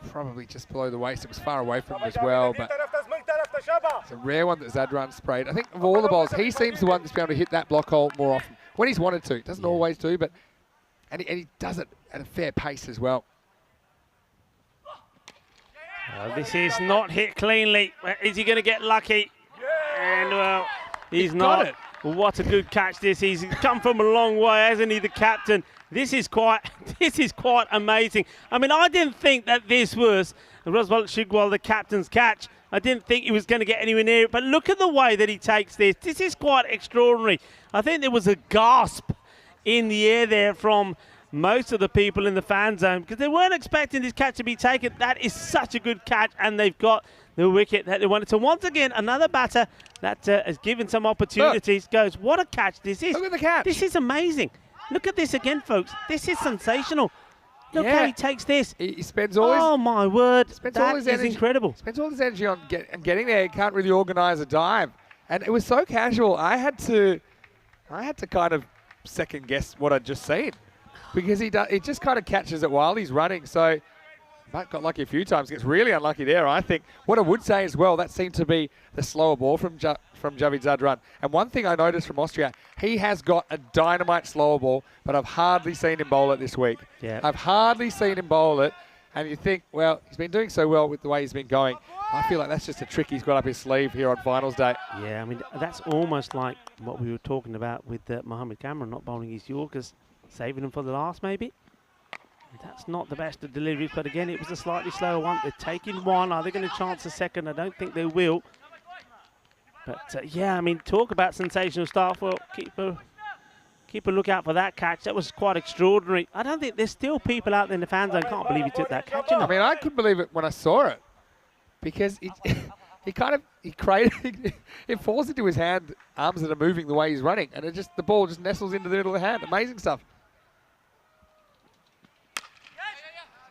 Probably just below the waist. It was far away from him as well, but it's a rare one that Zadran sprayed. I think of all the bowls, he seems the one that's been able to hit that block hole more often. When he's wanted to. Doesn't always do, but and he does it at a fair pace as well. This is not hit cleanly. Is he going to get lucky? And, well, he's not. It. What a good catch this is. He's come from a long way, hasn't he, the captain? This is quite amazing. I mean, I didn't think that this was Roswal Shigwal, the captain's catch. I didn't think he was going to get anywhere near it. But look at the way that he takes this. This is quite extraordinary. I think there was a gasp in the air there from most of the people in the fan zone because they weren't expecting this catch to be taken. That is such a good catch, and they've got the wicket that they wanted. So once again, another batter that has given some opportunities goes, what a catch this is. Look at the catch. This is amazing. Look at this again, folks. This is sensational. Look how he takes this. He spends all his... Oh, my word. That is incredible. Spends all his energy on getting there. He can't really organise a dive. And it was so casual. I had to I had to kind of second guess what I'd just seen because he just kind of catches it while he's running. So Matt got lucky a few times, gets really unlucky there, I think. What I would say as well, that seemed to be the slower ball from Javid Zadran. And one thing I noticed from Austria, he has got a dynamite slower ball, but I've hardly seen him bowl it this week. Yeah. I've hardly seen him bowl it. And you think, well, he's been doing so well with the way he's been going. I feel like that's just a trick he's got up his sleeve here on finals day. Yeah, I mean, that's almost like what we were talking about with Mohammed Cameron not bowling his Yorkers, saving them for the last maybe. That's not the best of deliveries, but again, it was a slightly slower one. They're taking one. Are they going to chance a second? I don't think they will. But yeah, I mean, talk about sensational start. Well, keep a lookout for that catch. That was quite extraordinary. I don't think there's still people out there in the fan zone can't believe he took that catch. I mean, I couldn't believe it when I saw it because he created it falls into his hand, arms that are moving the way he's running, and the ball just nestles into the middle of the hand. Amazing stuff.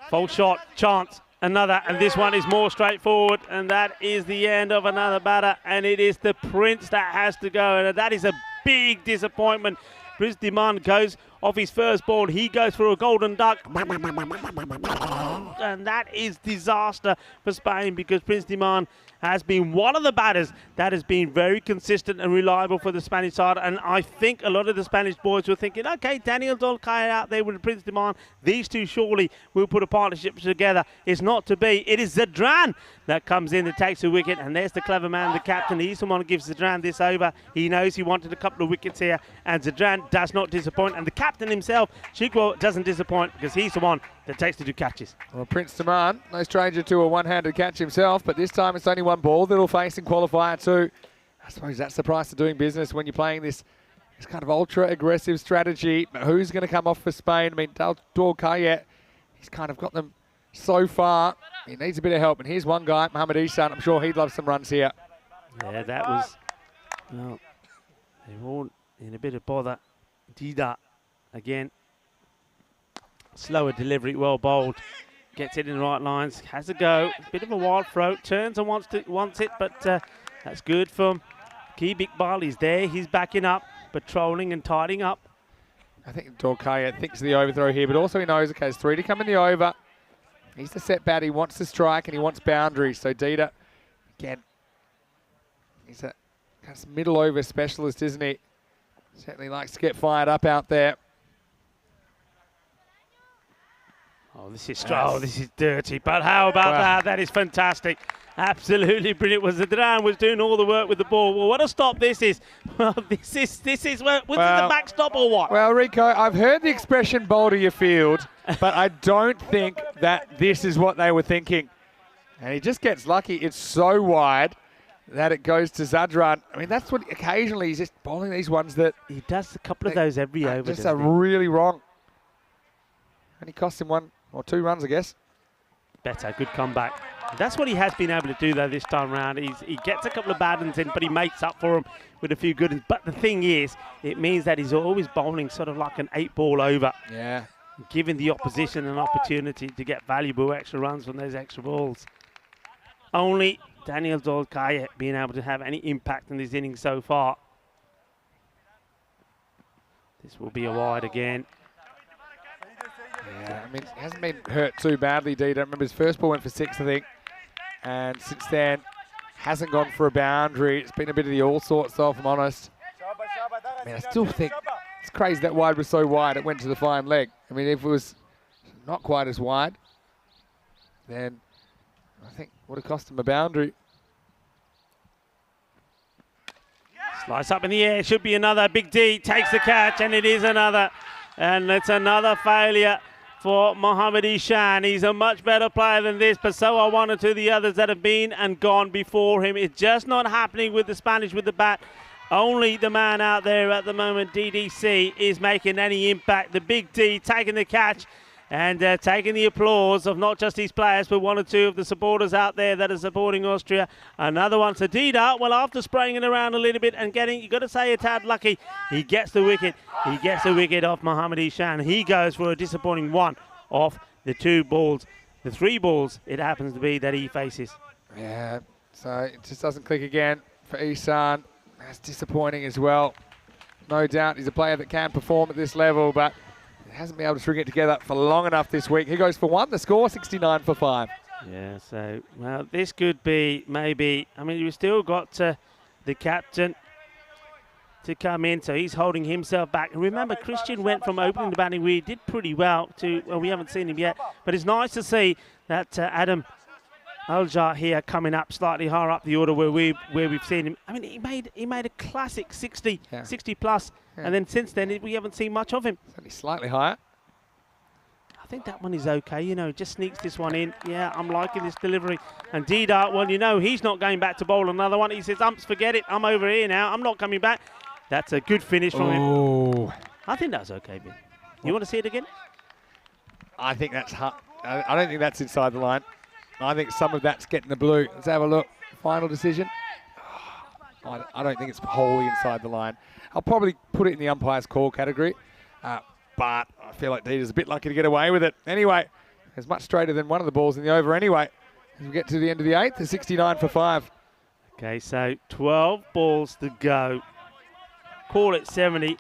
Full shot, chance, another, and this one is more straightforward, and that is the end of another batter, and it is the Prince that has to go, and that is a big disappointment. Prince Diman goes off his first ball. He goes for a golden duck. And that is disaster for Spain because Prince Diman has been one of the batters that has been very consistent and reliable for the Spanish side. And I think a lot of the Spanish boys were thinking, okay, Daniel Dolcaya out there with Prince Diman. These two surely will put a partnership together. It's not to be. It is Zadran that comes in and takes the wicket. And there's the clever man, the captain. He's the one who gives Zadran this over. He knows he wanted a couple of wickets here. And Zadran does not disappoint. And the captain himself, Chikwo, doesn't disappoint because he's the one that takes the two catches. Well, Prince Diman, no stranger to a one-handed catch himself, but this time it's only one ball that he'll face in qualifier two. I suppose that's the price of doing business when you're playing this kind of ultra-aggressive strategy. But who's going to come off for Spain? I mean, Dolcaya, he's kind of got them so far. He needs a bit of help. And here's one guy, Mohammed Ihsan. I'm sure he'd love some runs here. Yeah, that was... Well, they're all in a bit of bother. Dida, again. Slower delivery, well bowled. Gets it in the right lines, has a go. Bit of a wild throw, turns and wants it, but that's good from Ki Iqbal. He's there, he's backing up, patrolling and tidying up. I think Dolcaya thinks of the overthrow here, but also he knows, okay, there's three to come in the over. He's the set bat, he wants to strike and he wants boundaries. So Dida, again, he's a kind of middle over specialist, isn't he? Certainly likes to get fired up out there. Oh, this is dirty, but how about that? That is fantastic. Absolutely brilliant. Zadran was doing all the work with the ball. Well, what a stop this is. Well, this is the backstop or what? Well, Rico, I've heard the expression bowl to your field, but I don't think that this is what they were thinking. And he just gets lucky. It's so wide that it goes to Zadran. I mean, that's what occasionally he's just bowling these ones that... He does a couple of those every over. Just are really wrong. And he cost him one or two runs, I guess. Better, good comeback. That's what he has been able to do, though, this time around. He gets a couple of bad ones in, but he makes up for them with a few good ones. But the thing is, it means that he's always bowling sort of like an 8-ball over. Yeah. Giving the opposition an opportunity to get valuable extra runs from those extra balls. Only Daniel Dolcaya being able to have any impact in this inning so far. This will be a wide again. Yeah, I mean, he hasn't been hurt too badly, Dida. I remember his first ball went for 6, I think. And since then, hasn't gone for a boundary. It's been a bit of the all sorts, though, if I'm honest. I mean, I still think it's crazy that wide was so wide, it went to the fine leg. I mean, if it was not quite as wide, then I think would have cost him a boundary. Slice up in the air, should be another. Big D takes the catch, and it is another. And it's another failure for Mohammed Ihsan. He's a much better player than this, but so are one or two of the others that have been and gone before him. It's just not happening with the Spanish with the bat. Only the man out there at the moment, DDC, is making any impact. The Big D taking the catch and taking the applause of not just his players, but one or two of the supporters out there that are supporting Austria. Another one, Sadida. Well, after spraying it around a little bit and getting, you've got to say, a tad lucky, he gets the wicket. He gets the wicket off Mohammed Ihsan. He goes for a disappointing one off the 2 balls. The 3 balls, it happens to be, that he faces. Yeah, so it just doesn't click again for Ihsan. That's disappointing as well. no doubt he's a player that can perform at this level, but hasn't been able to string it together for long enough this week. He goes for 1, the score 69 for 5. Yeah, so, well, this could be maybe, I mean, you've still got the captain to come in, so he's holding himself back. And remember, Christian went from opening the batting, we did pretty well, to, well, we haven't seen him yet, but it's nice to see that Adam Aljar here coming up slightly higher up the order where we've seen him. I mean, he made a classic 60 plus, and then since then we haven't seen much of him. It's only slightly higher. I think that one is okay, you know, just sneaks this one in. Yeah, I'm liking this delivery. And Dida, well, you know, he's not going back to bowl another one. He says, umps, forget it, I'm over here now, I'm not coming back. That's a good finish from him. I think that's okay, Ben. You want to see it again? I think that's I don't think that's inside the line. I think some of that's getting the blue. Let's have a look. Final decision. I don't think it's wholly inside the line. I'll probably put it in the umpire's call category, but I feel like Dita's a bit lucky to get away with it. Anyway, it's much straighter than one of the balls in the over anyway. As we get to the end of the 8th, the 69 for 5. Okay, so 12 balls to go. Call it 70.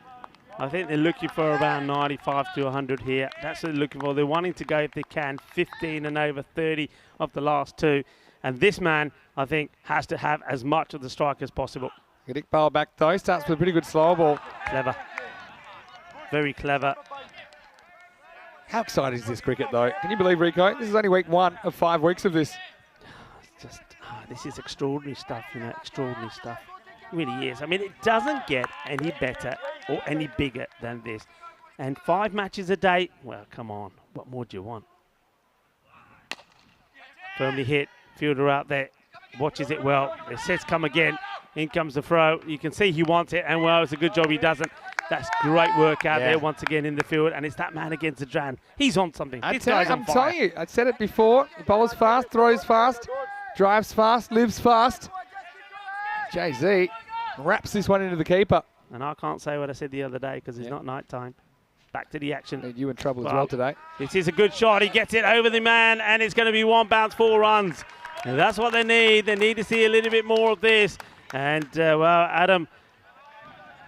I think they're looking for around 95 to 100 here. That's what they're looking for. They're wanting to go, if they can, 15 and over 30 of the last 2. And this man, I think, has to have as much of the strike as possible. Iqbal back though. Starts with a pretty good slow ball. Clever. Very clever. How exciting is this cricket though? Can you believe, Rico? This is only week 1 of 5 weeks of this. It's just, this is extraordinary stuff, you know, extraordinary stuff. It really is. I mean, it doesn't get any better or any bigger than this. And 5 matches a day, well, come on. What more do you want? Firmly hit. Fielder out there. Watches it well. It says come again. In comes the throw. You can see he wants it. And, well, it's a good job he doesn't. That's great work out there once again in the field. And it's that man against the Dran. He's on something. This guy's on fire. I'm telling you. I said it before. He bowls fast, throws fast, drives fast, lives fast. Jay-Z wraps this one into the keeper. And I can't say what I said the other day because it's not night time. Back to the action. Need you in trouble as well today. This is a good shot. He gets it over the man, and it's going to be 1 bounce, 4 runs. And that's what they need. They need to see a little bit more of this. And, well, Adam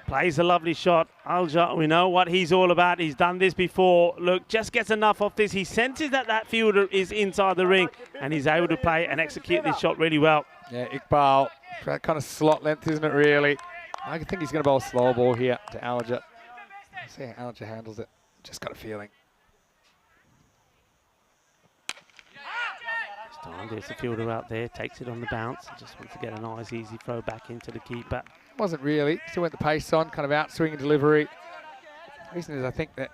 plays a lovely shot. Alja, we know what he's all about. He's done this before. Look, just gets enough of this. He senses that that fielder is inside the ring, and he's able to play and execute this shot really well. Yeah, Iqbal, that kind of slot length, isn't it, really? I think he's going to bowl a slow ball here to Alja. See how Alja handles it. Just got a feeling. There's the fielder out there, takes it on the bounce, just wants to get a nice easy throw back into the keeper. Wasn't really, still went the pace on, kind of out swinging delivery. The reason is I think that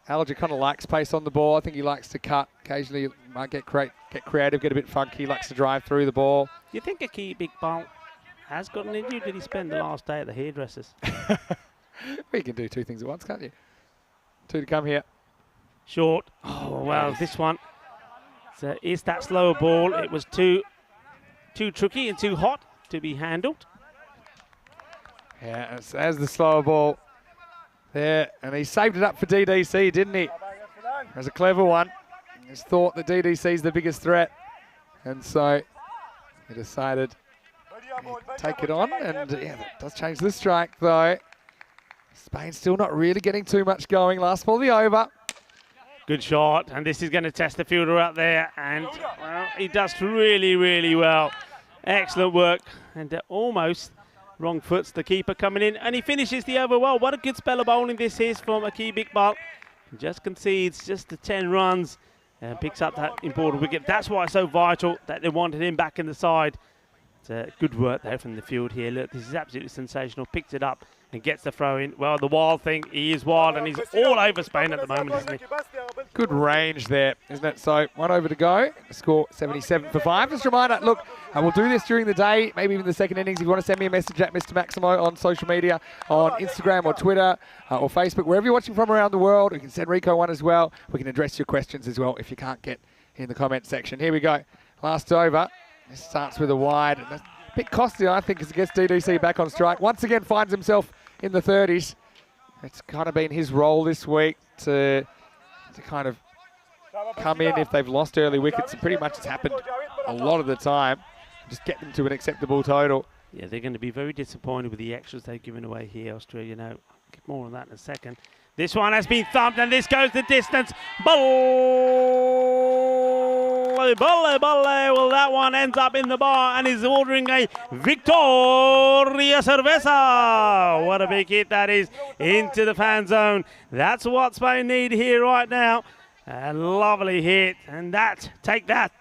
Alja kind of likes pace on the ball. I think he likes to cut. Occasionally he might get creative, get a bit funky, likes to drive through the ball. Do you think Iqbal has got an injury? Did he spend the last day at the hairdressers? Well, you can do 2 things at once, can't you? 2 to come here. Short. Oh, well, this one. So is that slower ball? It was too tricky and too hot to be handled. Yeah, as the slower ball there. And he saved it up for DDC, didn't he? It was a clever one. He's thought that DDC's the biggest threat. And so he decided to take it on. And yeah, that does change the strike, though. Spain still not really getting too much going. Last ball, the over. Good shot, and this is going to test the fielder out there, and well, he does really, really well. Excellent work, and almost wrong foots the keeper coming in, and he finishes the over well. What a good spell of bowling this is from Iqbal. Just concedes just the 10 runs and picks up that important wicket. That's why it's so vital that they wanted him back in the side. It's good work there from the field here. Look, this is absolutely sensational. Picks it up and gets the throw in. Well, the wild thing, he is wild, and he's all over Spain at the moment, isn't he? Good range there, isn't it? So 1 over to go. Score 77 for 5. Just a reminder, look, we'll do this during the day, maybe even the second innings. If you want to send me a message at Mr. Maximo on social media, on Instagram or Twitter or Facebook, wherever you're watching from around the world, you can send Rico one as well. We can address your questions as well if you can't get in the comment section. Here we go. Last over. This starts with a wide. A bit costly, I think, as it gets DDC back on strike. Once again, finds himself in the 30s. It's kind of been his role this week to kind of come in if they've lost early wickets. And pretty much it's happened a lot of the time. Just get them to an acceptable total. Yeah, they're going to be very disappointed with the extras they've given away here, Austria. You know, get more on that in a second. This one has been thumped, and this goes the distance. Volley, volley, volley. Well, that one ends up in the bar and is ordering a Victoria Cerveza. What a big hit that is into the fan zone. That's what Spain need here right now. A lovely hit, and take that.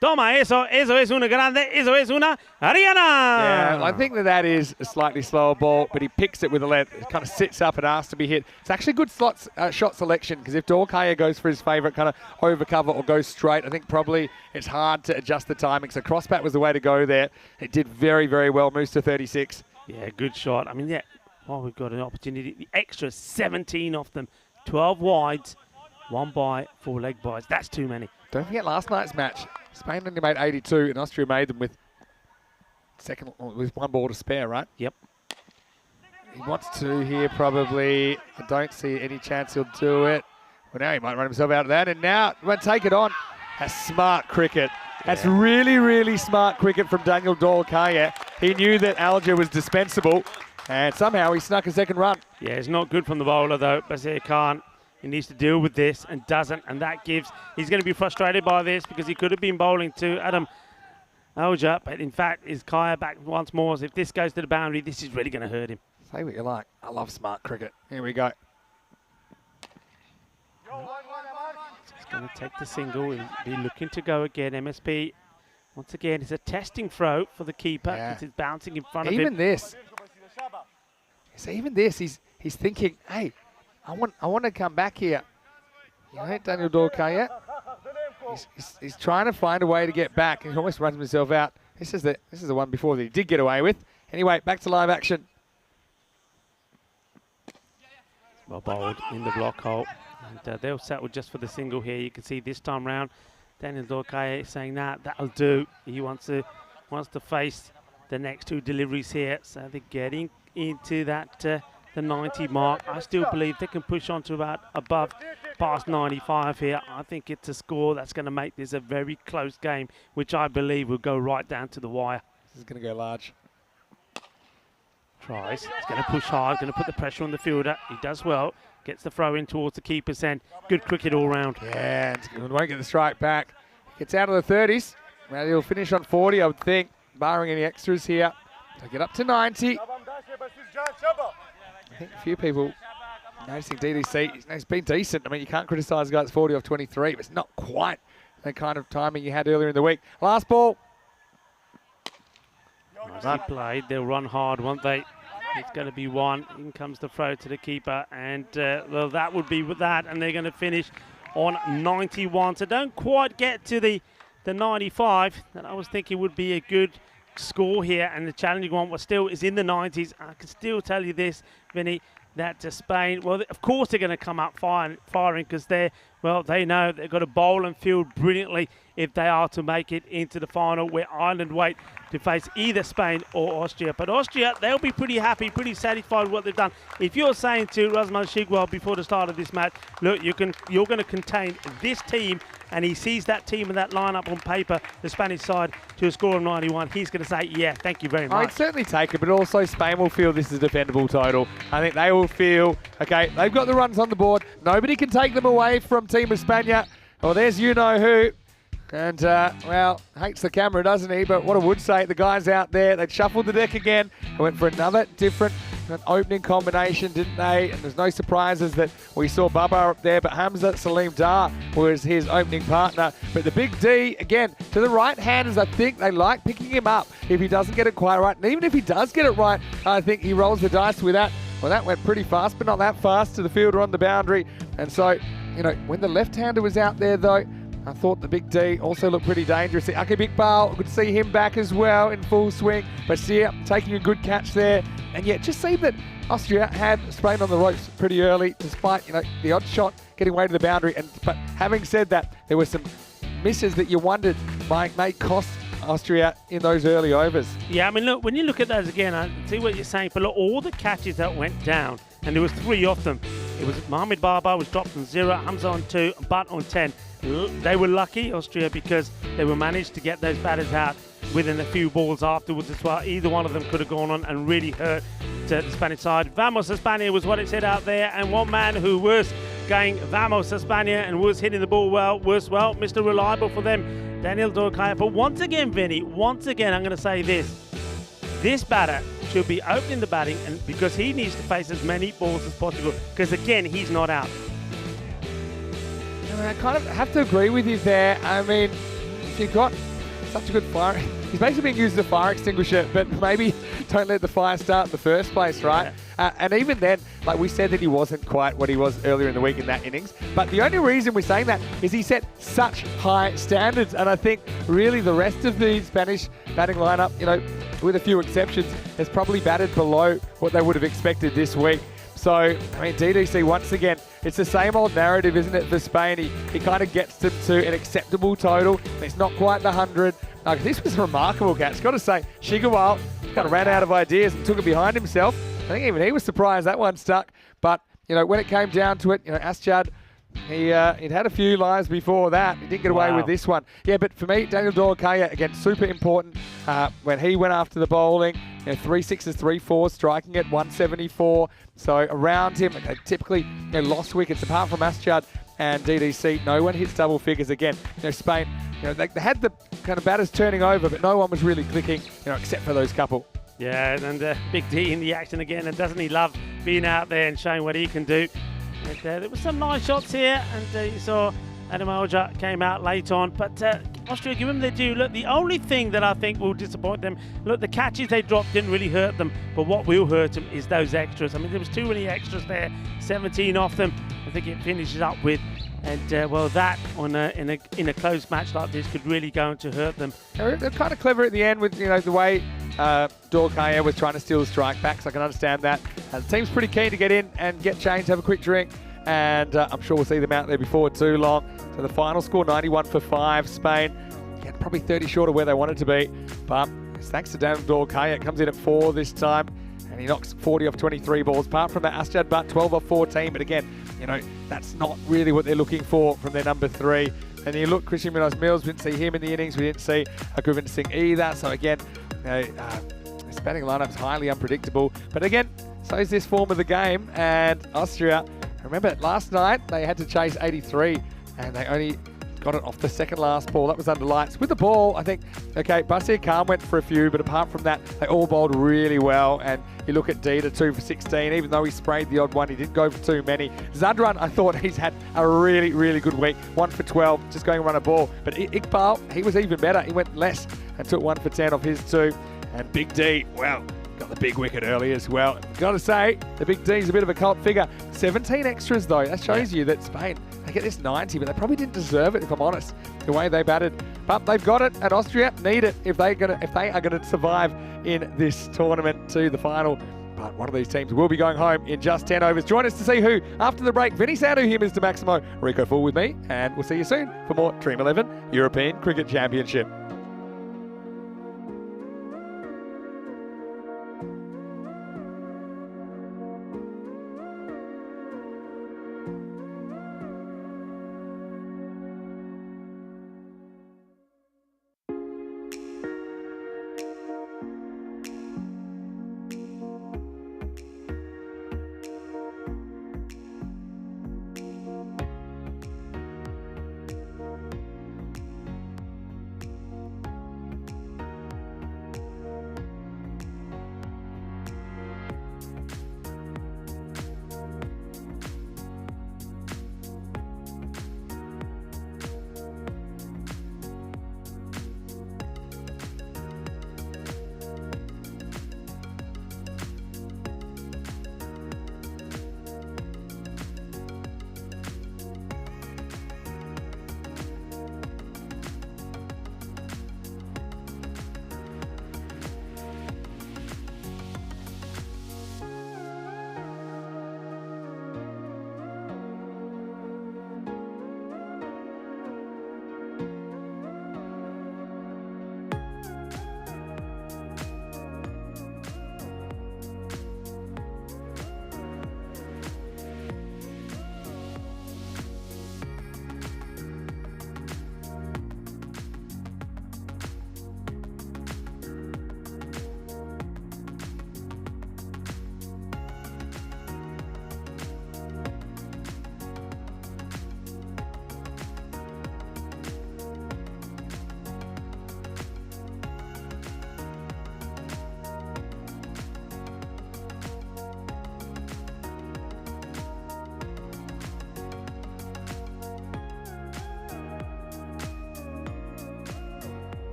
Toma, eso es una grande, eso es una Ariana. Yeah, I think that is a slightly slower ball, but he picks it with a length. It kind of sits up and asks to be hit. It's actually good shot selection, because if Dorkaya goes for his favourite kind of overcover or goes straight, I think probably it's hard to adjust the timing. So crossbat was the way to go there. It did very, very well. Moves to 36. Yeah, good shot. I mean, yeah, well, we've got an opportunity. The extra 17 off them. 12 wides, 1 by, 4 leg byes. That's too many. Don't forget last night's match. Spain only made 82, and Austria made them with 1 ball to spare, right? Yep. He wants to here probably. I don't see any chance he'll do it. Well, now he might run himself out of that, and now he won't take it on. That's smart cricket. That's really, really smart cricket from Daniel Dorkaya. He knew that Alger was dispensable, and somehow he snuck a second run. Yeah, it's not good from the bowler, though. Basir Khan. He needs to deal with this and doesn't, and that gives. He's going to be frustrated by this because he could have been bowling to Adam Alger, but in fact, is Kaya back once more. So if this goes to the boundary, this is really going to hurt him. Say what you like. I love smart cricket. Here we go. He's going to take the single. He'll be looking to go again. MSP, once again, it's a testing throw for the keeper. Yeah. It's bouncing in front of him. Even this. He's thinking, hey, I want to come back here. You know, Daniel Dorkaya. He's trying to find a way to get back, and he almost runs himself out. This is the one before that he did get away with. Anyway, back to live action. Well bowled in the block hole. And they'll settle just for the single here. You can see this time round, Daniel Dorkaya saying that'll do. He wants to face the next 2 deliveries here. So they're getting into that the 90 mark. I still believe they can push on to about past 95 here. I think it's a score that's going to make this a very close game, which I believe will go right down to the wire. This is going to go large. Tries. He's going to push hard, going to put the pressure on the fielder. He does well. Gets the throw in towards the keeper's end. Good cricket all round. Yeah, and won't get the strike back. Gets out of the 30s. Well, he'll finish on 40, I would think, barring any extras here. To get up to 90. I think a few people noticing DDC. He's been decent. I mean, you can't criticise a guy that's 40 off 23, but it's not quite the kind of timing you had earlier in the week. Last ball. Nicely played. They'll run hard, won't they? It's going to be 1. In comes the throw to the keeper, and well, that would be with that, and they're going to finish on 91. So don't quite get to the 95 that I was thinking would be a good score here, and the challenging one was still is in the 90s. I can still tell you this, Vinny, that Spain, well, of course they're going to come up firing because they know they've got to bowl and field brilliantly if they are to make it into the final, where Ireland wait to face either Spain or Austria. But Austria, they'll be pretty happy, pretty satisfied with what they've done. If you're saying to Razman Shigwell before the start of this match, look, you're going to contain this team, and he sees that team and that lineup on paper, the Spanish side, to a score of 91, he's going to say, yeah, thank you very much. I'd certainly take it, but also Spain will feel this is a defendable total. I think they will feel, okay, they've got the runs on the board. Nobody can take them away from Team España. Well, there's you-know-who. And, well, hates the camera, doesn't he? But what I would say, the guys out there, they shuffled the deck again. They went for another different opening combination, didn't they? And there's no surprises that we saw Baba up there, but Hamza Salim Dar was his opening partner. But the big D, again, to the right-handers, I think they like picking him up if he doesn't get it quite right. And even if he does get it right, I think he rolls the dice with that. Well, that went pretty fast, but not that fast to the fielder on the boundary. And so, you know, when the left-hander was out there, though, I thought the big D also looked pretty dangerous. The Aki Iqbal, could see him back as well in full swing. Basir taking a good catch there. And yet, just seemed that Austria had Spain on the ropes pretty early, despite, you know, the odd shot getting away to the boundary. But having said that, there were some misses that you wondered may cost Austria in those early overs. Yeah, I mean, look, when you look at those again, I see what you're saying, but look, all the catches that went down, and there was 3 of them. It was Mohamed Baba was dropped on 0, Hamza on 2, Butt on 10. They were lucky, Austria, because they were managed to get those batters out. within a few balls afterwards as well. Either one of them could have gone on and really hurt the Spanish side. Vamos España was what it said out there, and one man who was going Vamos España and was hitting the ball well, Mr. Reliable for them, Daniel Dorcaya. But once again, Vinny, I'm going to say this batter should be opening the batting, and because he needs to face as many balls as possible, because again, he's not out. I kind of have to agree with you there. I mean, if you've got such a good fire, he's basically being used as a fire extinguisher, but maybe don't let the fire start in the first place, right? Yeah. And even then, like we said that he wasn't quite what he was earlier in the week in that innings. But the only reason we're saying that is he set such high standards. And I think really the rest of the Spanish batting lineup, with a few exceptions, has probably batted below what they would have expected this week. So, I mean, DDC, once again, it's the same old narrative, isn't it, for Spain? He kind of gets them to an acceptable total. It's not quite the 100. This was a remarkable catch. Got to say, Shigawal kind of ran out of ideas and took it behind himself. I think even he was surprised that one stuck. But, when it came down to it, Aschad, he'd had a few lives before that. He didn't get away with this one. Yeah, but for me, Daniel Dorcaya, again, super important when he went after the bowling. 3 6s, 3 4s, striking at 174. So around him, typically lost wickets apart from Aschad and DDC. No one hits double figures again. Spain, they had the kind of batters turning over, but no one was really clicking, except for those couple. Yeah, and Big D in the action again, and doesn't he love being out there and showing what he can do? And, there were some nice shots here, and you saw Adam Alja came out late on, but Austria, give them their due. Look, the only thing that I think will disappoint them, look, the catches they dropped didn't really hurt them, but what will hurt them is those extras. I mean, there was too many extras there, 17 off them. I think it finishes up with, and that in a close match like this could really go to hurt them. They're kind of clever at the end with the way Dorcaya was trying to steal the strike back, so I can understand that. The team's pretty keen to get in and get changed, have a quick drink, and I'm sure we'll see them out there before too long. So the final score, 91 for 5, Spain. Again, probably 30 short of where they wanted to be, but thanks to Daniel Dorcaya, it comes in at 4 this time, and he knocks 40 off 23 balls. Apart from that, Aschad Butt, 12 off 14, but again, that's not really what they're looking for from their number 3. And you look, Christian Munoz-Mills, we didn't see him in the innings. We didn't see Govind Singh either. So again, this batting lineup's highly unpredictable. But again, so is this form of the game. And Austria, remember last night they had to chase 83, and they only got it off the second last ball. That was under lights. With the ball, I think, Basir Khan went for a few, but apart from that, they all bowled really well. And you look at Dida, 2 for 16, even though he sprayed the odd one, he didn't go for too many. Zadran, I thought he's had a really, really good week. 1 for 12, just going to run a ball. But Iqbal, he was even better. He went less and took 1 for 10 off his 2. And Big D, well, got the big wicket early as well. Got to say, the Big D's a bit of a cult figure. 17 extras though. That shows you that Spain, they get this 90, but they probably didn't deserve it, if I'm honest, the way they batted. But they've got it, and Austria need it if they are going to survive in this tournament to the final. But one of these teams will be going home in just 10 overs. Join us to see who after the break. Vinny Sandu here, Mr. Maximo, Rico Full with me, and we'll see you soon for more Dream11 European Cricket Championship.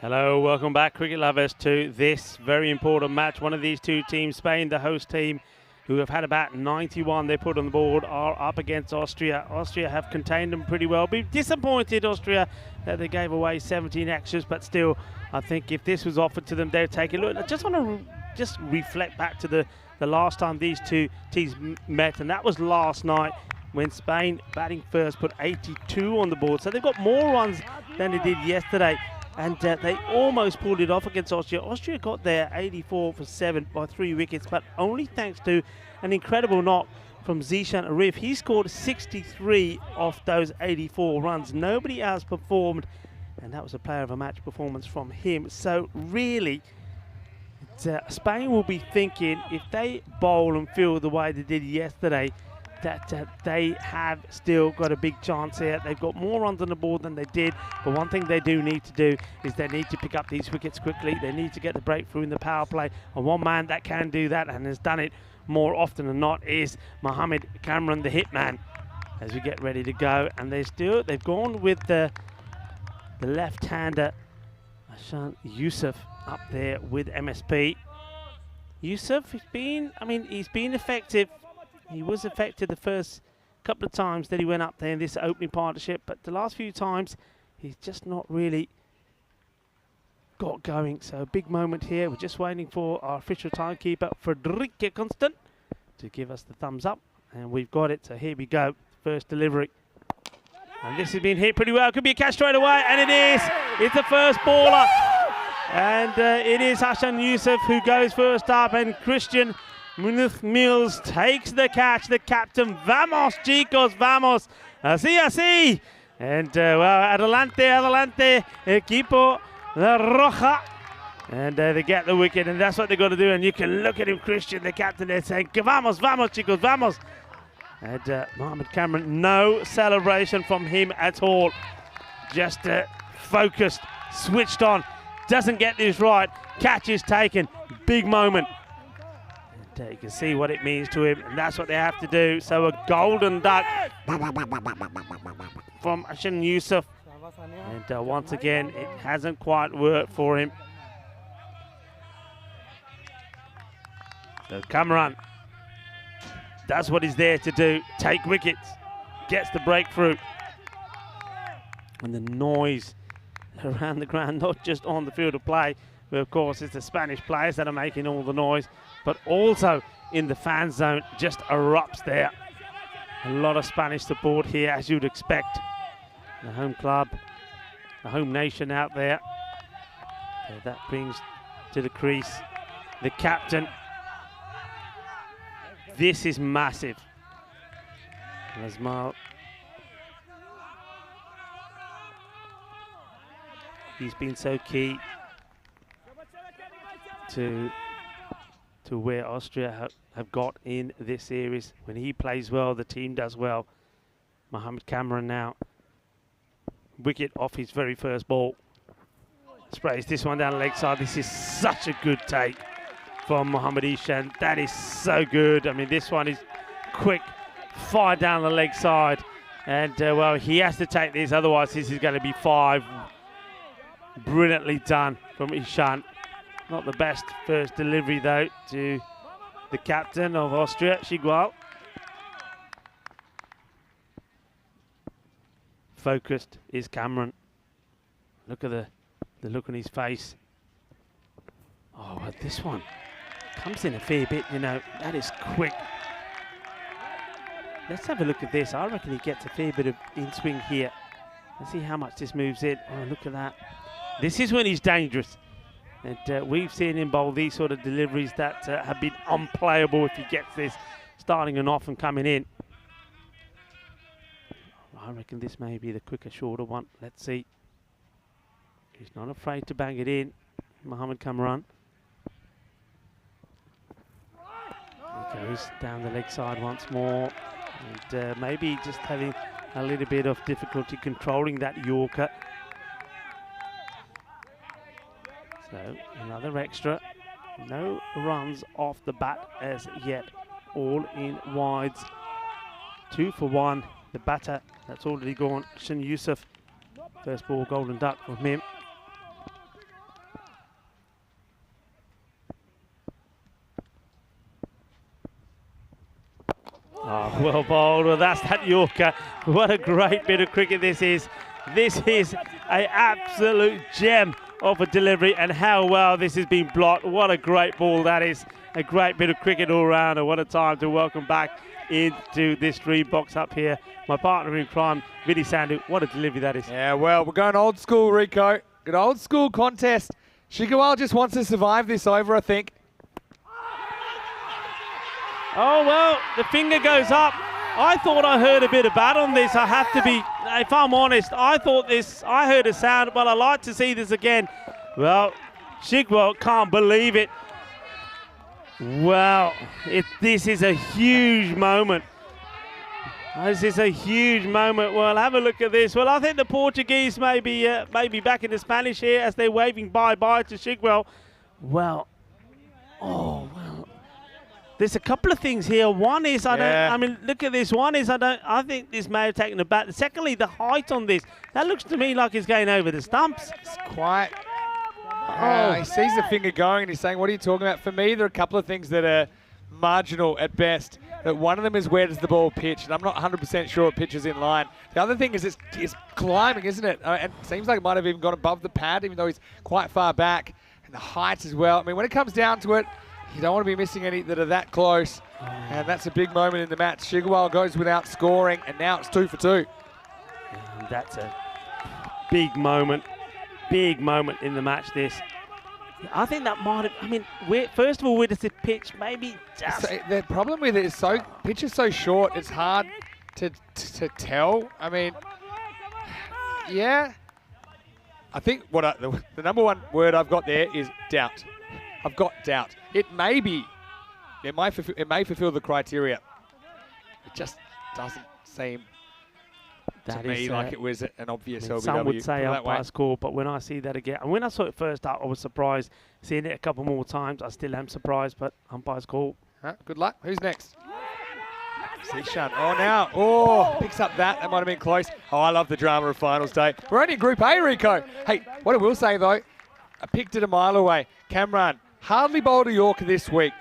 Hello, welcome back, cricket lovers, to this very important match. One of these two teams, Spain, the host team, who have had about 91 they put on the board, are up against Austria. Austria have contained them pretty well. Be disappointed, Austria, that they gave away 17 extras, but still, I think if this was offered to them, they'd take it. Look, I just want to just reflect back to the last time these two teams met, and that was last night when Spain, batting first, put 82 on the board. So they've got more runs than they did yesterday. And they almost pulled it off against Austria. Austria got there 84 for 7 by 3 wickets, but only thanks to an incredible knock from Zishan Arif. He scored 63 off those 84 runs. Nobody else performed, and that was a player of a match performance from him. So really, Spain will be thinking, if they bowl and field the way they did yesterday, that they have still got a big chance here. They've got more runs on the board than they did, but one thing they do need to do is they need to pick up these wickets quickly. They need to get the breakthrough in the power play, and one man that can do that and has done it more often than not is Mohammed Cameron, the hitman, as we get ready to go. And they've gone with the left-hander Ashan Yusuf up there with MSP. Yusuf, he's been effective. He was effective the first couple of times that he went up there in this opening partnership, but the last few times he's just not really got going. So a big moment here. We're just waiting for our official timekeeper, Frederica Constant, to give us the thumbs up, and we've got it. So here we go, first delivery. And this has been hit pretty well. Could be a catch straight away, and it is. It's the first baller. And it is Hassan Yusuf who goes first up, and Christian Munoz Mills takes the catch, the captain. Vamos, chicos, vamos. Así, así. And, well, adelante, equipo La Roja. And they get the wicket, and that's what they've got to do. And you can look at him, Christian, the captain, there saying, vamos, vamos, chicos, vamos. And Mohammed Cameron, no celebration from him at all. Just focused, switched on. Doesn't get this right. Catch is taken. Big moment. You can see what it means to him, and that's what they have to do. So a golden duck from Ashan Yusuf, and once again it hasn't quite worked for him. So Cameron, that's what he's there to do, take wickets, gets the breakthrough. And the noise around the ground, not just on the field of play, but of course it's the Spanish players that are making all the noise, but also in the fan zone, just erupts there. A lot of Spanish support here, as you'd expect. The home club, the home nation out there. So that brings to the crease the captain. This is massive. Lasmal. He's been so key to where Austria have got in this series. When he plays well, the team does well. Mohammed Cameron now. Wicket off his very first ball. Sprays this one down the leg side. This is such a good take from Mohammed Ishan. That is so good. I mean, this one is quick. Fire down the leg side. And, well, he has to take this. Otherwise, this is going to be 5. Brilliantly done from Ishan. Not the best first delivery, though, to the captain of Austria, Shigual. Focused is Cameron. Look at the look on his face. Oh, but this one comes in a fair bit, you know. That is quick. Let's have a look at this. I reckon he gets a fair bit of in-swing here. Let's see how much this moves in. Oh, look at that. This is when he's dangerous. And we've seen him bowl these sort of deliveries that have been unplayable if he gets this starting and off and coming in. I reckon this may be the quicker, shorter one. Let's see. He's not afraid to bang it in, Mohammed Cameron. He goes down the leg side once more. And maybe just having a little bit of difficulty controlling that Yorker. So another extra. No runs off the bat as yet. All in wides. 2 for 1. The batter that's already gone, Shin Yusuf. First ball golden duck from him. Oh, well bowled. Well, that's that Yorker. What a great bit of cricket this is. This is an absolute gem of a delivery, and how well this has been blocked. What a great ball that is. A great bit of cricket all round, and what a time to welcome back into this dream box up here. My partner in crime, Vinny Sandhu. What a delivery that is. Yeah, well, we're going old school, Rico. Good old school contest. Shikhawal just wants to survive this over, I think. Oh, well, the finger goes up. I thought I heard a bit of bat on this. I have to be, if I'm honest, I heard a sound, but I'd like to see this again. Well, Shikhawal can't believe it. Well, this is a huge moment. This is a huge moment. Well, have a look at this. Well, I think the Portuguese may be back in the Spanish here as they're waving bye-bye to Shikhawal. Well, oh, well. There's a couple of things here. One is, look at this. One is, I think this may have taken a bat. Secondly, the height on this. That looks to me like it's going over the stumps. It's quite... he sees the finger going and he's saying, what are you talking about? For me, there are a couple of things that are marginal at best. But one of them is, where does the ball pitch? And I'm not 100% sure it pitches in line. The other thing is it's climbing, isn't it? And it seems like it might have even gone above the pad, even though he's quite far back. And the height as well. I mean, when it comes down to it, you don't want to be missing any that are that close. And that's a big moment in the match. Shikhawal goes without scoring, and now it's 2 for 2. And that's a big moment in the match, this. I think that might have, first of all, where does it pitch? Maybe just... So the problem with it is pitch is so short, it's hard to tell. I mean, yeah. I think the number one word I've got there is doubt. I've got doubt. It may fulfill the criteria. It just doesn't seem to me like it was an obvious LBW. Some would say umpire score, but when I see that again, and when I saw it first up, I was surprised. Seeing it a couple more times, I still am surprised, but umpire's call. Good luck. Who's next? Zishan. Picks up that. That might have been close. Oh, I love the drama of finals day. We're only in Group A, Rico. Hey, what I will say, though, I picked it a mile away. Cameron hardly bowled a Yorker this week.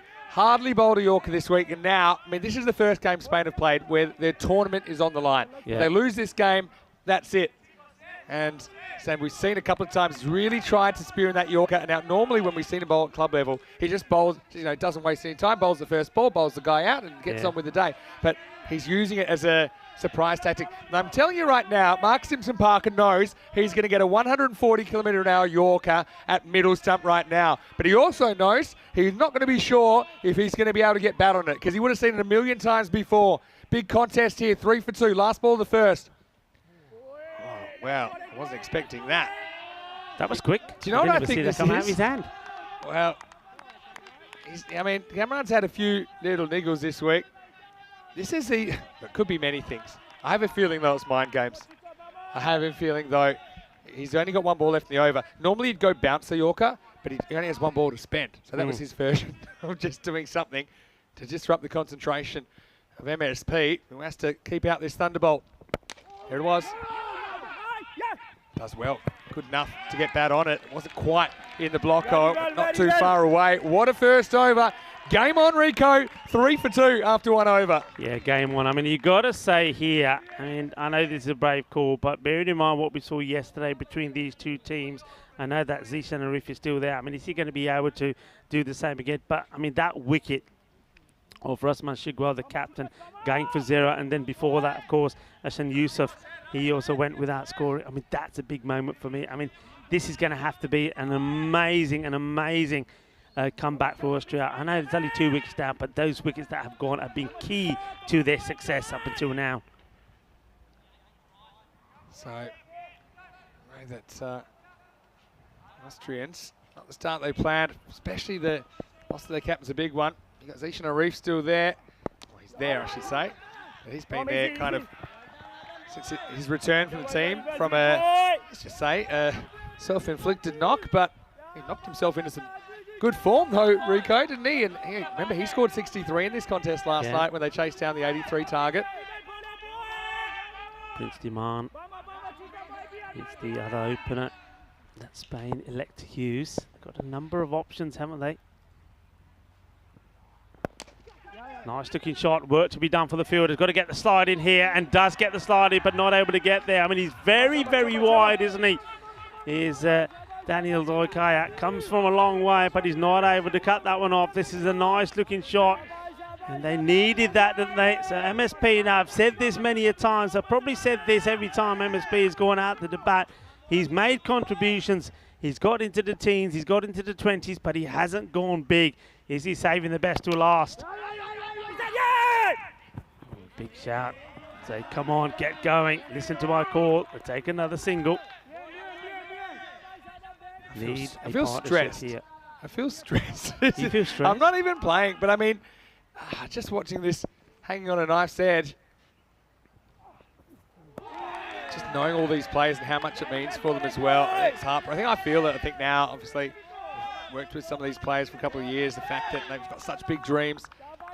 And now, I mean, this is the first game Spain have played where their tournament is on the line. Yeah. If they lose this game, that's it. And Sam, we've seen a couple of times, he's really tried to spear in that Yorker. And now, normally when we've seen him bowl at club level, he just bowls, doesn't waste any time, bowls the first ball, bowls the guy out, and gets on with the day. But he's using it as a surprise tactic. And I'm telling you right now, Mark Simpson-Parker knows he's going to get a 140km/h Yorker at middle stump right now. But he also knows he's not going to be sure if he's going to be able to get bat on it, because he would have seen it a million times before. Big contest here, 3 for 2. Last ball of the first. Oh, wow. I wasn't expecting that. That was quick. Do you know what I think this is? Out of his hand. Well, Cameron's had a few little niggles this week. This is it could be many things. I have a feeling, though, it's mind games. I have a feeling, though, he's only got one ball left in the over. Normally, he'd go bounce the Yorker, but he only has one ball to spend. So that was his version of just doing something to disrupt the concentration of MSP, who has to keep out this Thunderbolt. Here it was. Does well. Good enough to get bat on it. Wasn't quite in the block, not too far away. What a first over. Game on, Rico. 3 for 2 after one over. Yeah, game one. I mean, you got to say here, and I know this is a brave call, but bearing in mind what we saw yesterday between these two teams, I know that Zishan Arif is still there. I mean, is he going to be able to do the same again? But, I mean, that wicket of Rasman Shikhawal, the captain, going for 0. And then before that, of course, Hassan Yusuf, he also went without scoring. I mean, that's a big moment for me. I mean, this is going to have to be an amazing comeback for Austria. I know it's only 2 wickets down, but those wickets that have gone have been key to their success up until now. So, I know that Austrians, not the start they planned, especially the loss of their captain's a big one. You got Zishan Arif still there. Well, he's there, I should say. But he's been there kind of since his return from the team from let's just say, a self-inflicted knock, but he knocked himself into some good form, though, Rico, didn't he? And remember, he scored 63 in this contest last night when they chased down the 83 target. Prince Diman is the other opener that Spain elect to use. They've got a number of options, haven't they? Nice looking shot, work to be done for the field. Has got to get the slide in here and does get the slide in, but not able to get there. I mean, he's very, very wide, isn't he? Is Daniel Zoikaya. Comes from a long way, but he's not able to cut that one off. This is a nice looking shot. And they needed that, didn't they? So MSP, now I've said this many a times. I've probably said this every time MSP has gone out to the bat. He's made contributions. He's got into the teens. He's got into the 20s, but he hasn't gone big. Is he saving the best to last? Big shout. Say, come on, get going. Listen to my call. We'll take another single. I feel stressed. Here. I feel stressed. You feel stressed? I'm not even playing, but I mean, just watching this hanging on a knife's edge. Just knowing all these players and how much it means for them as well. It's Harper. I think I feel it. I think now, obviously, worked with some of these players for a couple of years. The fact that they've got such big dreams.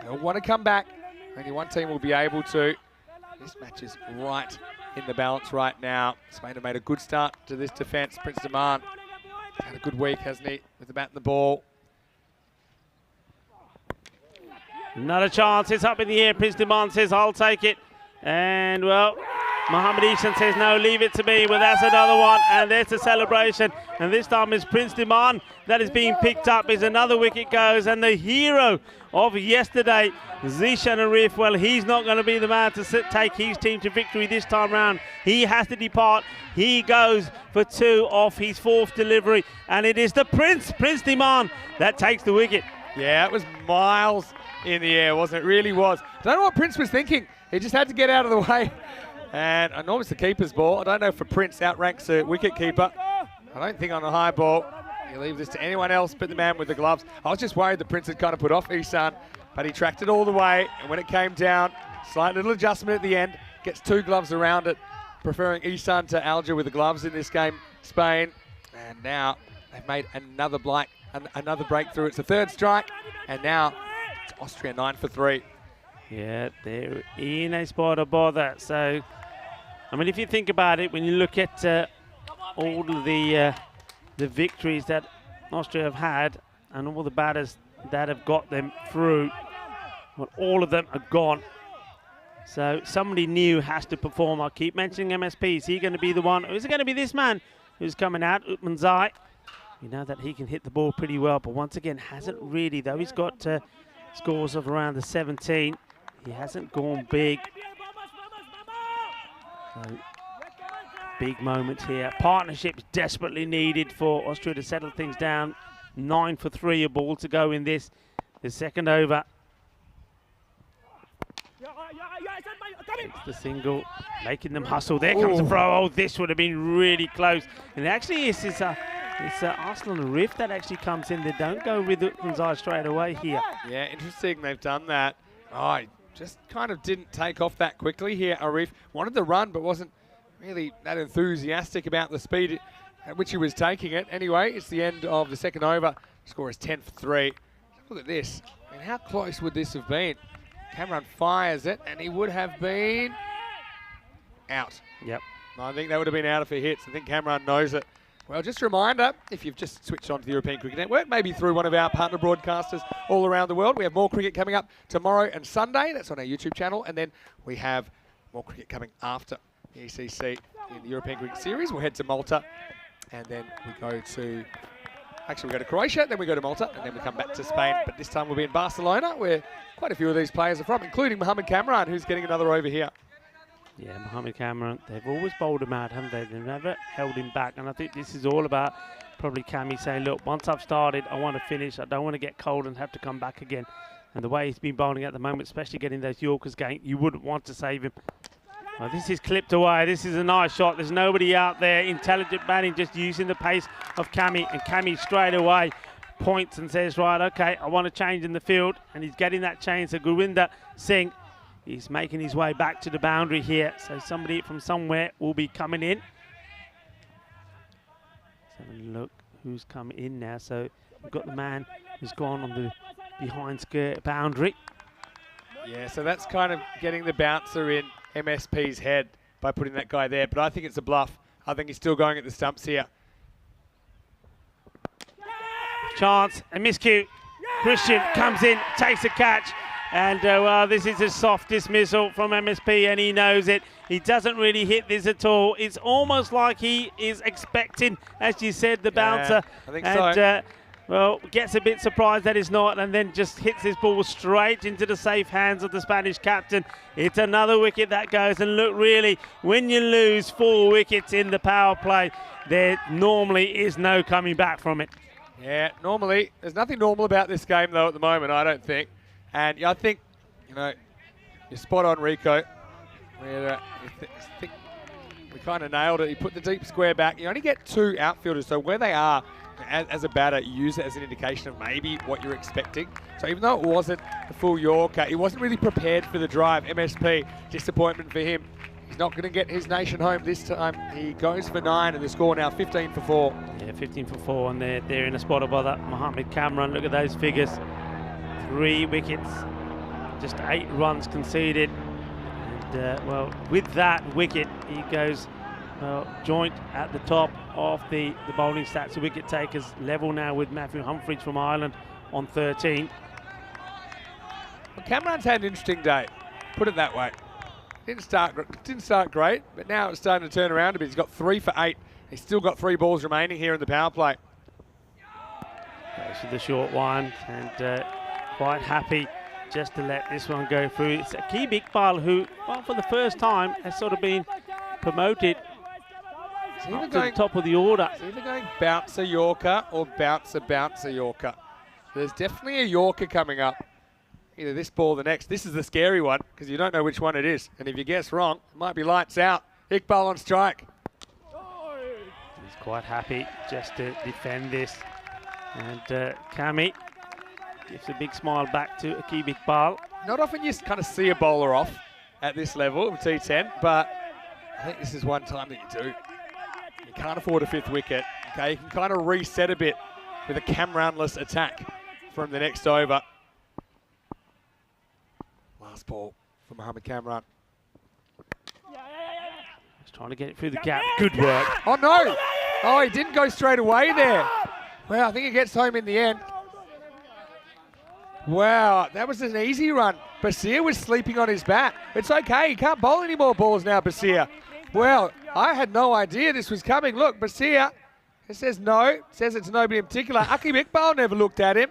They'll want to come back. Only one team will be able to. This match is right in the balance right now. Spain have made a good start to this defence. Prince Demand had a good week, hasn't he, with the bat and the ball. Not a chance. It's up in the air. Prince Demand says, I'll take it. And, well, Mohammed Ishan says, no, leave it to me. Well, that's another one. And there's the celebration. And this time it's Prince Demand that is being picked up as another wicket goes. And the hero of yesterday, Zishan Arif, well, he's not going to be the man to take his team to victory this time round. He has to depart. He goes for 2 off his 4th delivery. And it is the Prince Demand, that takes the wicket. Yeah, it was miles in the air, wasn't it? Really was. Don't know what Prince was thinking. He just had to get out of the way. And I know it's the keeper's ball. I don't know if Prince outranks a wicket keeper. I don't think on a high ball you leave this to anyone else but the man with the gloves. I was just worried that Prince had kind of put off Isan, but he tracked it all the way. And when it came down, slight little adjustment at the end, gets 2 gloves around it, preferring Isan to Alger with the gloves in this game, Spain. And now they've made another breakthrough. It's the 3rd strike, and now it's Austria 9 for 3. Yeah, they're in a spot of bother. So, I mean, if you think about it, when you look at all of the victories that Austria have had and all the batters that have got them through, well, all of them are gone. So somebody new has to perform. I keep mentioning MSP. Is he going to be the one? Or is it going to be this man who's coming out, Utman Zai? You know that he can hit the ball pretty well, but once again, hasn't really, though. He's got scores of around the 17. He hasn't gone big. So, big moment here. Partnerships desperately needed for Austria to settle things down. 9 for 3, a ball to go in this, the 2nd over. It's the single, making them hustle. There comes the throw. Oh, this would have been really close. And actually, it's Arslan Arif that actually comes in. They don't go with Utmanzai straight away here. Yeah, interesting. They've done that. Oh, he just kind of didn't take off that quickly here. Arif wanted to run, but wasn't really that enthusiastic about the speed at which he was taking it. Anyway, it's the end of the 2nd over. Score is 10 for 3. Look at this. I mean, how close would this have been? Cameron fires it, and he would have been out. Yep. I think that would have been out if he hits. I think Cameron knows it. Well, just a reminder, if you've just switched on to the European Cricket Network, maybe through one of our partner broadcasters all around the world, we have more cricket coming up tomorrow and Sunday. That's on our YouTube channel. And then we have more cricket coming after the ECC in the European Cricket Series. We'll head to Malta, and then we go to... Actually, we go to Croatia, then we go to Malta, and then we come back to Spain. But this time we'll be in Barcelona, where quite a few of these players are from, including Mohammed Kamran, who's getting another over here. Yeah, Mohammed Kamran, they've always bowled him out, haven't they? They've never held him back. And I think this is all about probably Cammy saying, look, once I've started, I want to finish. I don't want to get cold and have to come back again. And the way he's been bowling at the moment, especially getting those Yorkers going, you wouldn't want to save him. Well, this is clipped away. This is a nice shot. There's nobody out there. Intelligent batting, just using the pace of Cammy. And Cammy straight away points and says, right, okay, I want to change in the field. And he's getting that change. So Gurwinder Singh, he's making his way back to the boundary here. So somebody from somewhere will be coming in. Let's have a look who's coming in now. So we've got the man who's gone on the behind skirt boundary. Yeah, so that's kind of getting the bouncer in MSP's head by putting that guy there. But I think it's a bluff. I think he's still going at the stumps here. Chance, a miscue. Christian comes in, takes a catch. And, well, this is a soft dismissal from MSP, and he knows it. He doesn't really hit this at all. It's almost like he is expecting, as you said, the bouncer. I think and, so. Well, gets a bit surprised that it's not, and then just hits this ball straight into the safe hands of the Spanish captain. It's another wicket that goes. And look, really, when you lose 4 wickets in the power play, there normally is no coming back from it. Yeah, normally. There's nothing normal about this game, though, at the moment, I don't think. And I think, you're spot on, Rico. I think we kind of nailed it. He put the deep square back. You only get 2 outfielders, so where they are, as a batter, you use it as an indication of maybe what you're expecting. So even though it wasn't a full Yorker, he wasn't really prepared for the drive. MSP, disappointment for him. He's not going to get his nation home this time. He goes for 9, and the score now 15 for 4. Yeah, 15 for 4, and they're in a spot of bother. Mohammed Cameron, look at those figures. 3 wickets, just 8 runs conceded. And, well, with that wicket, he goes joint at the top of the bowling stats. The wicket takers level now with Matthew Humphries from Ireland on 13. Well, Cameron's had an interesting day, put it that way. Didn't start great, but now it's starting to turn around a bit. He's got 3 for 8. He's still got 3 balls remaining here in the power play. Goes for the short one, and quite happy just to let this one go through. It's Aqib Iqbal who, well, for the first time, has sort of been promoted up to the top of the order. It's either going bouncer Yorker or bouncer Yorker. There's definitely a Yorker coming up. Either this ball or the next. This is the scary one because you don't know which one it is. And if you guess wrong, it might be lights out. Iqbal on strike. He's quite happy just to defend this. And Kami gives a big smile back to Aqib Iqbal. Not often you kind of see a bowler off at this level of T10, but I think this is one time that you do. You can't afford a 5th wicket. Okay, you can kind of reset a bit with a Cameron-less attack from the next over. Last ball for Mohammed Cameron. Just trying to get it through the gap. Good work. Oh, no. Oh, he didn't go straight away there. Well, I think he gets home in the end. Wow, that was an easy run. Basir was sleeping on his bat. It's okay. He can't bowl any more balls now, Basir. Well, I had no idea this was coming. Look, Basir, it says no. Says it's nobody in particular. Aqib Iqbal never looked at him.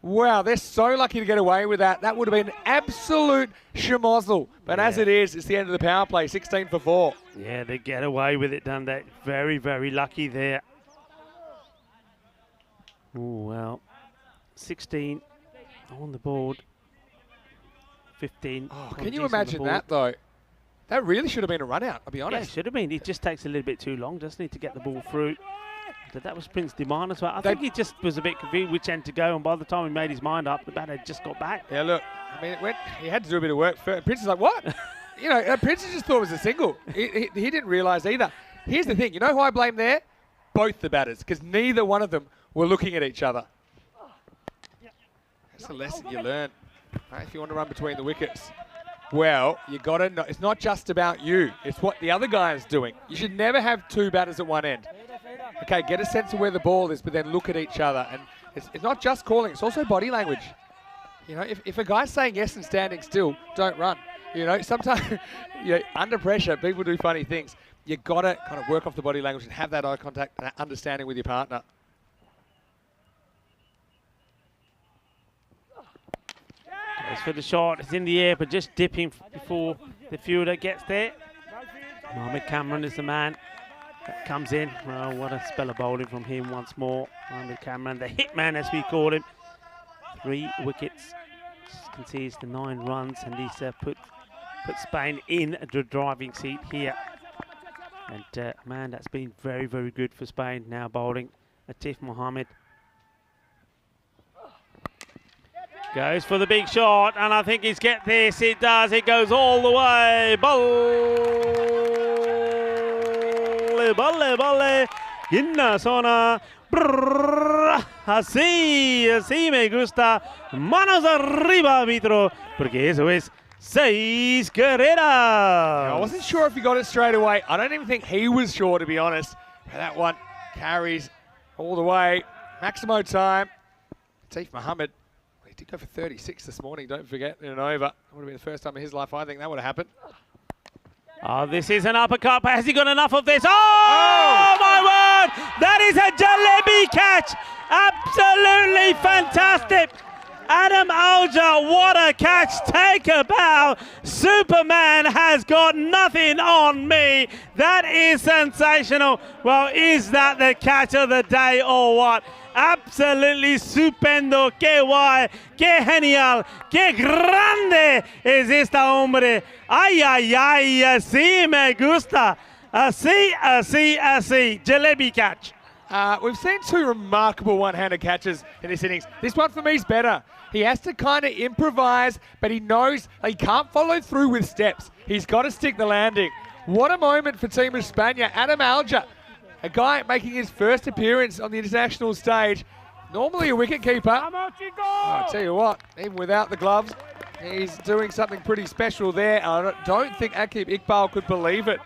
Wow, they're so lucky to get away with that. That would have been absolute schmozzle. But as it is, it's the end of the power play, 16 for 4. Yeah, they get away with it, done that. Very, very lucky there. Oh, well, 16 on the board. 15. Oh, can you imagine that, though? That really should have been a run out, I'll be honest. Yeah, it should have been. It just takes a little bit too long, doesn't it, to get the ball through. That was Prince Diman as well. I think he just was a bit confused which end to go, and by the time he made his mind up, the batter just got back. Yeah, look, I mean, he had to do a bit of work first. Prince is like, what? Prince just thought it was a single. He didn't realise either. Here's the thing. You know who I blame there? Both the batters, because neither one of them were looking at each other. That's a lesson you learn, right, if you want to run between the wickets. Well, you got to know, it's not just about you. It's what the other guy is doing. You should never have 2 batters at one end. Okay, get a sense of where the ball is, but then look at each other. And it's not just calling, it's also body language. If a guy's saying yes and standing still, don't run. Sometimes under pressure, people do funny things. You got to kind of work off the body language and have that eye contact and that understanding with your partner. Goes for the shot. It's in the air, but just dipping before the fielder gets there. Mohammed Cameron is the man that comes in. Well, what a spell of bowling from him once more. Mohammed Cameron, the hitman as we call him. 3 wickets, concedes the 9 runs, and he's put Spain in the driving seat here. And man, that's been very, very good for Spain. Now bowling Atif Mohammed. Goes for the big shot, and I think he's get this. It does. It goes all the way. Balle. Inna zona. Así me gusta. Manos arriba, arbitro, porque eso es 6 carreras. I wasn't sure if he got it straight away. I don't even think he was sure, to be honest. That one carries all the way. Maximo time. Atif Mohammed. did go for 36 this morning, don't forget, in an over. That would have been the first time in his life I think that would have happened. Oh, this is an uppercut, but has he got enough of this? Oh, my word! That is a jalebi catch! Absolutely fantastic! Adam Alger, what a catch! Take a bow! Superman has got nothing on me! That is sensational! Well, is that the catch of the day or what? Absolutely stupendo, qué guay, qué genial, qué grande es esta hombre. Ay, ay, ay, así me gusta. Así, así, así. Jalebi catch. We've seen two remarkable one-handed catches in this innings. This one for me is better. He has to kind of improvise, but he knows he can't follow through with steps. He's got to stick the landing. What a moment for Team España. Adam Alger, a guy making his first appearance on the international stage. Normally a wicketkeeper. I'll tell you what, even without the gloves, he's doing something pretty special there. I don't think Akib Iqbal could believe it.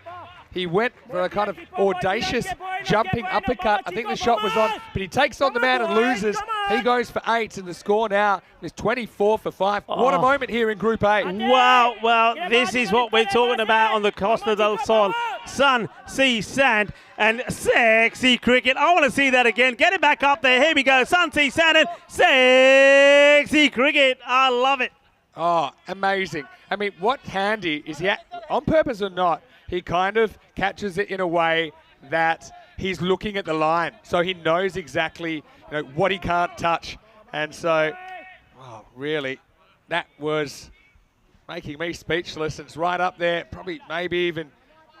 He went for a kind of audacious jumping uppercut. I think the shot was on, but he takes on the man and loses. He goes for 8, and the score now is 24 for 5. What a moment here in Group A. Wow, well, this is what we're talking about on the Costa del Sol. Sun, sea, sand, and sexy cricket. I want to see that again. Get it back up there. Here we go. Sun, sea, sand, and sexy cricket. I love it. Oh, amazing. I mean, what's handy is he, on purpose or not, he kind of catches it in a way that he's looking at the line. So he knows exactly what he can't touch. And so, oh, really, that was making me speechless. It's right up there, probably maybe even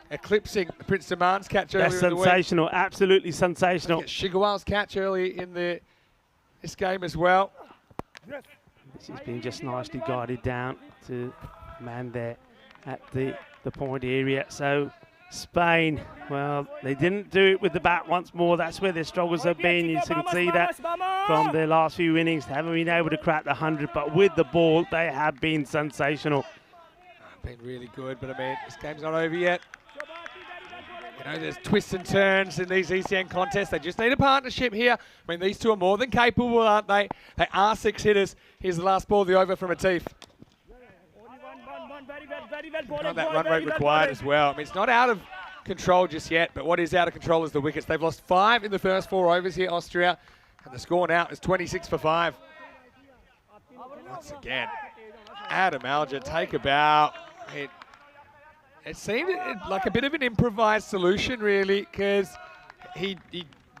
eclipsing Prince Saman's catch earlier in the week. Sensational, absolutely sensational. Shigarwal's catch early in this game as well. This has been just nicely guided down to man there at the point area. So Spain, well, they didn't do it with the bat once more. That's where their struggles have been. You can see that from their last few innings. They haven't been able to crack the 100, but with the ball, they have been sensational. Been really good, but I mean, this game's not over yet. There's twists and turns in these ECN contests. They just need a partnership here. I mean, these two are more than capable, aren't they? They are 6 hitters. Here's the last ball of the over from Atif. Not that run rate required as well. I mean, it's not out of control just yet, but what is out of control is the wickets. They've lost 5 in the first 4 overs here, Austria, and the score now is 26 for 5. Once again, Adam Alger, take a bow. It seemed like a bit of an improvised solution, really, because he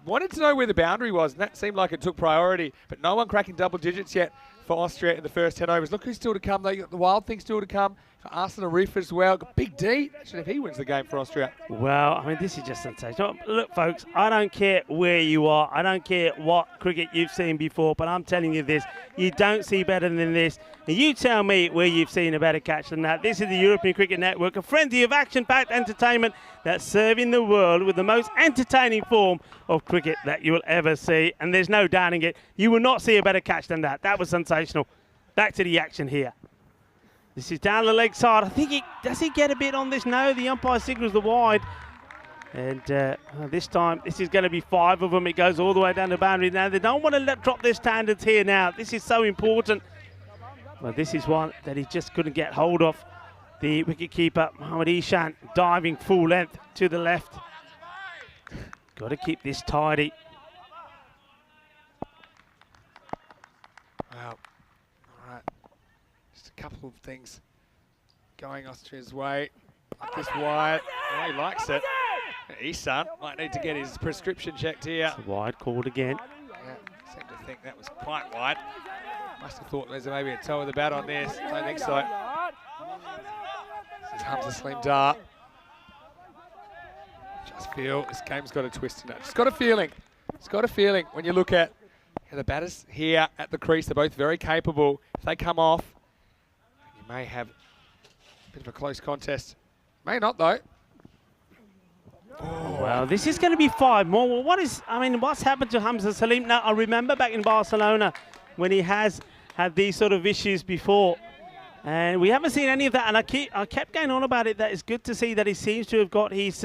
wanted to know where the boundary was, and that seemed like it took priority, but no one cracking double digits yet for Austria in the first 10 overs. Look who's still to come. They got the Wild Thing still to come. Arsenal Reef as well. Got Big D. Actually, if he wins the game for Austria. Well, I mean, this is just sensational. Look, folks, I don't care where you are. I don't care what cricket you've seen before, but I'm telling you this. You don't see better than this. And you tell me where you've seen a better catch than that. This is the European Cricket Network, a frenzy of action-packed entertainment that's serving the world with the most entertaining form of cricket that you will ever see. And there's no doubting it. You will not see a better catch than that. That was sensational. Back to the action here. This is down the leg side. I think does he get a bit on this? No, the umpire signals the wide. And this time, this is going to be 5 of them. It goes all the way down the boundary. Now, they don't want to drop their standards here now. This is so important. Well, this is one that he just couldn't get hold of. The wicketkeeper, Mohammad Ishan, diving full length to the left. Got to keep this tidy. Wow. All right. Just a couple of things going Austria's way. Like this wide. Oh, he likes it. Ihsan might need to get his prescription checked here. It's a wide called again. Yeah, seem to think that was quite wide. Must have thought there's maybe a toe of the bat on this. I don't think so. This is Hamza Slim Dar. Just feel this game's got a twist in it. Just got a feeling. It's got a feeling when you look at the batters here at the crease. They're both very capable. If they come off, you may have a bit of a close contest. May not, though. Oh. Well, this is going to be 5 more. Well, what's happened to Hamza Salim? Now, I remember back in Barcelona when he has had these sort of issues before. And we haven't seen any of that. And I kept going on about it, that it's good to see that he seems to have got his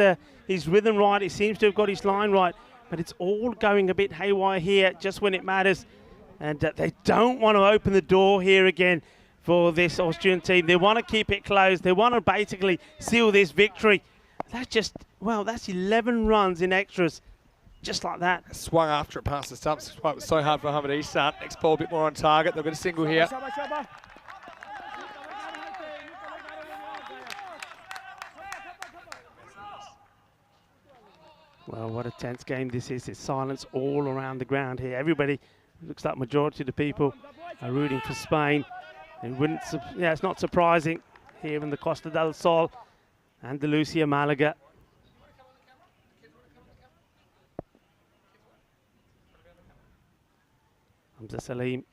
rhythm right. He seems to have got his line right. But it's all going a bit haywire here just when it matters. And they don't want to open the door here again for this Austrian team. They want to keep it closed. They want to basically seal this victory. That's just, well, that's 11 runs in extras, just like that. Swung after it past the stumps. It was so hard for Muhammad Isan. Next ball a bit more on target. They've got a single here. Well, what a tense game this is. It's silence all around the ground here. Everybody, looks like majority of the people are rooting for Spain. It's not surprising here in the Costa del Sol, Andalusia, Malaga. Hamza Salim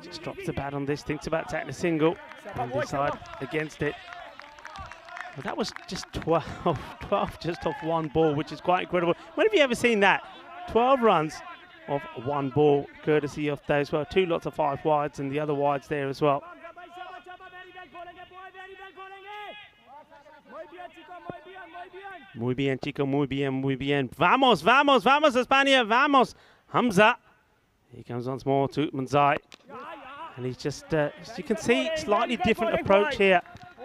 just drops the bat on this, thinks about taking a single, and decide against it. Well, that was just 12 just off one ball, which is quite incredible. When have you ever seen that? 12 runs off one ball, courtesy of those, well, 2 lots of 5 wides and the other wides there as well. Muy bien, chico, muy bien, muy bien. Vamos, vamos, vamos, España, vamos. Hamza. He comes once more to Manzai. And he's just, you can see, slightly different approach here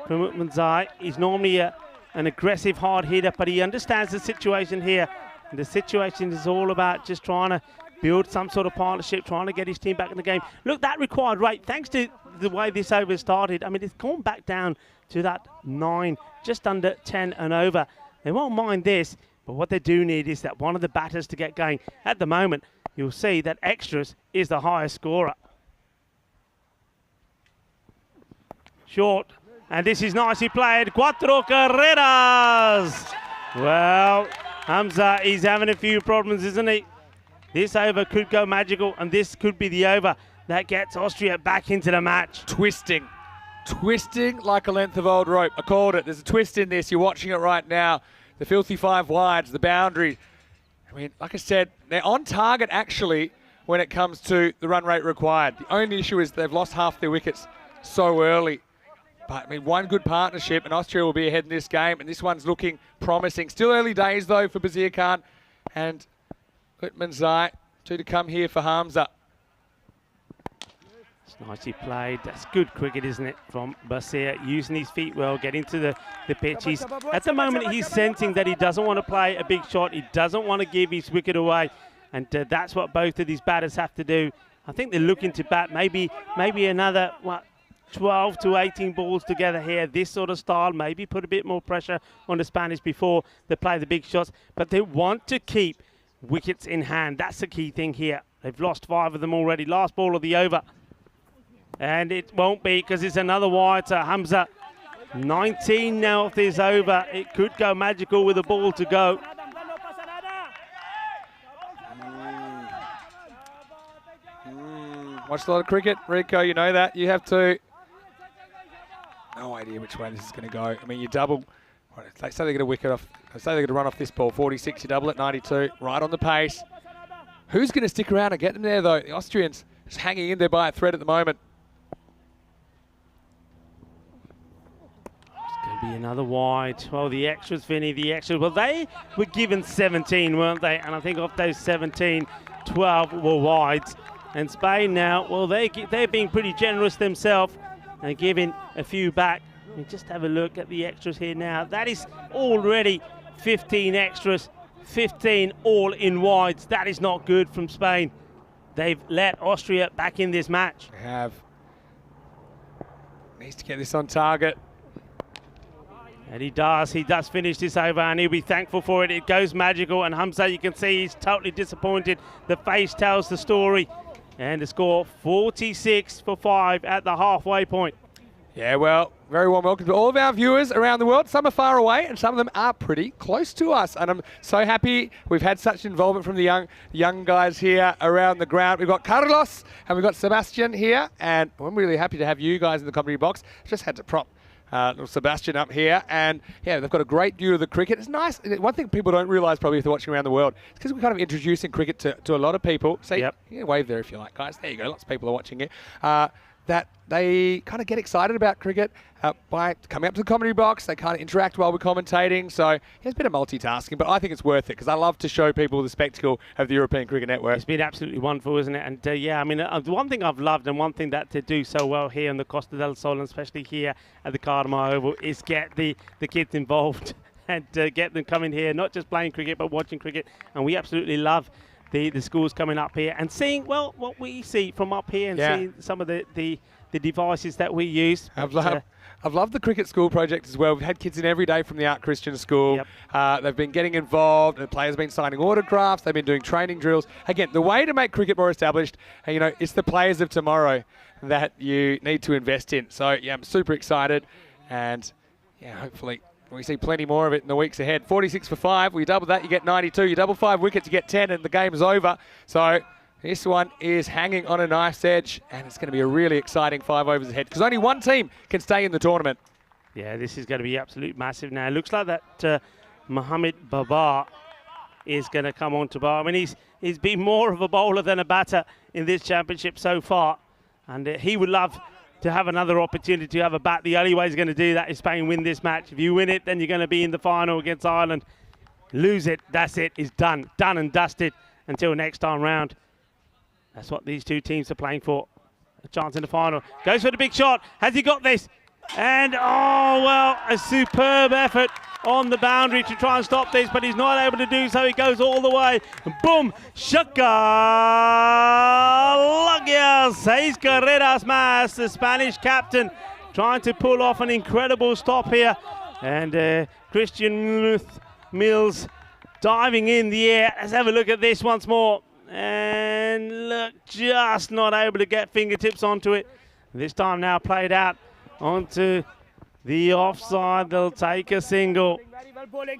from Manzai. He's normally an aggressive hard hitter, but he understands the situation here. And the situation is all about just trying to build some sort of partnership, trying to get his team back in the game. Look, that required rate, thanks to the way this over started. I mean, it's gone back down to that 9, just under 10 and over. They won't mind this, but what they do need is that one of the batters to get going. At the moment, you'll see that extras is the highest scorer. Short, and this is nicely played. 4 carreras. Well, Hamza, he's having a few problems, isn't he? This over could go magical, and this could be the over that gets Austria back into the match. Twisting like a length of old rope. I called it. There's a twist in this. You're watching it right now. The filthy 5 wides, the boundary. I mean, like I said, they're on target actually when it comes to the run rate required. The only issue is they've lost half their wickets so early. But I mean, one good partnership and Austria will be ahead in this game, and this one's looking promising. Still early days though for Bazir Khan and Manzai. 2 to come here for Hamza. Nicely played. That's good cricket, isn't it, from Basir, using his feet well, getting to the pitch. At the moment, he's sensing that he doesn't want to play a big shot. He doesn't want to give his wicket away, and that's what both of these batters have to do. I think they're looking to bat maybe another 12 to 18 balls together here. This sort of style, maybe put a bit more pressure on the Spanish before they play the big shots, but they want to keep wickets in hand. That's the key thing here. They've lost 5 of them already. Last ball of the over. And it won't be because it's another wide to Hamza. 19 now off this over. It could go magical with a ball to go. Watched a lot of cricket, Rico, you know that. You have to... No idea which way this is going to go. I mean, you double... They say they're going to wicket off... They say they're going to run off this ball. 46, you double at 92. Right on the pace. Who's going to stick around and get them there, though? The Austrians just hanging in there by a thread at the moment. Be another wide. Well, the extras, Vinny, the extras. Well, they were given 17, weren't they? And I think of those 17, 12 were wides. And Spain now, well, they're being pretty generous themselves and giving a few back. And just have a look at the extras here now. That is already 15 extras, 15 all in wides. That is not good from Spain. They've let Austria back in this match. They have. Needs to get this on target. And he does finish this over, and he'll be thankful for it. It goes magical, and Hamza, you can see he's totally disappointed. The face tells the story. And the score, 46 for 5 at the halfway point. Yeah, well, very warm welcome to all of our viewers around the world. Some are far away, and some of them are pretty close to us. And I'm so happy we've had such involvement from the young guys here around the ground. We've got Carlos, and we've got Sebastian here. And I'm really happy to have you guys in the commentary box. Just had to prop little Sebastian up here, and yeah, they've got a great view of the cricket. It's nice. One thing people don't realise probably if they're watching around the world is because we're kind of introducing cricket to a lot of people. So yep. You can wave there if you like, guys. There you go. Lots of people are watching it. that they kind of get excited about cricket by coming up to the commentary box. They kind of interact while we're commentating. So it's a bit of multitasking, but I think it's worth it because I love to show people the spectacle of the European Cricket Network. It's been absolutely wonderful, isn't it? And yeah, I mean, the one thing I've loved and one thing that they do so well here in the Costa del Sol, and especially here at the Cartama Oval, is get the kids involved and get them coming here, not just playing cricket, but watching cricket. And we absolutely love the schools coming up here and seeing, well, what we see from up here and seeing some of the devices that we use. I've loved the cricket school project as well. We've had kids in every day from the Art Christian School. Yep. They've been getting involved. The players have been signing autographs. They've been doing training drills. Again, the way to make cricket more established, it's the players of tomorrow that you need to invest in. So, yeah, I'm super excited. And, yeah, hopefully we see plenty more of it in the weeks ahead. 46 for 5. We double that, you get 92. You double 5 wickets, you get 10, and the game's over. So this one is hanging on a knife's edge, and it's going to be a really exciting 5 overs ahead because only one team can stay in the tournament. Yeah, this is going to be absolute massive now. It looks like that Mohammed Babar is going to come on to bar. I mean, he's been more of a bowler than a batter in this championship so far, and he would love to have another opportunity to have a bat. The only way he's going to do that is Spain win this match. If you win it, then you're going to be in the final against Ireland. Lose it, that's it. It's done and dusted until next time round. That's what these two teams are playing for. A chance in the final. Goes for the big shot. Has he got this? And, oh, well, a superb effort on the boundary to try and stop this, but he's not able to do so. He goes all the way. Boom! Shaka! Lagia! 6 carreras más. The Spanish captain trying to pull off an incredible stop here. And Christian Mills diving in the air. Let's have a look at this once more. And look, just not able to get fingertips onto it. This time now played out onto the offside. They'll take a single.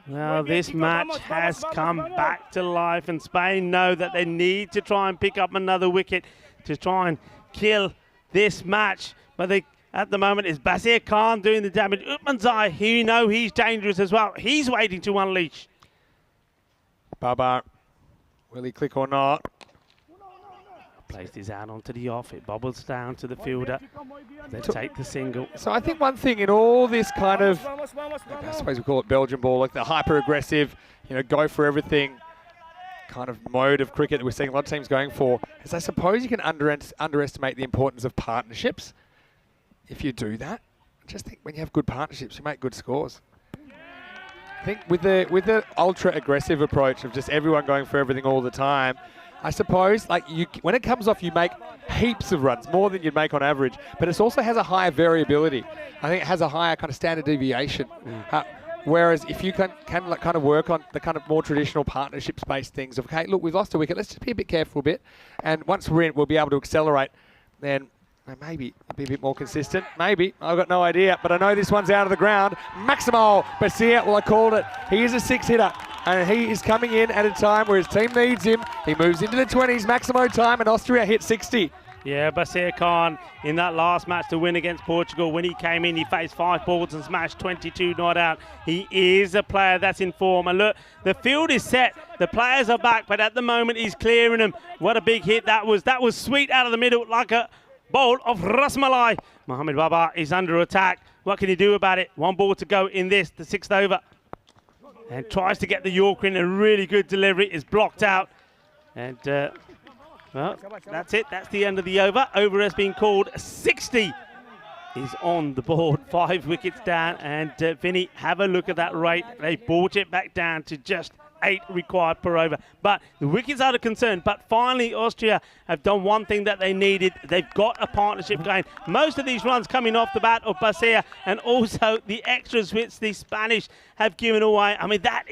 Now this match has come back to life, and Spain know that they need to try and pick up another wicket to try and kill this match. But at the moment it's Basir Khan doing the damage. Utmanzai, you know he's dangerous as well. He's waiting to unleash. Babar, will he click or not? Placed his hand onto the off. It bobbles down to the fielder. They take the single. So I think one thing in all this kind of, I suppose we call it Belgian ball, like the hyper-aggressive, go for everything kind of mode of cricket that we're seeing a lot of teams going for, is I suppose you can underestimate the importance of partnerships. If you do that, just think when you have good partnerships, you make good scores. I think with the ultra-aggressive approach of just everyone going for everything all the time, I suppose, when it comes off, you make heaps of runs, more than you'd make on average. But it also has a higher variability. I think it has a higher kind of standard deviation. Whereas if you can kind of work on the kind of more traditional partnerships-based things of, okay, look, we've lost a wicket, let's just be a bit careful a bit. And once we're in, we'll be able to accelerate. Then maybe be a bit more consistent. Maybe. I've got no idea. But I know this one's out of the ground. Maximo Basir, well, I called it. He is a 6-hitter. And he is coming in at a time where his team needs him. He moves into the 20s, Maximo time, and Austria hit 60. Yeah, Basir Khan in that last match to win against Portugal, when he came in, he faced 5 balls and smashed 22 not out. He is a player that's in form. And look, the field is set. The players are back, but at the moment he's clearing them. What a big hit that was. That was sweet out of the middle, like a bowl of rasmalai. Mohammed Babar is under attack. What can he do about it? 1 ball to go in this, the 6th over. And tries to get the Yorker in. A really good delivery is blocked out. And, well, that's it. That's the end of the over. Over has been called. 60 is on the board. 5 wickets down. And, Vinny, have a look at that rate. They brought it back down to just 8 required per over. But the wickets are the concern. But finally, Austria have done one thing that they needed. They've got a partnership going. Most of these runs coming off the bat of Basir, and also the extras which the Spanish have given away. I mean, that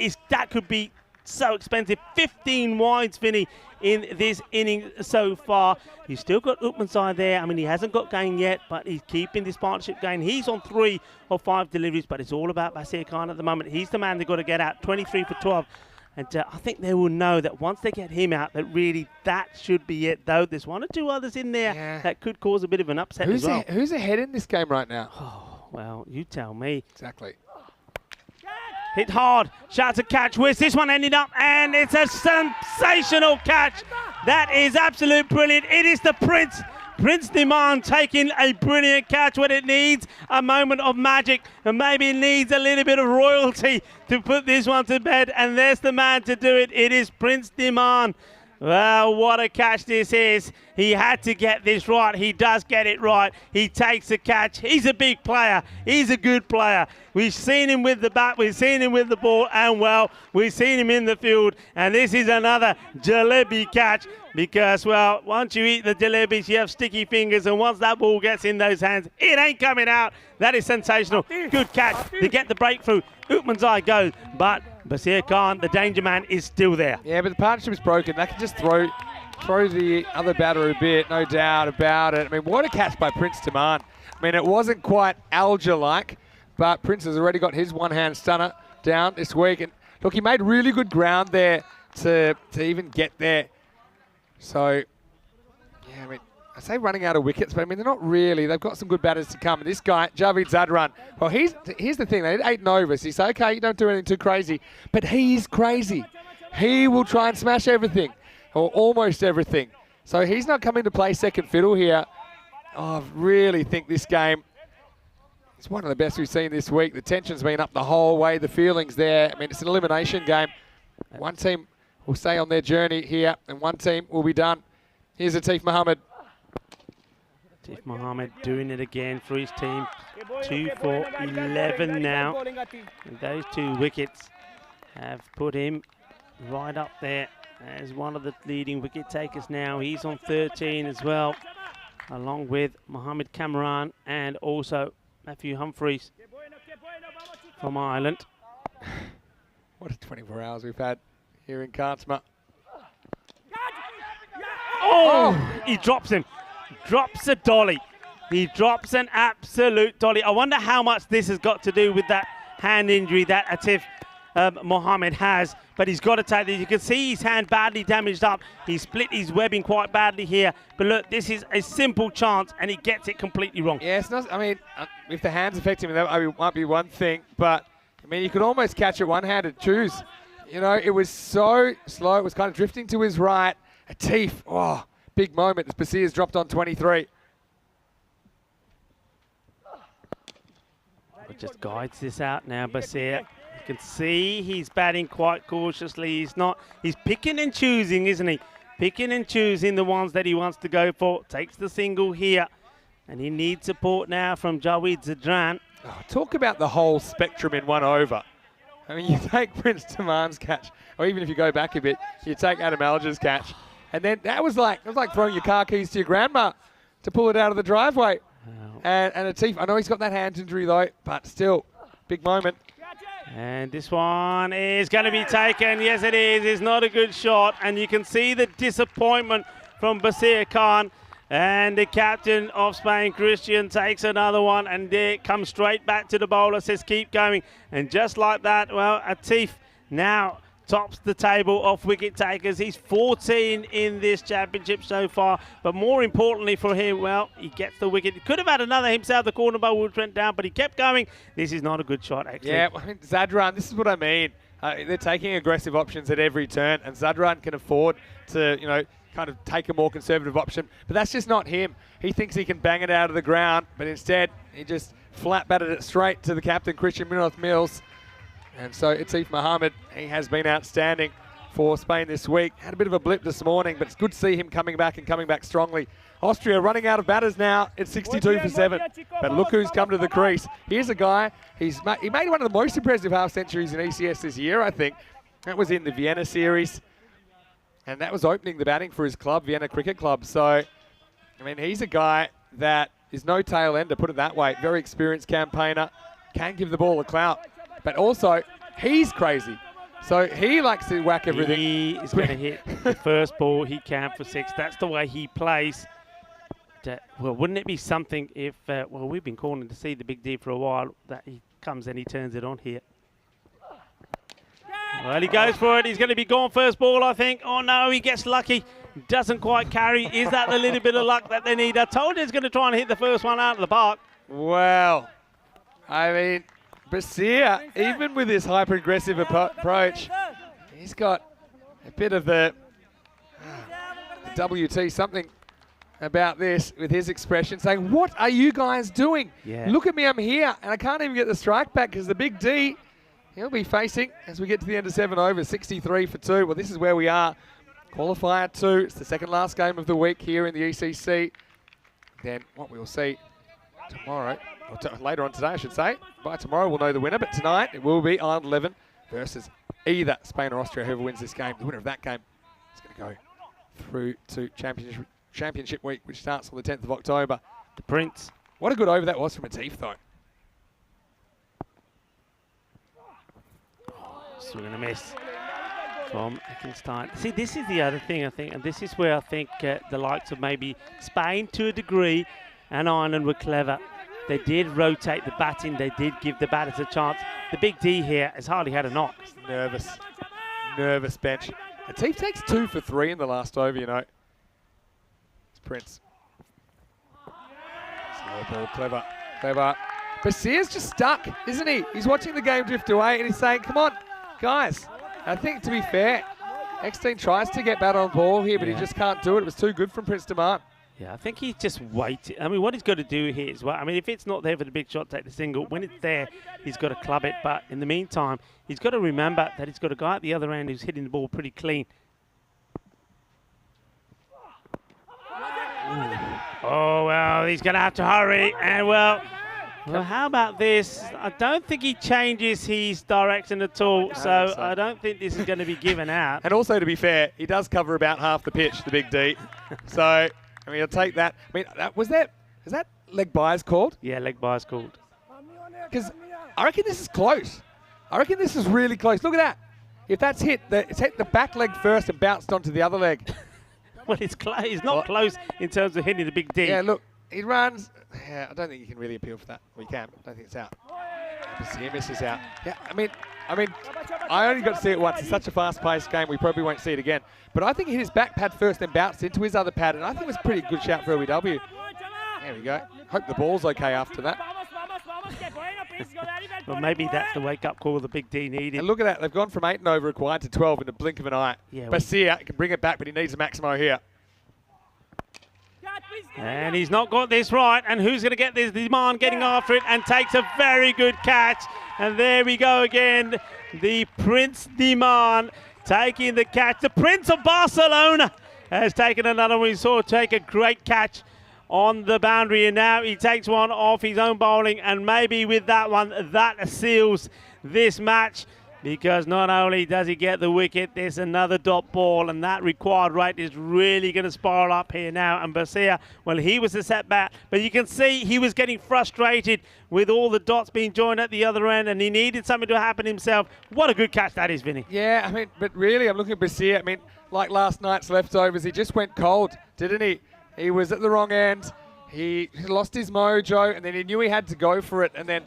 could be so expensive. 15 wides, Vinny, in this inning so far. He's still got Utmanzai there. I mean, he hasn't got going yet, but he's keeping this partnership going. He's on 3 of 5 deliveries, but it's all about Basir Khan at the moment. He's the man they've got to get out. 23 for 12. And I think they will know that once they get him out, that really that should be it, though. There's 1 or 2 others in there that could cause a bit of an upset as well. Who's ahead in this game right now? Oh, well, you tell me. Exactly. Hit hard. Shout to catch. Where's this one ended up? And it's a sensational catch. That is absolute brilliant. It is the Prince, Prince Diman taking a brilliant catch when it needs a moment of magic, and maybe it needs a little bit of royalty to put this one to bed, and there's the man to do it. It is Prince Diman. Well, what a catch this is. He had to get this right. He does get it right. He takes the catch. He's a big player. He's a good player. We've seen him with the bat. We've seen him with the ball. And, well, we've seen him in the field. And this is another jalebi catch because, well, once you eat the jalebis, you have sticky fingers. And once that ball gets in those hands, it ain't coming out. That is sensational. Good catch to get the breakthrough. Utman's eye goes, but Basir Khan, the danger man, is still there. Yeah, but the partnership is broken. They can just throw the other batter a bit, no doubt about it. I mean, what a catch by Prince Diman. I mean, it wasn't quite Alger-like, but Prince has already got his one-hand stunner down this week. And look, he made really good ground there to even get there. So, yeah, I mean, I say running out of wickets, but I mean, they're not really. They've got some good batters to come. And this guy, Javed Zadran, well, here's the thing. They did 8 overs. He said, okay, you don't do anything too crazy. But he's crazy. He will try and smash everything, or almost everything. So he's not coming to play second fiddle here. Oh, I really think this game is one of the best we've seen this week. The tension's been up the whole way. The feeling's there. I mean, it's an elimination game. One team will stay on their journey here, and one team will be done. Here's Atif Mohammed. Atif Mohammed doing it again for his team. 2 for 11 now. And those 2 wickets have put him right up there as one of the leading wicket takers now. He's on 13 as well, along with Mohammed Kamran and also Matthew Humphries from Ireland. What a 24 hours we've had here in Cartama. Oh, he drops him. Drops a dolly. He drops an absolute dolly. I wonder how much this has got to do with that hand injury that Atif Mohammed has, but he's got to take this. You can see his hand badly damaged up. He split his webbing quite badly here, but look, this is a simple chance and he gets it completely wrong. Yeah, it's not, I mean, if the hands affect him, that might be one thing, but I mean, you could almost catch it one-handed. Choose. You know, it was so slow. It was kind of drifting to his right. Atif, oh, big moment as Basir's dropped on 23. It just guides this out now, Basir. You can see he's batting quite cautiously. He's picking and choosing, isn't he? Picking and choosing the ones that he wants to go for. Takes the single here. And he needs support now from Javed Zadran. Oh, talk about the whole spectrum in 1 over. I mean, you take Prince Diman's catch, or even if you go back a bit, you take Adam Alger's catch. And then it was like throwing your car keys to your grandma to pull it out of the driveway. Wow. And Atif, I know he's got that hand injury though, but still, big moment. And this one is going to be taken. Yes, it is. It's not a good shot. And you can see the disappointment from Basir Khan. And the captain of Spain, Christian, takes another one. And it comes straight back to the bowler, says keep going. And just like that, well, Atif now tops the table of wicket takers. He's 14 in this championship so far. But more importantly for him, well, he gets the wicket. He could have had another himself. The corner ball would went down, but he kept going. This is not a good shot, actually. Yeah, I mean, Zadran, this is what I mean. They're taking aggressive options at every turn, and Zadran can afford to, you know, kind of take a more conservative option. But that's just not him. He thinks he can bang it out of the ground, but instead he just flat batted it straight to the captain, Christian Mills. And so Atif Mohammed, he has been outstanding for Spain this week. Had a bit of a blip this morning, but it's good to see him coming back and coming back strongly. Austria running out of batters now at 62 for 7. But look who's come to the crease. Here's a guy, he made one of the most impressive half centuries in ECS this year, I think. That was in the Vienna series. And that was opening the batting for his club, Vienna Cricket Club. So, I mean, he's a guy that is no tail ender, put it that way. Very experienced campaigner, can give the ball a clout. But also, he's crazy. So he likes to whack everything. He is going to hit the first ball he can for 6. That's the way he plays. Well, wouldn't it be something if, well, we've been calling to see the Big D for a while, that he comes and he turns it on here. Well, he goes for it. He's going to be gone first ball, I think. Oh, no, he gets lucky. Doesn't quite carry. Is that the little bit of luck that they need? I told you he's going to try and hit the first one out of the park. Well, I mean, Basir, even with his hyper-aggressive approach, he's got a bit of the WT something about this with his expression, saying, what are you guys doing? Yeah. Look at me, I'm here, and I can't even get the strike back because the big D, he'll be facing, as we get to the end of 7 overs, 63 for 2. Well, this is where we are. Qualifier 2. It's the second last game of the week here in the ECC. Then what we'll see tomorrow, or later on today, I should say. By tomorrow, we'll know the winner, but tonight it will be Ireland 11 versus either Spain or Austria. Whoever wins this game, the winner of that game is going to go through to Championship Week, which starts on the 10th of October. The Prince. What a good over that was from Atif, though. Swing and a miss from Eckenstein. See, this is the other thing, I think, and this is where I think the likes of maybe Spain to a degree and Ireland were clever. They did rotate the batting. They did give the batters a chance. The big D here has hardly had a knock. Nervous bench. Atif takes 2 for 3 in the last over, you know. It's Prince. Slow ball, clever. Basir's just stuck, isn't he? He's watching the game drift away and he's saying, come on, guys. I think, to be fair, Eckstein tries to get bat on ball here, but he just can't do it. It was too good from Prince Demand. Yeah, I think he's just waiting. I mean, what he's got to do here is, well, I mean, if it's not there for the big shot, take the single. When it's there, he's got to club it. But in the meantime, he's got to remember that he's got a guy at the other end who's hitting the ball pretty clean. Ooh. Oh, well, he's going to have to hurry. And, well, how about this? I don't think he changes his direction at all. So I don't think this is going to be given out. And also, to be fair, he does cover about half the pitch, the big D. So, I mean, I'll take that. I mean, is that leg bias called? Yeah, leg bias called. Because I reckon this is close. I reckon this is really close. Look at that. If that's hit, it's hit the back leg first and bounced onto the other leg. Well, it's close. It's not close in terms of hitting the big D. Yeah, look, he runs. Yeah, I don't think you can really appeal for that. We can. I don't think it's out. He misses out. Yeah, I mean, I only got to see it once. It's such a fast-paced game, we probably won't see it again. But I think he hit his back pad first, then bounced into his other pad, and I think it was a pretty good shout for OEW. There we go. Hope the ball's okay after that. Well, maybe that's the wake-up call the big D needed. And look at that. They've gone from 8 and over required to 12 in the blink of an eye. Yeah, Basir can bring it back, but he needs a Maximo here. And he's not got this right. And who's going to get this? Demand getting after it and takes a very good catch. And there we go again. The Prince Demand taking the catch. The Prince of Barcelona has taken another one. We saw take a great catch on the boundary. And now he takes one off his own bowling. And maybe with that one, that seals this match. Because not only does he get the wicket, there's another dot ball, and that required rate is really going to spiral up here now. And Basir, well, he was a setback, but you can see he was getting frustrated with all the dots being joined at the other end, and he needed something to happen himself. What a good catch that is, Vinny. Yeah, I mean, but really, I'm looking at Basir. I mean, like last night's leftovers, he just went cold, didn't he? He was at the wrong end. He lost his mojo, and then he knew he had to go for it, and then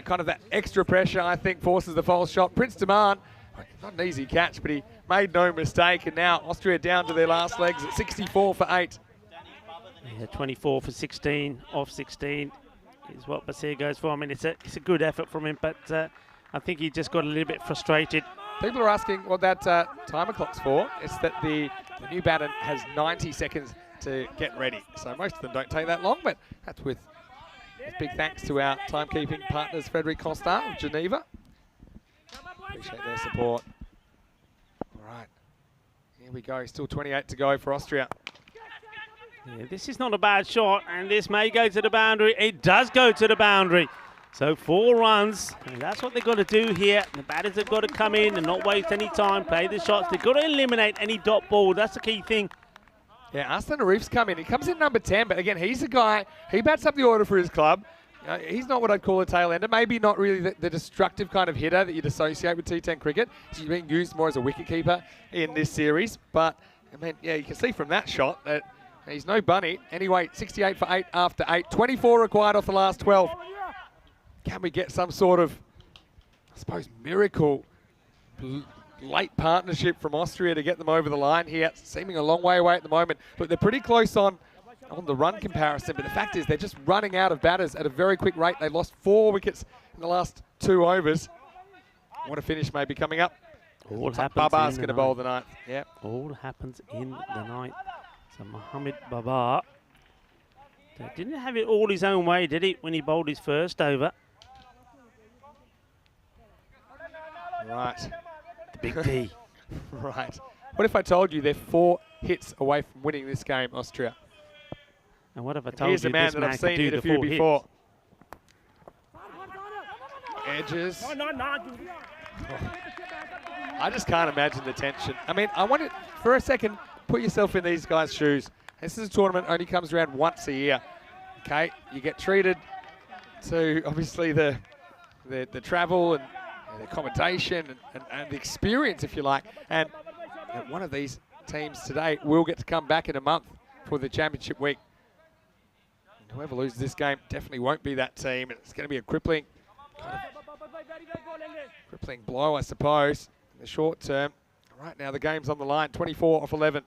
kind of that extra pressure, I think, forces the false shot. Prince Demand, not an easy catch, but he made no mistake. And now Austria down to their last legs at 64 for 8. Yeah, 24 for 16, off 16 is what Basir goes for. I mean, it's a good effort from him, but I think he just got a little bit frustrated. People are asking what that timer clock's for. It's that the new batter has 90 seconds to get ready. So most of them don't take that long, but that's with big thanks to our timekeeping partners, Frederic Costa of Geneva. Appreciate their support. All right, here we go. Still 28 to go for Austria. Yeah, this is not a bad shot, and this may go to the boundary. It does go to the boundary. So 4 runs, and that's what they've got to do here. The batters have got to come in and not waste any time, play the shots. They've got to eliminate any dot ball. That's the key thing. Yeah, Aslan Arif's come in. He comes in number 10, but again, he's a guy, he bats up the order for his club. He's not what I'd call a tail ender. Maybe not really the destructive kind of hitter that you'd associate with T10 cricket. He's being used more as a wicketkeeper in this series. But, I mean, yeah, you can see from that shot that he's no bunny. Anyway, 68 for 8 after 8. 24 required off the last 12. Can we get some sort of, I suppose, miracle late partnership from Austria to get them over the line here? Seeming a long way away at the moment, but they're pretty close on the run comparison. But the fact is they're just running out of batters at a very quick rate. They lost 4 wickets in the last 2 overs. What a finish may be coming up. All happens Babar's in the going to bowl the ninth. Yeah. All happens in the ninth. So Mohamed Babar Didn't have it all his own way, did he, when he bowled his first over? Right. The big D. Right. What if I told you they're 4 hits away from winning this game, Austria? And what if I told Here's you a man this that man I've could seen do hit the a few 4 before. hits? Edges. I just can't imagine the tension. I mean, I want it for a second. Put yourself in these guys' shoes. This is a tournament only comes around once a year. Okay, you get treated to obviously the travel and the accommodation and the experience, if you like. And one of these teams today will get to come back in a month for the championship week. And whoever loses this game definitely won't be that team. It's going to be a crippling blow, I suppose, in the short term. Right now, the game's on the line, 24 off 11.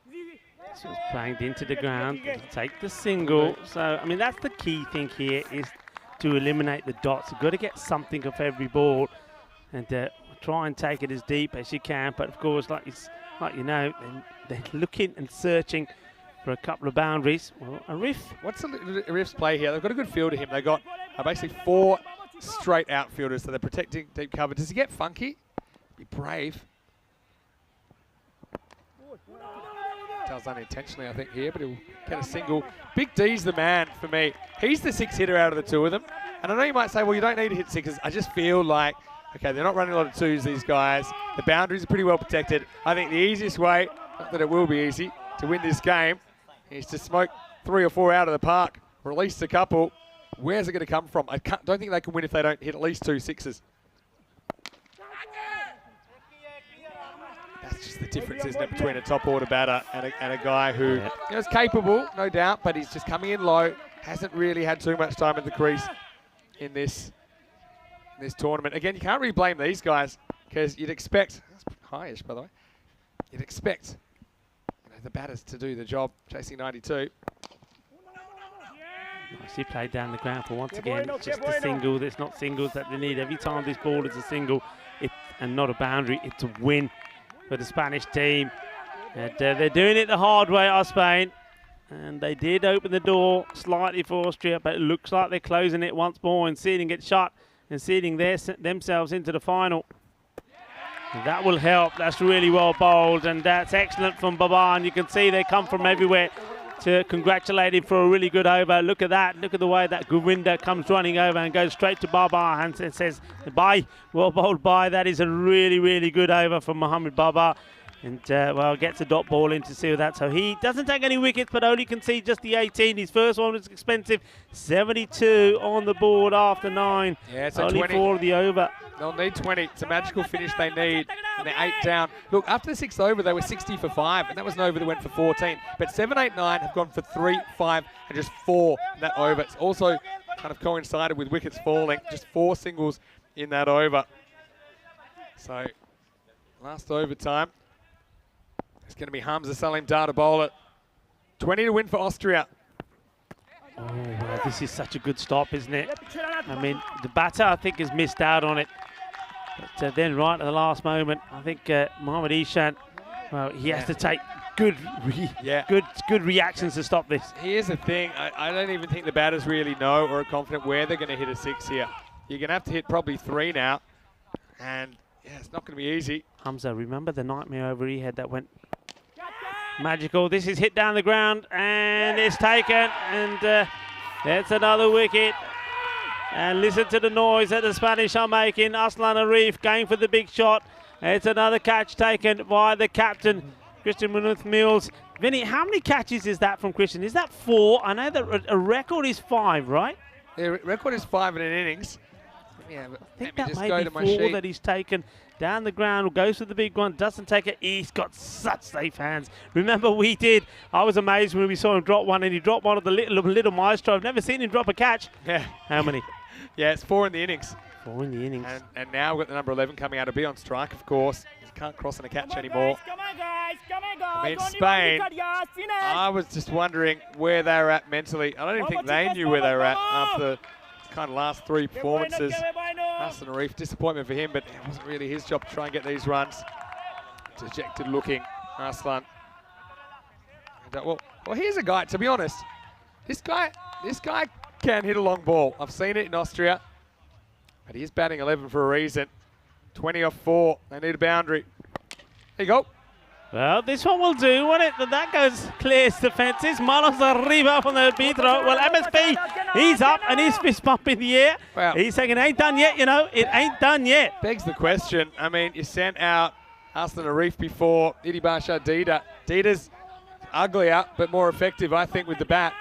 This was banged into the ground to take the single. So, I mean, that's the key thing here, is to eliminate the dots. You've got to get something off every ball and try and take it as deep as you can. But, of course, like you know, they're looking and searching for a couple of boundaries. Well, Arif. What's Arif's play here? They've got a good feel to him. They've got basically 4 straight outfielders, so they're protecting deep cover. Does he get funky? Be brave. Does unintentionally, I think, here, but he'll get a single. Big D's the man for me. He's the 6 hitter out of the 2 of them. And I know you might say, well, you don't need to hit 6s. I just feel like, okay, they're not running a lot of 2s, these guys. The boundaries are pretty well protected. I think the easiest way, not that it will be easy, to win this game is to smoke 3 or 4 out of the park, release a couple. Where's it going to come from? I don't think they can win if they don't hit at least 2 6s. That's just the difference, isn't it, between a top order batter and a guy who you know, is capable, no doubt, but he's just coming in low, hasn't really had too much time at the crease in this tournament. Again, you can't really blame these guys because you'd expect, that's highish by the way, you'd expect the batters to do the job, chasing 92. Nicely played down the ground for once again. It's just a single. There's not singles that they need. Every time this ball is a single and not a boundary, it's a win for the Spanish team. And they're doing it the hard way, are Spain. And they did open the door slightly for Austria, but it looks like they're closing it once more and seeding it shut and seeding themselves into the final. And that will help. That's really well bowled, and that's excellent from Baba. And you can see they come from everywhere to congratulate him for a really good over. Look at that. Look at the way that Govinda comes running over and goes straight to Baba and says, bye. Well bowled bye. That is a really, really good over from Mohamed Baba. And, well, gets a dot ball in to seal that. So he doesn't take any wickets, but only concede just the 18. His first one was expensive. 72 on the board after 9. Yeah, so only 20. 4 of the over. They'll need 20. It's a magical finish they need. And they're 8 down. Look, after the 6th over, they were 60 for 5. And that was an over that went for 14. But 7, 8, 9 have gone for 3, 5, and just 4 in that over. It's also kind of coincided with wickets falling. Just 4 singles in that over. So, last overtime. It's going to be Hamza Salim Dar to bowl it. 20 to win for Austria. Oh, well, this is such a good stop, isn't it? I mean, the batter, I think, has missed out on it. But then right at the last moment, I think Mohamed Ishan, well, he has to take good reactions to stop this. Here's the thing. I don't even think the batters really know or are confident where they're going to hit a 6 here. You're going to have to hit probably 3 now. And, yeah, it's not going to be easy. Hamza, remember the nightmare over he had that went magical. This is hit down the ground and it's taken, and that's another wicket. And listen to the noise that the Spanish are making. Aslan Arif going for the big shot. It's another catch taken by the captain, Christian Munoz Mills. Vinny, how many catches is that from Christian? Is that 4? I know that a record is 5, right? The record is 5 in an innings. Yeah, but I think let me that just may go be to my 4 sheet. that he's taken down the ground, goes for the big one, doesn't take it. He's got such safe hands. Remember we did. I was amazed when we saw him drop one, and he dropped one of the little maestro. I've never seen him drop a catch. Yeah. How many? Yeah, it's 4 in the innings. 4 in the innings. And now we've got the number 11 coming out to be on strike, of course. He can't cross on a catch anymore. I mean, Spain, I was just wondering where they were at mentally. I don't even think they knew where they were at after the kind of last 3 performances. Aslan Arif, disappointment for him, but it wasn't really his job to try and get these runs. Dejected looking, Aslan. And, well, Well, here's a guy, to be honest, this guy can hit a long ball. I've seen it in Austria, but he is batting 11 for a reason. 20 off 4, they need a boundary. There you go. Well, this one will do, won't it? That goes clears the fences. Manos arriba from the arbitro. Well, MSP, he's up and he's fist bump in the air. Well, he's saying it ain't done yet, you know. It ain't done yet. Begs the question. I mean, you sent out Arslan Arif before, Idibasha Dida. Dida's uglier, but more effective, I think, with the bat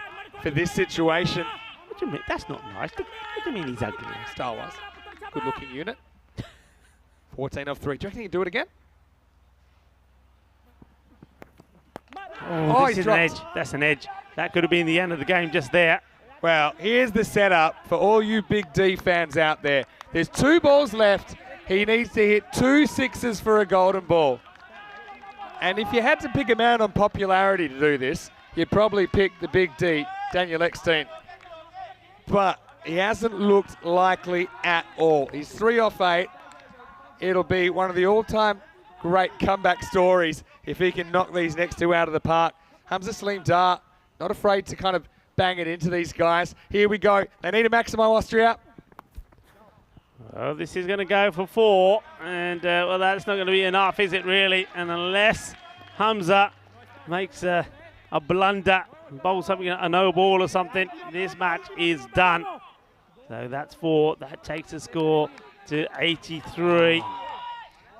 for this situation. What do you mean? That's not nice. What do you mean he's ugly? Style-wise. Good-looking unit. 14 off 3. Do you reckon he can do it again? Oh, this is an edge. That's an edge. That could have been the end of the game just there. Well, here's the setup for all you Big D fans out there. There's 2 balls left. He needs to hit 2 sixes for a golden ball. And if you had to pick a man on popularity to do this, you'd probably pick the Big D, Daniel Eckstein. But he hasn't looked likely at all. He's 3 off 8. It'll be one of the all-time great comeback stories if he can knock these next 2 out of the park. Hamza Salim Dar, not afraid to kind of bang it into these guys. Here we go. They need a Maximo Austria. Well, this is going to go for 4. And, well, that's not going to be enough, is it really? And unless Hamza makes a blunder, bowls something, a no ball or something, this match is done. So that's 4. That takes the score to 83.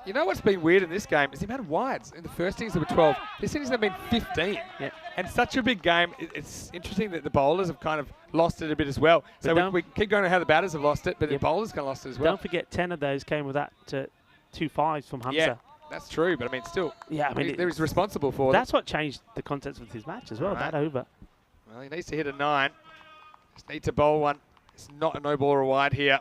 You know what's been weird in this game is the amount of wides. In the first innings there were 12. This innings there have been 15. Yeah. And such a big game. It's interesting that the bowlers have kind of lost it a bit as well. So we keep going on how the batters have lost it, but the bowlers kind of lost it as well. Don't forget 10 of those came with that 2 5s from Hamza. Yeah, that's true, but I mean still. Yeah, I mean he's responsible for that's what changed the contents of his match as well, that over. Well, he needs to hit a 9. Just need to bowl one. It's not a no ball or a wide here.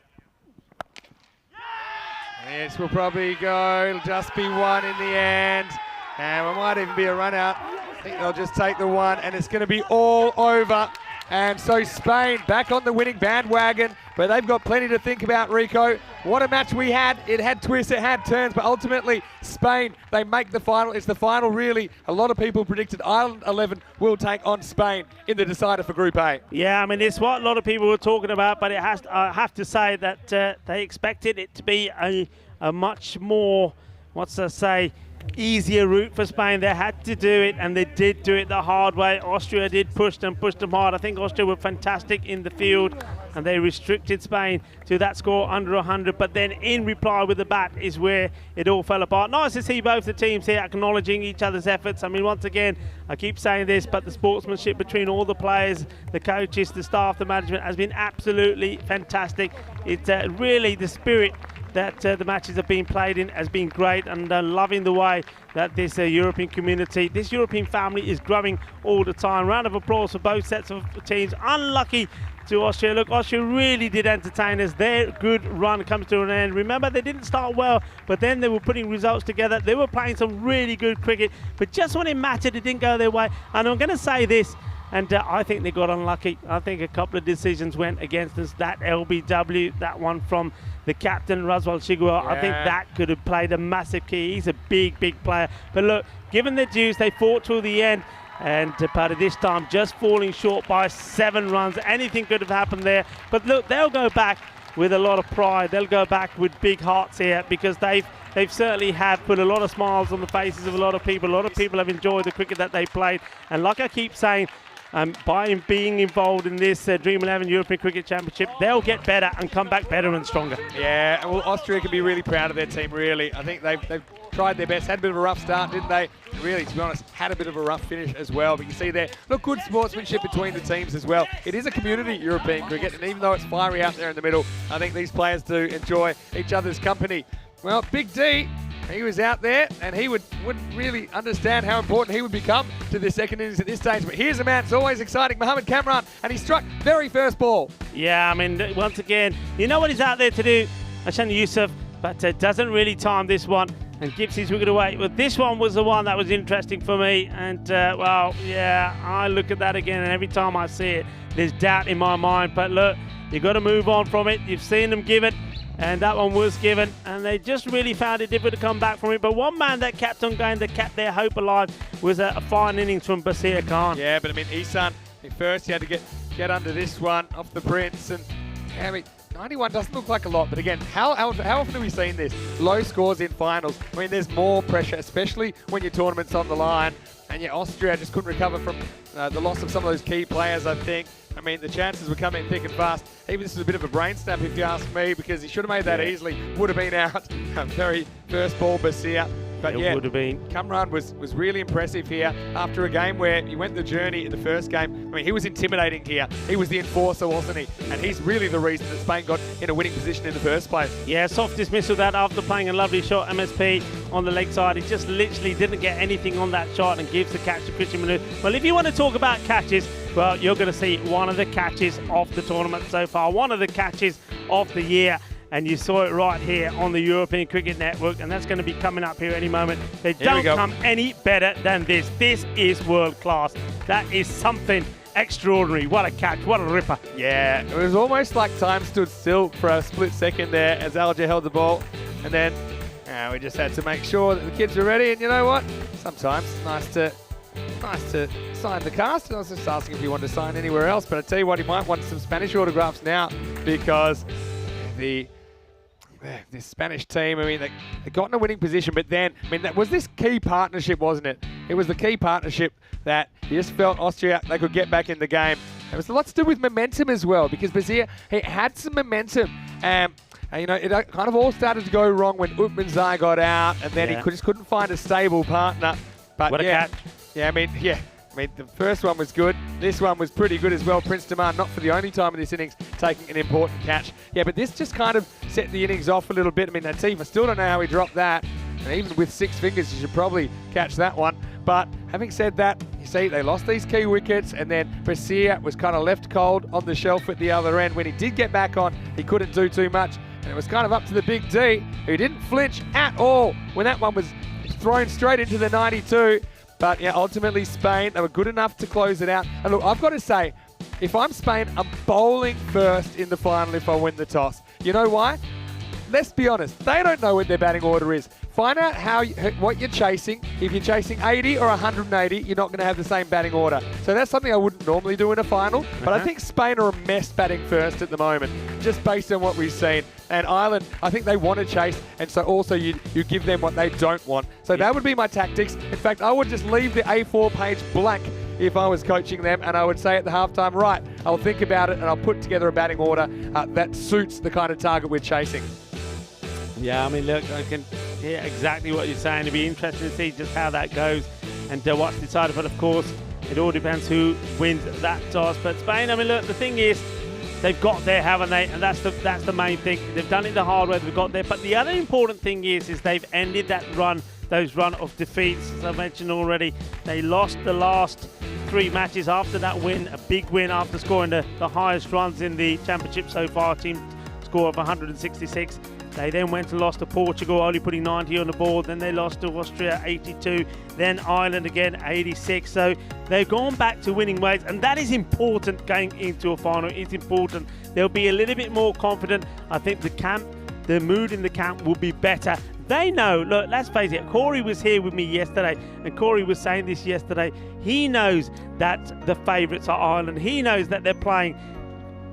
This will probably go. It'll just be 1 in the end. And it might even be a run out. I think they'll just take the 1, and it's going to be all over. And so Spain back on the winning bandwagon, but they've got plenty to think about, Rico. What a match we had. It had twists, it had turns, but ultimately Spain, they make the final. It's the final, really. A lot of people predicted Ireland 11 will take on Spain in the decider for Group A. Yeah, I mean, it's what a lot of people were talking about, but I have to say that they expected it to be a much more, easier route for Spain. They had to do it, and they did do it the hard way. Austria did push them hard. I think Austria were fantastic in the field, and they restricted Spain to that score under 100. But then in reply with the bat is where it all fell apart. Nice to see both the teams here acknowledging each other's efforts. I mean, once again, I keep saying this, but the sportsmanship between all the players, the coaches, the staff, the management has been absolutely fantastic. It's really the spirit that the matches have been played in has been great, and loving the way that this European community, this European family is growing all the time. Round of applause for both sets of teams. Unlucky to Austria. Look, Austria really did entertain us. Their good run comes to an end. Remember, they didn't start well, but then they were putting results together. They were playing some really good cricket, but just when it mattered, it didn't go their way. And I'm going to say this, and I think they got unlucky. I think a couple of decisions went against us. That LBW, that one from the captain, Razwal Chiguel, I think that could have played a massive key. He's a big, big player. But look, given the dues, they fought till the end. And part of this time, just falling short by 7 runs. Anything could have happened there. But look, they'll go back with a lot of pride. They'll go back with big hearts here, because they've certainly have put a lot of smiles on the faces of a lot of people. A lot of people have enjoyed the cricket that they played. And like I keep saying, by being involved in this Dream11 European Cricket Championship, they'll get better and come back better and stronger. Yeah, well, Austria can be really proud of their team, really. I think they've tried their best. Had a bit of a rough start, didn't they? Really, to be honest, had a bit of a rough finish as well. But you see there, look, good sportsmanship between the teams as well. It is a community European cricket, and even though it's fiery out there in the middle, I think these players do enjoy each other's company. Well, Big D, he was out there, and he wouldn't really understand how important he would become to the second innings at this stage. But here's a man, it's always exciting, Mohamed Kamran, and he struck very first ball. Yeah, I mean, once again, you know what he's out there to do, Hashan Yusuf, but doesn't really time this one and gives his wicket away. But this one was the one that was interesting for me, and well, yeah, I look at that again, and every time I see it, there's doubt in my mind. But look, you've got to move on from it. You've seen them give it. and that one was given, and they just really found it difficult to come back from it. But one man that kept on going, that kept their hope alive, was a fine innings from Basir Khan. Yeah, but I mean, Isan, first he had to get under this one off the Prince, and I mean, 91 doesn't look like a lot, but again, how often have we seen this? Low scores in finals. I mean, there's more pressure, especially when your tournament's on the line. And yeah, Austria just couldn't recover from the loss of some of those key players, I think. I mean, the chances were coming thick and fast. Even this was a bit of a brain snap, if you ask me, because he should have made that easily. Would have been out. Very first ball, Basir. But it yeah, would have been. Kamran was really impressive here after a game where he went the journey in the first game. I mean, he was intimidating here. He was the enforcer, wasn't he? And he's really the reason that Spain got in a winning position in the first place. Yeah, soft dismissal that after playing a lovely shot, MSP on the leg side. He just literally didn't get anything on that shot and gives the catch to Christian Manu. Well, if you want to talk about catches, well, you're going to see one of the catches of the tournament so far, one of the catches of the year. And you saw it right here on the European Cricket Network, and that's going to be coming up here any moment. They don't come any better than this. This is world class. That is something extraordinary. What a catch, what a ripper. Yeah, it was almost like time stood still for a split second there as Alger held the ball, and then we just had to make sure that the kids were ready. And you know what? Sometimes it's nice to sign the cast. I was just asking if he wanted to sign anywhere else, but I tell you what, he might want some Spanish autographs now, because this Spanish team, I mean, they got in a winning position, but then, I mean, that was this key partnership, wasn't it? It was the key partnership that you just felt Austria, they could get back in the game. It was a lot to do with momentum as well, because Basir, he had some momentum. And, you know, it kind of all started to go wrong when Utmanzai got out, and then he just couldn't find a stable partner. But what a catch. Yeah, I mean, the first one was good. This one was pretty good as well. Prince Demand, not for the only time in this innings, taking an important catch. Yeah, but this just kind of set the innings off a little bit. I mean, Latif, I still don't know how he dropped that. And even with 6 fingers, you should probably catch that one. But having said that, you see, they lost these key wickets, and then Basir was kind of left cold on the shelf at the other end. When he did get back on, he couldn't do too much. And it was kind of up to the big D, who didn't flinch at all when that one was thrown straight into the 92. But yeah, ultimately Spain, they were good enough to close it out. And look, I've got to say, if I'm Spain, I'm bowling first in the final if I win the toss. You know why? Let's be honest, they don't know what their batting order is. Find out what you're chasing. If you're chasing 80 or 180, you're not going to have the same batting order. So that's something I wouldn't normally do in a final. But I think Spain are a mess batting first at the moment, just based on what we've seen. And Ireland, I think they want to chase, and so also you give them what they don't want. So that would be my tactics. In fact, I would just leave the A4 page blank if I was coaching them, and I would say at the halftime, right, I'll think about it and I'll put together a batting order that suits the kind of target we're chasing. Yeah, I mean, look, I can hear exactly what you're saying. It'd be interesting to see just how that goes and what's decided. But of course, it all depends who wins that toss. But Spain, I mean, look, the thing is, they've got there, haven't they? And that's the main thing. They've done it the hard way. They've got there. But the other important thing is they've ended that run, those run of defeats. As I mentioned already, they lost the last 3 matches after that win, a big win after scoring the highest runs in the championship so far, team score of 166. They then went and lost to Portugal, only putting 90 on the board. Then they lost to Austria, 82. Then Ireland again, 86. So they've gone back to winning ways, and that is important going into a final. It's important. They'll be a little bit more confident. I think the mood in the camp will be better. They know, look, let's face it, Corey was here with me yesterday, and Corey was saying this yesterday. He knows that the favourites are Ireland. He knows that they're playing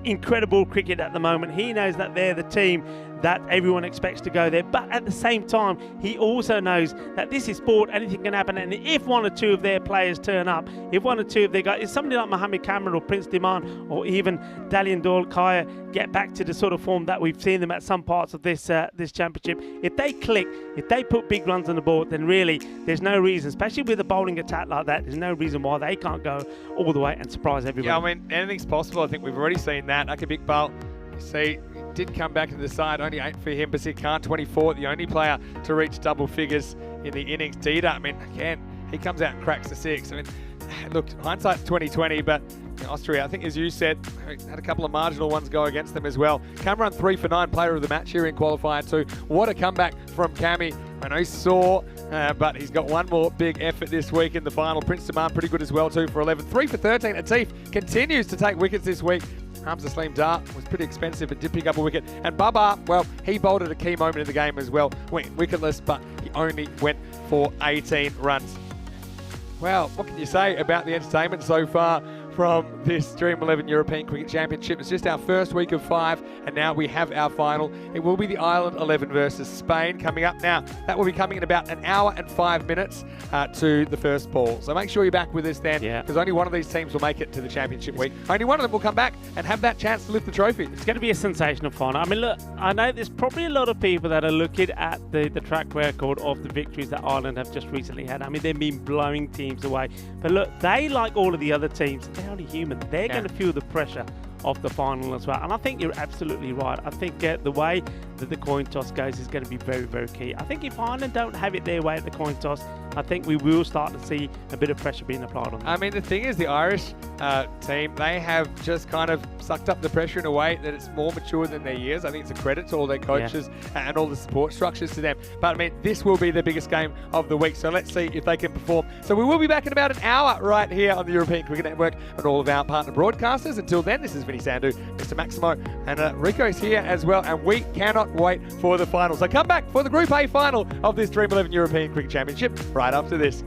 incredible cricket at the moment. He knows that they're the team that everyone expects to go there, but at the same time he also knows that this is sport, anything can happen, and if 1 or 2 of their players turn up, if 1 or 2 of their guys, if somebody like Mohamed Cameron or Prince Demand or even Dalian Kaya get back to the sort of form that we've seen them at some parts of this championship, if they click, if they put big runs on the board, then really there's no reason, especially with a bowling attack like that, there's no reason why they can't go all the way and surprise everyone. Yeah, I mean, anything's possible. I think we've already seen that. Akabik Bal, see, did come back to the side, only 8 for him. Basir Khan, 24, the only player to reach double figures in the innings. Dida, I mean, again, he comes out and cracks the 6. I mean, look, hindsight's 2020, but Austria, I think as you said, had a couple of marginal ones go against them as well. Cameron 3 for 9, player of the match here in qualifier 2. What a comeback from Cammy. I know he's sore, but he's got one more big effort this week in the final. Prince Demand pretty good as well, 2 for 11. 3 for 13. Atif continues to take wickets this week. Hamza Saleem Dar was pretty expensive but did pick up a wicket. And Baba, well, he bowled at a key moment in the game as well. Went wicketless, but he only went for 18 runs. Well, what can you say about the entertainment so far from this Dream11 European Cricket Championship? It's just our first week of 5, and now we have our final. It will be the Ireland 11 versus Spain coming up. Now, that will be coming in about 1 hour and 5 minutes to the first ball. So make sure you're back with us then, because only one of these teams will make it to the championship week. Only one of them will come back and have that chance to lift the trophy. It's going to be a sensational final. I mean, look, I know there's probably a lot of people that are looking at the track record of the victories that Ireland have just recently had. I mean, they've been blowing teams away. But look, they, like all of the other teams, they're only human. They're going to feel the pressure of the final as well. And I think you're absolutely right. I think the way that the coin toss goes is going to be very, very key. I think if Ireland don't have it their way at the coin toss, I think we will start to see a bit of pressure being applied on them. I mean, the thing is, the Irish team, they have just kind of sucked up the pressure in a way that it's more mature than their years. I think it's a credit to all their coaches and all the support structures to them. But I mean, this will be the biggest game of the week, so let's see if they can perform. So we will be back in about 1 hour right here on the European Cricket Network and all of our partner broadcasters. Until then, this is Vinny Sandhu, Mr. Maximo, and Rico's here as well, and we cannot wait for the final. So come back for the Group A final of this Dream11 European Cricket Championship right after this.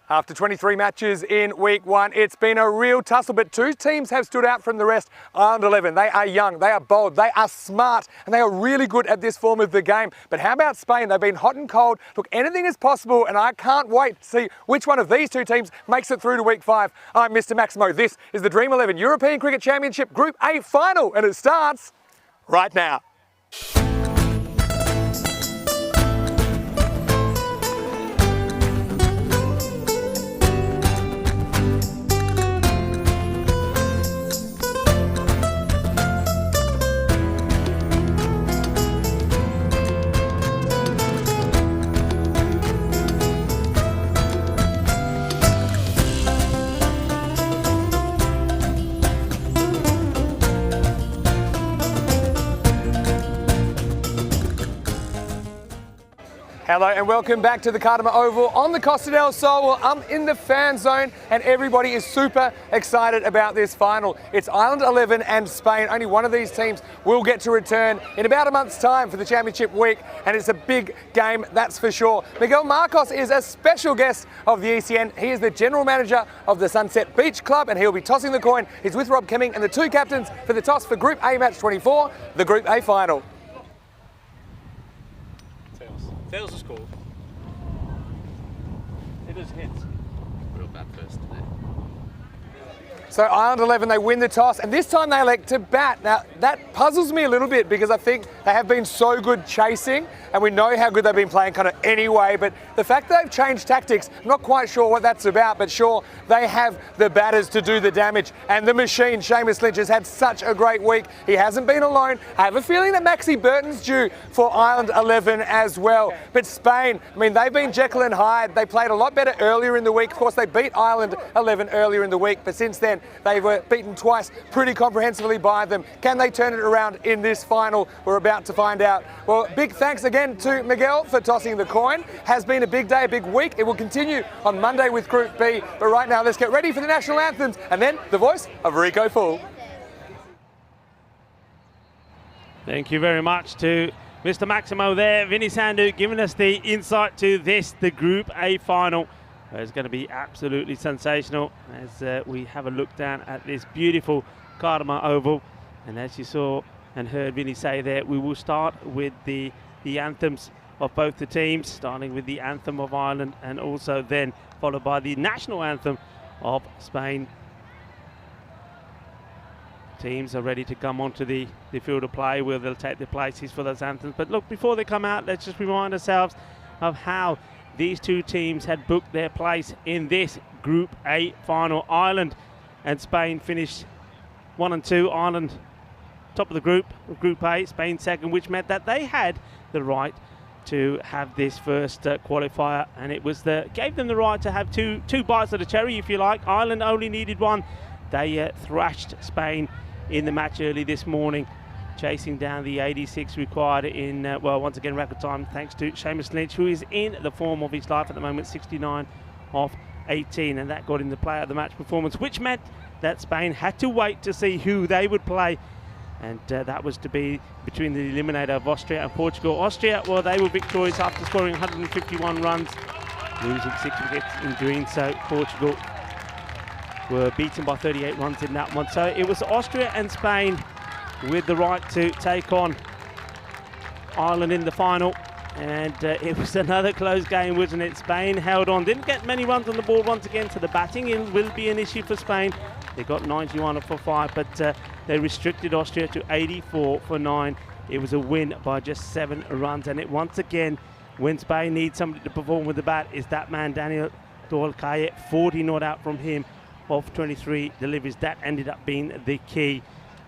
After 23 matches in week one, it's been a real tussle, but two teams have stood out from the rest. Ireland 11, they are young, they are bold, they are smart, and they are really good at this form of the game. But how about Spain? They've been hot and cold. Look, anything is possible, and I can't wait to see which one of these two teams makes it through to week 5. I'm Mr. Maximo. This is the Dream11 European Cricket Championship Group A final, and it starts right now. Hello and welcome back to the Cartama Oval on the Costa del Sol. Well, I'm in the fan zone and everybody is super excited about this final. It's Ireland 11 and Spain. Only one of these teams will get to return in about a month's time for the championship week, and it's a big game, that's for sure. Miguel Marcos is a special guest of the ECN. He is the general manager of the Sunset Beach Club and he'll be tossing the coin. He's with Rob Kemming and the two captains for the toss for Group A match 24, the Group A final. Tails is cool. It is hits. Real bad first today. So Ireland 11, they win the toss, and this time they elect to bat. Now, that puzzles me a little bit because I think they have been so good chasing, and we know how good they've been playing kind of anyway, but the fact that they've changed tactics, I'm not quite sure what that's about, but sure, they have the batters to do the damage. And the machine, Seamus Lynch, has had such a great week. He hasn't been alone. I have a feeling that Maxi Burton's due for Ireland 11 as well. But Spain, I mean, they've been Jekyll and Hyde. They played a lot better earlier in the week. Of course, they beat Ireland 11 earlier in the week, but since then, they were beaten twice pretty comprehensively by them. Can they turn it around in this final? We're about to find out. Well, big thanks again to Miguel for tossing the coin. Has been a big day, a big week. It will continue on Monday with Group B. But right now, let's get ready for the national anthems and then the voice of Rico Full. Thank you very much to Mr. Maximo there. Vinny Sandu giving us the insight to this, the Group A final. It's going to be absolutely sensational as we have a look down at this beautiful Cartama Oval. And as you saw and heard Vinny say there, we will start with the anthems of both the teams, starting with the anthem of Ireland and also then followed by the national anthem of Spain. Teams are ready to come onto the field of play where they'll take their places for those anthems. But look, before they come out, let's just remind ourselves of how these two teams had booked their place in this Group A final. Ireland and Spain finished 1 and 2. Ireland top of the group, Group A, Spain second, which meant that they had the right to have this first qualifier, and it was gave them the right to have two bites of the cherry, if you like. Ireland only needed one. They thrashed Spain in the match early this morning, chasing down the 86 required in, well, once again, record time, thanks to Seamus Lynch, who is in the form of his life at the moment, 69 off 18, and that got him the player of the match performance, which meant that Spain had to wait to see who they would play, and that was to be between the eliminator of Austria and Portugal. Austria, well, they were victorious after scoring 151 runs, losing 6 wickets in doing so. Portugal were beaten by 38 runs in that one. So it was Austria and Spain with the right to take on Ireland in the final, and it was another close game, wasn't it? Spain held on, didn't get many runs on the board once again, so the batting will be an issue for Spain. They got 91 for 5, but they restricted Austria to 84 for 9. It was a win by just 7 runs, and it once again, when Spain needs somebody to perform with the bat, is that man Daniel Dolcaye. 40 not out from him off 23 deliveries. That ended up being the key.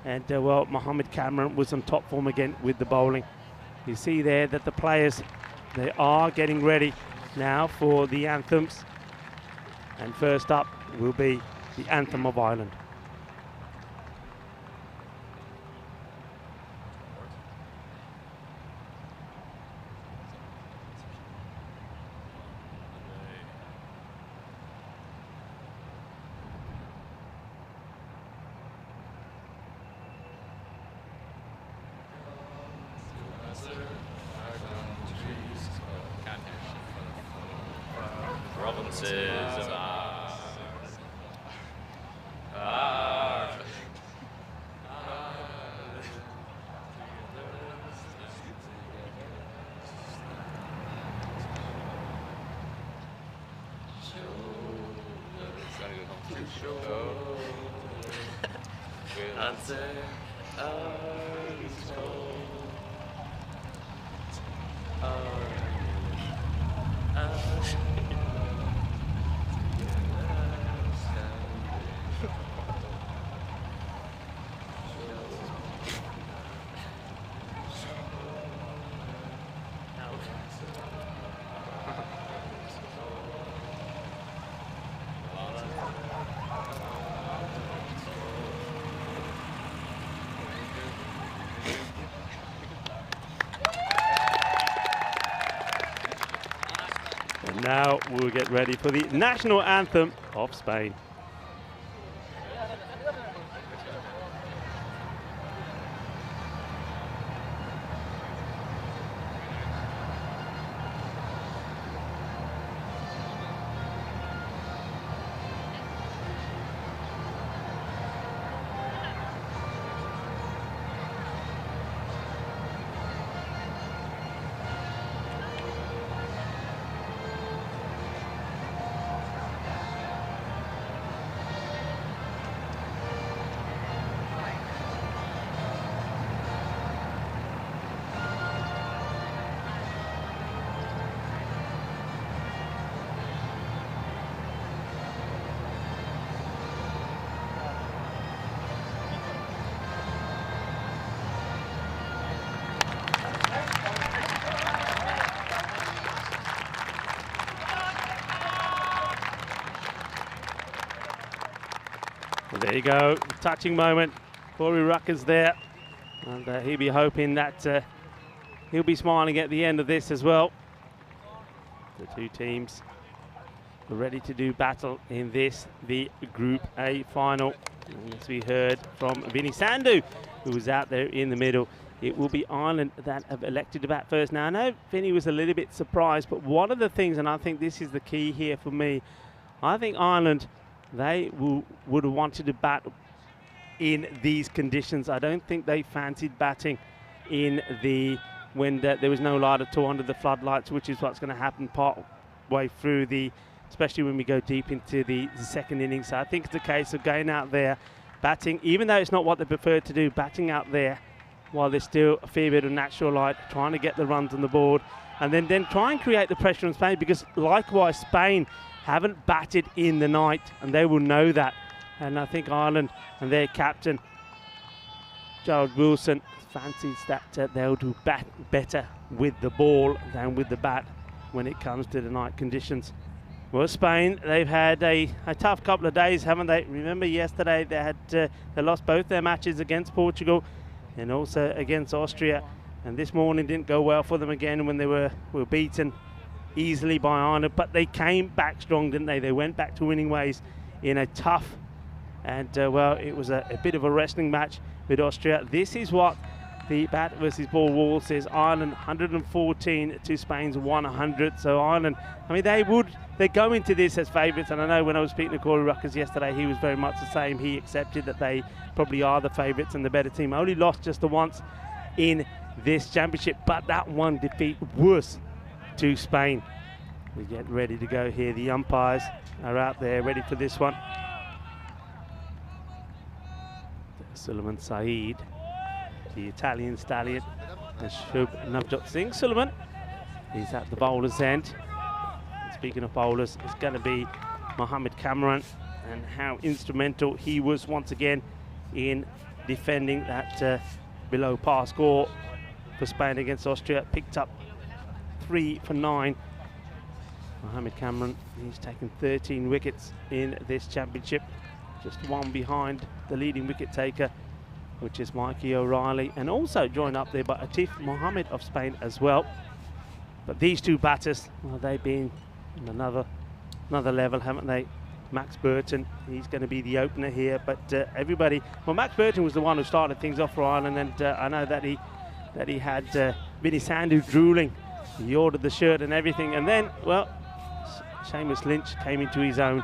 And well, Mohamed Cameron was on top form again with the bowling. You see there that the players, they are getting ready now for the anthems. And first up will be the anthem of Ireland. provinces of ours. Answer is told. And now we'll get ready for the national anthem of Spain. There you go, touching moment. Corey Rucker's there, and he'll be hoping that he'll be smiling at the end of this as well. The two teams are ready to do battle in this, the Group A final. And as we heard from Vinny Sandu, who was out there in the middle, it will be Ireland that have elected to bat first. Now, I know Vinny was a little bit surprised, but one of the things, and I think this is the key here for me, I think Ireland, they would have wanted to bat in these conditions. I don't think they fancied batting in when there was no light at all under the floodlights, which is what's going to happen part way through especially when we go deep into the second innings. So I think it's a case of going out there, batting, even though it's not what they prefer to do, batting out there while there's still a fair bit of natural light, trying to get the runs on the board, and then try and create the pressure on Spain, because likewise Spain haven't batted in the night, and they will know that. And I think Ireland and their captain, Jared Wilson, fancies that they'll do better with the ball than with the bat when it comes to the night conditions. Well, Spain, they've had a tough couple of days, haven't they? Remember yesterday they lost both their matches against Portugal and also against Austria, and this morning didn't go well for them again when they were beaten easily by Ireland, but they came back strong, didn't they? They went back to winning ways in a tough and well, it was a bit of a wrestling match with Austria. This is what the bat versus ball wall says. Ireland 114 to Spain's 100. So Ireland, I mean, they go into this as favourites, and I know when I was speaking to Corey Ruckers yesterday, he was very much the same. He accepted that they probably are the favourites and the better team. Only lost just the once in this championship, but that one defeat was to Spain. We get ready to go here. The umpires are out there ready for this one. Sulaiman Saeed, the Italian stallion, and Shub Navjot Singh. Sulaiman, he's at the bowler's end. And speaking of bowlers, it's going to be Mohammed Cameron, and how instrumental he was once again in defending that below par score for Spain against Austria. Picked up 3 for 9. Mohammed Cameron, he's taken 13 wickets in this championship, just one behind the leading wicket taker, which is Mikey O'Reilly, and also joined up there by Atif Mohammed of Spain as well. But these two batters, well, they've been on another level, haven't they? Max Burton, he's going to be the opener here, but everybody, well, Max Burton was the one who started things off for Ireland, and I know that he had Vinny Sandu drooling. He ordered the shirt and everything, and then, well, Seamus Lynch came into his own,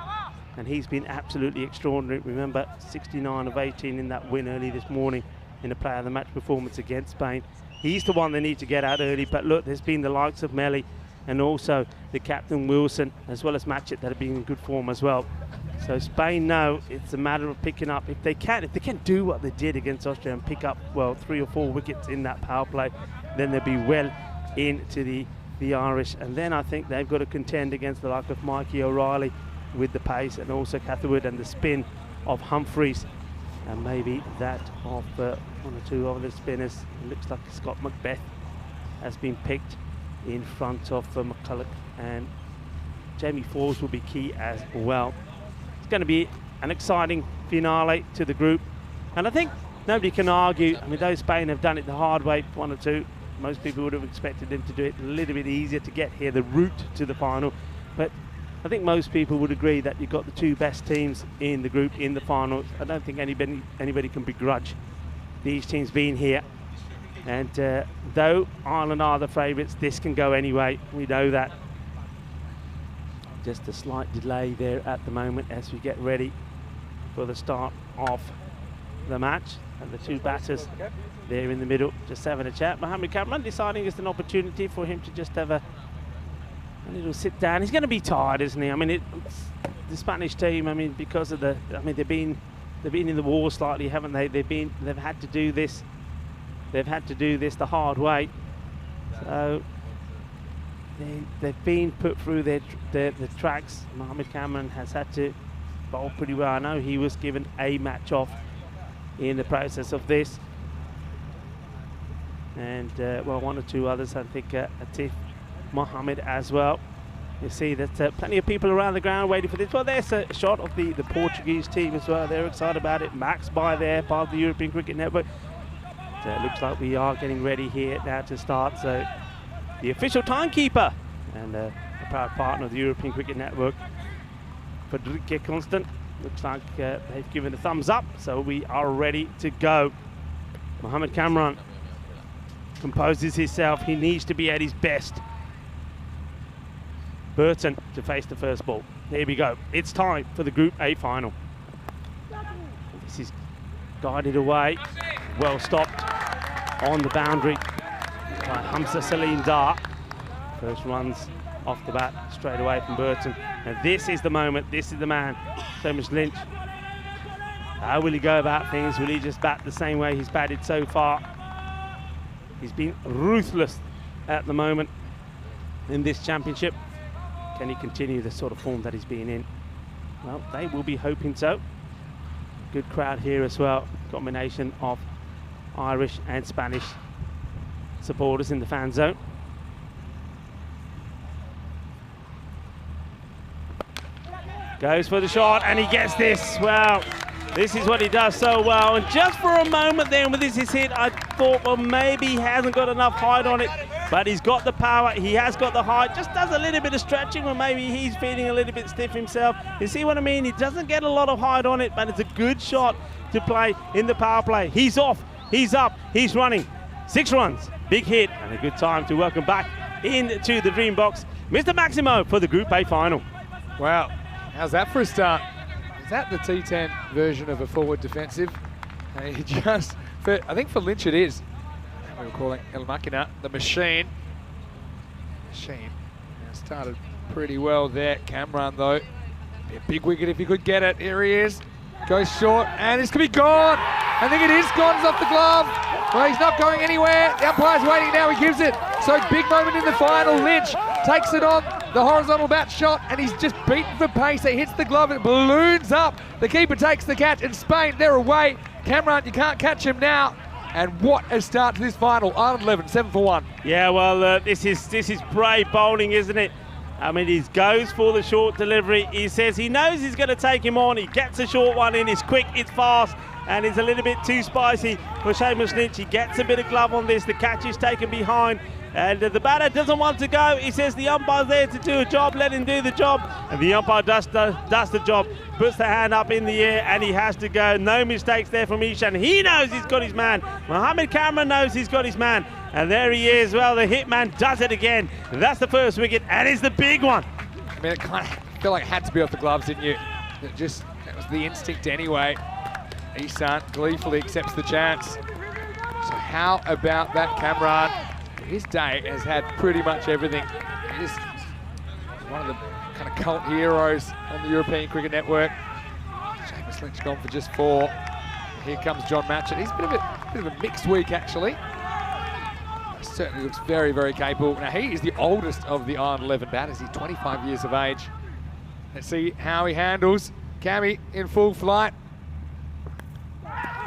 and he's been absolutely extraordinary. Remember, 69 of 18 in that win early this morning in a player of the match performance against Spain. He's the one they need to get out early, but look, there's been the likes of Melly and also the captain Wilson, as well as Matchett, that have been in good form as well. So Spain know it's a matter of picking up. If they can do what they did against Austria and pick up, well, 3 or 4 wickets in that power play, then they'll be well into the Irish. And then I think they've got to contend against the like of Mikey O'Reilly with the pace, and also Catherwood and the spin of Humphries, and maybe that of 1 or 2 other spinners. It looks like Scott Macbeth has been picked in front of McCulloch, and Jamie Forbes will be key as well. It's going to be an exciting finale to the group, and I think nobody can argue. I mean, though Spain have done it the hard way, 1 or 2, most people would have expected them to do it a little bit easier to get here, the route to the final. But I think most people would agree that you've got the 2 best teams in the group in the finals. I don't think anybody can begrudge these teams being here. And though Ireland are the favourites, this can go anyway. We know that. Just a slight delay there at the moment as we get ready for the start of the match. And the 2 batters there in the middle just having a chat. Mohamed Cameron deciding it's an opportunity for him to just have a little sit down. He's going to be tired, isn't he? I mean, the Spanish team, I mean, because of they've been in the war slightly, haven't they? They've had to do this. They've had to do this the hard way. So they've been put through the tracks. Mohamed Cameron has had to bowl pretty well. I know he was given a match off in the process of this. And, well, 1 or 2 others, I think Atif Mohammed as well. You see that plenty of people around the ground waiting for this. Well, there's a shot of the Portuguese team as well. They're excited about it. Max by there, part of the European Cricket Network. So it looks like we are getting ready here now to start. So the official timekeeper and a proud partner of the European Cricket Network, Frederique Constant, looks like they've given a thumbs up. So we are ready to go. Mohamed Cameron composes himself. He needs to be at his best. Burton to face the first ball. Here we go. It's time for the Group A final. This is guided away. Well stopped on the boundary by Hamza Salim Dar. First runs off the bat straight away from Burton. And this is the moment. This is the man. Seamus Lynch. How will he go about things? Will he just bat the same way he's batted so far? He's been ruthless at the moment in this championship. Can he continue the sort of form that he's been in? Well, they will be hoping so. Good crowd here as well. Combination of Irish and Spanish supporters in the fan zone. Goes for the shot and he gets this. Well, this is what he does so well. And just for a moment then when this is hit, I thought, well, maybe he hasn't got enough height on it. But he's got the power, he has got the height, just does a little bit of stretching when maybe he's feeling a little bit stiff himself. You see what I mean? He doesn't get a lot of height on it, but it's a good shot to play in the power play. He's off, he's up, he's running. 6 runs, big hit, and a good time to welcome back into the Dream Box, Mr. Maximo for the Group A final. Wow, how's that for a start? Is that the T10 version of a forward defensive? I think for Lynch it is. We were calling El Machina the machine. Started pretty well there. Cameron though, be a big wicket if he could get it. Here he is, goes short, and this could be gone. I think it is gone. It's off the glove. Well, he's not going anywhere. The umpire's waiting now. He gives it. So big moment in the final. Lynch takes it on the horizontal bat shot, and he's just beaten for pace. It hits the glove. It balloons up. The keeper takes the catch, and Spain, they're away. Cameron, you can't catch him now. And what a start to this final. Ireland 11, 7 for 1. Yeah, well, this is brave bowling, isn't it? I mean, he goes for the short delivery. He says he knows he's going to take him on. He gets a short one in. It's quick, it's fast, and it's a little bit too spicy for Seamus Lynch. He gets a bit of glove on this. The catch is taken behind. And the batter doesn't want to go. He says the umpire's there to do a job, let him do the job. And the umpire does the job, puts the hand up in the air, and he has to go. No mistakes there from Ishan. He knows he's got his man. Mohamed Cameron knows he's got his man. And there he is. Well, the hitman does it again. That's the first wicket, and it's the big one. mean, it kind of felt like it had to be off the gloves, didn't you? That was the instinct anyway. Isan gleefully accepts the chance. So how about that Cameron? His day has had pretty much everything. He is one of the kind of cult heroes on the European Cricket Network. Seamus Lynch gone for just 4. Here comes John Matchett. He's been a bit of a mixed week, actually. Certainly looks very, very capable. Now, he is the oldest of the Ireland 11 batters. He's 25 years of age. Let's see how he handles. Cammy in full flight.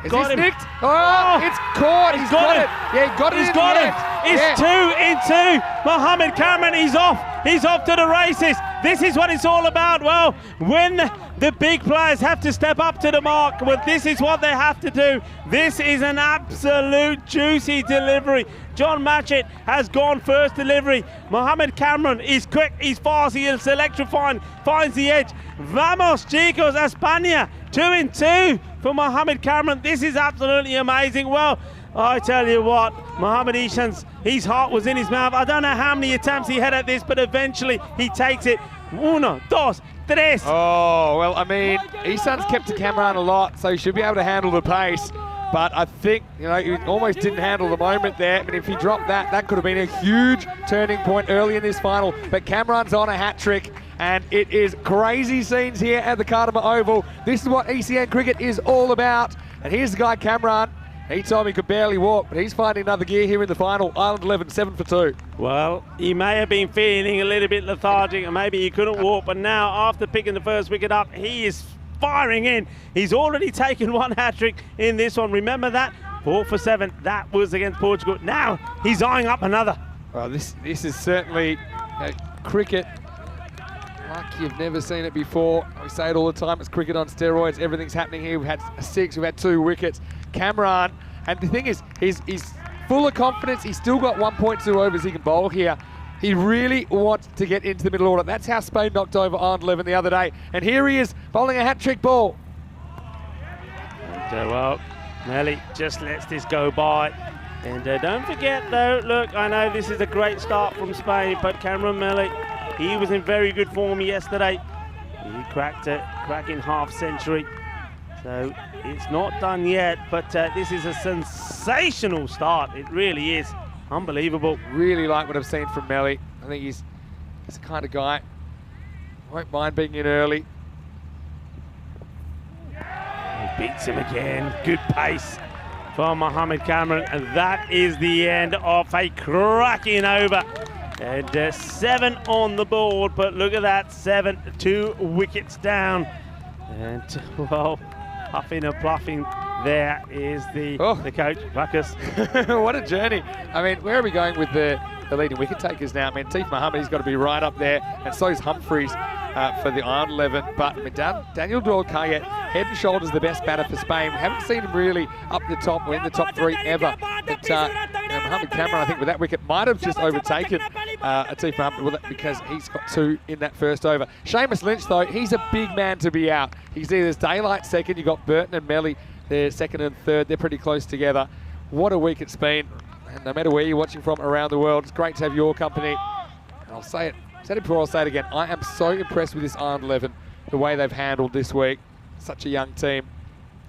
Is Got this him. nicked? Oh, it's caught. He's got it. Yeah, he got it. He's in got the it. end. It's 2 in 2. Mohammed Cameron, he's off. He's off to the races. This is what it's all about. Well, when the big players have to step up to the mark, well, this is what they have to do. This is an absolute juicy delivery. John Matchett has gone first delivery. Mohammed Cameron is quick, he's fast, he's electrifying, finds the edge. Vamos, chicos, España. 2 in 2 for Mohammed Cameron. This is absolutely amazing. Well, I tell you what, Mohammed Ishan's, his heart was in his mouth. I don't know how many attempts he had at this, but eventually he takes it. 1, 2, 3. Oh, well, I mean, Isan's kept to Cameron a lot, so he should be able to handle the pace. But I think, you know, he almost didn't handle the moment there. I mean, if he dropped that, that could have been a huge turning point early in this final. But Cameron's on a hat trick, and it is crazy scenes here at the Cartama Oval. This is what ECN cricket is all about. And here's the guy, Cameron. He told me he could barely walk, but he's finding another gear here in the final. Ireland 11, 7 for 2. Well, he may have been feeling a little bit lethargic, and maybe he couldn't walk, but now after picking the first wicket up, he is firing in. He's already taken 1 hat-trick in this one. Remember that? 4 for 7. That was against Portugal. Now he's eyeing up another. Well, this is certainly cricket like you've never seen it before. We say it all the time, it's cricket on steroids. Everything's happening here. We've had 6, we've had 2 wickets. Cameron, and the thing is, he's full of confidence. He's still got 1.2 overs he can bowl here. He really wants to get into the middle order. That's how Spain knocked over Ireland 11 the other day. And here he is, bowling a hat-trick ball. And, well, Melly just lets this go by. And don't forget, though, look, I know this is a great start from Spain, but Cameron Melly, he was in very good form yesterday. He cracked a cracking half-century. So it's not done yet, but this is a sensational start. It really is. Unbelievable. Really like what I've seen from Melly. I think he's the kind of guy won't mind being in early. He beats him again. Good pace from Mohammed Cameron, and that is the end of a cracking over. And 7 on the board, but look at that, 7, 2 wickets down. And, well, puffing and bluffing, there is the coach, Ruckus. What a journey. I mean, where are we going with the leading wicket takers now? I mean, Teef Mohammed, he's got to be right up there, and so is Humphries for the Ireland 11. But I mean, Daniel Doyle-Kayet, head and shoulders the best batter for Spain. We haven't seen him really up the top or in the top 3 ever. But Mohammed Cameron, I think with that wicket, might have just overtaken Teef Mohammed because he's got 2 in that first over. Seamus Lynch, though, he's a big man to be out. He's either daylight second, you've got Burton and Melly, they're second and third. They're pretty close together. What a week it's been. And no matter where you're watching from around the world, it's great to have your company. And I'll say it, said it before, I'll say it again. I am so impressed with this Ireland 11, the way they've handled this week. Such a young team.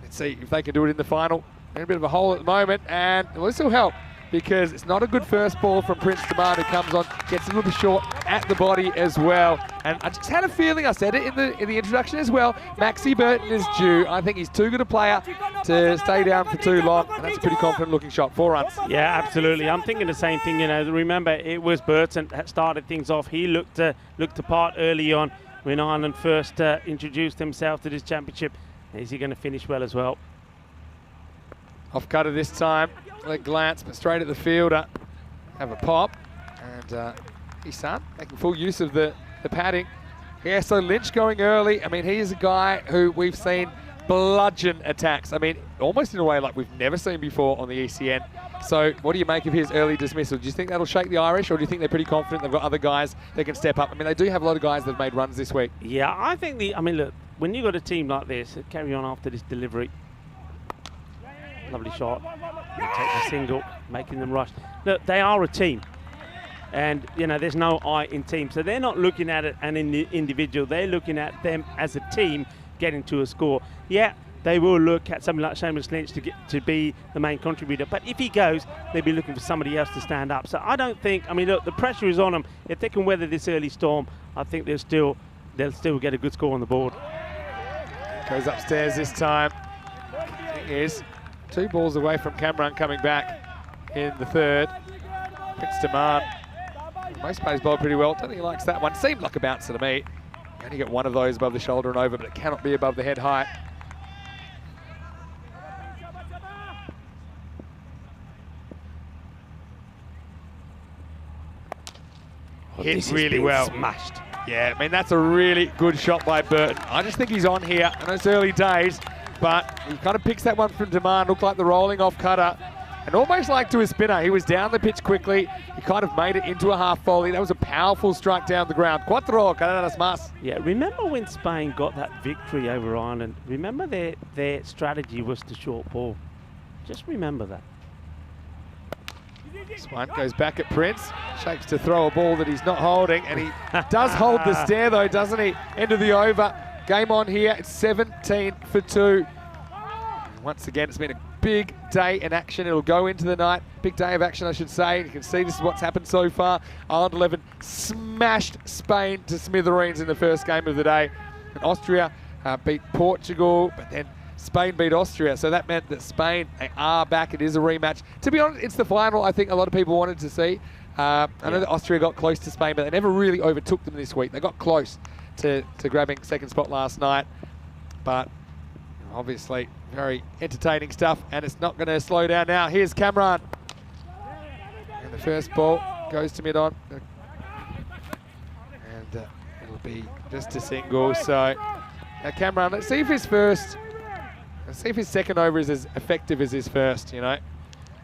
Let's see if they can do it in the final. They're in a bit of a hole at the moment, and well, this will help because it's not a good first ball from Prince Taman, who comes on, gets a little bit short at the body as well. And I just had a feeling, I said it in the introduction as well, Maxi Burton is due. I think he's too good a player to stay down for too long, and that's a pretty confident looking shot. 4 runs. Yeah, absolutely. I'm thinking the same thing. You know, remember it was Burton that started things off. He looked the part early on when Ireland first introduced himself to this championship. Is he going to finish well as well? Off cutter this time. Let glance, but straight at the fielder. Have a pop. And Isan making full use of the padding. Yeah, so Lynch going early. I mean, he is a guy who we've seen bludgeon attacks. I mean, almost in a way like we've never seen before on the ECN. So what do you make of his early dismissal? Do you think that'll shake the Irish, or do you think they're pretty confident they've got other guys that can step up? I mean, they do have a lot of guys that have made runs this week. Yeah, I think I mean, look, when you've got a team like this, carry on after this delivery. Lovely shot. Take the single, making them rush. Look, they are a team. And, you know, there's no I in team. So they're not looking at it an individual. They're looking at them as a team getting to a score. Yeah, they will look at something like Seamus Lynch to be the main contributor. But if he goes, they'll be looking for somebody else to stand up. So I don't think, I mean, look, the pressure is on them. If they can weather this early storm, I think they'll still get a good score on the board. Goes upstairs this time. He is 2 balls away from Cameron coming back in the third. Prince Demand. Most players bowled pretty well. Don't think he likes that one. Seemed like a bouncer to me. You only get one of those above the shoulder and over, but it cannot be above the head height. Hit really well. Smashed. Yeah, I mean, that's a really good shot by Burton. I just think he's on here. I know it's early days, but he kind of picks that one from Demand. Looked like the rolling off cutter. And almost like to a spinner. He was down the pitch quickly. He kind of made it into a half volley. That was a powerful strike down the ground. Cuatro, carreras más. Yeah, remember when Spain got that victory over Ireland? Remember their strategy was the short ball. Just remember that. Spain goes back at Prince. Shakes to throw a ball that he's not holding. And he does hold the stare though, doesn't he? End of the over. Game on here. It's 17 for 2. And once again, it's been a big day in action. It'll go into the night. Big day of action, I should say. You can see this is what's happened so far. Ireland 11 smashed Spain to smithereens in the first game of the day. And Austria beat Portugal, but then Spain beat Austria. So that meant that Spain, they are back. It is a rematch. To be honest, it's the final I think a lot of people wanted to see. I know that Austria got close to Spain, but they never really overtook them this week. They got close to grabbing second spot last night. But obviously, very entertaining stuff, and it's not going to slow down now. Here's Cameron. And the first ball goes to mid-on. And it'll be just a single. So, now Cameron, let's see if his second over is as effective as his first, you know.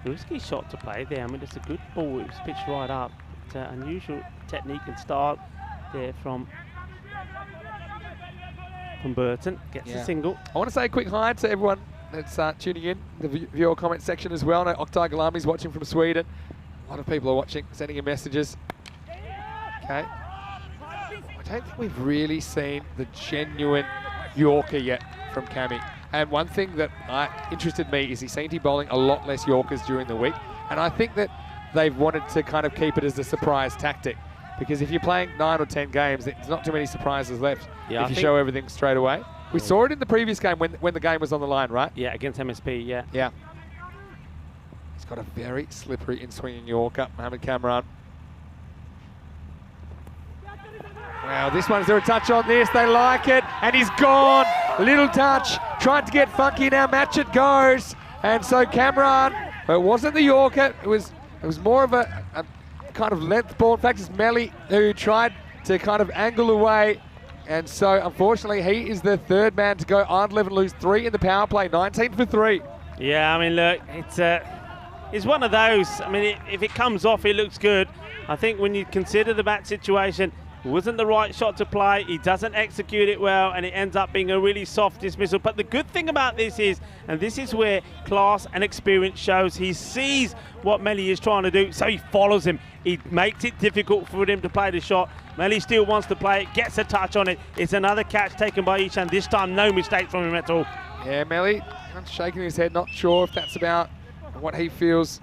Risky shot to play there. I mean, it's a good ball. It was pitched right up. It's an unusual technique and style there from Burton. Gets a single. I want to say a quick hi to everyone that's tuning in, the viewer comment section as well. I know Oktay Galami's watching from Sweden. A lot of people are watching, sending in messages. Okay. I don't think we've really seen the genuine Yorker yet from Cammy. And one thing that interested me is he seemed to be bowling a lot less Yorkers during the week. And I think that they've wanted to kind of keep it as a surprise tactic. Because if you're playing 9 or 10 games, there's not too many surprises left if you show everything straight away. We saw it in the previous game when the game was on the line, right? Yeah, against MSP, yeah. Yeah. He's got a very slippery in-swinging Yorker, Mohamed Kamran. Wow, this one, is there a touch on this? They like it, and he's gone. Little touch, tried to get funky, now match it goes. And so Kamran, but it wasn't the Yorker, it was more of a kind of length ball. In fact, it's Melly who tried to kind of angle away. And so, unfortunately, he is the third man to go. Ireland 11 lose 3 in the power play, 19 for 3. Yeah, I mean, look, it's one of those. I mean, if it comes off, it looks good. I think when you consider the bat situation, it wasn't the right shot to play. He doesn't execute it well, and it ends up being a really soft dismissal. But the good thing about this is, and this is where class and experience shows, he sees what Melly is trying to do, so he follows him. He makes it difficult for him to play the shot. Melly still wants to play it, gets a touch on it. It's another catch taken by Ishan. This time, no mistake from him at all. Yeah, Melly shaking his head, not sure if that's about what he feels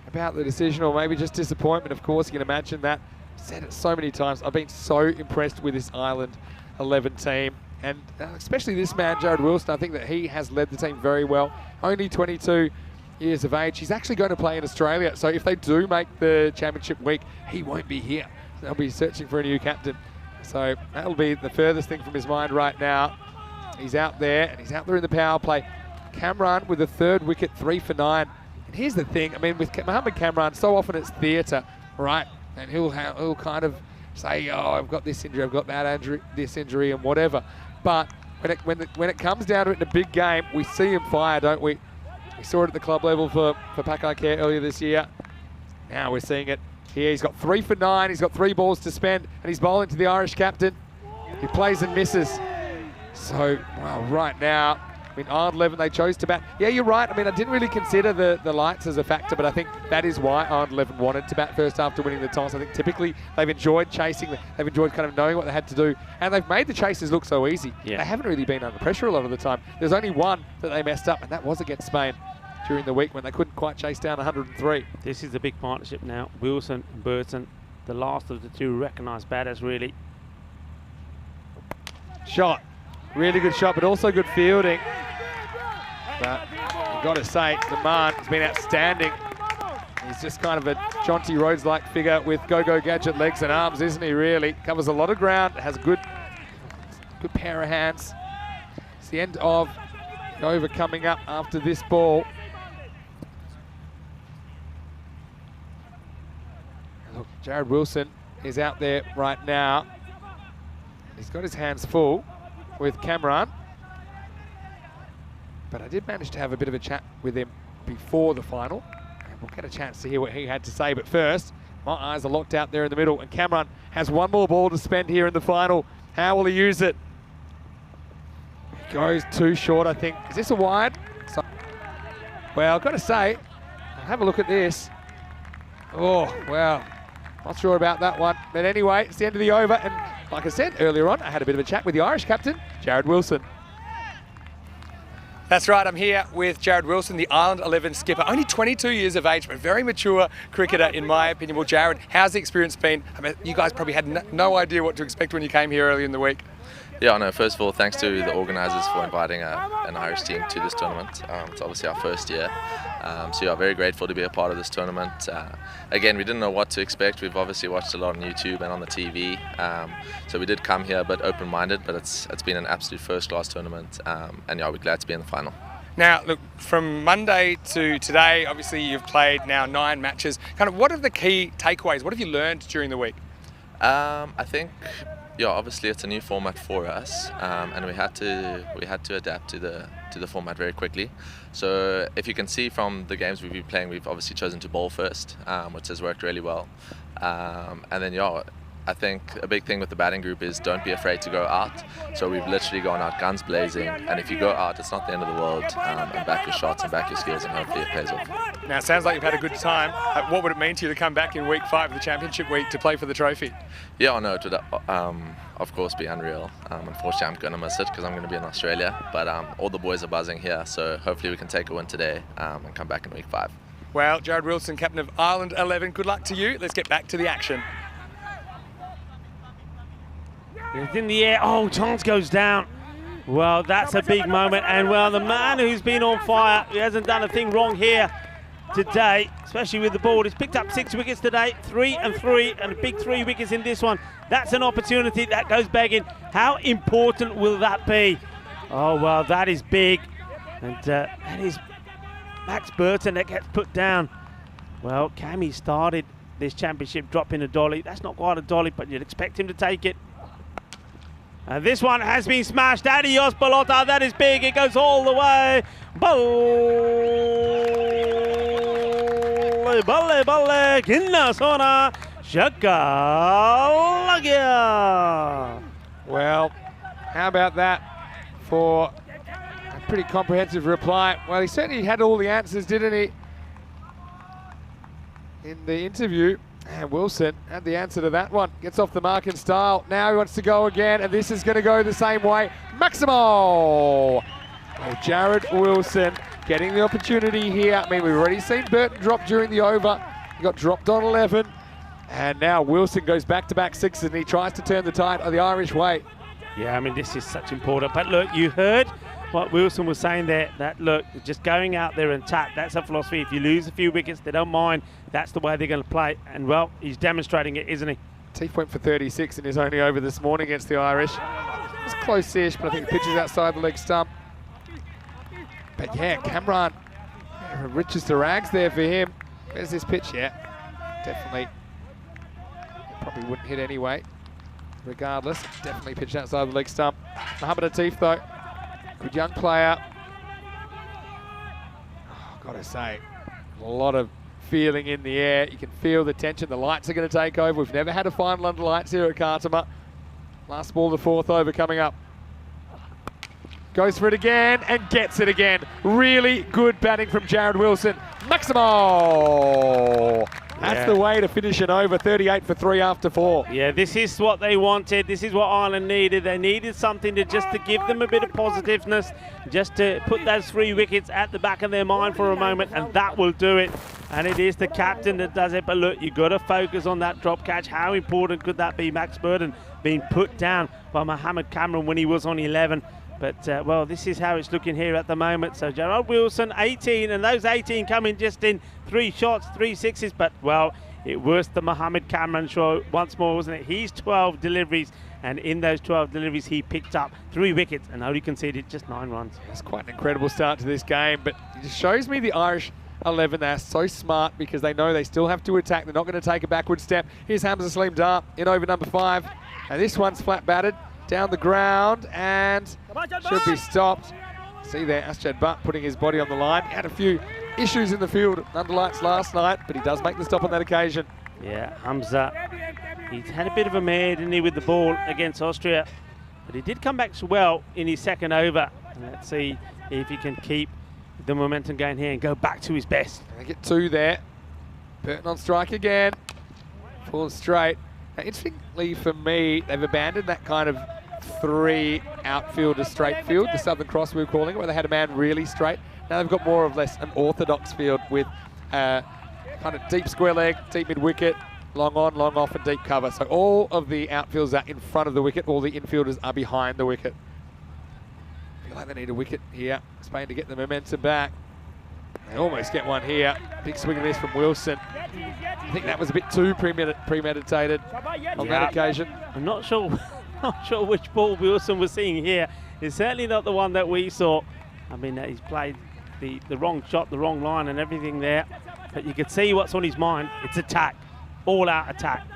about the decision or maybe just disappointment. Of course, you can imagine that. Said it so many times. I've been so impressed with this Ireland 11 team, and especially this man, Jared Wilson. I think that he has led the team very well. Only 22 years of age. He's actually going to play in Australia, so if they do make the championship week, he won't be here. They'll be searching for a new captain. So that'll be the furthest thing from his mind right now. He's out there, and he's out there in the power play. Kamran with the third wicket, 3 for 9. And here's the thing, I mean, with Mohamed Kamran, so often it's theatre, right? And he'll kind of say, oh, I've got this injury, I've got that injury, this injury, and whatever. But when it comes down to it in a big game, we see him fire, don't we? We saw it at the club level for Pakai Care earlier this year. Now we're seeing it here. He's got 3 for 9. He's got 3 balls to spend, and he's bowling to the Irish captain. He plays and misses. So, well, right now, I mean, Ireland 11, they chose to bat. Yeah, you're right. I mean, I didn't really consider the lights as a factor, but I think that is why Ireland 11 wanted to bat first after winning the toss. I think typically they've enjoyed chasing, they've enjoyed kind of knowing what they had to do, and they've made the chases look so easy. Yeah. They haven't really been under pressure a lot of the time. There's only one that they messed up, and that was against Spain during the week when they couldn't quite chase down 103. This is the big partnership now. Wilson and Burton, the last of the two recognised batters, really. Shot. Really good shot, but also good fielding. But you've got to say, the man has been outstanding. He's just kind of a Jonty Rhodes-like figure with go-go gadget legs and arms, isn't he, really? Covers a lot of ground, has a good pair of hands. It's the end of the over coming up after this ball. And look, Jared Wilson is out there right now. He's got his hands full with Cameron. But I did manage to have a bit of a chat with him before the final. And we'll get a chance to hear what he had to say. But first, my eyes are locked out there in the middle. And Cameron has one more ball to spend here in the final. How will he use it? He goes too short, I think. Is this a wide? Well, I've got to say, have a look at this. Oh, well, not sure about that one. But anyway, it's the end of the over. And like I said earlier on, I had a bit of a chat with the Irish captain, Jared Wilson. That's right, I'm here with Jared Wilson, the Ireland 11 skipper. Only 22 years of age, but a very mature cricketer in my opinion. Well, Jared, how's the experience been? I mean, you guys probably had no idea what to expect when you came here earlier in the week. Yeah, no, first of all, thanks to the organisers for inviting an Irish team to this tournament. It's obviously our first year. So yeah, very grateful to be a part of this tournament. Again, we didn't know what to expect. We've obviously watched a lot on YouTube and on the TV. So we did come here a bit open-minded, but it's been an absolute first-class tournament. And yeah, we're glad to be in the final. Now, look, from Monday to today, obviously you've played now 9 matches. Kind of what are the key takeaways? What have you learned during the week? I think, yeah, obviously it's a new format for us, and we had to adapt to the format very quickly. So if you can see from the games we've been playing, we've obviously chosen to bowl first, which has worked really well. And then yeah, I think a big thing with the batting group is don't be afraid to go out. So we've literally gone out guns blazing, and if you go out, it's not the end of the world. And back your shots and back your skills, and hopefully it pays off. Now, it sounds like you've had a good time. What would it mean to you to come back in week 5 of the championship week to play for the trophy? Yeah, I know it would, of course, be unreal. Unfortunately, I'm going to miss it because I'm going to be in Australia. But all the boys are buzzing here, so hopefully we can take a win today and come back in week 5. Well, Jared Wilson, captain of Ireland 11, good luck to you. Let's get back to the action. It's in the air. Oh, chance goes down. Well, that's a big moment. And, well, the man who's been on fire, who hasn't done a thing wrong here today, especially with the ball, he's picked up 6 wickets today, 3 and 3, and a big 3 wickets in this one. That's an opportunity that goes begging. How important will that be? Oh, well, that is big. And that is Max Burton that gets put down. Well, Cammy started this championship dropping a dolly. That's not quite a dolly, but you'd expect him to take it. And this one has been smashed. Adios, Balota. That is big. It goes all the way. Balle, balle, kinna sona, shakalagia. Well, how about that for a pretty comprehensive reply? Well, he certainly had all the answers, didn't he? In the interview. And Wilson had the answer to that one. Gets off the mark in style. Now he wants to go again, and this is going to go the same way. Maximo! Oh, Jared Wilson getting the opportunity here. I mean, we've already seen Burton drop during the over. He got dropped on 11. And now Wilson goes back-to-back sixes, and he tries to turn the tide of the Irish way. Yeah, I mean, this is such important. But look, you heard what Wilson was saying there, that look, just going out there and tap, that's a philosophy. If you lose a few wickets, they don't mind. That's the way they're going to play. And, well, he's demonstrating it, isn't he? Teeth went for 36 in his only over this morning against the Irish. It was close-ish, but I think the pitch is outside the leg stump. But, yeah, Cameron riches to rags there for him. Where's this pitch? Yeah, definitely. Probably wouldn't hit anyway. Regardless, definitely pitched outside the leg stump. Mohamed Atif, though. Good young player. Oh, gotta say, a lot of feeling in the air. You can feel the tension. The lights are going to take over. We've never had a final under lights here at Cartama. Last ball, the 4th over coming up. Goes for it again and gets it again. Really good batting from Jared Wilson. Maximo! That's the way to finish an over. 38 for 3 after 4. Yeah, this is what they wanted. This is what Ireland needed. They needed something to just to give them a bit of positiveness, just to put those 3 wickets at the back of their mind for a moment, and that will do it. And it is the captain that does it. But look, you've got to focus on that drop catch. How important could that be? Max Burden being put down by Mohammed Cameron when he was on 11. But, well, this is how it's looking here at the moment. So Jared Wilson, 18, and those 18 coming just in 3 shots, 3 sixes. But, well, it was the Mohammed Cameron show once more, wasn't it? He's 12 deliveries, and in those 12 deliveries, he picked up 3 wickets and only conceded just 9 runs. It's quite an incredible start to this game, but it just shows me the Irish 11, they're so smart because they know they still have to attack. They're not going to take a backward step. Here's Hamza Saleem Dar in over number 5, and this one's flat batted down the ground and should be stopped. See there, Asjad Butt putting his body on the line. He had a few issues in the field under lights last night, but he does make the stop on that occasion. Yeah, Hamza, he's had a bit of a mare, didn't he, with the ball against Austria, but he did come back well in his second over. And let's see if he can keep the momentum going here and go back to his best. They get 2 there. Burton on strike again. Full straight. Now, interestingly for me, they've abandoned that kind of 3 outfielder straight field, the Southern Cross we were calling it, where they had a man really straight. Now they've got more or less an orthodox field with kind of deep square leg, deep mid wicket, long on, long off, and deep cover. So all of the outfielders are in front of the wicket, all the infielders are behind the wicket. I feel like they need a wicket here. Spain to get the momentum back. They almost get one here. Big swing of this from Wilson. I think that was a bit too premeditated on that occasion. I'm not sure which ball Wilson was seeing here. It's certainly not the one that we saw. I mean, he's played the wrong shot, the wrong line and everything there. But you can see what's on his mind. It's attack. All-out attack.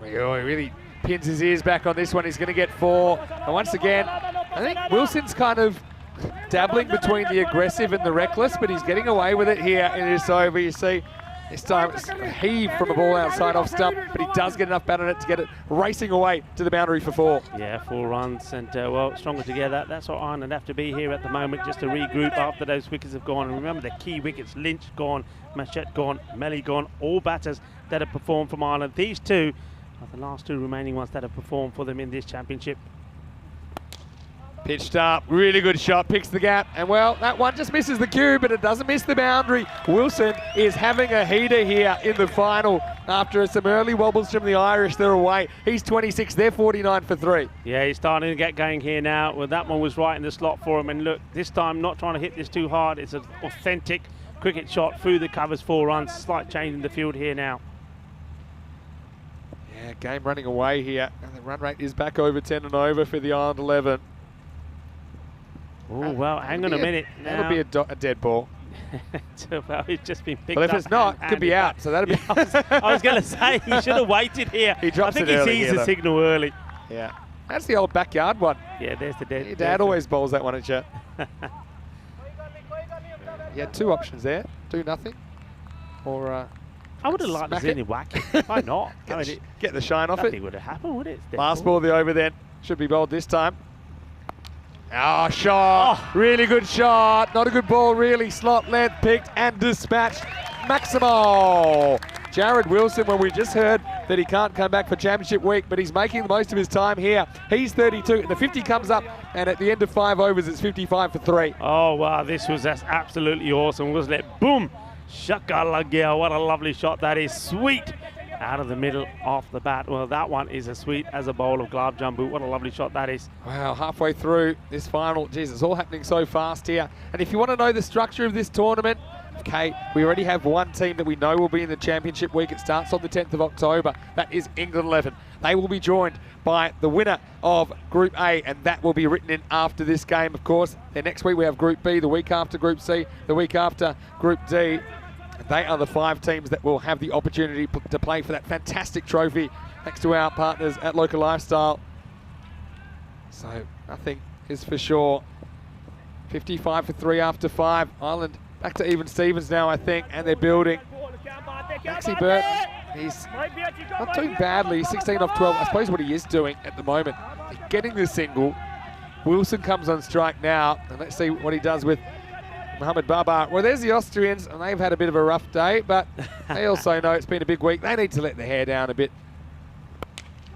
He really pins his ears back on this one. He's going to get 4. And once again, I think Wilson's kind of dabbling between the aggressive and the reckless, but he's getting away with it here in this over. You see, this time it's a heave from a ball outside off stump, but he does get enough bat on it to get it racing away to the boundary for 4. Yeah, 4 runs, and well, stronger together. That's what Ireland have to be here at the moment, just to regroup after those wickets have gone. And remember the key wickets: Lynch gone, Machette gone, Melly gone, all batters that have performed from Ireland. These 2 are the last 2 remaining ones that have performed for them in this championship. Pitched up, really good shot, picks the gap, and well, that one just misses the cue, but it doesn't miss the boundary. Wilson is having a heater here in the final after some early wobbles from the Irish. They're away. He's 26, they're 49 for 3. Yeah, he's starting to get going here now. Well, that one was right in the slot for him, and look, this time not trying to hit this too hard. It's an authentic cricket shot through the covers, 4 runs. Slight change in the field here now. Yeah, game running away here, and the run rate is back over 10 and over for the Ireland 11. Oh, well, hang on a minute. That'll be a dead ball. Well, it's just been picked up. Well, if it's not, it could be out, so that'll be... I was going to say, he should have waited here. He drops I think it early he sees here, the signal early. Yeah. That's the old backyard one. Yeah, there's the dead. Your dad always bowls that one at you. You had 2 options there. Do nothing. Or... I would have liked to see him whack it. Why not? Get the shine off it. Nothing would have happened, would it? Last ball of the over then. Should be bowled this time. Oh, shot. Oh. Really good shot. Not a good ball, really. Slot length picked and dispatched. Maximo. Jared Wilson, when we just heard that he can't come back for championship week, but he's making the most of his time here. He's 32. The 50 comes up, and at the end of 5 overs, it's 55 for 3. Oh, wow. This was absolutely awesome, wasn't it? Boom. Shakalagea. What a lovely shot that is. Sweet. Out of the middle, off the bat. Well, that one is as sweet as a bowl of glove jumbo. What a lovely shot that is. Wow, halfway through this final. Jeez, it's all happening so fast here. And if you want to know the structure of this tournament, okay, we already have one team that we know will be in the championship week. It starts on the 10th of October. That is England 11. They will be joined by the winner of Group A, and that will be written in after this game, of course. Then next week we have Group B, the week after Group C, the week after Group D. They are the 5 teams that will have the opportunity to play for that fantastic trophy thanks to our partners at Local Lifestyle. So nothing is for sure. 55 for 3 after 5. Ireland back to even Stevens now, I think, and they're building. Maxi Burton He's not doing badly. 16 off 12. I suppose what he is doing at the moment, getting the single. Wilson comes on strike now, and let's see what he does with Mohamed Baba. Well, there's the Austrians, and they've had a bit of a rough day, but they also know it's been a big week. They need to let the hair down a bit.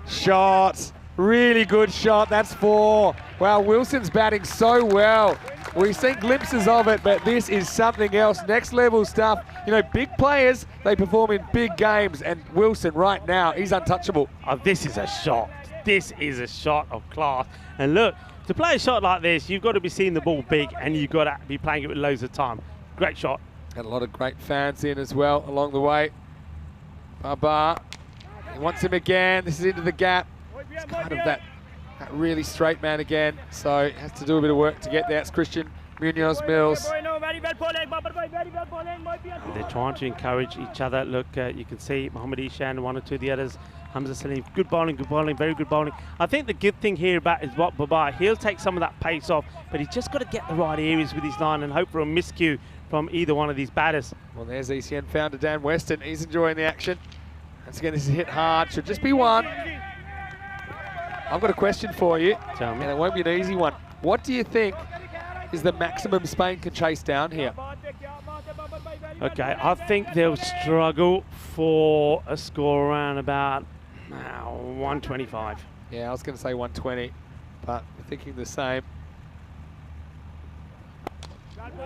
Shot. Really good shot. That's 4. Wow, Wilson's batting so well. We've seen glimpses of it, but this is something else. Next level stuff. You know, big players, they perform in big games, and Wilson right now, he's untouchable. Oh, this is a shot. This is a shot of class. And look, to play a shot like this, you've got to be seeing the ball big, and you've got to be playing it with loads of time. Great shot. Had a lot of great fans in as well along the way. Baba, he wants him again. This is into the gap. It's kind of that really straight man again, so he has to do a bit of work to get there. It's Christian Munoz Mills. They're trying to encourage each other. Look, you can see Mohamed Ishan, 1 or 2 of the others. Hamza Salim, good bowling, very good bowling. I think the good thing here about is what Baba, he'll take some of that pace off, but he's just got to get the right areas with his line and hope for a miscue from either one of these batters. Well, there's ECN founder Dan Weston. He's enjoying the action. Once again, this is hit hard. Should just be 1. I've got a question for you, Tell me. and it won't be an easy one. What do you think is the maximum Spain can chase down here? Okay, I think they'll struggle for a score around about 125. Yeah, I was going to say 120, but we're thinking the same.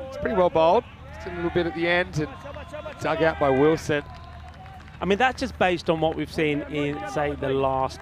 It's pretty well bowled. Just a little bit at the end and dug out by Wilson. I mean, that's just based on what we've seen in, say, the last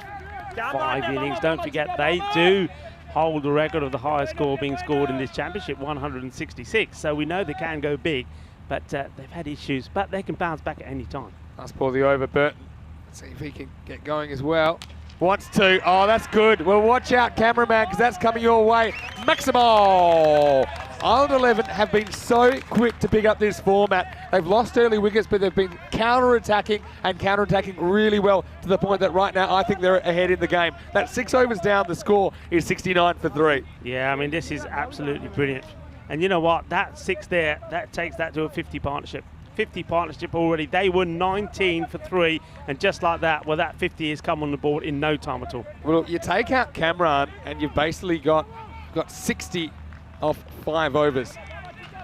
5 innings. Don't forget, they do hold the record of the highest score being scored in this championship, 166. So we know they can go big, but they've had issues, but they can bounce back at any time. Nice ball the over, Burton. Let's see if he can get going as well. Wants to. Oh, that's good. Well, watch out, cameraman, because that's coming your way. Maximo! Ireland 11 have been so quick to pick up this format. They've lost early wickets, but they've been counter-attacking and counter-attacking really well to the point that right now I think they're ahead in the game. That 6 overs down, the score is 69 for 3. Yeah, I mean, this is absolutely brilliant. And you know what? That 6 there, that takes that to a 50 partnership. 50 partnership already. They were 19 for 3, and just like that, well, that 50 has come on the board in no time at all. Well, look, you take out Cameron, and you've basically got 60 off 5 overs.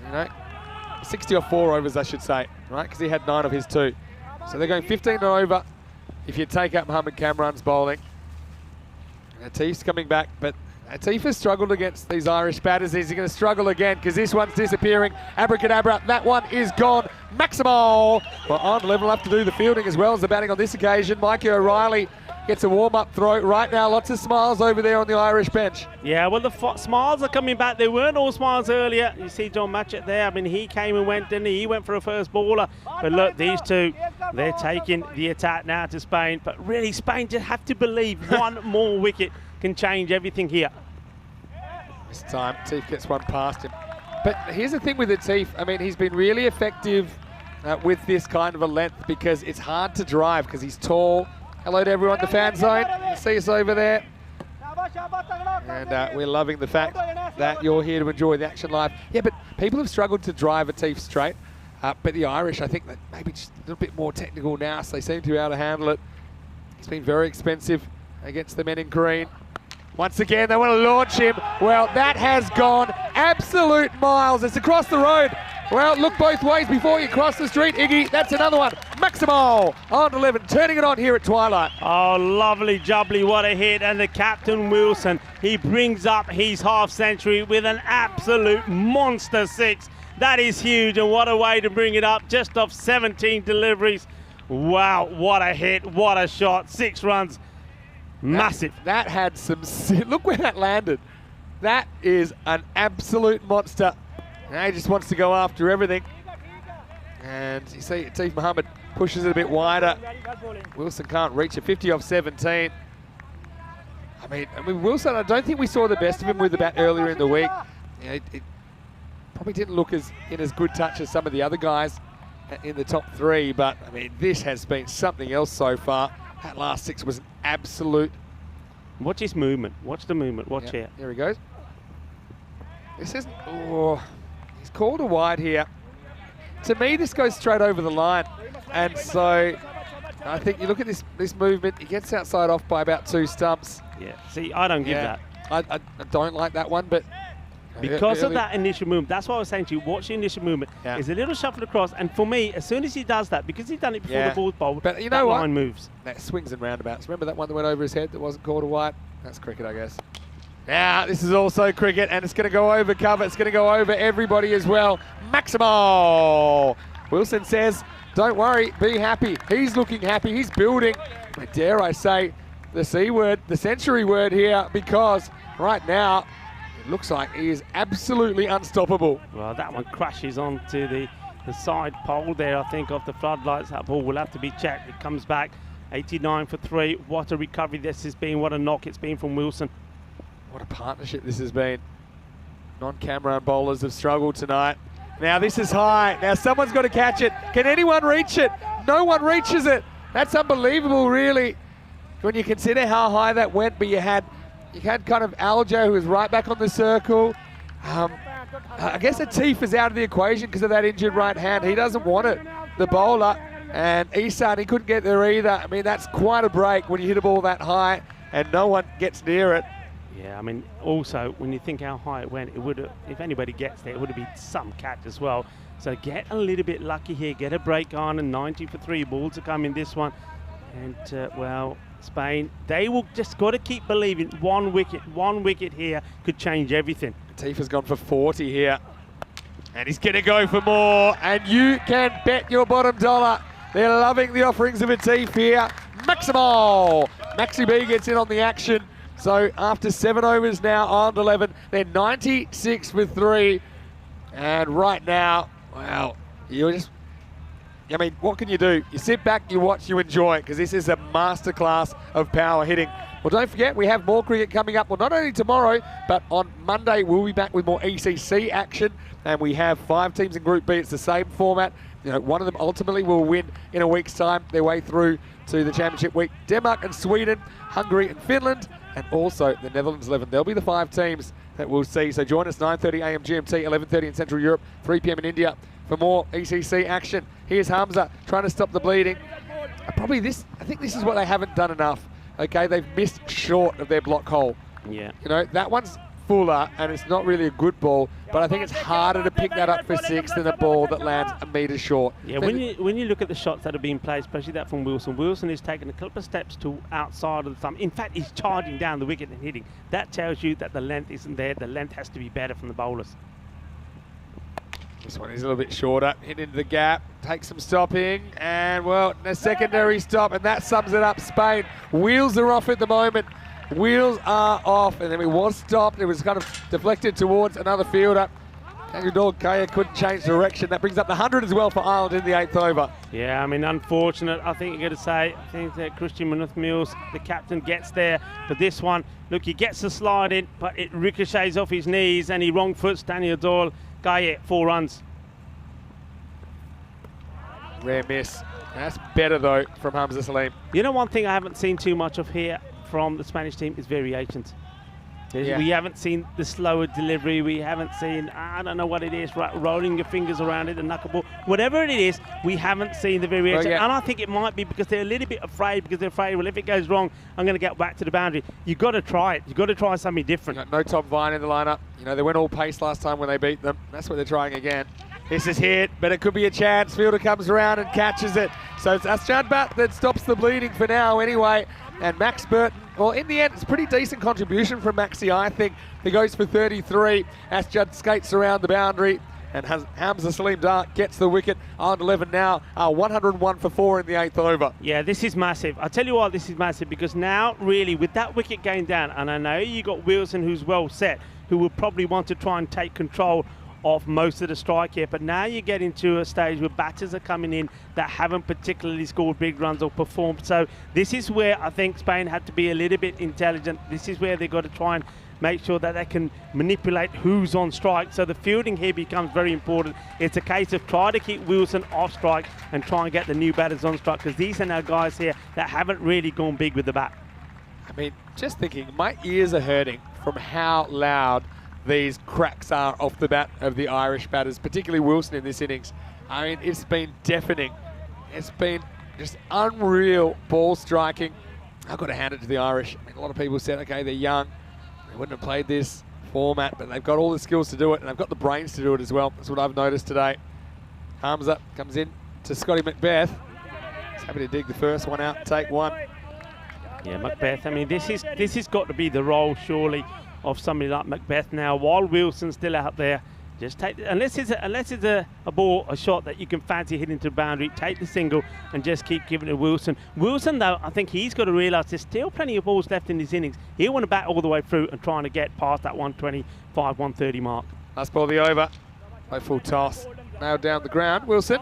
You know, 60 off 4 overs, I should say, right? Because he had 9 of his 2. So they're going 15 over if you take out Mohamed Cameron's bowling. Atif's coming back, but Atif has struggled against these Irish batters. Is he going to struggle again? Because this one's disappearing. Abracadabra, that one is gone. Maximo! Well, Ireland 11 will have to do the fielding as well as the batting on this occasion. Mikey O'Reilly gets a warm-up throw. Right now, lots of smiles over there on the Irish bench. Yeah, well, the smiles are coming back. They weren't all smiles earlier. You see John Matchett there. I mean, he came and went, didn't he? He went for a first baller. But look, these two, they're taking the attack now to Spain. But really, Spain just have to believe one more wicket can change everything here. This time, Atif gets one past him. But here's the thing with Atif. I mean, he's been really effective with this kind of a length because it's hard to drive because he's tall. Hello to everyone, the fan zone. You see us over there. And we're loving the fact that you're here to enjoy the action live. Yeah, but people have struggled to drive Atif straight. But the Irish, I think that maybe just a little bit more technical now, so they seem to be able to handle it. It's been very expensive against the men in green. Once again, they want to launch him. Well, that has gone absolute miles. It's across the road. Well, look both ways before you cross the street, Iggy. That's another one. Maximo on 11, turning it on here at twilight. Oh, lovely jubbly, what a hit. And the captain, Wilson, he brings up his half century with an absolute monster 6. That is huge, and what a way to bring it up, just off 17 deliveries. Wow, what a hit, what a shot, 6 runs. Massive. That had some... Look where that landed. That is an absolute monster. Now he just wants to go after everything. And you see Atif Mohammed pushes it a bit wider. Wilson can't reach a 50 off 17. I mean, Wilson, I don't think we saw the best of him with the bat earlier in the week. You know, it probably didn't look in as good touch as some of the other guys in the top 3. But, I mean, this has been something else so far. That last 6 was an absolute... Watch his movement. Watch the movement. Watch here. There he goes. This isn't... Oh, he's called a wide here. To me, this goes straight over the line. And so I think you look at this movement, he gets outside off by about 2 stumps. Yeah, see, I don't give that. I don't like that one, but... Because of that initial movement, that's what I was saying to you, watch the initial movement. Yeah. It's a little shuffle across, and for me, as soon as he does that, because he's done it before the ball's bowled, but you know that what? line moves. That swings and roundabouts. Remember that one that went over his head that wasn't called a white? That's cricket, I guess. Now, this is also cricket, and it's going to go over cover. It's going to go over everybody as well. Maximo! Wilson says, don't worry, be happy. He's looking happy. He's building. But dare I say, the C word, the century word here, because right now, it looks like he is absolutely unstoppable. Well, that one crashes onto the side pole there, I think, of the floodlights. That ball will have to be checked. It comes back, 89 for 3. What a recovery this has been. What a knock it's been from Wilson. What a partnership this has been. Non-Cameron bowlers have struggled tonight. Now this is high. Now someone's got to catch it. Can anyone reach it? No one reaches it. That's unbelievable, really, when you consider how high that went. But you had kind of Aljo, who was right back on the circle. I guess Atif is out of the equation because of that injured right hand. He doesn't want it, the bowler. And Isan, he couldn't get there either. I mean, that's quite a break when you hit a ball that high and no one gets near it. Yeah, I mean, also, when you think how high it went, it would have, if anybody gets there, it would have been some catch as well. So get a little bit lucky here, get a break on, and 90 for 3 balls to come in this one. And, well, Spain, they will just got to keep believing. One wicket here could change everything. Tifa's gone for 40 here. And he's going to go for more. And you can bet your bottom dollar. They're loving the offerings of Atif here. Maximo! Maxi B gets in on the action. So after 7 overs now, Ireland 11, they're 96 for 3. And right now, wow, I mean, what can you do? You sit back, you watch, you enjoy, because this is a masterclass of power hitting. Well, don't forget, we have more cricket coming up. Well, not only tomorrow, but on Monday, we'll be back with more ECC action. And we have 5 teams in Group B. It's the same format. You know, one of them ultimately will win in a week's time, their way through to the championship week. Denmark and Sweden, Hungary and Finland, and also the Netherlands 11. They'll be the 5 teams that we'll see. So join us 9:30 a.m. GMT, 11:30 in Central Europe, 3 p.m. in India for more ECC action. Here's Hamza trying to stop the bleeding. I think this is what they haven't done enough. Okay, they've missed short of their block hole. Yeah. You know, that one's fuller and it's not really a good ball, but I think it's harder to pick that up for 6 than a ball that lands a metre short. Yeah, when you look at the shots that are being played, especially that from Wilson, Wilson is taking a couple of steps to outside of the thumb. In fact, he's charging down the wicket and hitting. That tells you that the length isn't there. The length has to be better from the bowlers. This one is a little bit shorter, hit into the gap, takes some stopping, and well, a secondary stop, and that sums it up. Spain, wheels are off at the moment. Wheels are off, and then it was stopped. It was kind of deflected towards another fielder. Kangudor Kaya couldn't change direction. That brings up the 100 as well for Ireland in the 8th over. Yeah, I mean, unfortunate. I think you're going to say, I think that Christian Munoz-Mills, the captain, gets there. But this one, look, he gets the slide in, but it ricochets off his knees, and he wrong foots Daniel Doyle. Kaya, 4 runs. Rare miss. That's better, though, from Hamza Salim. You know, one thing I haven't seen too much of here from the Spanish team is variations. Yeah. We haven't seen the slower delivery. We haven't seen, I don't know what it is, rolling your fingers around it, the knuckleball. Whatever it is, we haven't seen the variation. Well, yeah. And I think it might be because they're a little bit afraid, because they're afraid, well, if it goes wrong, I'm going to get back to the boundary. You've got to try it. You've got to try something different. No Tom Vine in the lineup. You know, they went all pace last time when they beat them. That's what they're trying again. This is hit, but it could be a chance. Fielder comes around and catches it. So it's Asjad Bat that stops the bleeding for now anyway. And Max Burton, well, in the end, it's a pretty decent contribution from Maxi, I think. He goes for 33. Asjad skates around the boundary, and Hamza Salim Dar gets the wicket. Ireland 11 now, 101 for 4 in the 8th over. Yeah, this is massive. I'll tell you why this is massive, because now, really, with that wicket going down, and I know you got Wilson, who's well set, who will probably want to try and take control of most of the strike here, but now you get into a stage where batters are coming in that haven't particularly scored big runs or performed. So this is where I think Spain had to be a little bit intelligent. This is where they've got to try and make sure that they can manipulate who's on strike. So the fielding here becomes very important. It's a case of try to keep Wilson off strike and try and get the new batters on strike, because these are now guys here that haven't really gone big with the bat. I mean, just thinking, my ears are hurting from how loud these cracks are off the bat of the Irish batters, particularly Wilson in this innings. I mean, it's been deafening. It's been just unreal ball striking. I've got to hand it to the Irish. I mean, a lot of people said, okay, they're young. They wouldn't have played this format, but they've got all the skills to do it, and they've got the brains to do it as well. That's what I've noticed today. Hamza comes in to Scotty Macbeth. He's happy to dig the first one out and take one. Yeah, Macbeth. I mean, this has got to be the role, surely, of somebody like Macbeth now. While Wilson's still out there, just take unless it's a ball, a shot that you can fancy hitting to the boundary, take the single and just keep giving it to Wilson. Wilson, though, I think he's got to realise there's still plenty of balls left in his innings. He'll want to bat all the way through and trying to get past that 125, 130 mark. Last ball, the over. No full toss. Nailed down the ground. Wilson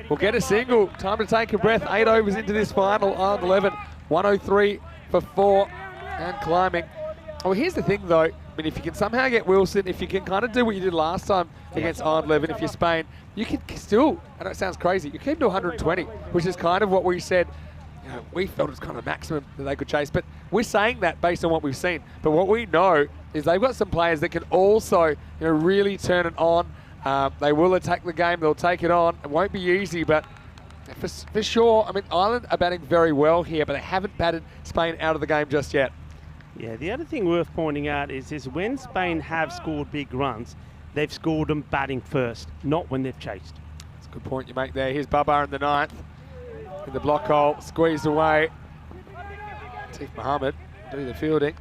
will get a single. Time to take a breath. 8 overs into this final. Ireland 11, 103 for 4 and climbing. Oh, here's the thing, though. I mean, if you can somehow get Wilson, if you can kind of do what you did last time against Ireland 11, if you're Spain, you can still, I know it sounds crazy, you keep to 120, which is kind of what we said. You know, we felt it was kind of the maximum that they could chase, but we're saying that based on what we've seen. But what we know is they've got some players that can also, really turn it on. They will attack the game. They'll take it on. It won't be easy, but for sure, I mean, Ireland are batting very well here, but they haven't batted Spain out of the game just yet. Yeah, the other thing worth pointing out is when Spain have scored big runs, they've scored them batting first, not when they've chased. That's a good point you make there. Here's Babar in the 9th. In the block hole, squeezed away. Atiq Mohammed do the fielding.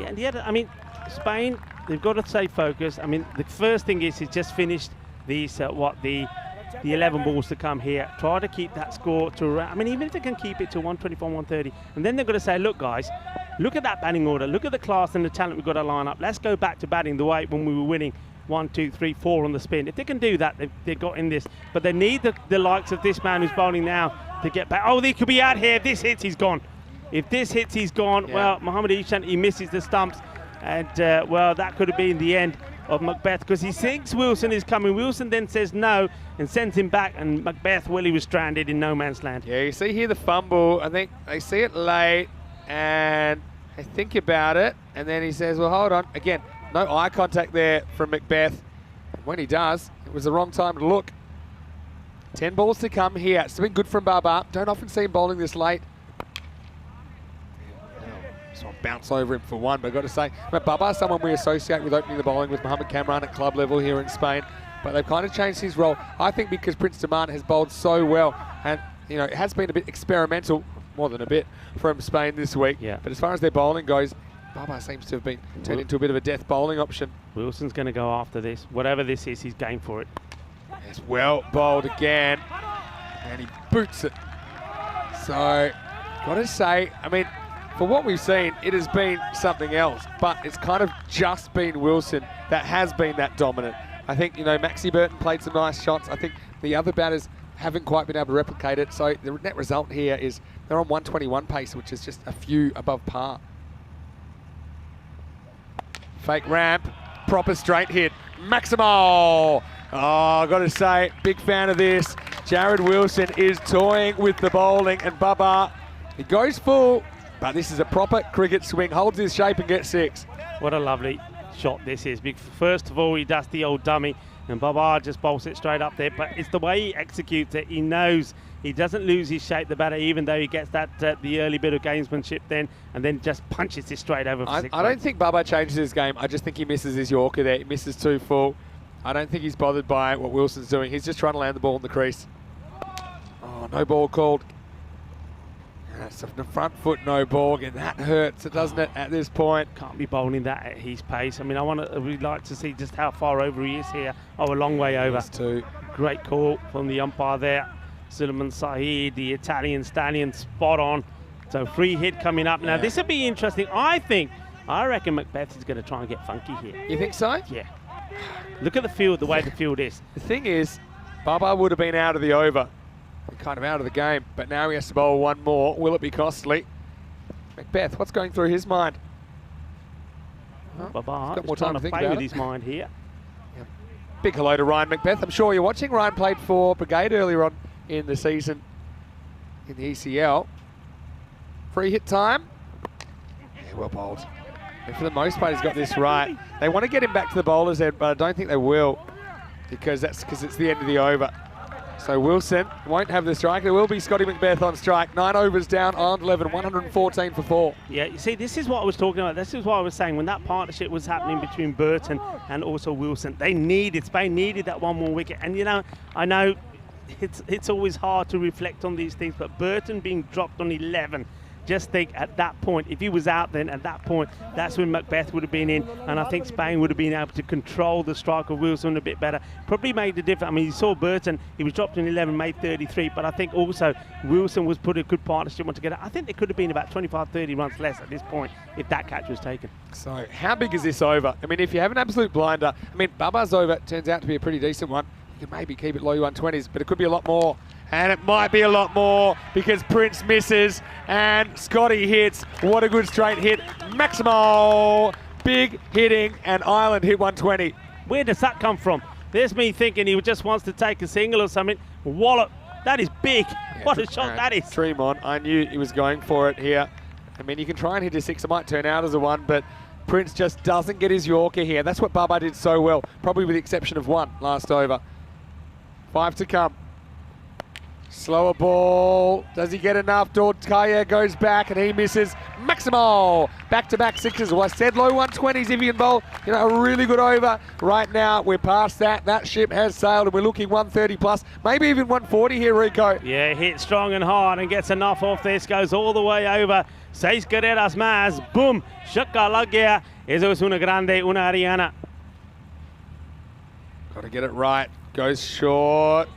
Yeah, and the other, I mean, Spain, they've got to stay focused. I mean, the first thing is he's just finished these, the 11 balls to come here. Try to keep that score to around, I mean, even if they can keep it to 124, 130, and then they're going to say, look, guys, look at that batting order. Look at the class and the talent we've got to line up. Let's go back to batting the way when we were winning 1, 2, 3, 4 on the spin. If they can do that, they've got in this. But they need the likes of this man who's bowling now to get back. Oh, they could be out here. If this hits, he's gone. If this hits, he's gone. Yeah. Well, Mohammed Ishan, he misses the stumps. And, well, that could have been the end of Macbeth because he thinks Wilson is coming. Wilson then says no and sends him back. And Macbeth, well, he was stranded in no man's land. Yeah, you see here the fumble. I think they see it late and they think about it. And then he says, well, hold on. Again, no eye contact there from Macbeth. And when he does, it was the wrong time to look. 10 balls to come here. It's been good from Babar. Don't often see him bowling this late. Just want to bounce over him for one, but I've got to say, Babar's someone we associate with opening the bowling with Mohamed Kamran at club level here in Spain. But they've kind of changed his role. I think because Prince Demand has bowled so well, and it has been a bit experimental, more than a bit, from Spain this week. Yeah. But as far as their bowling goes, Babar seems to have been turned into a bit of a death bowling option. Wilson's going to go after this. Whatever this is, he's game for it. It's well bowled again, and he boots it. So, got to say, I mean, for what we've seen, it has been something else, but it's kind of just been Wilson that has been that dominant. I think, Maxi Burton played some nice shots. I think the other batters haven't quite been able to replicate it. So the net result here is they're on 121 pace, which is just a few above par. Fake ramp, proper straight hit. Maximo! Oh, I've got to say, big fan of this. Jared Wilson is toying with the bowling, and Babar, he goes full, but this is a proper cricket swing. Holds his shape and gets 6. What a lovely shot this is. First of all, he does the old dummy, and Babar just bowls it straight up there. But it's the way he executes it. He knows he doesn't lose his shape, the batter, even though he gets that the early bit of gamesmanship then, and then just punches it straight over for 6. I don't think Babar changes his game. I just think he misses his Yorker there. He misses 2 full. I don't think he's bothered by what Wilson's doing. He's just trying to land the ball in the crease. Oh, no ball called. That's the front foot no ball, and that hurts, doesn't it, at this point? Can't be bowling that at his pace. I mean, we'd like to see just how far over he is here. Oh, a long way over. Too. Great call from the umpire there. Suleiman Saeed, the Italian stallion, spot on. So free hit coming up. Now, this would be interesting. I reckon Macbeth is going to try and get funky here. You think so? Yeah. Look at the field, the way the field is. The thing is, Babar would have been out of the over. Kind of out of the game, but now he has to bowl one more. Will it be costly? Macbeth, what's going through his mind? Babar is trying to play with his mind here. Yep. Big hello to Ryan Macbeth. I'm sure you're watching. Ryan played for Brigade earlier on in the season in the ECL. Free hit time. Yeah, well bowled. And for the most part, he's got this right. They want to get him back to the bowler's end, but I don't think they will because it's the end of the over. So Wilson won't have the strike. There will be Scotty Macbeth on strike. 9 overs down, Ireland 11, 114 for 4. Yeah, you see, this is what I was talking about. This is what I was saying when that partnership was happening between Burton and also Wilson. Spain needed that one more wicket. And, you know, I know it's always hard to reflect on these things, but Burton being dropped on 11, just think at that point, if he was out then at that point, that's when Macbeth would have been in, and I think Spain would have been able to control the strike of Wilson a bit better. Probably made the difference. I mean, you saw Burton, he was dropped in 11, made 33, but I think also Wilson was put a good partnership on together. I think there could have been about 25, 30 runs less at this point if that catch was taken. So how big is this over? I mean, if you have an absolute blinder, I mean, Baba's over turns out to be a pretty decent one. You could maybe keep it low 120s, but it could be a lot more. And it might be a lot more because Prince misses and Scotty hits. What a good straight hit. Maximo, big hitting, and Ireland hit 120. Where does that come from? There's me thinking he just wants to take a single or something. Wallop, that is big. Yeah, what a shot that is. Dream on, I knew he was going for it here. I mean, you can try and hit a 6, it might turn out as a 1, but Prince just doesn't get his Yorker here. That's what Baba did so well, probably with the exception of 1 last over. 5 to come. Slower ball. Does he get enough? Kaya goes back and he misses. Maximo. Back-to-back 6s. Well, I said low 120s if you can bowl. You know, a really good over. Right now, we're past that. That ship has sailed and we're looking 130 plus. Maybe even 140 here, Rico. Yeah, hit strong and hard and gets enough off this. Goes all the way over. 6 carreras más. Boom. Shakka lag gaya. Eso es una grande, una Ariana. Got to get it right. Goes short.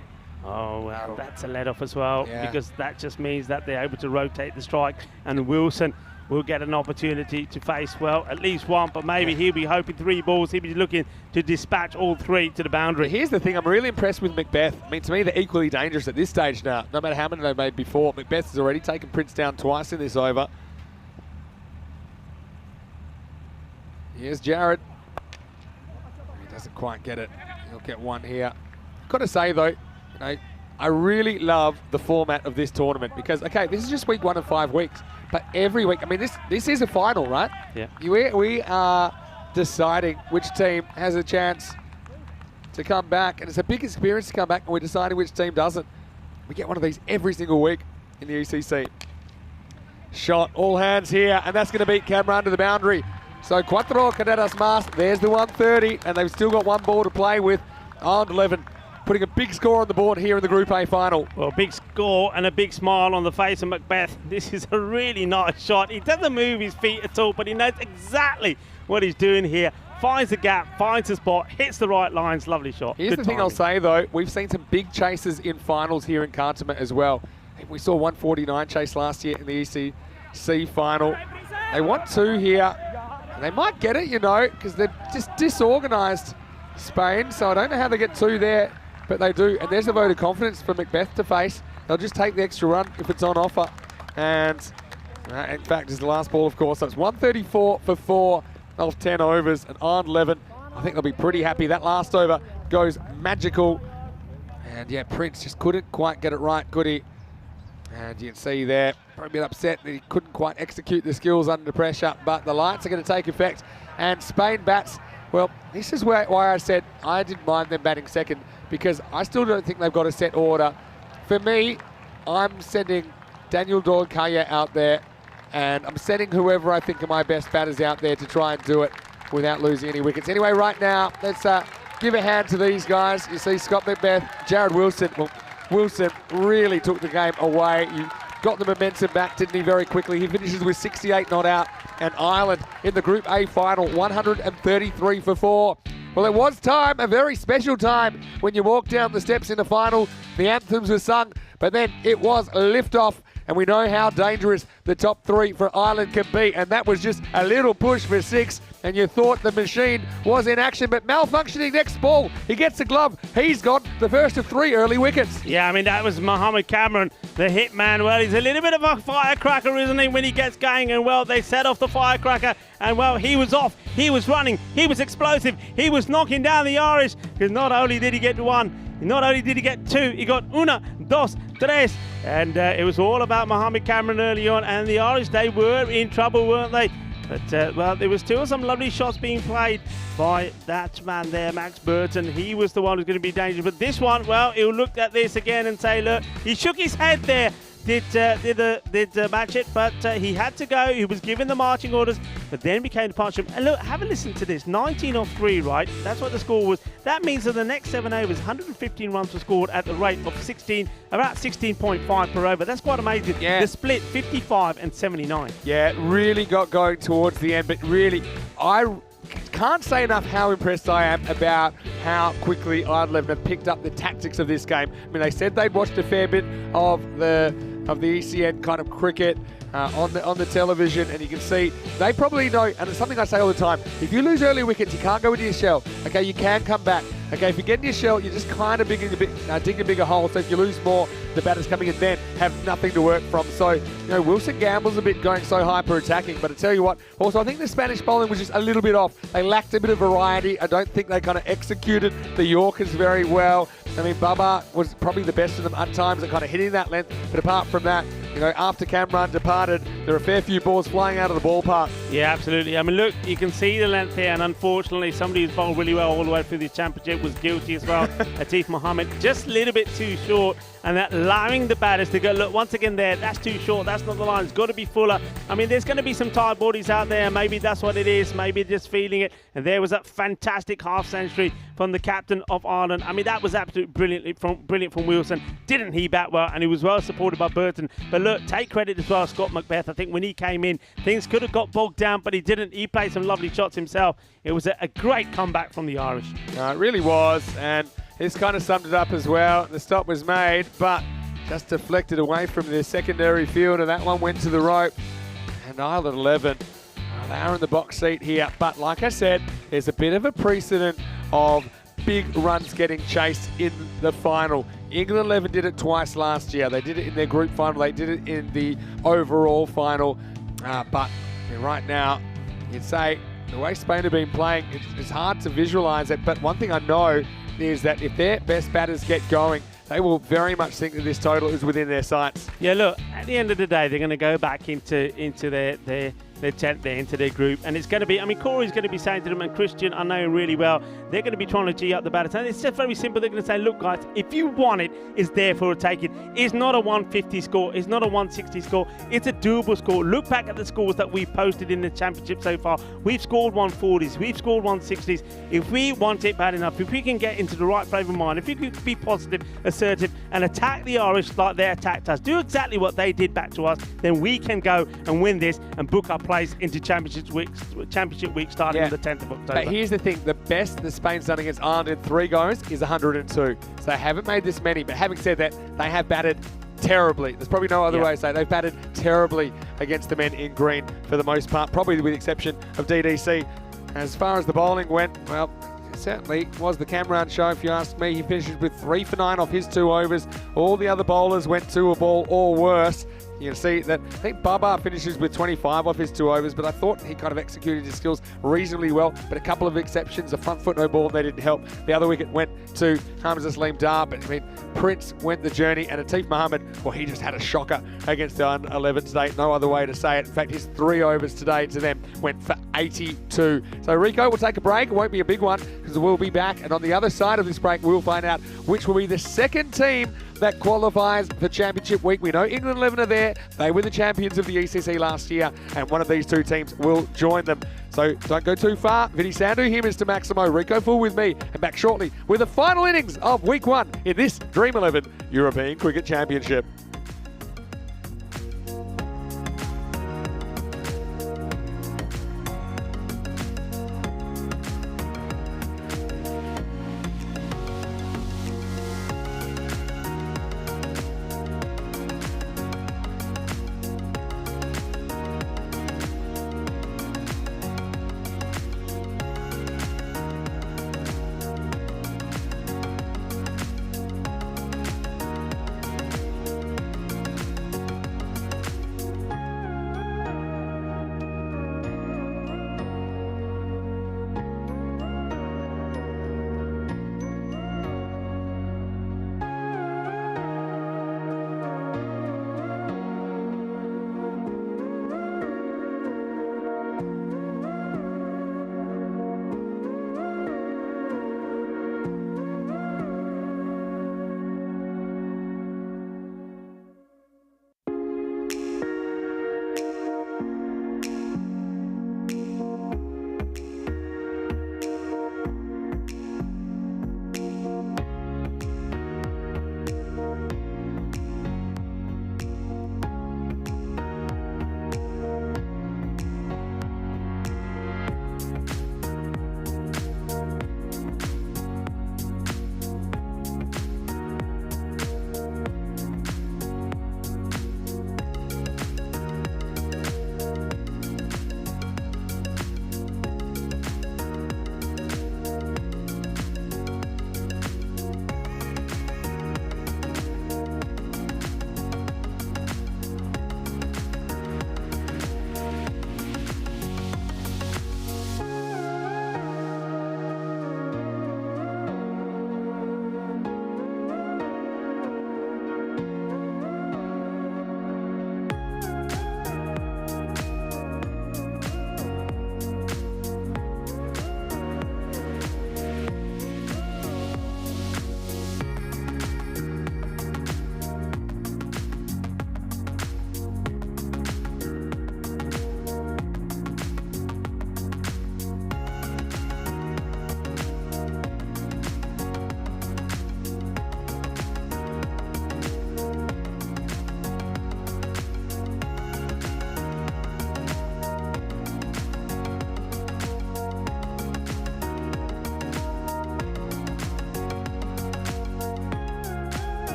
Oh, well, that's a let off as well, Yeah. because that just means that they're able to rotate the strike, and Wilson will get an opportunity to face, well, at least 1, but maybe he'll be hoping 3 balls. He'll be looking to dispatch all 3 to the boundary. Here's the thing, I'm really impressed with Macbeth. I mean, to me, they're equally dangerous at this stage now, no matter how many they've made before. Macbeth has already taken Prince down twice in this over. Here's Jared. He doesn't quite get it. He'll get 1 here. Got to say, though, you know, I really love the format of this tournament because, okay, this is just week 1 of 5 weeks, but every week, I mean, this is a final, right? Yeah. We are deciding which team has a chance to come back, and it's a big experience to come back, and we're deciding which team doesn't. We get one of these every single week in the ECC. Shot, all hands here, and that's going to beat Camera under the boundary. So, cuatro carreras más, there's the 130, and they've still got 1 ball to play with. Ireland 11. Putting a big score on the board here in the Group A final. Well, big score and a big smile on the face of Macbeth. This is a really nice shot. He doesn't move his feet at all, but he knows exactly what he's doing here. Finds the gap, finds the spot, hits the right lines. Lovely shot. Here's Good the thing timing. I'll say, though. We've seen some big chases in finals here in Cartama as well. We saw 149 chase last year in the ECC final. They want 2 here. And they might get it, you know, because they're just disorganised, Spain. So I don't know how they get 2 there. But they do, and there's a vote of confidence for Macbeth to face. They'll just take the extra run if it's on offer. And in fact, it's the last ball, of course. So it's 134 for 4 of 10 overs, and Ireland 11. I think they'll be pretty happy. That last over goes magical. And yeah, Prince just couldn't quite get it right, could he? And you can see there, probably a bit upset that he couldn't quite execute the skills under pressure. But the lights are going to take effect. And Spain bats. Well, this is why I said I didn't mind them batting second, because I still don't think they've got a set order. For me, I'm sending Daniel Dorkaya out there, and I'm sending whoever I think are my best batters out there to try and do it without losing any wickets. Anyway, right now, let's give a hand to these guys. You see Scott Macbeth, Jared Wilson. Well, Wilson really took the game away. You got the momentum back, didn't he, very quickly. He finishes with 68 not out, and Ireland in the Group A final, 133 for 4. Well, it was time, a very special time, when you walked down the steps in the final. The anthems were sung, but then it was liftoff, and we know how dangerous the top 3 for Ireland can be, and that was just a little push for 6, and you thought the machine was in action, but malfunctioning next ball. He gets the glove. He's got the first of 3 early wickets. Yeah, I mean, that was Mohammed Cameron, the hitman. Well, he's a little bit of a firecracker, isn't he, when he gets going? And, well, they set off the firecracker, and, well, he was off. He was running. He was explosive. He was knocking down the Irish, because not only did he get 1, not only did he get 2, he got una, dos, tres. And it was all about Mohammed Cameron early on, and the Irish, they were in trouble, weren't they? But, well, there was still some lovely shots being played by that man there, Max Burton. He was the one who's going to be dangerous. But this one, well, he'll look at this again and say, look, he shook his head there. Did match it, but he had to go. He was given the marching orders, but then became the partnership. And look, have a listen to this. 19 off 3, right? That's what the score was. That means that the next 7 overs, 115 runs were scored at the rate of about 16.5 per over. That's quite amazing. Yeah. The split, 55 and 79. Yeah, it really got going towards the end, but really, I can't say enough how impressed I am about how quickly Ireland 11 have picked up the tactics of this game. I mean, they said they'd watched a fair bit of the ECN kind of cricket on the television, and you can see they probably know, and it's something I say all the time, if you lose early wickets, you can't go into your shell. Okay, you can come back. Okay, if you get in your shell, you're just kind of digging a bigger hole. So if you lose more, the batters coming in then have nothing to work from. So, you know, Wilson gambles a bit going so hyper-attacking. But I tell you what, also, I think the Spanish bowling was just a little bit off. They lacked a bit of variety. I don't think they kind of executed the Yorkers very well. I mean, Baba was probably the best of them at times at kind of hitting that length. But apart from that, you know, after Cameron departed, there are a fair few balls flying out of the ballpark. Yeah, absolutely. I mean, look, you can see the length here, and unfortunately, somebody who's bowled really well all the way through the championship was guilty as well. Atif Mohammed, just a little bit too short, and that allowing the batters to go, look, once again there, that's too short, that's not the line, it's got to be fuller. I mean, there's going to be some tired bodies out there, maybe that's what it is, maybe just feeling it. And there was that fantastic half century from the captain of Ireland. I mean, that was absolutely brilliant from Wilson. Didn't he bat well, and he was well supported by Burton. But look, take credit as well, Scott Macbeth. I think when he came in, things could have got bogged down, but he didn't. He played some lovely shots himself. It was a great comeback from the Irish. It really was, and this kind of summed it up as well. The stop was made, but just deflected away from the secondary fielder. That one went to the rope, and Ireland 11, they are in the box seat here. But like I said, there's a bit of a precedent of big runs getting chased in the final. England 11 did it twice last year. They did it in their group final. They did it in the overall final. But right now, you'd say the way Spain have been playing, it's hard to visualise it. But one thing I know is that if their best batters get going, they will very much think that this total is within their sights. Yeah, look, at the end of the day, they're going to go back into their tent there, into their group, and it's going to be, I mean, Corey's going to be saying to them, and Christian, I know really well, they're going to be trying to G up the batters, and it's just very simple. They're going to say, look guys, if you want it, it's there for a take it. It's not a 150 score, it's not a 160 score, it's a doable score. Look back at the scores that we've posted in the championship so far. We've scored 140s, we've scored 160s. If we want it bad enough, if we can get into the right frame of mind, if we can be positive, assertive, and attack the Irish like they attacked us, do exactly what they did back to us, then we can go and win this and book our place into championship week starting on the 10th of October. But here's the thing, the best that Spain's done against Ireland in 3 goes is 102. So they haven't made this many, but having said that, they have batted terribly. There's probably no other way to say it. They've batted terribly against the men in green for the most part, probably with the exception of DDC. As far as the bowling went, well, it certainly was the Cameron show, if you ask me. He finishes with 3 for 9 off his 2 overs. All the other bowlers went to a ball or worse. You can see that I think Baba finishes with 25 off his 2 overs, but I thought he kind of executed his skills reasonably well. But a couple of exceptions, a front foot no ball, they didn't help. The other wicket went to Hamza Saleem Dar, but I mean, Prince went the journey, and Atif Mohammed, well, he just had a shocker against the 11 today. No other way to say it. In fact, his 3 overs today to them went for 82. So Rico will take a break. It won't be a big one because we'll be back. And on the other side of this break, we'll find out which will be the second team that qualifies for Championship Week. We know England 11 are there. They were the champions of the ECC last year, and one of these 2 teams will join them. So don't go too far. Vinny Sandhu here, Mr. Maximo. Rico Full with me, and back shortly with the final innings of Week 1 in this Dream 11 European Cricket Championship.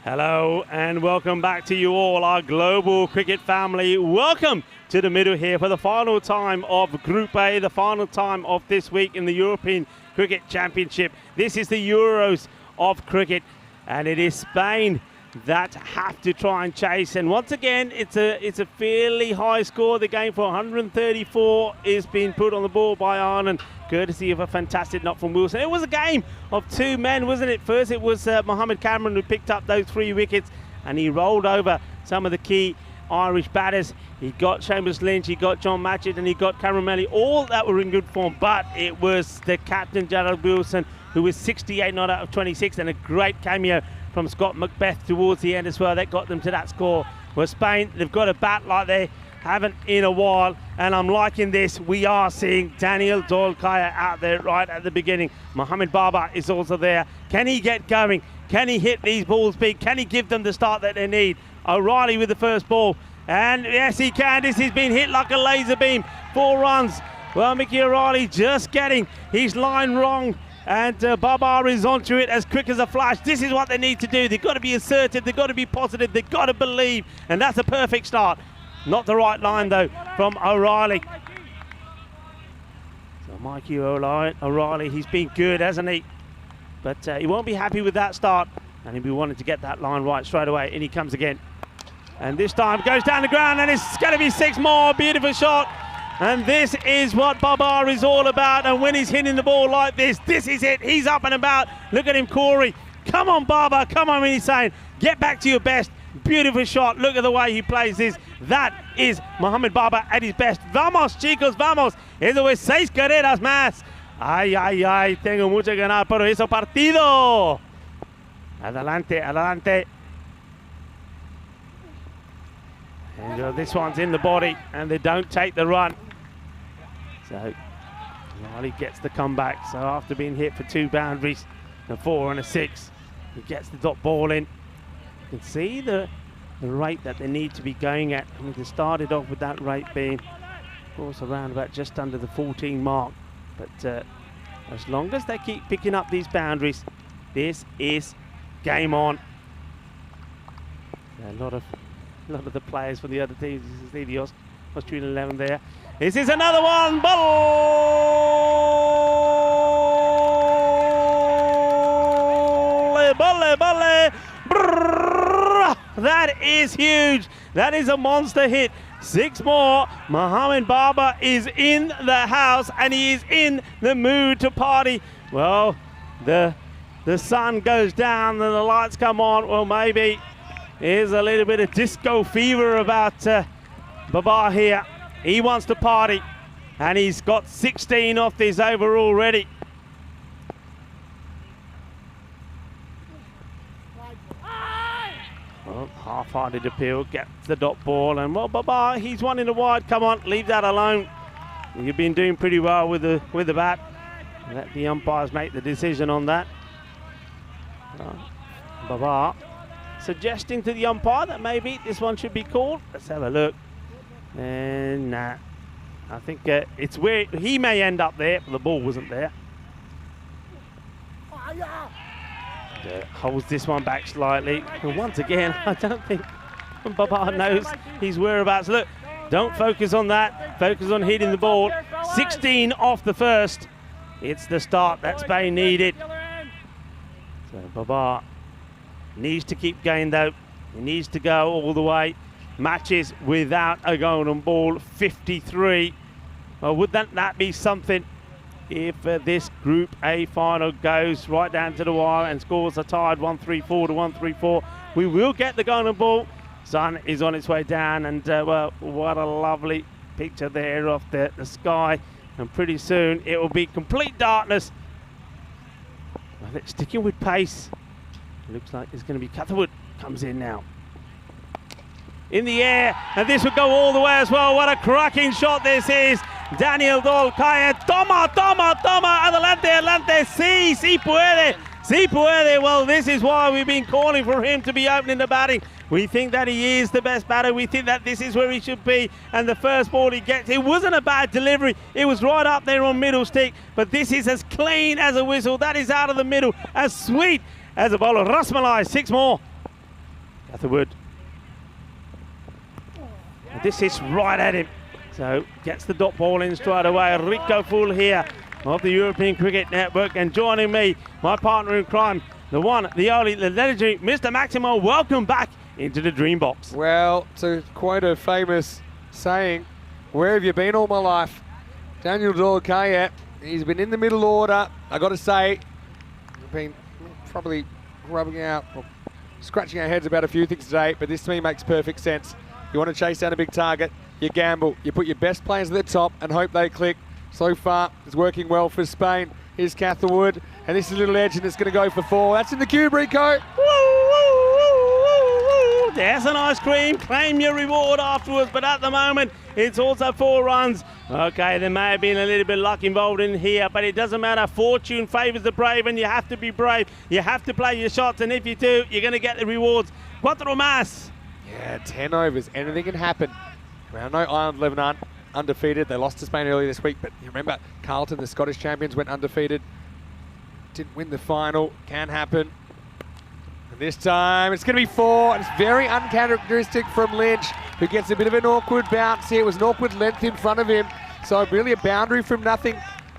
Hello and welcome back to you all, our global cricket family. Welcome to the middle here for the final time of Group A, the final time of this week in the European Cricket Championship. This is the Euros of cricket, and it is Spain that have to try and chase. And once again, it's a fairly high score. The game for 134 is being put on the board by Ireland, courtesy of a fantastic knock from Wilson. It was a game of two men, wasn't it? First it was Mohammed Cameron who picked up those 3 wickets, and he rolled over some of the key Irish batters. He got Seamus Lynch, he got John Matchett, and he got Cameron Melly, all that were in good form. But it was the captain, Jared Wilson, who was 68 not out of 26, and a great cameo from Scott Macbeth towards the end as well. That got them to that score. Well, Spain, they've got a bat like they haven't in a while, and I'm liking this. We are seeing Daniel Dolkaya out there right at the beginning. Mohammed Baba is also there. Can he get going? Can he hit these balls big? Can he give them the start that they need? O'Reilly with the first ball, and yes, he can. This has been hit like a laser beam. 4 runs. Well, Mickey O'Reilly just getting his line wrong, and Babar is onto it as quick as a flash. This is what they need to do. They've got to be assertive, they've got to be positive, they've got to believe, and that's a perfect start. Not the right line though from O'Reilly. So Mikey O'Reilly, he's been good, hasn't he? But he won't be happy with that start, and he'll be wanting to get that line right straight away. And he comes again, and this time goes down the ground, and it's going to be 6 more. Beautiful shot. And this is what Babar is all about. And when he's hitting the ball like this, this is it. He's up and about. Look at him, Corey. Come on, Babar. Come on, when he's saying, get back to your best. Beautiful shot. Look at the way he plays this. That is Mohammed Baba at his best. Vamos, chicos, vamos. Eso es 6 carreras más. Ay, ay, ay. Tengo mucho que ganar por ese partido. Adelante, adelante. And this one's in the body, and they don't take the run. So Riley gets the comeback. So after being hit for 2 boundaries, a 4 and a 6, he gets the dot ball in. You can see the rate that they need to be going at. I mean, they started off with that rate being, of course, around about just under the 14 mark. But as long as they keep picking up these boundaries, this is game on. A lot of the players from the other teams. You can see the Austrian 11 there. This is another one. Balle. That is huge. That is a monster hit. 6 more. Mohammed Baba is in the house, and he is in the mood to party. Well, the sun goes down and the lights come on. Well, maybe there's a little bit of disco fever about Babar here. He wants to party, and he's got 16 off this over already. Well, half-hearted appeal, gets the dot ball, and well, Babar, he's one in the wide. Come on, leave that alone. You've been doing pretty well with the bat. Let the umpires make the decision on that. Babar suggesting to the umpire that maybe this one should be called. Let's have a look. And nah, I think it's where he may end up there, but the ball wasn't there. Holds this one back slightly. And once again, I don't think Babar knows his whereabouts. Look, don't focus on that. Focus on hitting the ball. 16 off the first. It's the start that Spain needed. So Babar needs to keep going though. He needs to go all the way. Matches without a golden ball, 53. Well, wouldn't that be something if this Group A final goes right down to the wire and scores are tied 134 to 134? We will get the golden ball. Sun is on its way down, and well, what a lovely picture there of the sky. And pretty soon it will be complete darkness. Well, sticking with pace. It looks like it's going to be Catherwood comes in now. In the air, and this would go all the way as well. What a cracking shot this is. Daniel Dolkaya, toma, adelante, sí puede. Well, this is why we've been calling for him to be opening the batting. We think that he is the best batter. We think that this is where he should be. And the first ball he gets, it wasn't a bad delivery. It was right up there on middle stick, but this is as clean as a whistle. That is out of the middle, as sweet as a bowler. Rasmalai, 6 more. Catherwood. This is right at him. So gets the dot ball in straight away. Rico Full here of the European Cricket Network, and joining me, my partner in crime, the one, the only, the legendary Mr. Maximo. Welcome back into the Dream Box. Well, to quote a famous saying, where have you been all my life? Daniel Dorkayet, he's been in the middle order. I got to say, we've been probably rubbing out or scratching our heads about a few things today, but this to me makes perfect sense. You want to chase down a big target, you gamble, you put your best players at the top and hope they click. So far, it's working well for Spain. Here's Catherwood, and this is a little edge, and it's going to go for 4. That's in the cube, Rico. There's an ice cream. Claim your reward afterwards, but at the moment, it's also 4 runs. Okay, there may have been a little bit of luck involved in here, but it doesn't matter. Fortune favours the brave, and you have to be brave. You have to play your shots, and if you do, you're going to get the rewards. Cuatro más. Yeah, 10 overs. Anything can happen. I know Ireland 11 aren't undefeated. They lost to Spain earlier this week, but you remember Carlton, the Scottish champions, went undefeated. Didn't win the final. Can happen. And this time it's going to be 4, and it's very uncharacteristic from Lynch, who gets a bit of an awkward bounce here. It was an awkward length in front of him, so really a boundary from nothing.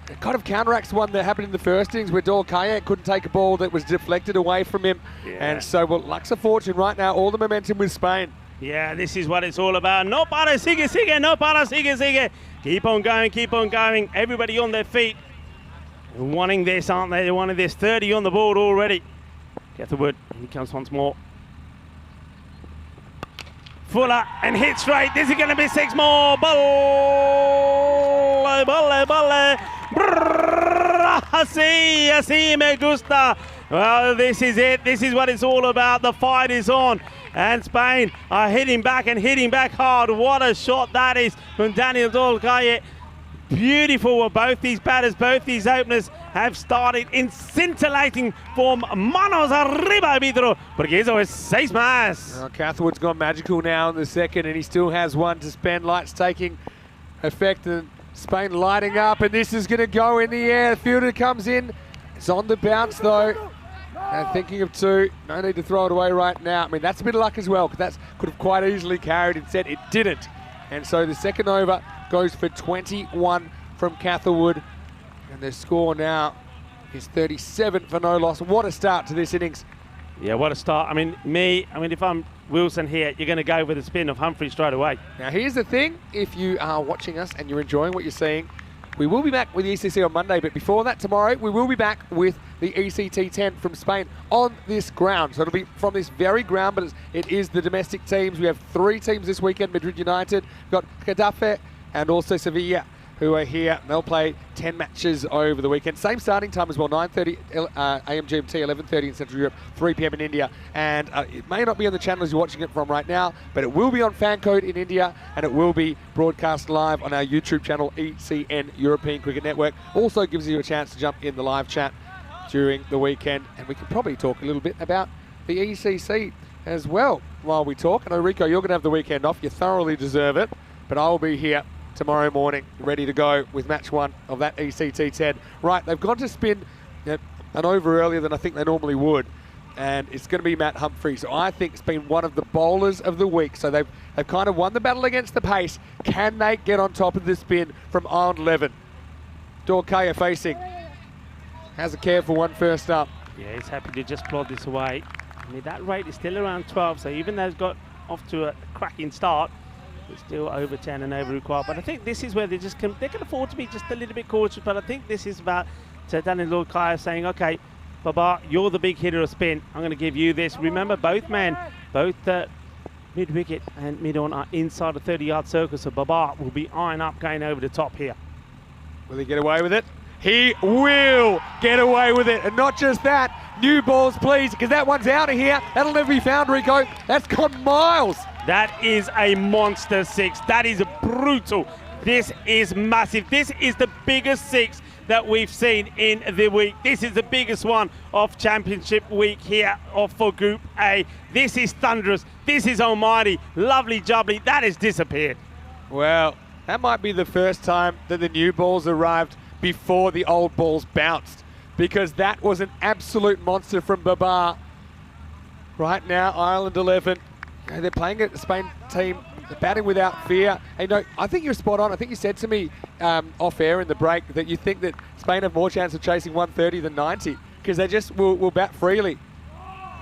It kind of counteracts one that happened in the first innings where Dorkayet couldn't take a ball that was deflected away from him. Yeah. And so, well, luck's a fortune right now. All the momentum with Spain. Yeah, this is what it's all about. No para, sigue, sigue, no para, sigue, sigue. Keep on going, keep on going. Everybody on their feet. They're wanting this, aren't they? They're wanting this. 30 on the board already. Catherwood, he comes once more. Fuller, and hit straight. This is going to be 6 more. Bolle, bolle, bolle. Así me gusta. Well, this is it. This is what it's all about. The fight is on. And Spain are hitting back and hitting back hard. What a shot that is from Daniel Dorkayet. Beautiful. Both these batters, both these openers have started in scintillating form. Manos arriba, Vidro, porque eso es 6 más. Well, Catherwood's gone magical now in the second, and he still has one to spend. Lights taking effect, and Spain lighting up, and this is going to go in the air. The fielder comes in. It's on the bounce, though. And thinking of 2, no need to throw it away right now. I mean, that's a bit of luck as well, because that could have quite easily carried. Instead, it didn't. And so the second over goes for 21 from Catherwood. And the score now is 37 for no loss. What a start to this innings. Yeah, what a start. I mean, if I'm Wilson here, you're going to go with the spin of Humphries straight away. Now, here's the thing. If you are watching us and you're enjoying what you're seeing, we will be back with the ECC on Monday, but before that, tomorrow, we will be back with the T10 from Spain on this ground. So it'll be from this very ground, but it is the domestic teams. We have 3 teams this weekend: Madrid United, we've got Getafe, and also Sevilla, who are here. They'll play 10 matches over the weekend. Same starting time as well, 9:30 AM GMT, 11:30 in Central Europe, 3 p.m. in India. And it may not be on the channels you're watching it from right now, but it will be on Fan Code in India, and it will be broadcast live on our YouTube channel, ECN European Cricket Network. Also gives you a chance to jump in the live chat during the weekend, and we can probably talk a little bit about the ECC as well while we talk. I know, Rico, you're going to have the weekend off. You thoroughly deserve it, but I will be here tomorrow morning, ready to go with match 1 of that ECT10. Right, they've gone to spin an over earlier than I think they normally would, and it's going to be Matt Humphries. So I think it's been one of the bowlers of the week. So they've kind of won the battle against the pace. Can they get on top of the spin from Ireland 11? Dorkayet facing. Has a careful one first up. Yeah, he's happy to just plod this away. I mean, that rate is still around 12, so even though it's got off to a cracking start, it's still over 10 and over required. But I think this is where they can afford to be just a little bit cautious. But I think this is about Daniel Dorkayet saying, okay, Baba, you're the big hitter of spin. I'm going to give you this. Remember, both mid-wicket and mid-on are inside a 30-yard circle, so Baba will be eyeing up going over the top here. Will he get away with it? He will get away with it. And not just that, new balls, please, because that one's out of here. That'll never be found, Rico. That's gone miles. That is a monster 6. That is brutal. This is massive. This is the biggest 6 that we've seen in the week. This is the biggest one of Championship week here for Group A. This is thunderous. This is almighty. Lovely jubbly. That has disappeared. Well, that might be the first time that the new balls arrived before the old balls bounced, because that was an absolute monster from Babar. right now, Ireland 11. You know, they're playing at the Spain team. They're batting without fear. Hey, no, I think you're spot on. I think you said to me off air in the break that you think that Spain have more chance of chasing 130 than 90 because they just will bat freely.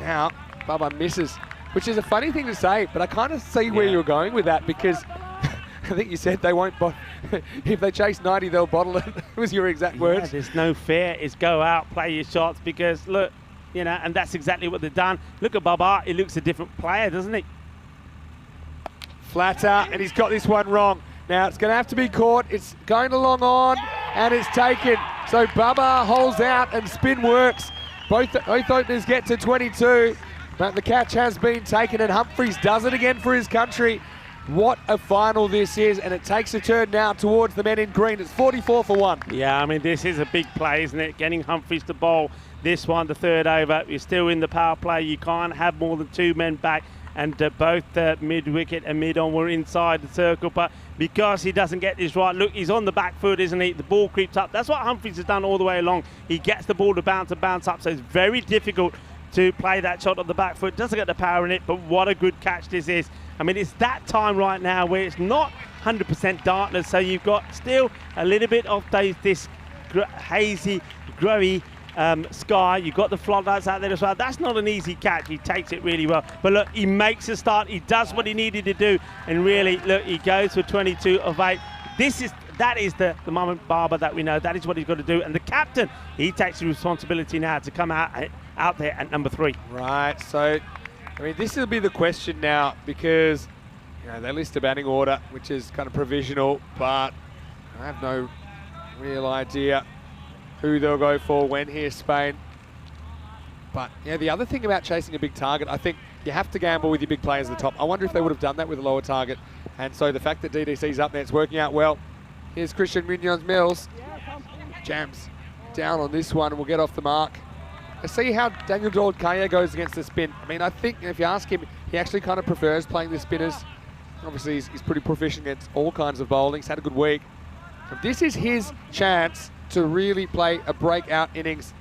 Now, Bubba misses, which is a funny thing to say, but I kind of see where you're going with that because I think you said they won't, if they chase 90, they'll bottle it. Was your exact words. There's no fear. It's go out, play your shots because, look, you know, and that's exactly what they've done. Look at Bubba. He looks a different player, doesn't he? Flatter, and he's got this one wrong. Now it's going to have to be caught. It's going along on, and it's taken. So Bubba holds out, and spin works. Both openers get to 22, but the catch has been taken, and Humphries does it again for his country. What a final this is, and it takes a turn now towards the men in green. It's 44 for 1. Yeah, I mean, this is a big play, isn't it? Getting Humphries to bowl this one, the third over. You're still in the power play. You can't have more than 2 men back. And both mid-wicket and mid-on were inside the circle. But because he doesn't get this right, look, he's on the back foot, isn't he? The ball creeps up. That's what Humphries has done all the way along. He gets the ball to bounce and bounce up. So it's very difficult to play that shot on the back foot. Doesn't get the power in it, but what a good catch this is. I mean, it's that time right now where it's not 100% darkness. So you've got still a little bit of this hazy, grey sky. You've got the floodlights out there as well. That's not an easy catch. He takes it really well. But look, he makes a start. He does what he needed to do. And really, look, he goes for 22 of 8. That is the Mohamed Barber that we know. That is what he's got to do. And the captain, he takes the responsibility now to come out there at number 3. Right, so, I mean, this will be the question now because, you know, they list a batting order, which is kind of provisional, but I have no real idea who they'll go for when here, Spain. But, yeah, the other thing about chasing a big target, I think you have to gamble with your big players at the top. I wonder if they would have done that with a lower target. And so the fact that DDC's up there, it's working out well. Here's Christian Munoz-Mills. Jams down on this one and will get off the mark. Let's see how Daniel Dordkaya goes against the spin. I mean, I think if you ask him, he actually kind of prefers playing the spinners. Obviously, he's pretty proficient against all kinds of bowling. He's had a good week. But this is his chance to really play a breakout innings.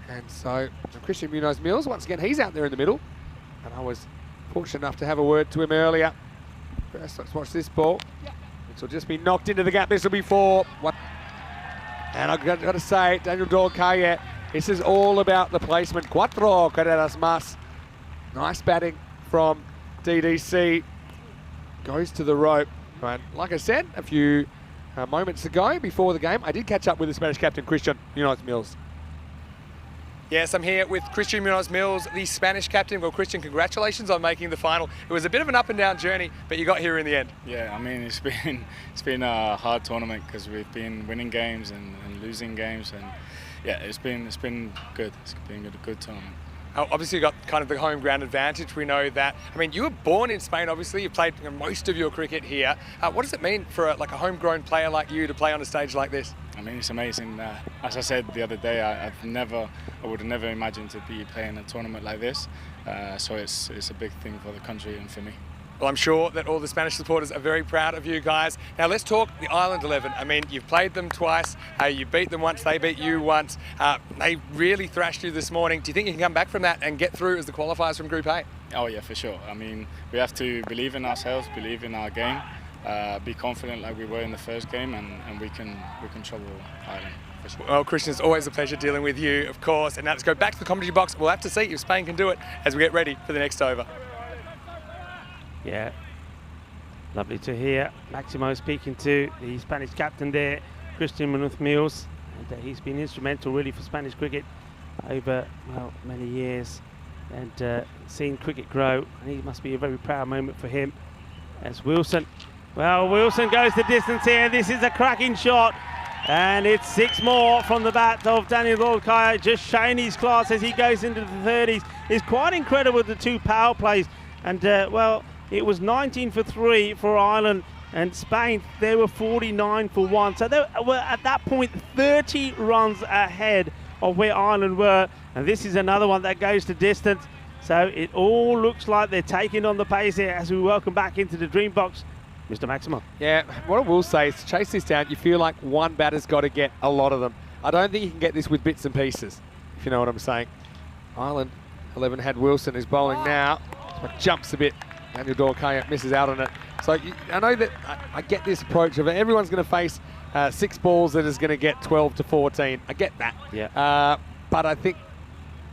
And so Christian Munoz-Mills, once again, he's out there in the middle. And I was fortunate enough to have a word to him earlier. First, let's watch this ball. This will just be knocked into the gap. This will be 4. And I've got to say, Daniel Dordkaya, this is all about the placement. 4 carreras más. Nice batting from DDC. Goes to the rope. Right. Like I said, a few moments ago before the game, I did catch up with the Spanish captain, Christian Munoz-Mills. Yes, I'm here with Christian Munoz-Mills, the Spanish captain. Well, Christian, congratulations on making the final. It was a bit of an up and down journey, but you got here in the end. Yeah, I mean, it's been a hard tournament because we've been winning games and losing games, and yeah, it's been good. It's been a good tournament. Obviously, you got kind of the home ground advantage. We know that. I mean, you were born in Spain, obviously. You played most of your cricket here. What does it mean for a homegrown player like you to play on a stage like this? I mean, it's amazing. As I said the other day, I would have never imagined to be playing a tournament like this. So it's a big thing for the country and for me. Well, I'm sure that all the Spanish supporters are very proud of you guys. Now let's talk the Ireland 11. I mean, you've played them twice. You beat them once, they beat you once. They really thrashed you this morning. Do you think you can come back from that and get through as the qualifiers from Group A? Oh yeah, for sure. I mean, we have to believe in ourselves, believe in our game, be confident like we were in the first game, and we can trouble Ireland. Sure. Well, Christian, it's always a pleasure dealing with you, of course. And now let's go back to the commentary box. We'll have to see if Spain can do it as we get ready for the next over. Yeah, lovely to hear Maximo speaking to the Spanish captain there, Christian Munoz-Mills. And he's been instrumental really for Spanish cricket over, well, many years, and seeing cricket grow. And it must be a very proud moment for him. As Wilson, well, Wilson goes the distance here. This is a cracking shot. And it's 6 more from the bat of Daniel Dordkaya, just showing his class as he goes into the 30s. It's quite incredible, the 2 power plays. And, well, it was 19 for 3 for Ireland, and Spain, they were 49 for 1. So they were, at that point, 30 runs ahead of where Ireland were. And this is another one that goes to distance. So it all looks like they're taking on the pace here as we welcome back into the Dream Box, Mr. Maximo. Yeah, what I will say is to chase this down, you feel like one batter's got to get a lot of them. I don't think you can get this with bits and pieces, if you know what I'm saying. Ireland 11 had Wilson, who's bowling now. Jumps a bit. Daniel Dorkaya misses out on it. So I know that I get this approach of everyone's going to face 6 balls that is going to get 12 to 14. I get that. Yeah. But I think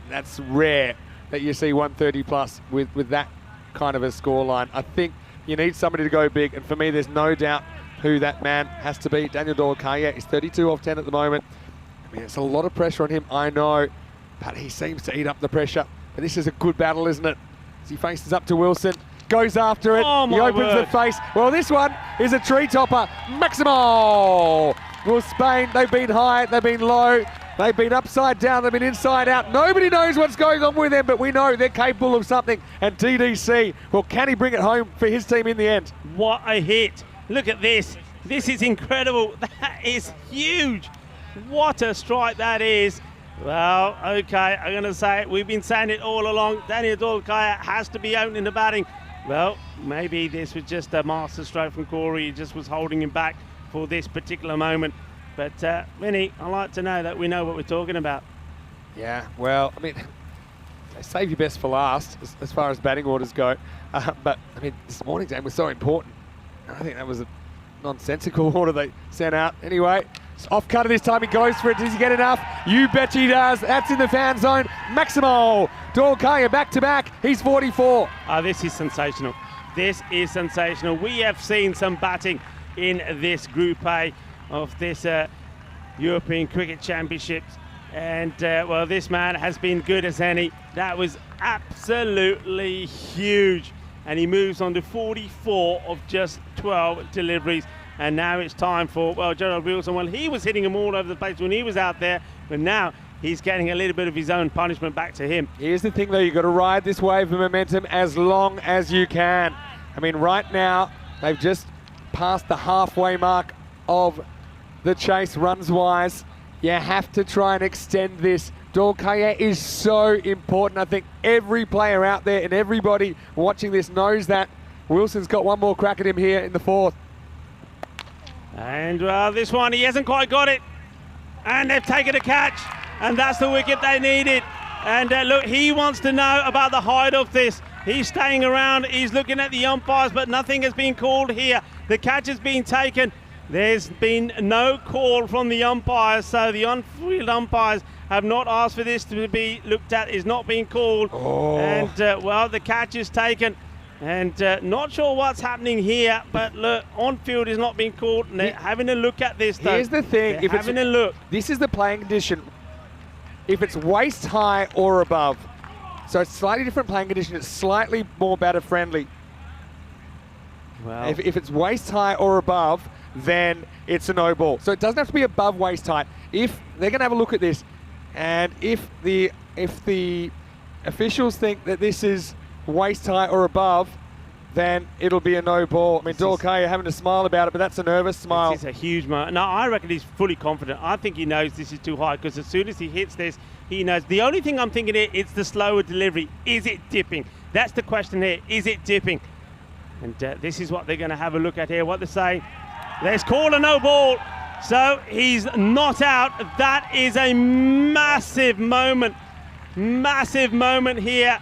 that's rare that you see 130 plus with that kind of a scoreline. I think you need somebody to go big, and for me, there's no doubt who that man has to be. Daniel Dorkaya is 32 off 10 at the moment. I mean, it's a lot of pressure on him, I know, but he seems to eat up the pressure. But this is a good battle, isn't it? As he faces up to Wilson, goes after it, Oh, he my opens word. the face. Well, this one is a tree topper. Maximo! Well, Spain, they've been high, they've been low, they've been upside down, they've been inside out. Nobody knows what's going on with them, but we know they're capable of something. And TDC, well, can he bring it home for his team in the end? What a hit. Look at this. This is incredible. That is huge. What a strike that is. Well, okay, I'm going to say it. We've been saying it all along. Daniel Dorkaya has to be opening the batting. Well, maybe this was just a master stroke from Corey. He just was holding him back for this particular moment. But, Vinny, I like to know that we know what we're talking about. Yeah, well, I mean, save your best for last as far as batting orders go. But, I mean, this morning's game was so important. I think that was a nonsensical order they sent out. Anyway, it's off cutter this time. He goes for it. Does he get enough? You bet he does. That's in the fan zone. Maximo Dorkaya back to back. He's 44. Oh, this is sensational. This is sensational. We have seen some batting in this Group A of this European Cricket Championships. And, well, this man has been good as any. That was absolutely huge. And he moves on to 44 of just 12 deliveries. And now it's time for, well, Gerald Wilson. Well, he was hitting him all over the place when he was out there. But now he's getting a little bit of his own punishment back to him. Here's the thing, though. You've got to ride this wave of momentum as long as you can. I mean, right now, they've just passed the halfway mark of the chase runs-wise. You have to try and extend this. Dorkaya is so important. I think every player out there and everybody watching this knows that. Wilson's got one more crack at him here in the 4th. And, well, this one, he hasn't quite got it. And they've taken a catch. And that's the wicket they needed. And, look, he wants to know about the height of this. He's staying around. He's looking at the umpires, but nothing has been called here. The catch has been taken. There's been no call from the umpires, so the on-field umpires have not asked for this to be looked at. It's not being called. Oh. And, well, the catch is taken. And not sure what's happening here, but look, on-field is not being called. And they're having a look at this, though. Here's the thing. They're having a look. This is the playing condition. If it's waist high or above, so it's slightly different playing condition, it's slightly more batter-friendly. Well, If it's waist high or above, then it's a no ball. So it doesn't have to be above waist height. If they're going to have a look at this, and if the officials think that this is waist height or above, then it'll be a no ball. I mean, Dorkaya having to smile about it, but that's a nervous smile. This is a huge moment. No, I reckon he's fully confident. I think he knows this is too high because as soon as he hits this, he knows. The only thing I'm thinking here, it's the slower delivery. Is it dipping? That's the question here. Is it dipping? And this is what they're going to have a look at here, what they're saying. Let's call a no ball. So he's not out. That is a massive moment. Massive moment here.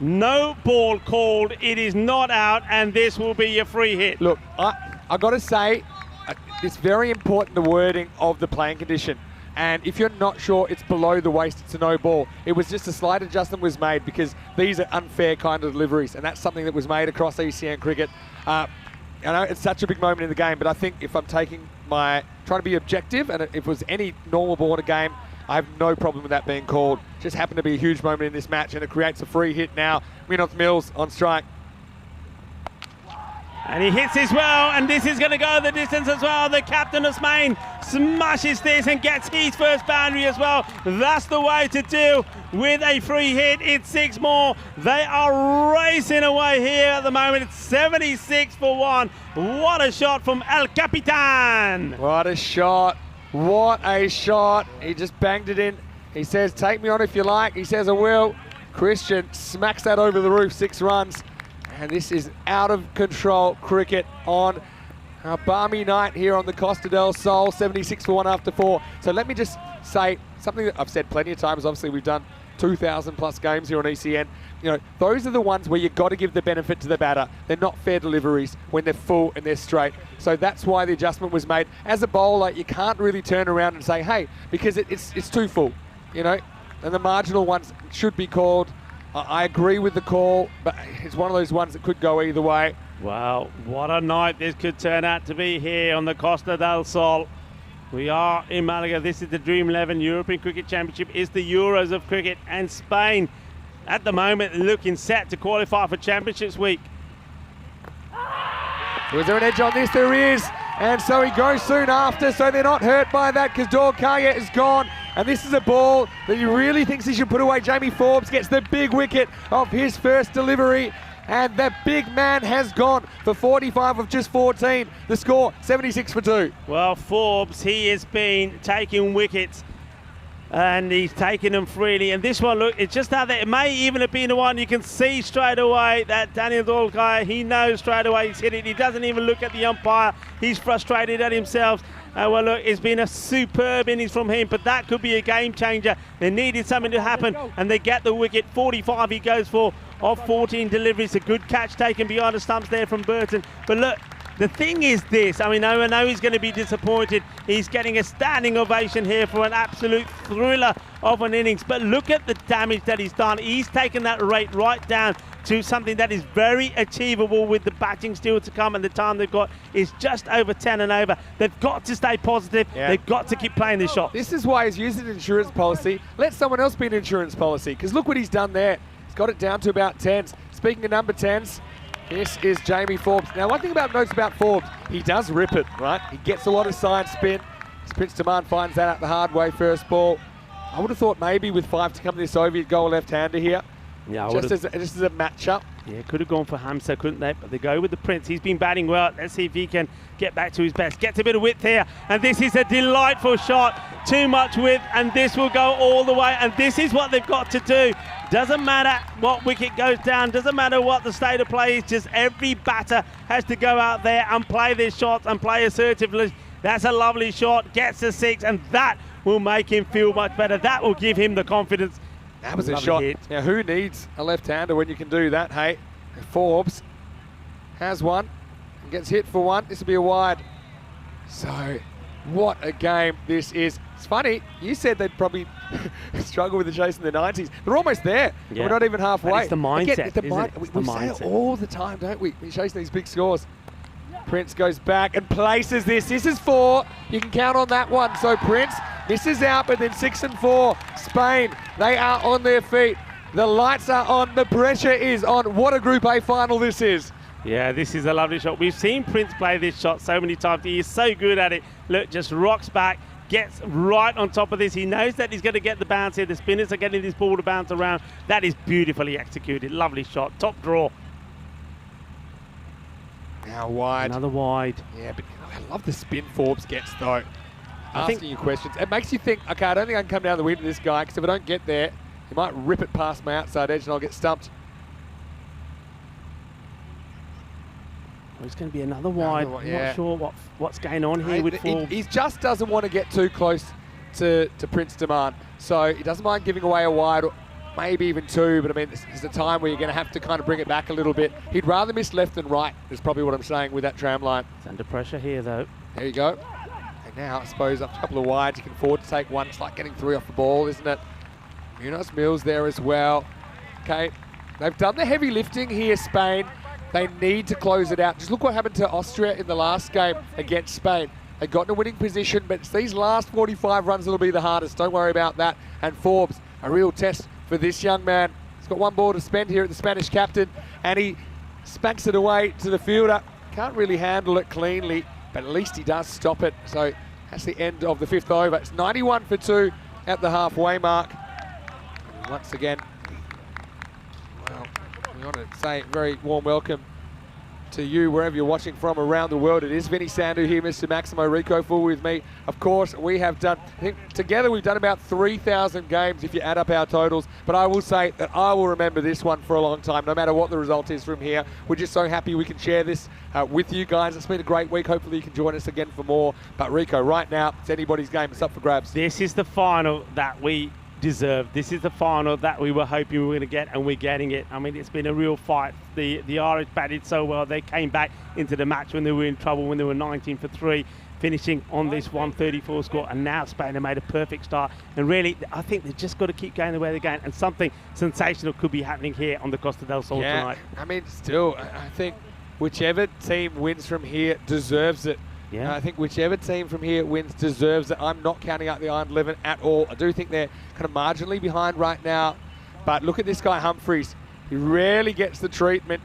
No ball called. It is not out, and this will be a free hit. Look, I got to say, it's very important, the wording of the playing condition. And if you're not sure it's below the waist, it's a no ball. It was just a slight adjustment was made because these are unfair kind of deliveries, and that's something that was made across ECN cricket. I know it's such a big moment in the game, but I think if I'm trying to be objective, and if it was any normal ball in a game, I have no problem with that being called. Just happened to be a huge moment in this match, and it creates a free hit now. Winoth Mills on strike. And he hits as well, and this is going to go the distance as well. The captain of Spain smashes this and gets his first boundary as well. That's the way to deal with a free hit. It's 6 more. They are racing away here at the moment. It's 76 for 1. What a shot from El Capitan. What a shot. What a shot. He just banged it in. He says, take me on if you like. He says, I will. Christian smacks that over the roof, 6 runs. And this is out of control cricket on a balmy night here on the Costa del Sol, 76 for 1 after 4. So let me just say something that I've said plenty of times. Obviously, we've done 2,000 plus games here on ECN. You know, those are the ones where you've got to give the benefit to the batter. They're not fair deliveries when they're full and they're straight. So that's why the adjustment was made. As a bowler, you can't really turn around and say, hey, because it's too full, you know, and the marginal ones should be called. I agree with the call, but it's one of those ones that could go either way. Well, what a night this could turn out to be here on the Costa del Sol. We are in Malaga. This is the Dream11 European Cricket Championship. It's the Euros of cricket, and Spain at the moment looking set to qualify for Championships week. Was there an edge on this? There is. And so he goes soon after, so they're not hurt by that because Dorkaya is gone. And this is a ball that he really thinks he should put away. Jamie Forbes gets the big wicket of his first delivery. And the big man has gone for 45 of just 14. The score, 76 for 2. Well, Forbes, he has been taking wickets and he's taking them freely. And this one, look, it's just out there. It may even have been the one you can see straight away that Daniel Dorkaya, he knows straight away he's hit it. He doesn't even look at the umpire. He's frustrated at himself. Well, look, it's been a superb innings from him, but that could be a game changer. They needed something to happen, and they get the wicket. 45 he goes for of 14 deliveries. A good catch taken behind the stumps there from Burton. But look, the thing is this, I mean, I know he's going to be disappointed. He's getting a standing ovation here for an absolute thriller of an innings. But look at the damage that he's done. He's taken that rate right down to something that is very achievable with the batting still to come, and the time they've got is just over 10 and over. They've got to stay positive. Yeah. They've got to keep playing this shot. This is why he's using an insurance policy. Let someone else be an insurance policy, because look what he's done there. He's got it down to about 10s. Speaking of number 10s, this is Jamie Forbes. Now, one thing about notes about Forbes, he does rip it, right? He gets a lot of side spin. Prince Demand finds that out the hard way, first ball. I would have thought maybe with 5 to come this over, he'd go a left-hander here. Yeah, just as a matchup. Yeah, could have gone for Hamza, couldn't they? But they go with the Prince. He's been batting well. Let's see if he can get back to his best. Gets a bit of width here, and this is a delightful shot. Too much width, and this will go all the way, and this is what they've got to do. Doesn't matter what wicket goes down, doesn't matter what the state of play is, just every batter has to go out there and play their shots and play assertively. That's a lovely shot, gets a 6, and that will make him feel much better. That will give him the confidence. That was a shot. Hit. Now, who needs a left-hander when you can do that, hey? Forbes has one and gets hit for one. This will be a wide. So, what a game this is. It's funny, you said they'd probably struggle with the chase in the 90s. They're almost there. Yeah. We're not even halfway. It's the mindset, we say it all the time, don't we? We're chasing these big scores. Prince goes back and places this. This is 4. You can count on that one. So Prince misses out, but then 6 and 4. Spain, they are on their feet. The lights are on. The pressure is on. What a Group A final this is. Yeah, this is a lovely shot. We've seen Prince play this shot so many times. He is so good at it. Look, just rocks back, gets right on top of this. He knows that he's going to get the bounce here. The spinners are getting this ball to bounce around. That is beautifully executed. Lovely shot. Top draw. Now wide. Another wide. Yeah, but I love the spin Forbes gets, though. Asking you questions. It makes you think, okay, I don't think I can come down the wind to this guy, because if I don't get there, he might rip it past my outside edge and I'll get stumped. Oh, it's going to be another wide. I'm not sure what's going on here with Forbes. He just doesn't want to get too close to Prince Demand. So he doesn't mind giving away a wide, or maybe even 2, but I mean, this is a time where you're going to have to kind of bring it back a little bit. He'd rather miss left than right, is probably what I'm saying with that tram line. It's under pressure here, though. There you go. And now, I suppose, after a couple of wides, you can afford to take one. It's like getting 3 off the ball, isn't it? Munoz Mills there as well. Okay, they've done the heavy lifting here, Spain. They need to close it out. Just look what happened to Austria in the last game against Spain. They got in a winning position, but it's these last 45 runs that'll be the hardest. Don't worry about that. And Forbes, a real test for this young man. He's got 1 ball to spend here at the Spanish captain, and he smacks it away to the fielder. Can't really handle it cleanly, but at least he does stop it. So that's the end of the 5th over. It's 91 for 2 at the halfway mark. And once again, well, we want to say very warm welcome to you wherever you're watching from around the world. It is Vinny Sandu here, Mr. Maximo Rico full with me. Of course, we have done, I think together we've done about 3,000 games if you add up our totals, but I will say that I will remember this one for a long time, no matter what the result is from here. We're just so happy we can share this with you guys. It's been a great week. Hopefully you can join us again for more. But Rico, right now, it's anybody's game. It's up for grabs. This is the final that we deserved. This is the final that we were hoping we were going to get, and we're getting it. I mean, it's been a real fight. The Irish batted so well. They came back into the match when they were in trouble, when they were 19 for 3, finishing on this 134 score, and now Spain have made a perfect start. And really, I think they've just got to keep going the way they're going, and something sensational could be happening here on the Costa del Sol tonight. I mean, still, I think whichever team wins from here deserves it. Yeah. I think whichever team from here wins deserves it. I'm not counting out the Ireland 11 at all. I do think they're kind of marginally behind right now. But look at this guy, Humphries. He rarely gets the treatment.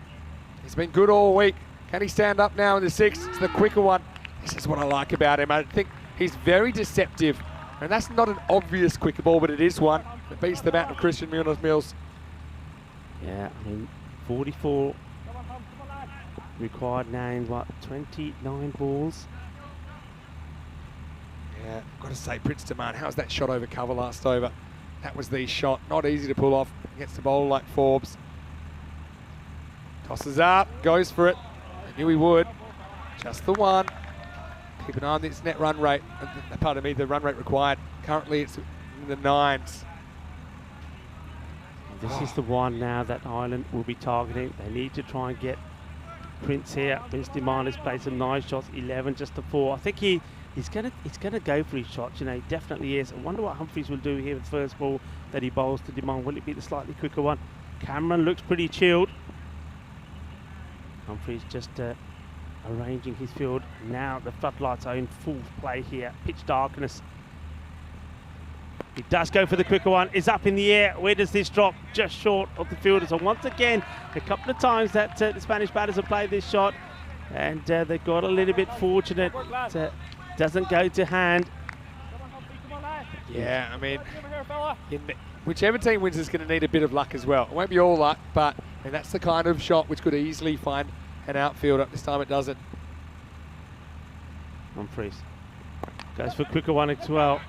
He's been good all week. Can he stand up now in the 6th? It's the quicker one. This is what I like about him. I think he's very deceptive. And that's not an obvious quicker ball, but it is one that beats the bat of Christian Munoz-Mills. Yeah, I mean, 44 required now in, what, 29 balls? Yeah, got to say, Prince Demand, how's that shot over cover last over? That was the shot. Not easy to pull off against a bowler like Forbes. Tosses up, goes for it. I knew he would. Just the one. Keep an eye on this net run rate. Pardon me, the run rate required. Currently it's in the 9s. This is the one now that Ireland will be targeting. They need to try and get Prince here. Prince Demand has played some nice shots, 11 just to 4. I think he's gonna go for his shots, you know, he definitely is. I wonder what Humphries will do here with the first ball that he bowls to Demand. Will it be the slightly quicker one? Cameron looks pretty chilled. Humphries just arranging his field. Now the floodlights are in full play here. Pitch darkness. He does go for the quicker one. Is up in the air. Where does this drop? Just short of the fielder. So once again, a couple of times that the Spanish batters have played this shot, and they got a little bit fortunate. Doesn't go to hand. Yeah, I mean, whichever team wins is going to need a bit of luck as well. It won't be all luck, but that's the kind of shot which could easily find an outfielder. This time it doesn't. Humphries goes for a quicker one as well.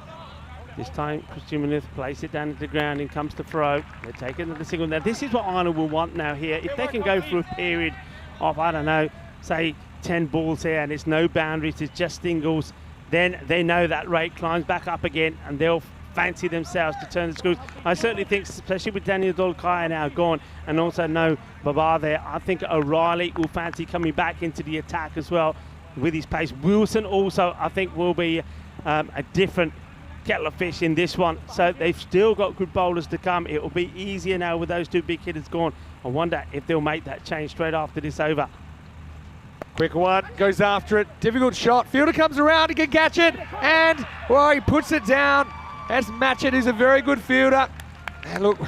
This time, Christian Munoz places it down to the ground and comes to throw. They're taking the single. Now, this is what Ireland will want now here. If they can go through a period of, I don't know, say 10 balls here and it's no boundaries, it's just singles, then they know that rate climbs back up again and they'll fancy themselves to turn the screws. I certainly think, especially with Daniel Dolkaya now gone and also no Babar there, I think O'Reilly will fancy coming back into the attack as well with his pace. Wilson also, I think, will be a different kettle of fish in this one. So they've still got good bowlers to come. It will be easier now with those two big hitters gone. I wonder if they'll make that change straight after this over. Quick one, goes after it. Difficult shot. Fielder comes around, he can catch it. And, well, he puts it down. That's Matchett, who's a very good fielder. And look,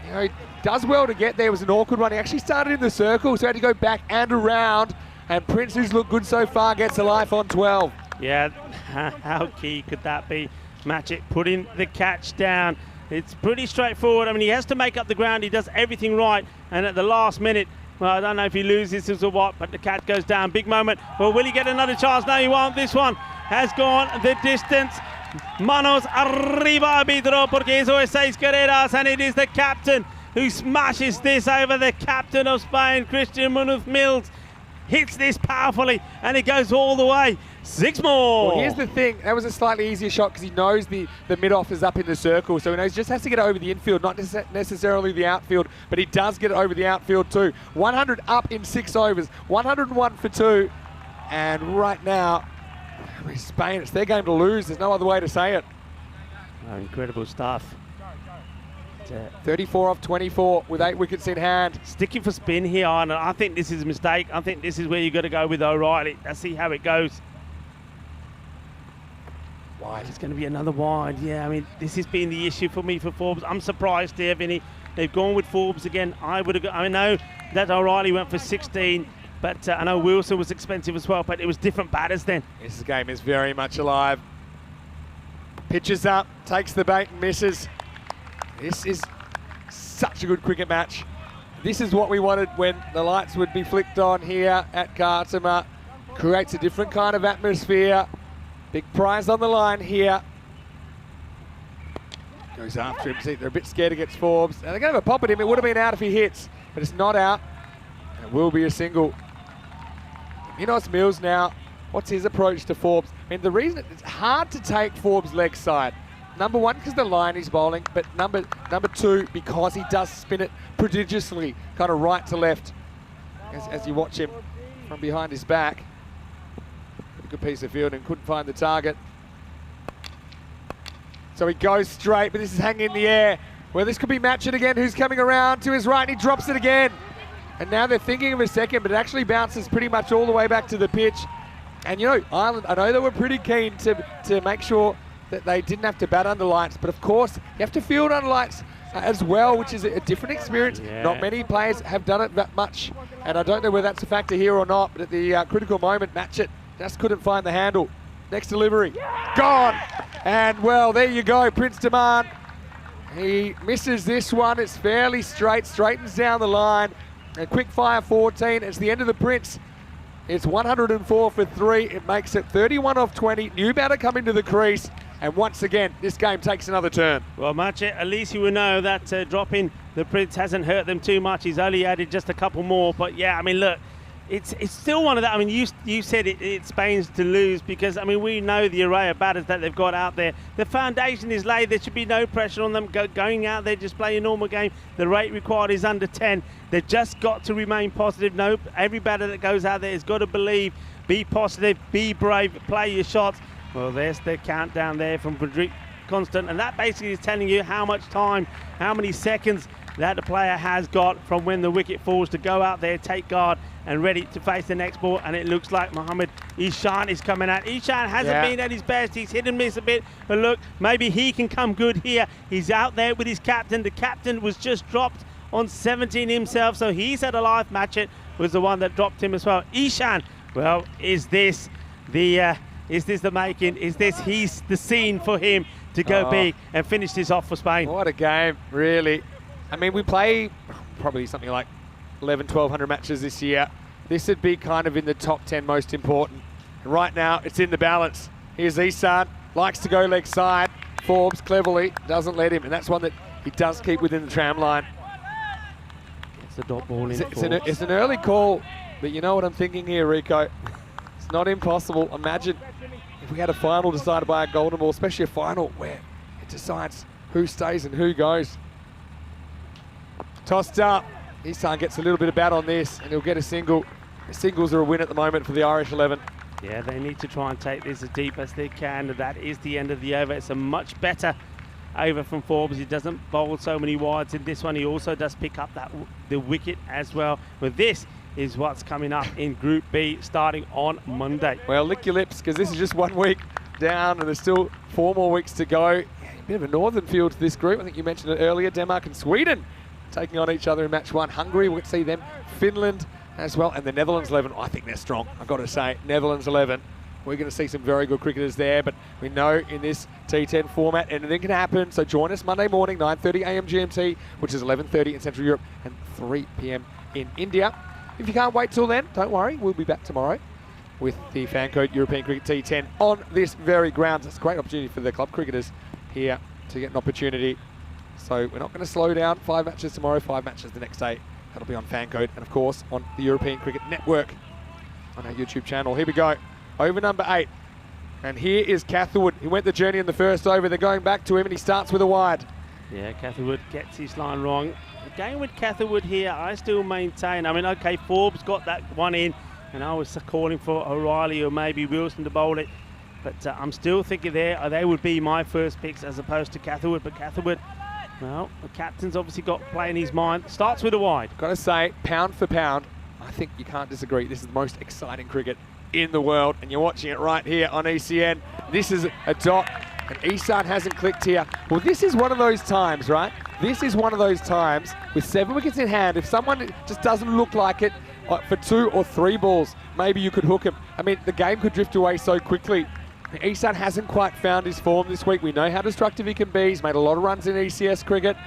you know, he does well to get there. It was an awkward one. He actually started in the circle, so he had to go back and around. And Prince, who's looked good so far, gets a life on 12. Yeah, how key could that be? Matchett putting the catch down. It's pretty straightforward. I mean, he has to make up the ground. He does everything right. And at the last minute, well, I don't know if he loses this or what, but the catch goes down. Big moment. Well, will he get another chance? No, he won't. This one has gone the distance. Manos arriba arbitro, porque eso es 6 carreras, and it is the captain who smashes this over. The captain of Spain, Christian Munoz-Mills, hits this powerfully, and it goes all the way. 6 more. Well, here's the thing. That was a slightly easier shot because he knows the mid-off is up in the circle, so he knows he just has to get it over the infield, not necessarily the outfield, but he does get it over the outfield too. 100 up in 6 overs, 101 for 2, and right now, Spain, it's their game to lose. There's no other way to say it. Oh, incredible stuff. 34 off 24 with 8 wickets in hand. Sticking for spin here, and I think this is a mistake. I think this is where you've got to go with O'Reilly. Let's see how it goes. Wide. It's going to be another wide. Yeah, I mean, this has been the issue for me for Forbes. I'm surprised here, Vinny. They've gone with Forbes again. I know that O'Reilly went for 16, but I know Wilson was expensive as well, but it was different batters then. This game is very much alive. Pitches up, takes the bait and misses. This is such a good cricket match. This is what we wanted when the lights would be flicked on here at Cartama. Creates a different kind of atmosphere. Big prize on the line here. Goes after him. See, they're a bit scared against Forbes. And they're going to have a pop at him. It would have been out if he hits, but it's not out. And it will be a single. Munoz-Mills now. What's his approach to Forbes? I mean, the reason it's hard to take Forbes' leg side. Number one, because the line he's bowling, but number two, because he does spin it prodigiously, kind of right to left, as you watch him from behind his back. A good piece of field and couldn't find the target. So he goes straight, but this is hanging in the air. Well, this could be match it again. Who's coming around to his right, and he drops it again. And now they're thinking of a second, but it actually bounces pretty much all the way back to the pitch. And you know, Ireland, I know they were pretty keen to make sure that they didn't have to bat under lights, but of course, you have to field under lights as well, which is a different experience. Yeah. Not many players have done it that much, and I don't know whether that's a factor here or not, but at the critical moment, Matchett just couldn't find the handle. Next delivery, gone. And well, there you go, Prince Demand. He misses this one. It's fairly straight, straightens down the line. A quick fire 14. It's the end of the Prince. It's 104 for 3. It makes it 31 off 20. New batter coming to the crease. And once again, this game takes another turn. Well, Matchett, at least you will know that dropping the Prince hasn't hurt them too much. He's only added just a couple more. But yeah, I mean, look, it's still one of that. I mean, you said it's Spain's to lose because, I mean, we know the array of batters that they've got out there. The foundation is laid. There should be no pressure on them going out there, just play a normal game. The rate required is under 10. They've just got to remain positive. No, every batter that goes out there has got to believe, be positive, be brave, play your shots. Well, there's the countdown there from Frederic Constant, and that basically is telling you how much time, how many seconds that the player has got from when the wicket falls to go out there, take guard, and ready to face the next ball. And it looks like Mohammad Ishan is coming out. Ishan hasn't been at his best. He's hit and miss a bit, but look, maybe he can come good here. He's out there with his captain. The captain was just dropped on 17 himself, so he's had a life. Matchett was the one that dropped him as well. Ishan, well, is this the making? Is this he's the scene for him to go big and finish this off for Spain? What a game, really. I mean, we play probably something like 1,100 matches this year. This would be kind of in the top 10 most important. And right now, it's in the balance. Here's Isan, likes to go leg side. Forbes cleverly doesn't let him, and that's one that he does keep within the tram line. It's a dot ball in. It's an early call, but you know what I'm thinking here, Rico. It's not impossible. Imagine if we had a final decided by a golden ball, especially a final where it decides who stays and who goes. Tossed up. Isan gets a little bit of bat on this, and he'll get a single. The singles are a win at the moment for the Irish 11. Yeah, they need to try and take this as deep as they can. That is the end of the over. It's a much better over from Forbes. He doesn't bowl so many wides in this one. He also does pick up the wicket as well. But this is what's coming up in Group B starting on Monday. Well, lick your lips, because this is just 1 week down, and there's still 4 more weeks to go. Yeah, a bit of a northern field to this group. I think you mentioned it earlier. Denmark and Sweden taking on each other in match 1. Hungary, we'll see them. Finland as well, and the Netherlands 11. I think they're strong, I've got to say. Netherlands 11. We're going to see some very good cricketers there, but we know in this T10 format anything can happen. So join us Monday morning, 9:30 a.m. GMT, which is 11:30 in Central Europe and 3 p.m. in India. If you can't wait till then, don't worry, we'll be back tomorrow with the fan code European Cricket T10 on this very grounds. It's a great opportunity for the club cricketers here to get an opportunity. So we're not going to slow down. 5 matches tomorrow, 5 matches the next day. That'll be on fan code and of course on the European Cricket Network on our YouTube channel. Here we go. Over number 8. And here is Catherwood. He went the journey in the first over. They're going back to him and he starts with a wide. Yeah, Catherwood gets his line wrong. Again with Catherwood here, I still maintain. I mean, okay, Forbes got that one in, and I was calling for O'Reilly or maybe Wilson to bowl it. But I'm still thinking they would be my first picks as opposed to Catherwood. But Catherwood, well, the captain's obviously got play in his mind. Starts with a wide. Got to say, pound for pound, I think you can't disagree. This is the most exciting cricket in the world, and you're watching it right here on ECN. This is a dot, and Isan hasn't clicked here. Well, this is one of those times, right? This is one of those times with 7 wickets in hand. If someone just doesn't look like it for 2 or 3 balls, maybe you could hook him. I mean, the game could drift away so quickly. Isan hasn't quite found his form this week. We know how destructive he can be. He's made a lot of runs in ECS cricket.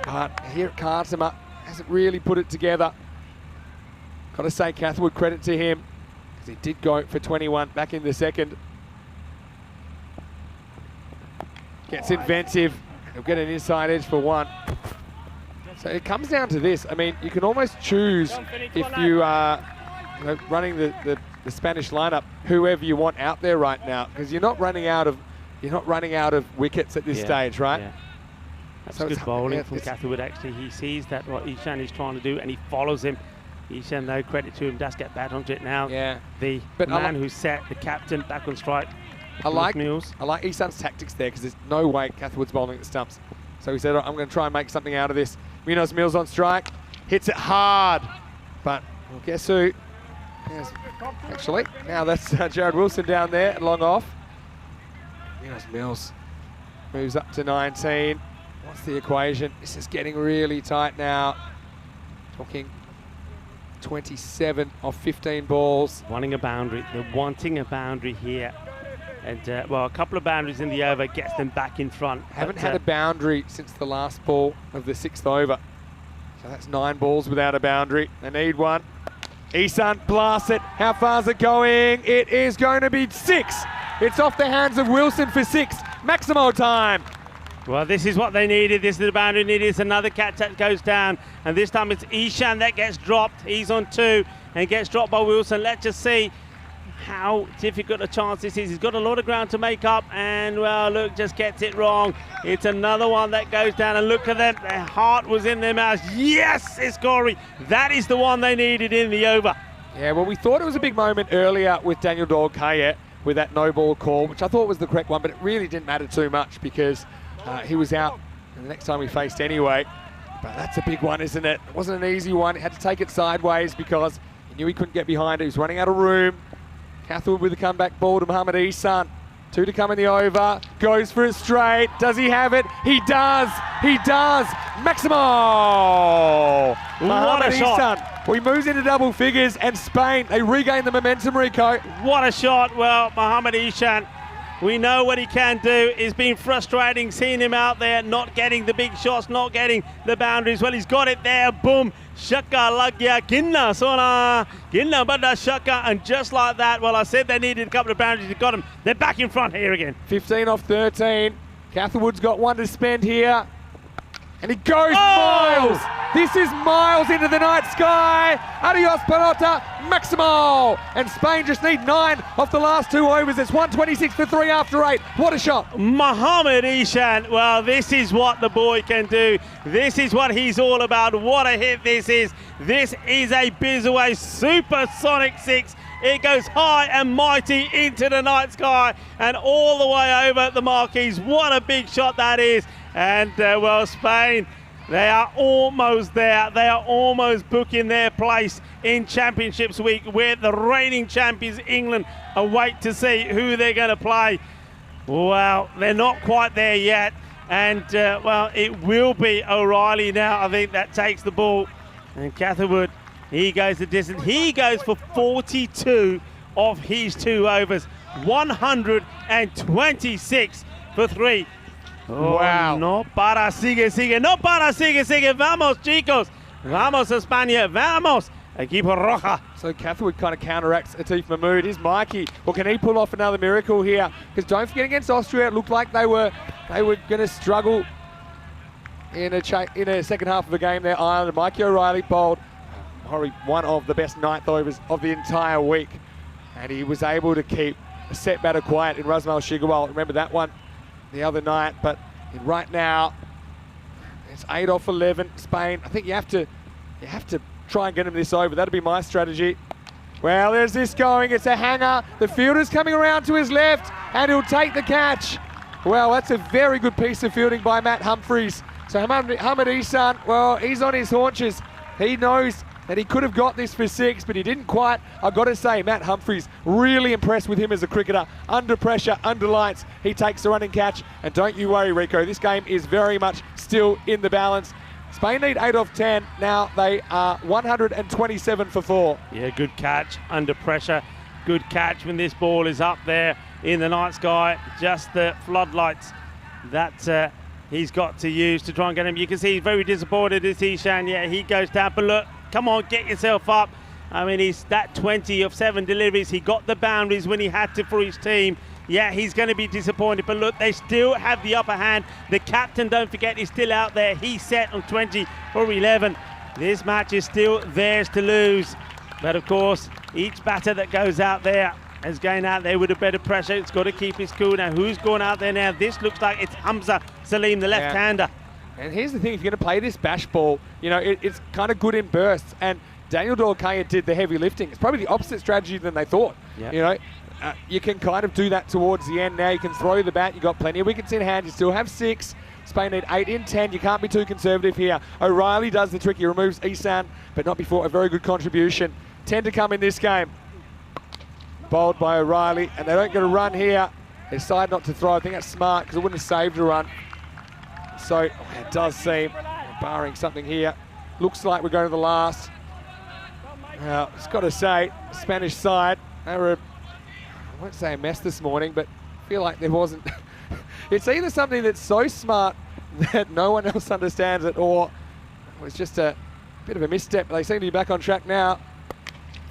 But here at Cartama, hasn't really put it together. Got to say, Catherwood, credit to him, because he did go for 21 back in the second. Gets inventive. He'll get an inside edge for 1. So it comes down to this. I mean, you can almost choose if you are running the Spanish lineup, whoever you want out there right now, because you're not running out of you're not running out of wickets at this stage, right? Yeah. That's So good it's- bowling yeah, from it's- Catherwood, actually. He sees that what Ishan is trying to do and he follows him. Ishan, no credit to him, does get bad onto it now. Yeah. The But man who set the captain back on strike. I like Mills. Isan's tactics there because there's no way Catherwood's bowling at the stumps. So he said, I'm going to try and make something out of this. Munoz Mills on strike, hits it hard. But well, guess who? Yes, actually, now that's Jared Wilson down there, long off. Munoz Mills moves up to 19. What's the equation? This is getting really tight now. Talking 27 off 15 balls. Wanting a boundary. They're wanting a boundary here. And, well, a couple of boundaries in the over gets them back in front. Haven't had a boundary since the last ball of the 6th over. So that's 9 balls without a boundary. They need one. Isan blasts it. How far's it going? It is going to be 6. It's off the hands of Wilson for 6. Maximo time. Well, this is what they needed. This is the boundary needed. It's another catch that goes down. And this time it's Ishan that gets dropped. He's on 2 and gets dropped by Wilson. Let's just see how difficult a chance this is. He's got a lot of ground to make up. And, well, look, just gets it wrong. It's another one that goes down. And look at them. Their heart was in their mouths. Yes, it's Corey. That is the one they needed in the over. Yeah, well, we thought it was a big moment earlier with Daniel Dolkayet with that no ball call, which I thought was the correct one, but it really didn't matter too much because he was out the next time we faced anyway. But that's a big one, isn't it? It wasn't an easy one. He had to take it sideways because he knew he couldn't get behind it. He was running out of room. Catherwood with the comeback ball to Mohamed Isan. 2 to come in the over. Goes for it straight. Does he have it? He does. He does. Maximo. Mohamed Isan. Well, he moves into double figures, and Spain, they regain the momentum, Rico. What a shot. Well, Mohamed Ishan, we know what he can do. It's been frustrating seeing him out there, not getting the big shots, not getting the boundaries. Well, he's got it there. Boom. Shaka lag gaya. Ginna sona. Ginna bada shaka. And just like that, well, I said they needed a couple of boundaries. They got them. They're back in front here again. 15 off 13. Catherwood's got 1 to spend here. And he goes miles. This is miles into the night sky. Adios, pelota, Maximo. And Spain just need 9 off the last 2 overs. It's 126 for 3 after 8. What a shot. Mohamed Ishan, well, this is what the boy can do. This is what he's all about. What a hit this is. This is a Bizaway supersonic 6. It goes high and mighty into the night sky and all the way over the marquees. What a big shot that is. And, well, Spain, they are almost there. They are almost booking their place in Championships Week, where the reigning champions, England, await to see who they're going to play. Well, they're not quite there yet. And, well, it will be O'Reilly now, I think, that takes the ball. And Catherwood, he goes the distance. He goes for 42 of his 2 overs. 126 for 3. Oh, wow. No para, sigue, sigue. No para, sigue, sigue. Vamos, chicos. Vamos, España. Vamos. Equipo Roja. So Catherwood kind of counteracts Atif Mahmood. Is Mikey. Well, can he pull off another miracle here? Because don't forget, against Austria, it looked like they were going to struggle in a second half of the game there. Ireland. Mikey O'Reilly bowled probably one of the best 9th overs of the entire week. And he was able to keep a set batter quiet in Razmal Shigawal. Remember that one the other night, but right now it's 8 off 11. Spain, I think you have to try and get him this over. That'd be my strategy. Well, there's this going. It's a hanger. The fielder's coming around to his left, and he'll take the catch. Well, that's a very good piece of fielding by Matt Humphries. So Mohamed Isan, well, he's on his haunches. He knows that he could have got this for 6, but he didn't quite. I've got to say, Matt Humphries, really impressed with him as a cricketer. Under pressure, under lights, he takes the running catch. And don't you worry, Rico, this game is very much still in the balance. Spain need 8 off 10. Now they are 127 for 4. Yeah, good catch under pressure. Good catch when this ball is up there in the night sky. Just the floodlights that he's got to use to try and get him. You can see he's very disappointed, is Ishan. Yeah, he goes down, but look, come on, get yourself up. I mean, he's that 20 of 7 deliveries. He got the boundaries when he had to for his team. Yeah, he's going to be disappointed, but look, they still have the upper hand. The captain, don't forget, is still out there. He's set on 20 for 11. This match is still theirs to lose. But of course, each batter that goes out there is going out there with a better pressure. It's got to keep his cool. Now, who's going out there now? This looks like it's Hamza Salim, the left-hander. And here's the thing, if you're going to play this bash ball, you know, it's kind of good in bursts. And Daniel Dorkaya did the heavy lifting. It's probably the opposite strategy than they thought. Yep. You know, you can kind of do that towards the end now. You can throw the bat. You've got plenty of wickets in hand. You still have 6. Spain need 8 in 10. You can't be too conservative here. O'Reilly does the trick. He removes Isan, but not before a very good contribution. 10 to come in this game. Bowled by O'Reilly, and they don't get a run here. They decide not to throw. I think that's smart because it wouldn't have saved a run. So it does seem, barring something here, looks like we're going to the last. Now, it's got to say, Spanish side, they were, I won't say a mess this morning, but I feel like there wasn't. It's either something that's so smart that no one else understands it, or it was just a bit of a misstep. They seem to be back on track now.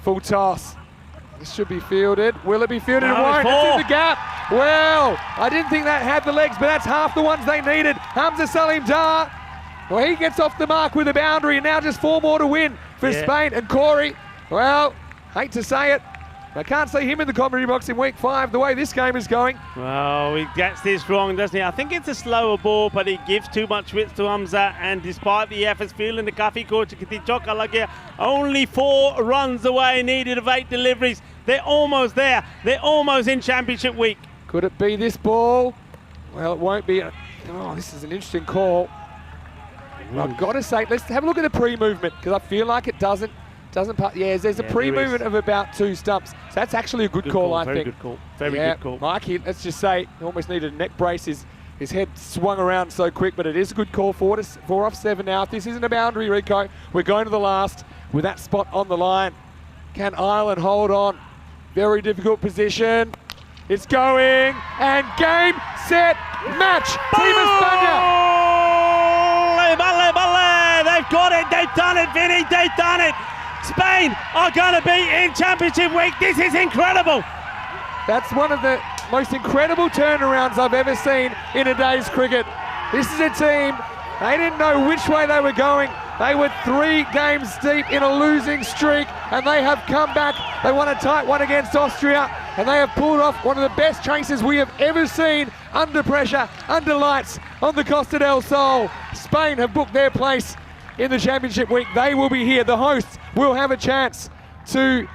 Full toss. This should be fielded. Will it be fielded? No, it won't. It's in the gap. Well, I didn't think that had the legs, but that's half the ones they needed. Hamza Salim Dar. Well, he gets off the mark with a boundary, and now just 4 more to win for Spain. And Corey, well, hate to say it, I can't see him in the commentary box in week 5 the way this game is going. Well, he gets this wrong, doesn't he? I think it's a slower ball, but he gives too much width to Hamza, and despite the efforts, feeling the Kafi coach, only 4 runs away, needed of 8 deliveries. They're almost there. They're almost in championship week. Could it be this ball? Well, it won't be. Oh, this is an interesting call. I've got to say, let's have a look at the pre-movement, because I feel like it doesn't there's a pre-movement of about 2 stumps. So that's actually a good call, I think. Very good call. Very good call. Mikey, let's just say, he almost needed a neck brace. His head swung around so quick, but it is a good call. 4 off 7 now. If this isn't a boundary, Rico, we're going to the last with that spot on the line. Can Ireland hold on? Very difficult position. It's going, and game, set, match. Team España. They've got it. They've done it, Vinny. They've done it. Spain are going to be in championship week. This is incredible. That's one of the most incredible turnarounds I've ever seen in a day's cricket. This is a team, they didn't know which way they were going. They were 3 games deep in a losing streak, and they have come back. They won a tight one against Austria, and they have pulled off one of the best chases we have ever seen under pressure, under lights, on the Costa del Sol. Spain have booked their place in the championship week. They will be here. The hosts will have a chance to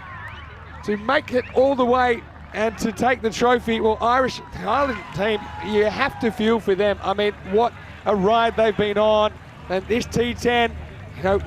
make it all the way and to take the trophy. Well, Ireland team, you have to feel for them. I mean, what a ride they've been on. And this T10, you know,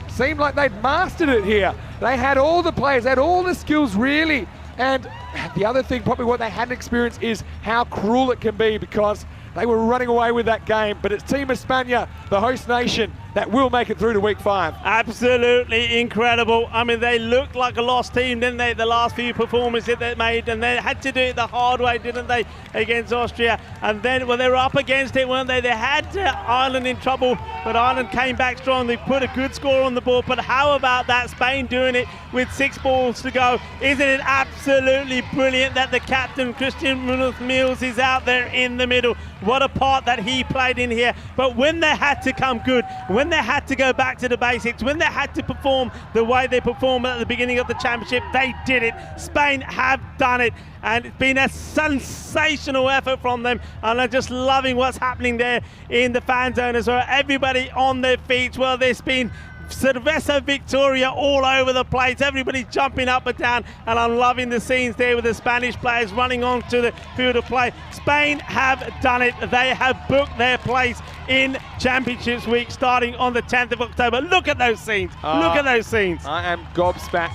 seemed like they'd mastered it here. They had all the players, they had all the skills really. And the other thing, probably what they hadn't experienced, is how cruel it can be, because they were running away with that game. But it's Team España, the host nation, that will make it through to week 5. Absolutely incredible. I mean, they looked like a lost team, didn't they, the last few performances that they made, and they had to do it the hard way, didn't they, against Austria. And then, well, they were up against it, weren't they? They had Ireland in trouble, but Ireland came back strong. They put a good score on the board. But how about that, Spain doing it with 6 balls to go? Isn't it absolutely brilliant that the captain, Christian Munoz-Mills, is out there in the middle? What a part that he played in here. But when they had to come good, when they had to go back to the basics, when they had to perform the way they performed at the beginning of the championship, they did it. Spain have done it, and it's been a sensational effort from them, and I'm just loving what's happening there in the fan zone as well. Everybody on their feet. Well, there's been Cerveza Victoria all over the place, everybody jumping up and down, and I'm loving the scenes there with the Spanish players running onto the field of play. Spain have done it. They have booked their place in Championships Week starting on the 10th of October. Look at those scenes. Look at those scenes. I am gobsmacked.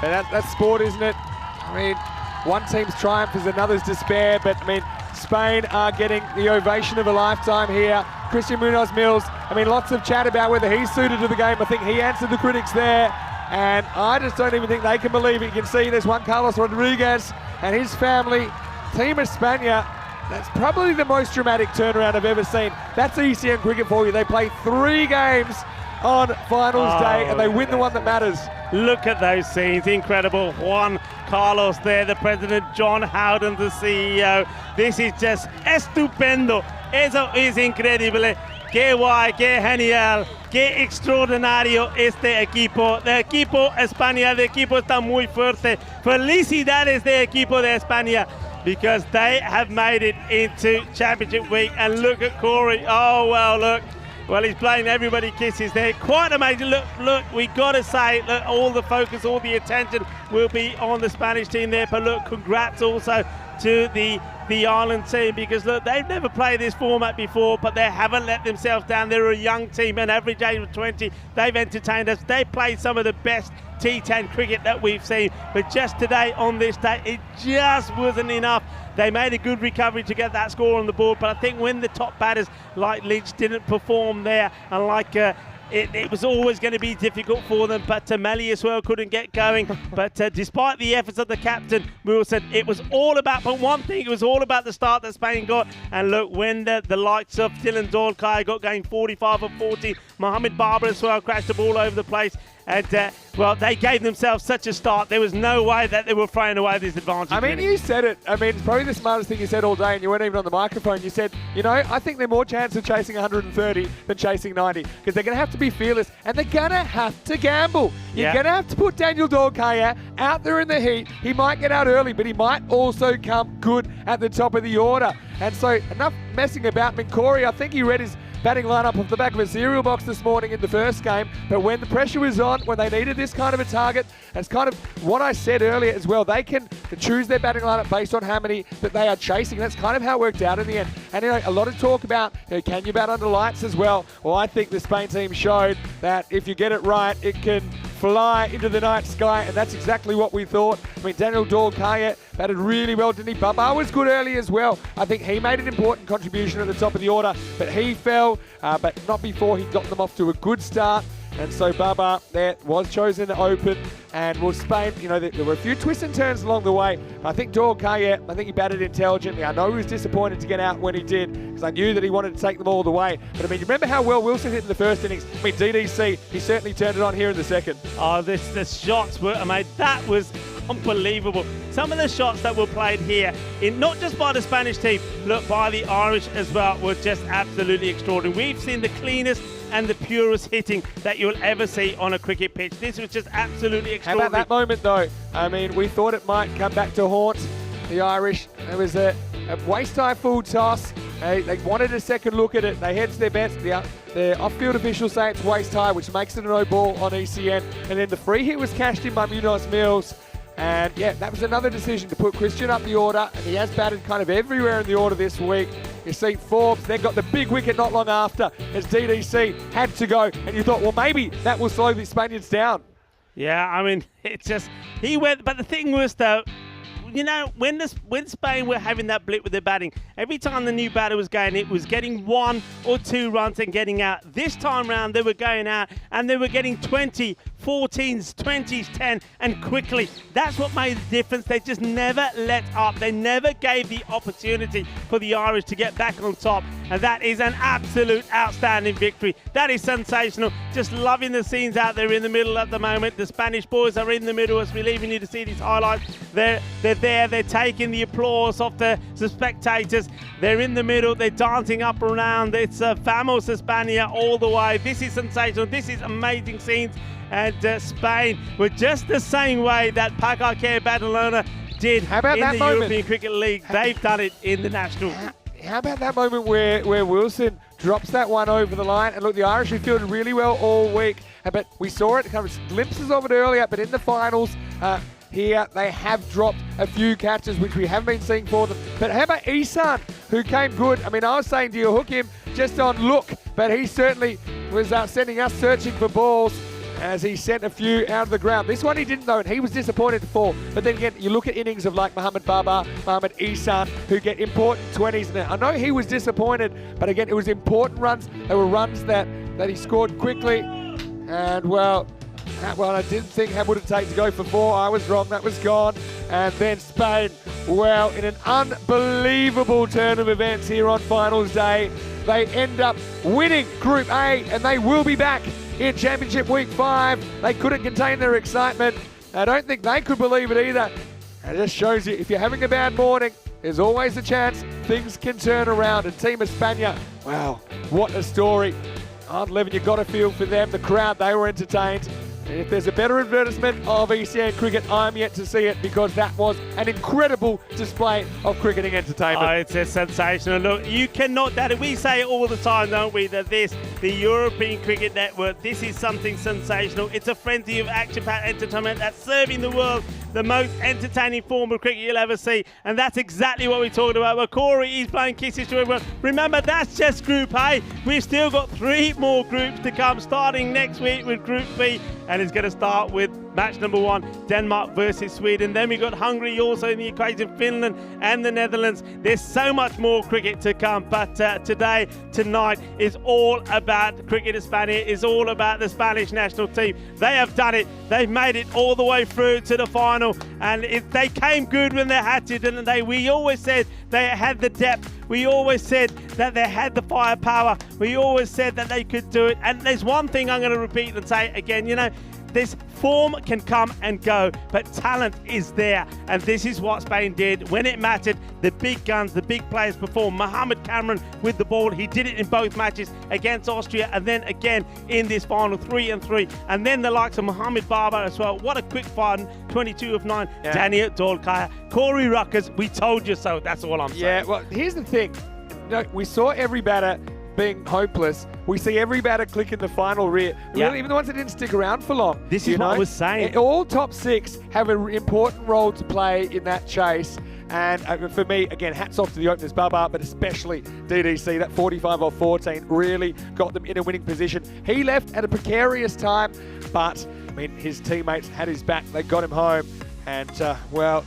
And that's sport, isn't it? I mean, one team's triumph is another's despair, but I mean, Spain are getting the ovation of a lifetime here. Christian Munoz-Mills, I mean, lots of chat about whether he's suited to the game. I think he answered the critics there, and I just don't even think they can believe it. You can see there's Juan Carlos Rodriguez and his family. Team España, that's probably the most dramatic turnaround I've ever seen. That's ECM cricket for you. They play 3 games on finals day, and they win the one that matters. Look at those scenes, incredible. Juan Carlos there, the president, John Howden, the CEO. This is just estupendo. Eso es increíble. qué guay, qué genial, qué extraordinario este equipo. El equipo España, el equipo está muy fuerte. Felicidades del equipo de España, because they have made it into Championship Week. And look at Corey. Oh, well, look. Well, he's playing everybody kisses there. Quite amazing. Look, we got to say, look, all the focus, all the attention will be on the Spanish team there. But look, congrats also to the Ireland team, because look, they've never played this format before, but they haven't let themselves down. They're a young team, an average age of 20. They've entertained us. They played some of the best T10 cricket that we've seen, but just today on this day, it just wasn't enough. They made a good recovery to get that score on the board, but I think when the top batters like Lynch didn't perform there, and like it was always going to be difficult for them, but Melly as well couldn't get going. But despite the efforts of the captain, Wilson, it was all about, but one thing, it was all about the start that Spain got. And look, when the likes of Dylan Dorkai got going 45 of 40, Mohamed Barber as well crashed the ball over the place. And, well, they gave themselves such a start. There was no way that they were throwing away this advantage. I mean, you said it. I mean, it's probably the smartest thing you said all day, and you weren't even on the microphone. You said, you know, I think they're more chance of chasing 130 than chasing 90, because they're going to have to be fearless, and they're going to have to gamble. You're going to have to put Daniel Dorkaya out there in the heat. He might get out early, but he might also come good at the top of the order. And so, enough messing about. I mean, Corey, I think he read his batting lineup off the back of a cereal box this morning in the first game, but when the pressure was on, when they needed this kind of a target, it's kind of what I said earlier as well. They can choose their batting lineup based on how many that they are chasing. That's kind of how it worked out in the end. And you know, a lot of talk about, you know, can you bat under lights as well? Well, I think the Spain team showed that if you get it right, it can fly into the night sky, and that's exactly what we thought. I mean, Daniel Dorkaya batted really well, didn't he? Baba was good early as well. I think he made an important contribution at the top of the order, but he fell, but not before he got them off to a good start. And so Baba there was chosen to open, and will Spain, you know, there were a few twists and turns along the way. I think Dorkaya, I think he batted intelligently. I know he was disappointed to get out when he did, because I knew that he wanted to take them all the way. But I mean, you remember how well Wilson hit in the first innings? I mean, DDC, he certainly turned it on here in the second. Oh, the shots were, I mean, that was unbelievable. Some of the shots that were played here, in not just by the Spanish team, look, by the Irish as well, were just absolutely extraordinary. We've seen the cleanest and the purest hitting that you'll ever see on a cricket pitch. This was just absolutely extraordinary. How about that moment, though? I mean, we thought it might come back to haunt the Irish. It was a waist-high full toss. They wanted a second look at it. They hedged their bets. The off-field officials say it's waist-high, which makes it a no ball on ECN. And then the free hit was cashed in by Munoz Mills. And yeah, that was another decision to put Christian up the order, and he has batted kind of everywhere in the order this week. You see Forbes then got the big wicket not long after as DDC had to go, and you thought, well, maybe that will slow the Spaniards down. Yeah, I mean, it's just, he went, but the thing was, though, you know, when Spain were having that blip with their batting, every time the new batter was going, it was getting 1 or 2 runs and getting out. This time round, they were going out and they were getting 20, 14s, 20s, 10, and quickly. That's what made the difference. They just never let up. They never gave the opportunity for the Irish to get back on top. And that is an absolute outstanding victory. That is sensational. Just loving the scenes out there in the middle at the moment. The Spanish boys are in the middle. It's relieving you to see these highlights. They're there. They're taking the applause of the spectators. They're in the middle. They're dancing up around. It's Vamos España all the way. This is sensational. This is amazing scenes. And Spain were just the same way that Pacarque Badalona did in the European Cricket League. They've done it in the National. How about that moment where Wilson drops that one over the line? And look, the Irish have fielded really well all week, but we saw it, kind of glimpses of it earlier, but in the finals here, they have dropped a few catches, which we haven't been seeing for them. But how about Isan, who came good? I mean, I was saying, do you hook him just on look? But he certainly was sending us searching for balls as he sent a few out of the ground. This one he didn't though, and he was disappointed to fall. But then again, you look at innings of like Mohamed Baba, Mohamed Isan, who get important 20s. Now, I know he was disappointed, but again, it was important runs. They were runs that he scored quickly. And well, I didn't think how would it take to go for 4. I was wrong, that was gone. And then Spain, well, in an unbelievable turn of events here on finals day, they end up winning Group A, and they will be back in Championship Week 5. They couldn't contain their excitement. I don't think they could believe it either. And it just shows you, if you're having a bad morning, there's always a chance things can turn around. And Team España, wow, what a story. Ireland 11, you've got to feel for them. The crowd, they were entertained. And if there's a better advertisement of ECN cricket, I'm yet to see it, because that was an incredible display of cricketing entertainment. Oh, it's a sensational. Look, you cannot doubt it. We say it all the time, don't we, that the European Cricket Network, this is something sensational. It's a frenzy of action-packed entertainment that's serving the world the most entertaining form of cricket you'll ever see. And that's exactly what we're talking about. Well, Corey is playing kisses to everyone. Remember, that's just Group A. We've still got 3 more groups to come, starting next week with Group B. And it's going to start with match number 1, Denmark versus Sweden. Then we've got Hungary also in the equation, Finland and the Netherlands. There's so much more cricket to come. But tonight is all about Cricket España. It's all about the Spanish national team. They have done it. They've made it all the way through to the final. And they came good when they had to, didn't they? We always said they had the depth. We always said that they had the firepower. We always said that they could do it. And there's one thing I'm going to repeat and say again, you know, this form can come and go, but talent is there. And this is what Spain did. When it mattered, the big guns, the big players performed. Mohamed Cameron with the ball. He did it in both matches against Austria and then again in this final, 3-3. And then the likes of Mohamed Barber as well. What a quick fire, 22 of 9. Yeah. Daniel Dolkaya, Corey Ruckers, we told you so. That's all I'm saying. Yeah, well, here's the thing. You know, we saw every batter being hopeless. We see every batter click in the final rear. Yeah. Even the ones that didn't stick around for long. This is what I was saying. All top 6 have an important role to play in that chase. And for me, again, hats off to the openers, Baba, but especially DDC. That 45 off 14 really got them in a winning position. He left at a precarious time, but I mean, his teammates had his back. They got him home. And, well,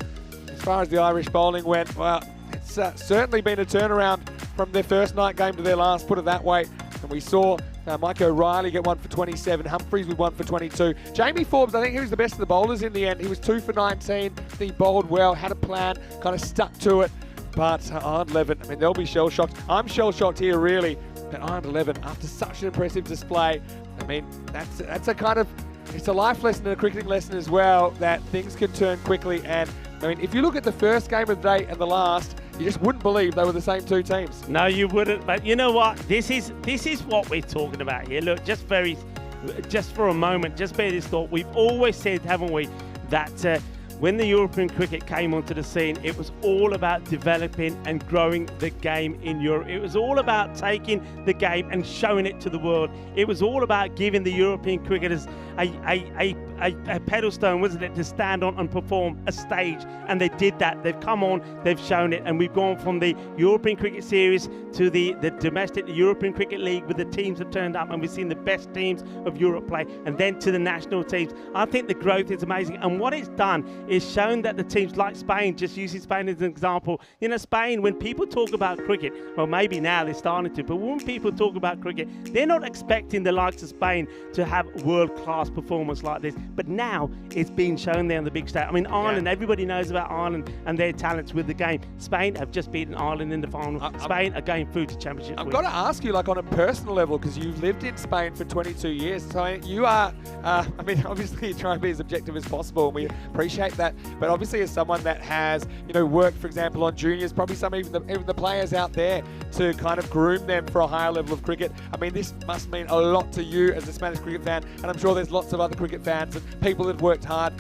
as far as the Irish bowling went, well, it's certainly been a turnaround from their first night game to their last, put it that way. And we saw Mike O'Reilly get 1 for 27, Humphries with 1 for 22. Jamie Forbes, I think he was the best of the bowlers in the end. He was 2 for 19. He bowled well, had a plan, kind of stuck to it. But Ireland 11, I mean, they'll be shell-shocked. I'm shell-shocked here, really, that Ireland 11, after such an impressive display, I mean, that's a kind of, it's a life lesson and a cricketing lesson as well, that things can turn quickly. And I mean, if you look at the first game of the day and the last, you just wouldn't believe they were the same 2 teams. No, you wouldn't. But you know what? This is what we're talking about here. Look, just for a moment, just bear this thought. We've always said, haven't we, that when the European cricket came onto the scene, it was all about developing and growing the game in Europe. It was all about taking the game and showing it to the world. It was all about giving the European cricketers a pedestal, wasn't it, to stand on and perform a stage. And they did that. They've come on, they've shown it, and we've gone from the European Cricket Series to the domestic European Cricket League, with the teams have turned up, and we've seen the best teams of Europe play, and then to the national teams. I think the growth is amazing, and what it's done is shown that the teams like Spain, just using Spain as an example, you know, Spain, when people talk about cricket, well, maybe now they're starting to, but when people talk about cricket, they're not expecting the likes of Spain to have world-class performance like this, but now it's being shown there on the big stage. I mean, Ireland, everybody knows about Ireland and their talents with the game. Spain have just beaten Ireland in the final. Spain are going through to championship. I've got to ask you, like, on a personal level, because you've lived in Spain for 22 years, so you are, I mean, obviously you try and be as objective as possible, and we appreciate that, but obviously as someone that has, you know, worked, for example, on juniors, probably even the players out there, to kind of groom them for a higher level of cricket, I mean, this must mean a lot to you as a Spanish cricket fan, and I'm sure there's lots of other cricket fans and people that have worked hard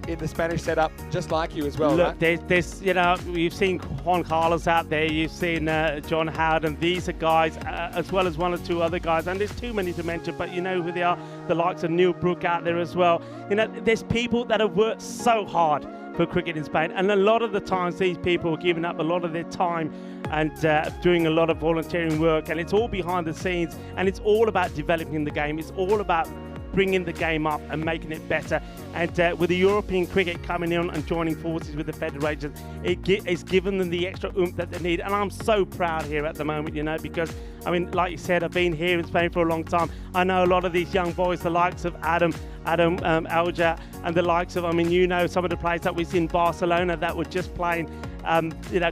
in the Spanish setup, just like you as well. Look, right? there's, you know, you've seen Juan Carlos out there, you've seen John Howard, and these are guys, as well as 1 or 2 other guys, and there's too many to mention, but you know who they are, the likes of Neil Brook out there as well. You know, there's people that have worked so hard for cricket in Spain, and a lot of the times these people are giving up a lot of their time and doing a lot of volunteering work, and it's all behind the scenes, and it's all about developing the game. It's all about bringing the game up and making it better. And with the European cricket coming in and joining forces with the federation, it's given them the extra oomph that they need. And I'm so proud here at the moment, you know, because, I mean, like you said, I've been here in Spain for a long time. I know a lot of these young boys, the likes of Adam Alja, and the likes of, I mean, you know, some of the players that we see in Barcelona that were just playing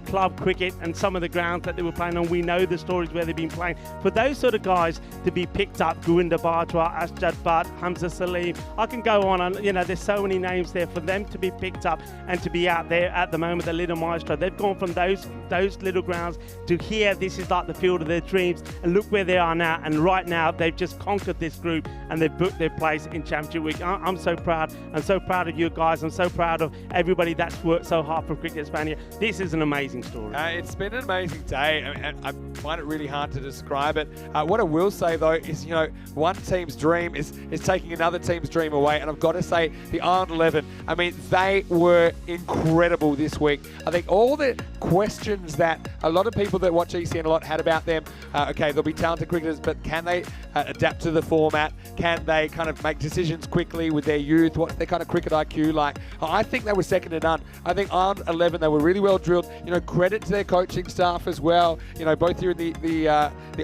club cricket and some of the grounds that they were playing on. We know the stories where they've been playing. For those sort of guys to be picked up, Govinda Batra, Asjad Butt, Hamza Salim, I can go on and, there's so many names there. For them to be picked up and to be out there at the moment, the Little Maestro, they've gone from those little grounds to here. This is like the field of their dreams, and look where they are now. And right now, they've just conquered this group and they've booked their place in Championship Week. I'm so proud. I'm so proud of you guys. I'm so proud of everybody that's worked so hard for Cricket Hispania. This is an amazing story. It's been an amazing day, and I find it really hard to describe it. What I will say, though, is, one team's dream is taking another team's dream away, and I've got to say, the Ireland 11, they were incredible this week. I think all the questions that a lot of people that watch ECN a lot had about them, okay, they'll be talented cricketers, but can they adapt to the format? Can they kind of make decisions quickly with their youth? What's their kind of cricket IQ like? I think they were second to none. I think Ireland 11, they were really well drilled. Credit to their coaching staff as well. Both here in the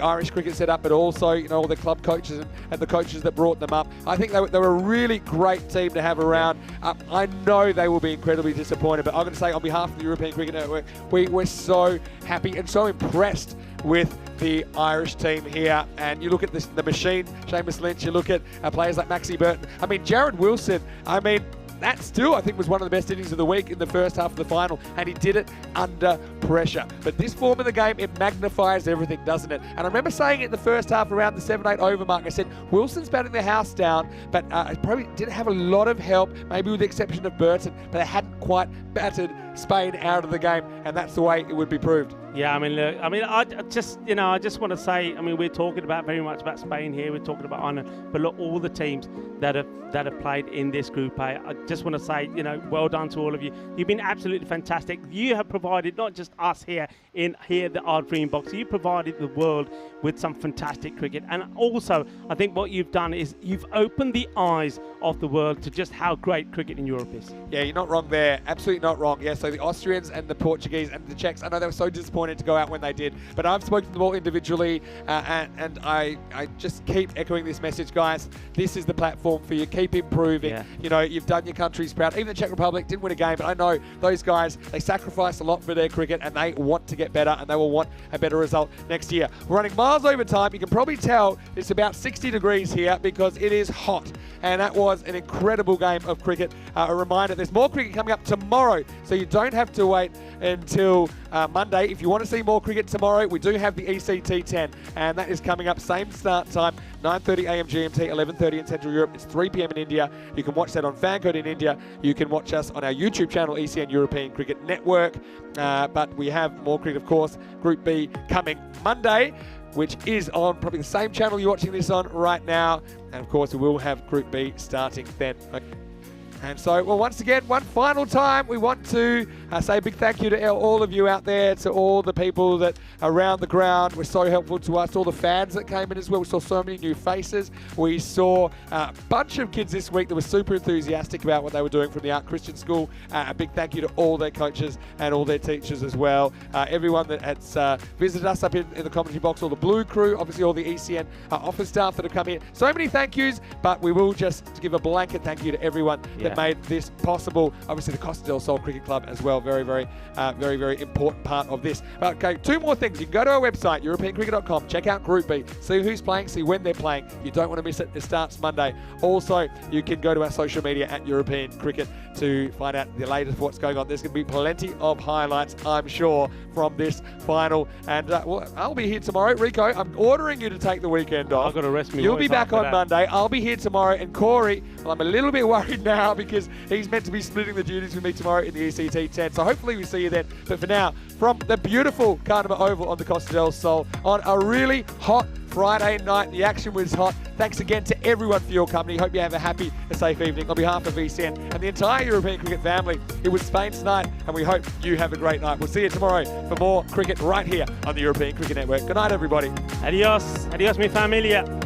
Irish cricket setup, but also, all the club coaches and the coaches that brought them up. I think they were a really great team to have around. I know they will be incredibly disappointed, but I'm going to say on behalf of the European Cricket Network, we were so happy and so impressed with the Irish team here. And you look at the machine, Seamus Lynch, you look at players like Maxie Burton. Jared Wilson, that still, I think, was one of the best innings of the week in the first half of the final, and he did it under pressure. But this form of the game, it magnifies everything, doesn't it? And I remember saying it in the first half around the 7-8 over mark. I said, Wilson's batting the house down, but probably didn't have a lot of help, maybe with the exception of Burton, but they hadn't quite battered Spain out of the game, and that's the way it would be proved. Yeah, look, I just want to say, we're talking very much about Spain here. We're talking about Ireland, but look, all the teams that have played in this Group A. I just want to say, well done to all of you. You've been absolutely fantastic. You have provided not just us here our Dream Box. You provided the world with some fantastic cricket, and also I think what you've done is you've opened the eyes of the world to just how great cricket in Europe is. Yeah, you're not wrong there. Absolutely not wrong. Yeah, so the Austrians and the Portuguese and the Czechs, I know they were so disappointed to go out when they did, but I've spoken to them all individually, and I just keep echoing this message, guys. This is the platform for you. Keep improving. Yeah. You've done your country's proud. Even the Czech Republic didn't win a game, but I know those guys, they sacrifice a lot for their cricket, and they want to get better, and they will want a better result next year. We're running miles over time. You can probably tell it's about 60 degrees here because it is hot, and that was an incredible game of cricket. A reminder, there's more cricket coming up tomorrow, so you don't have to wait until Monday. If you want to see more cricket tomorrow, we do have the T10, and that is coming up, same start time, 9:30 a.m. GMT, 11:30 in Central Europe. It's 3 p.m. in India. You can watch that on Fancode in India. You can watch us on our YouTube channel, ECN European Cricket Network. But we have more cricket, of course. Group B coming Monday, which is on probably the same channel you're watching this on right now. And of course, we will have Group B starting then. And so, well, once again, one final time, we want to say a big thank you to all of you out there, to all the people that around the ground were so helpful to us, all the fans that came in as well. We saw so many new faces. We saw a bunch of kids this week that were super enthusiastic about what they were doing from the Art Christian School. A big thank you to all their coaches and all their teachers as well. Everyone that has visited us up in the commentary box, all the Blue crew, obviously all the ECN office staff that have come here. So many thank yous, but we will just give a blanket thank you to everyone that made this possible. Obviously the Costa del Sol Cricket Club as well, very, very important part of this. Okay, two more things. You can go to our website, europeancricket.com, check out Group B, see who's playing, see when they're playing. You don't want to miss it. It starts Monday. Also, you can go to our social media at European Cricket to find out the latest of what's going on. There's going to be plenty of highlights, I'm sure, from this final. And well, I'll be here tomorrow. Rico, I'm ordering you to take the weekend off. I've got to rest me. You'll be back on Monday. I'll be here tomorrow. And Corey, well, I'm a little bit worried now because he's meant to be splitting the duties with me tomorrow in the ECT 10. So hopefully we see you then. But for now, from the beautiful Cartama Oval on the Costa del Sol on a really hot Friday night. The action was hot. Thanks again to everyone for your company. Hope you have a happy, a safe evening. On behalf of ECN and the entire European cricket family, it was Spain tonight, and we hope you have a great night. We'll see you tomorrow for more cricket right here on the European Cricket Network. Good night, everybody. Adios. Adios, mi familia.